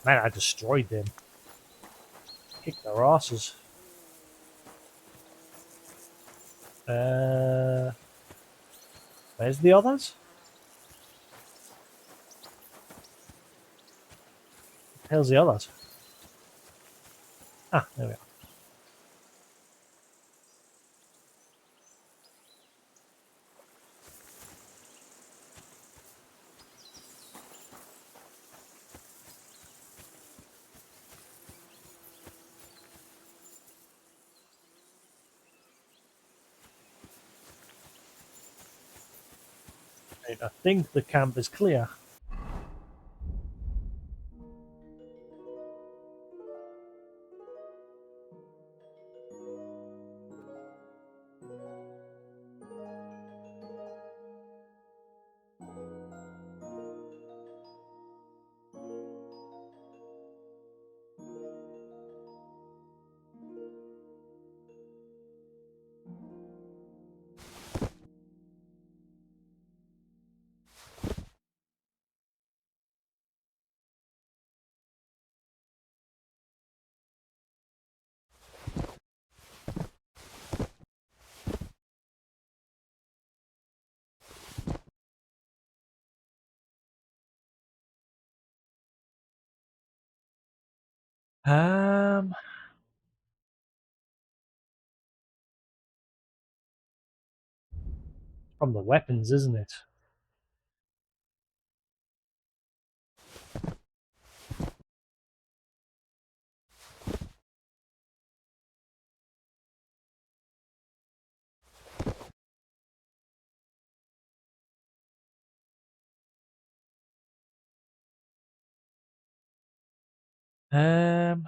Man, I destroyed them. Kicked their asses. Where's the others? What the hell's the others? Ah, there we are. Right, I think the camp is clear. From the weapons, isn't it? Um,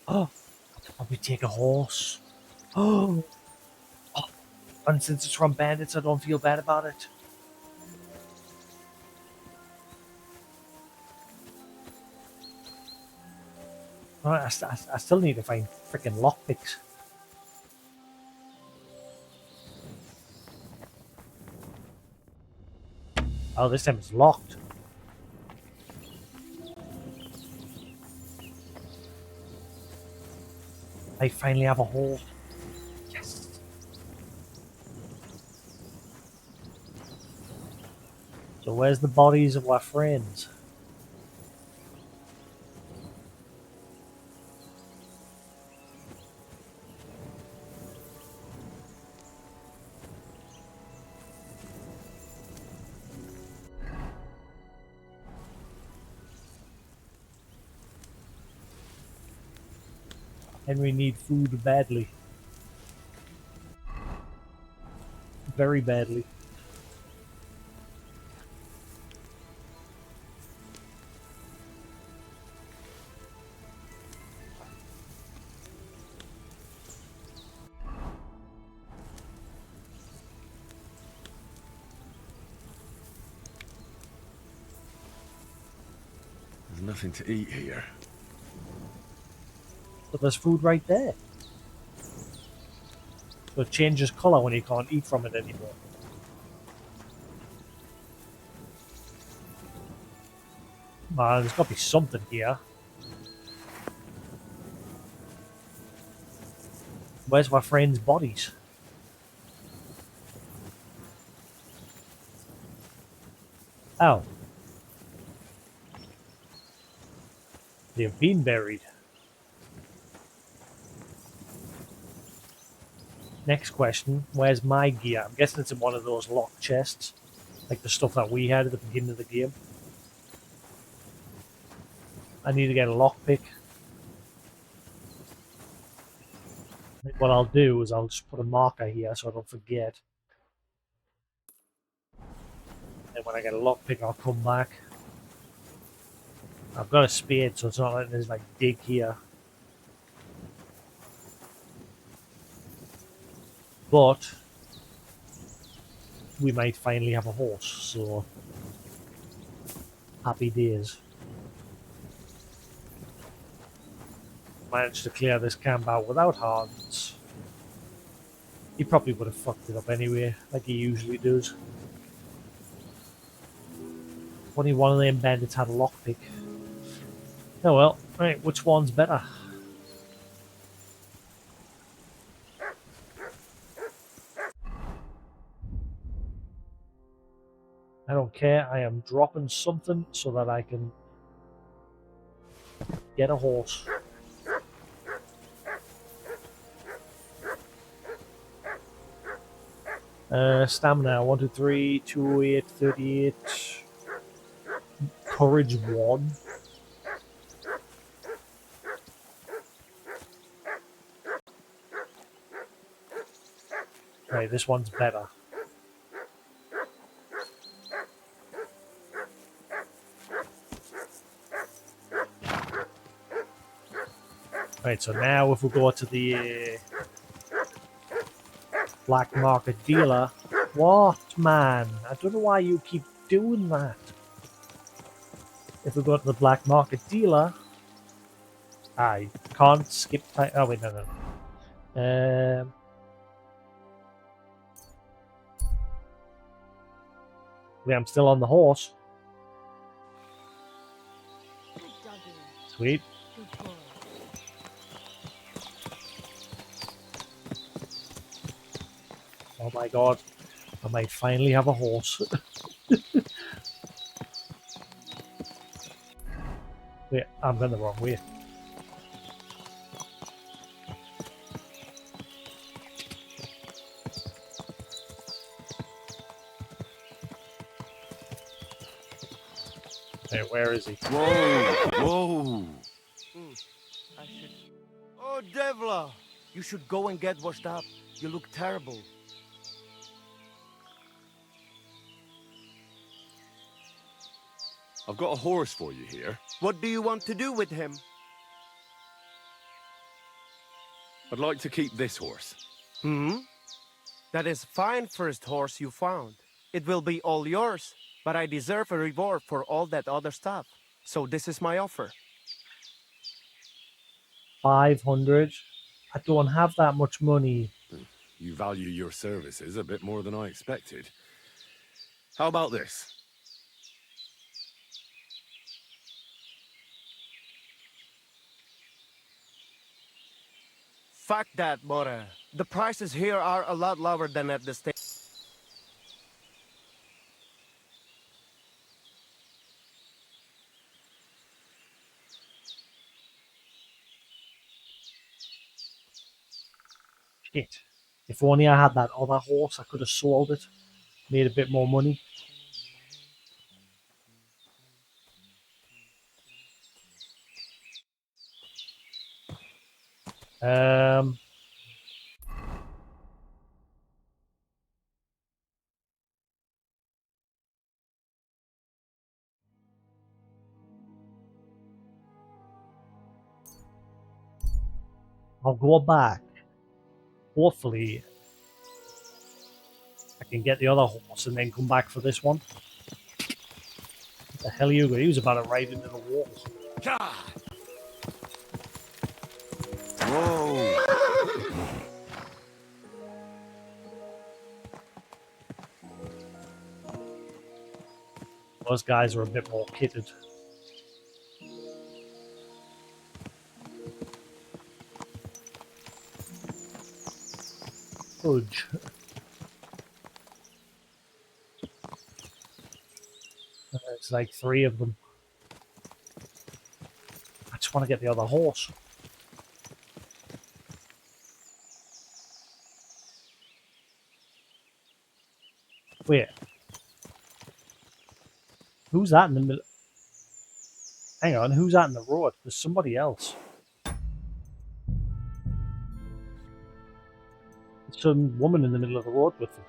oh, I could probably take a horse. Oh, and since it's from bandits, I don't feel bad about it. I still need to find freaking lockpicks. Oh, this time it's locked. I finally have a hole. Yes. So where's the bodies of our friends? Henry need food badly. very badly.
There's nothing to eat here.
But there's food right there. So it changes colour when you can't eat from it anymore. There's got to be something here. Where's my friends' bodies? Oh. They've been buried. Next question, where's my gear? I'm guessing it's in one of those locked chests. Like the stuff that we had at the beginning of the game. I need to get a lockpick. What I'll do is I'll just put a marker here so I don't forget. And when I get a lockpick, I'll come back. I've got a spade, so it's not like there's like dig here. But we might finally have a horse, so happy days. Managed to clear this camp out without Hans. He probably would have fucked it up anyway, like he usually does. Only one of them bandits had a lockpick. Oh well, right, which one's better? I don't care, I am dropping something so that I can get a horse. Stamina 1, 2, 3, 208, 38. Courage 1. Right, this one's better. Right, so now if we go to the black market dealer. What, man? I don't know why you keep doing that. If we go to the black market dealer, I can't skip time. Oh wait, no. Yeah, I'm still on the horse. Sweet. Oh my god, I might finally have a horse. Wait, I'm going the wrong way. Hey, where is he?
Whoa! Whoa! I should... Oh, Devla! You should go and get washed up. You look terrible.
I've got a horse for you here.
What do you want to do with him?
I'd like to keep this horse.
Hmm? That is fine first horse you found. It will be all yours, but I deserve a reward for all that other stuff. So this is my offer.
500. I don't have that much money.
You value your services a bit more than I expected. How about this?
Fuck that, Bora. The prices here are a lot lower than at the station.
Shit. If only I had that other horse, I could have sold it. Made a bit more money. Um, I'll go back. Hopefully, I can get the other horse and then come back for this one. What the hell are you going? He was about to ride into the wall.
Whoa!
Those guys are a bit more kitted. Fudge. It's like 3 of them. I just want to get the other horse. Wait. Who's that in the middle? Hang on, who's that in the road? There's somebody else. There's some woman in the middle of the road with them.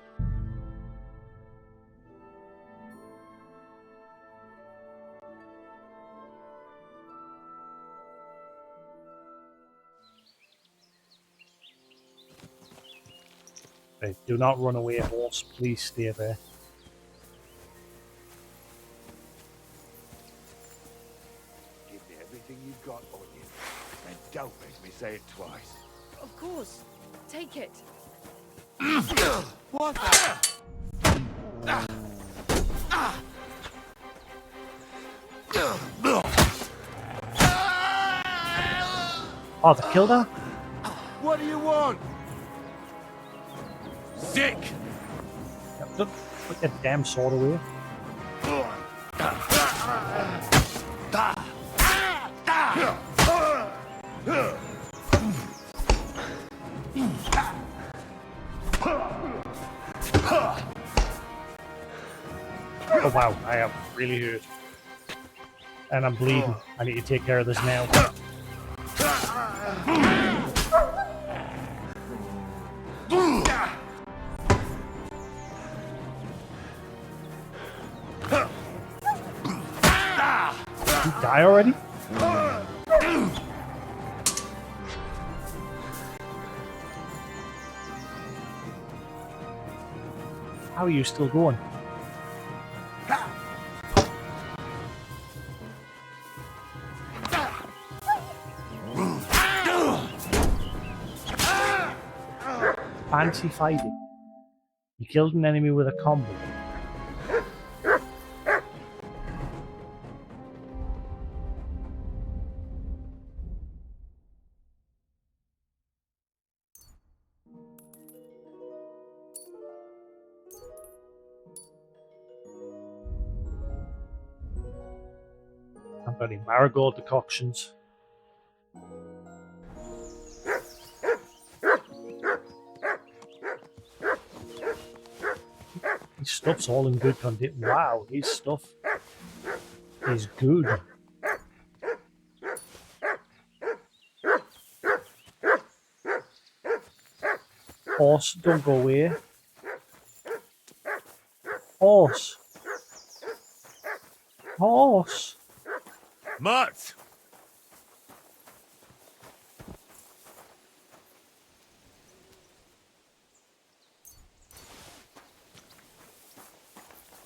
Right, do not run away, horse. Please stay there.
Give me everything you've got on you. And don't make me say it twice.
Of course. Take it.
What the?
Oh, they killed her?
What do you want?
Sick!
Put that damn sword away. Oh wow, I am really hurt. And I'm bleeding. I need to take care of this now. Did you die already? How are you still going? Fancy fighting. You killed an enemy with a combo. I've got any marigold decoctions. His stuff's all in good condition. Wow, his stuff is good. Horse, don't go away. Horse. Horse.
Mutt!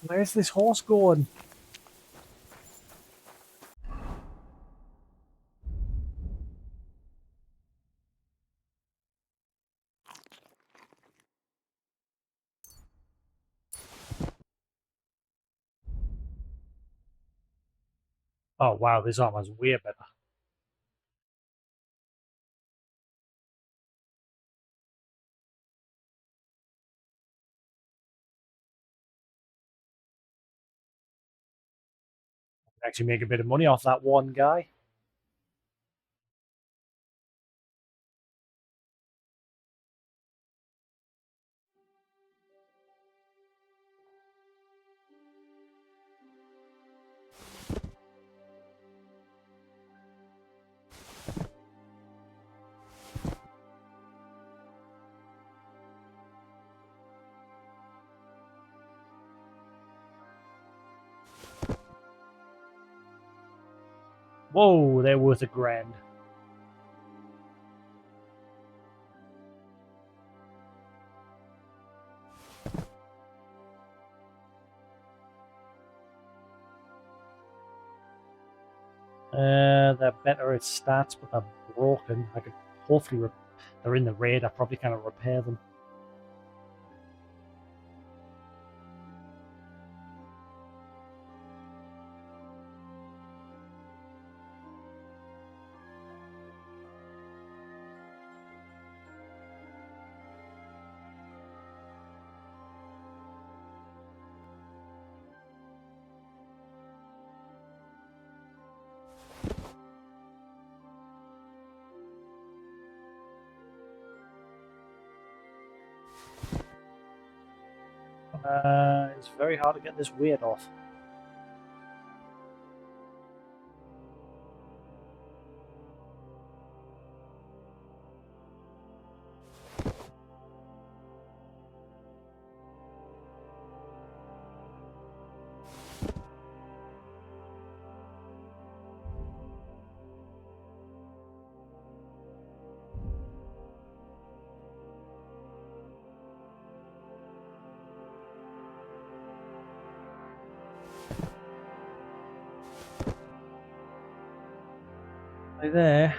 Where's this horse going? Oh wow, this armor's way better. Actually make a bit of money off that one guy. Whoa, they're worth $1,000. They're better at stats, but they're broken. I could hopefully they're in the raid. I probably cannot repair them. It's very hard to get this weight off. Right there.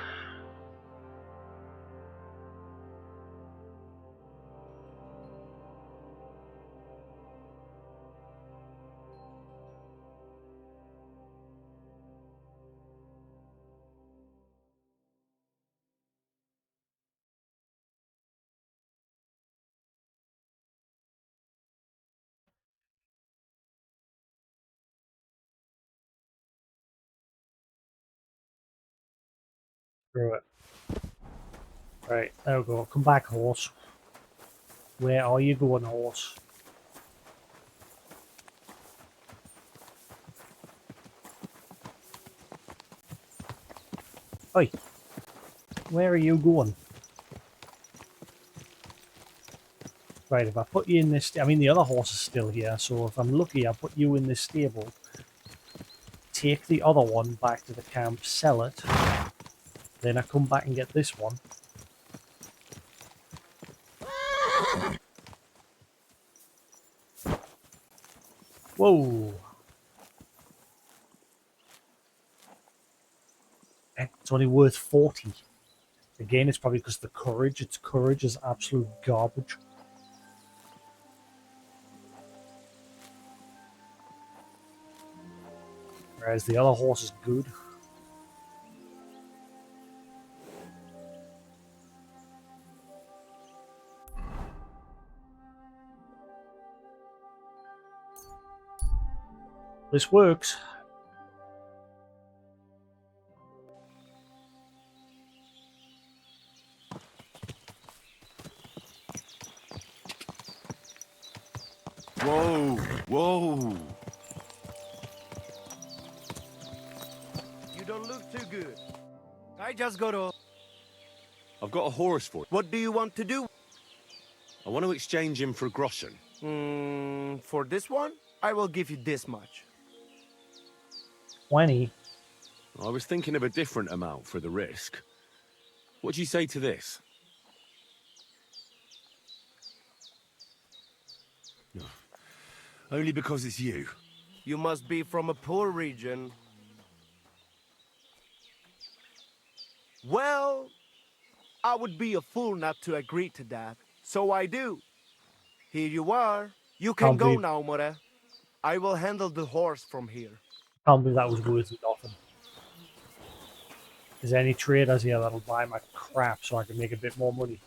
Screw it. Right, there we go. Come back, horse. Where are you going, horse? Oi! Where are you going? Right, if I put you in this... I mean, the other horse is still here, so if I'm lucky, I'll put you in this stable. Take the other one back to the camp, sell it. Then I come back and get this one. Whoa! It's only worth 40. Again, it's probably because the courage. Its courage is absolute garbage. Whereas the other horse is good. This works.
Whoa, whoa.
You don't look too good. I just got a...
I've got a horse for you.
What do you want to do?
I want to exchange him for a groschen.
For this one, I will give you this much.
20.
I was thinking of a different amount for the risk. What do you say to this? No. Only because it's you.
You must be from a poor region. Well, I would be a fool not to agree to that. So I do. Here you are. You can go now, More. I will handle the horse from here.
Can't believe that was worth nothing. Is there any traders here that'll buy my crap so I can make a bit more money?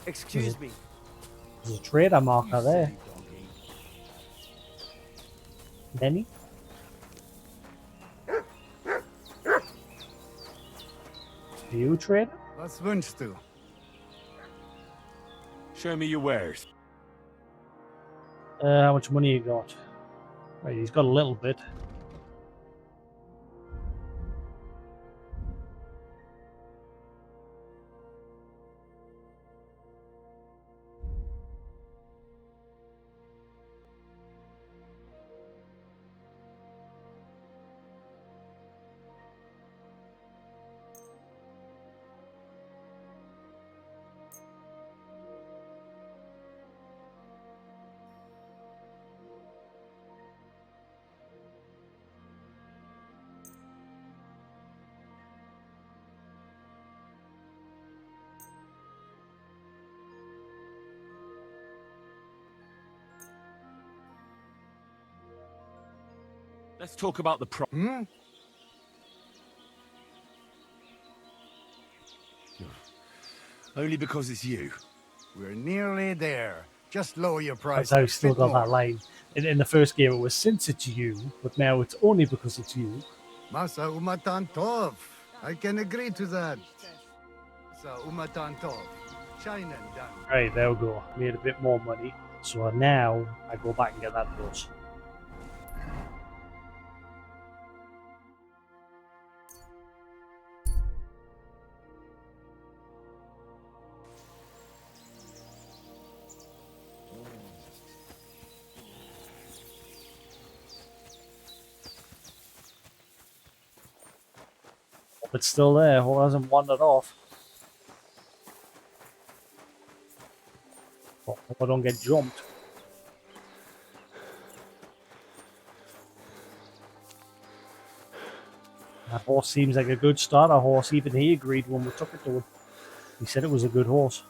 Excuse me.
There's a trader marker there. Many? Are you a trader?
Was wünschst du?
Show me your wares.
How much money you got? Right, he's got a little bit.
Let's talk about the Only because it's you.
We're nearly there. Just lower your price.
That's how
a
he still
bit
got
more.
that line. In the first game, it was since it's you, but now it's only because it's you.
Masa umatan tov. I can agree to that. Masa umatan tov. Shine and done.
Right, there we go. Made a bit more money. So now I go back and get that horse. Hope it's still there. Hope it hasn't wandered off. Hope I don't get jumped. That horse seems like a good starter horse. Even he agreed when we took it to him. He said it was a good horse.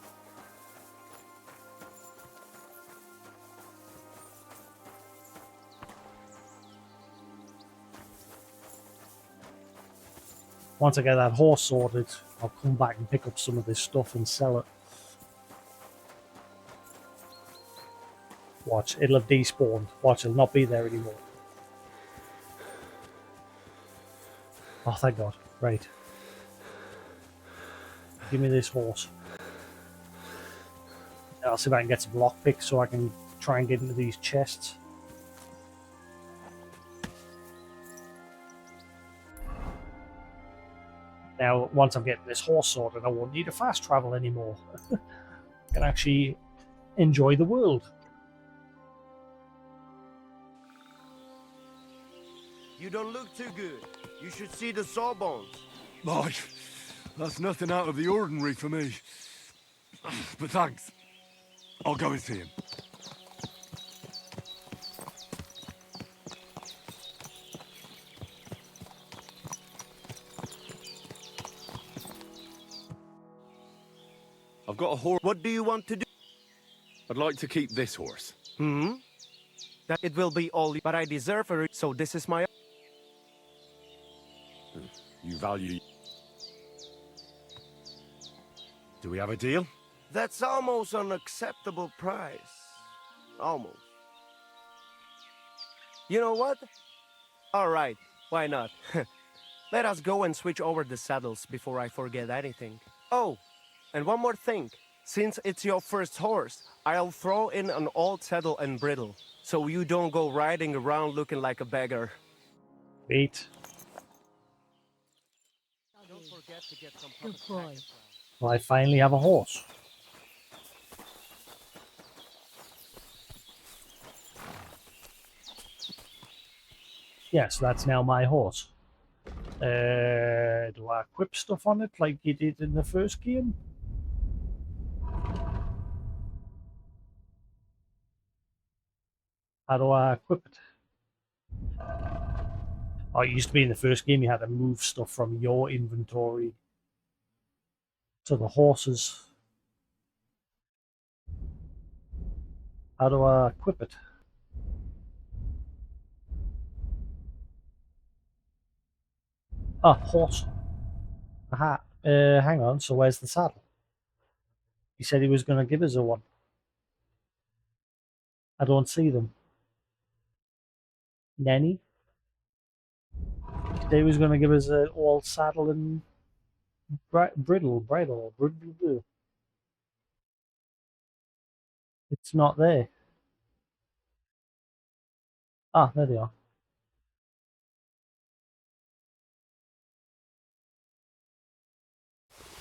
Once I get that horse sorted, I'll come back and pick up some of this stuff and sell it. Watch, it'll have despawned. Watch, it'll not be there anymore. Oh, thank God. Right. Give me this horse. I'll see if I can get some lockpicks so I can try and get into these chests. Now, once I'm getting this horse sorted, I won't need to fast travel anymore. I can actually enjoy the world.
You don't look too good. You should see the sawbones.
Mike, that's nothing out of the ordinary for me. But thanks. I'll go and see him. I've got a horse.
What do you want to do?
I'd like to keep this horse.
That it will be all, but I deserve a so this is my...
You value... Do we have a deal?
That's almost an acceptable price. Almost. You know what? All right, why not? Let us go and switch over the saddles before I forget anything. Oh, and one more thing. Since it's your first horse, I'll throw in an old saddle and bridle, so you don't go riding around looking like a beggar.
Wait.
Don't forget to get some
Good boy.
Well, I finally have a horse. Yeah, so that's now my horse. Do I equip stuff on it like you did in the first game? How do I equip it? Oh, it used to be in the first game you had to move stuff from your inventory to the horses. How do I equip it? Ah, horse. Aha. Hang on, so where's the saddle? He said he was going to give us a one. I don't see them. Nanny? He said he was going to give us an old saddle and bridle. It's not there. Ah, there they are.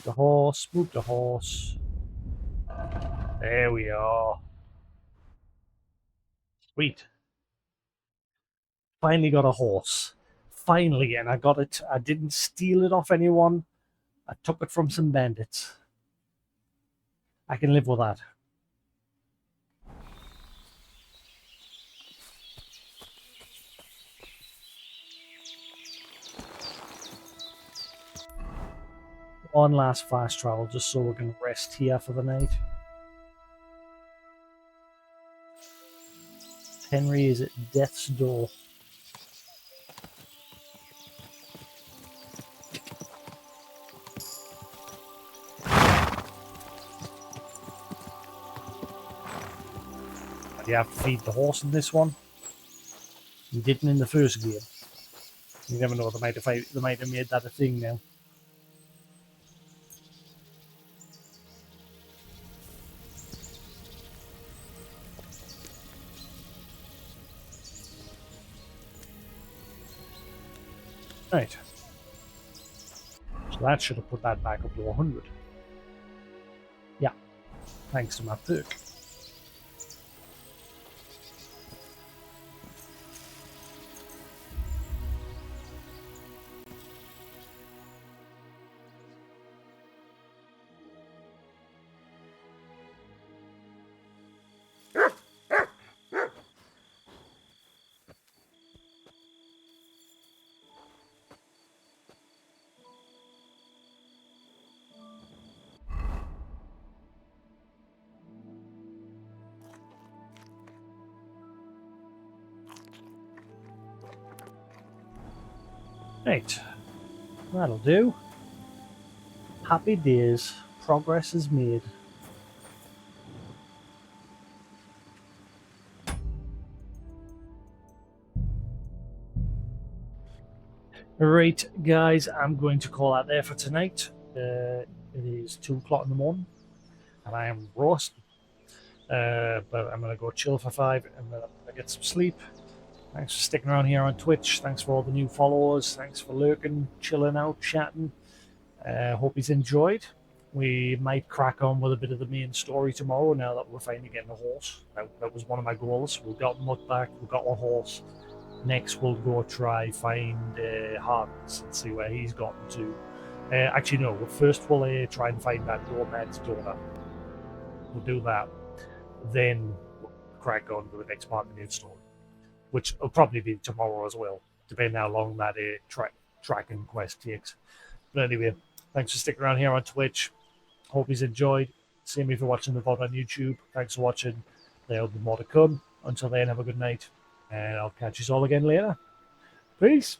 The horse, move the horse. There we are. Sweet. Finally got a horse. Finally, and I got it. I didn't steal it off anyone. I took it from some bandits. I can live with that. One last fast travel just so we can rest here for the night. Henry is at death's door. you have to feed the horse in this one. You didn't in the first game. You never know, they might have made that a thing now. Right. So that should have put that back up to 100. Yeah. Thanks to my perk. Right. That'll do. Happy days. Progress is made. Right, guys, I'm going to call out there for tonight. It is 2 o'clock in the morning, and I am roasting. But I'm going to go chill for 5, and then I'm going to get some sleep. Thanks for sticking around here on Twitch. Thanks for all the new followers. Thanks for lurking, chilling out, chatting. Hope he's enjoyed. We might crack on with a bit of the main story tomorrow now that we're finally getting a horse. That was one of my goals. We got Mutt back, we got a horse. Next, we'll go try find Hardens and see where he's gotten to. Actually, no. First, we'll try and find that nomad's daughter. We'll do that. Then we'll crack on to the next part of the main story, which will probably be tomorrow as well, depending how long that tracking quest takes. But anyway, thanks for sticking around here on Twitch. Hope he's enjoyed. See me for watching the VOD on YouTube. Thanks for watching. There'll be more to come. Until then, have a good night. And I'll catch you all again later. Peace.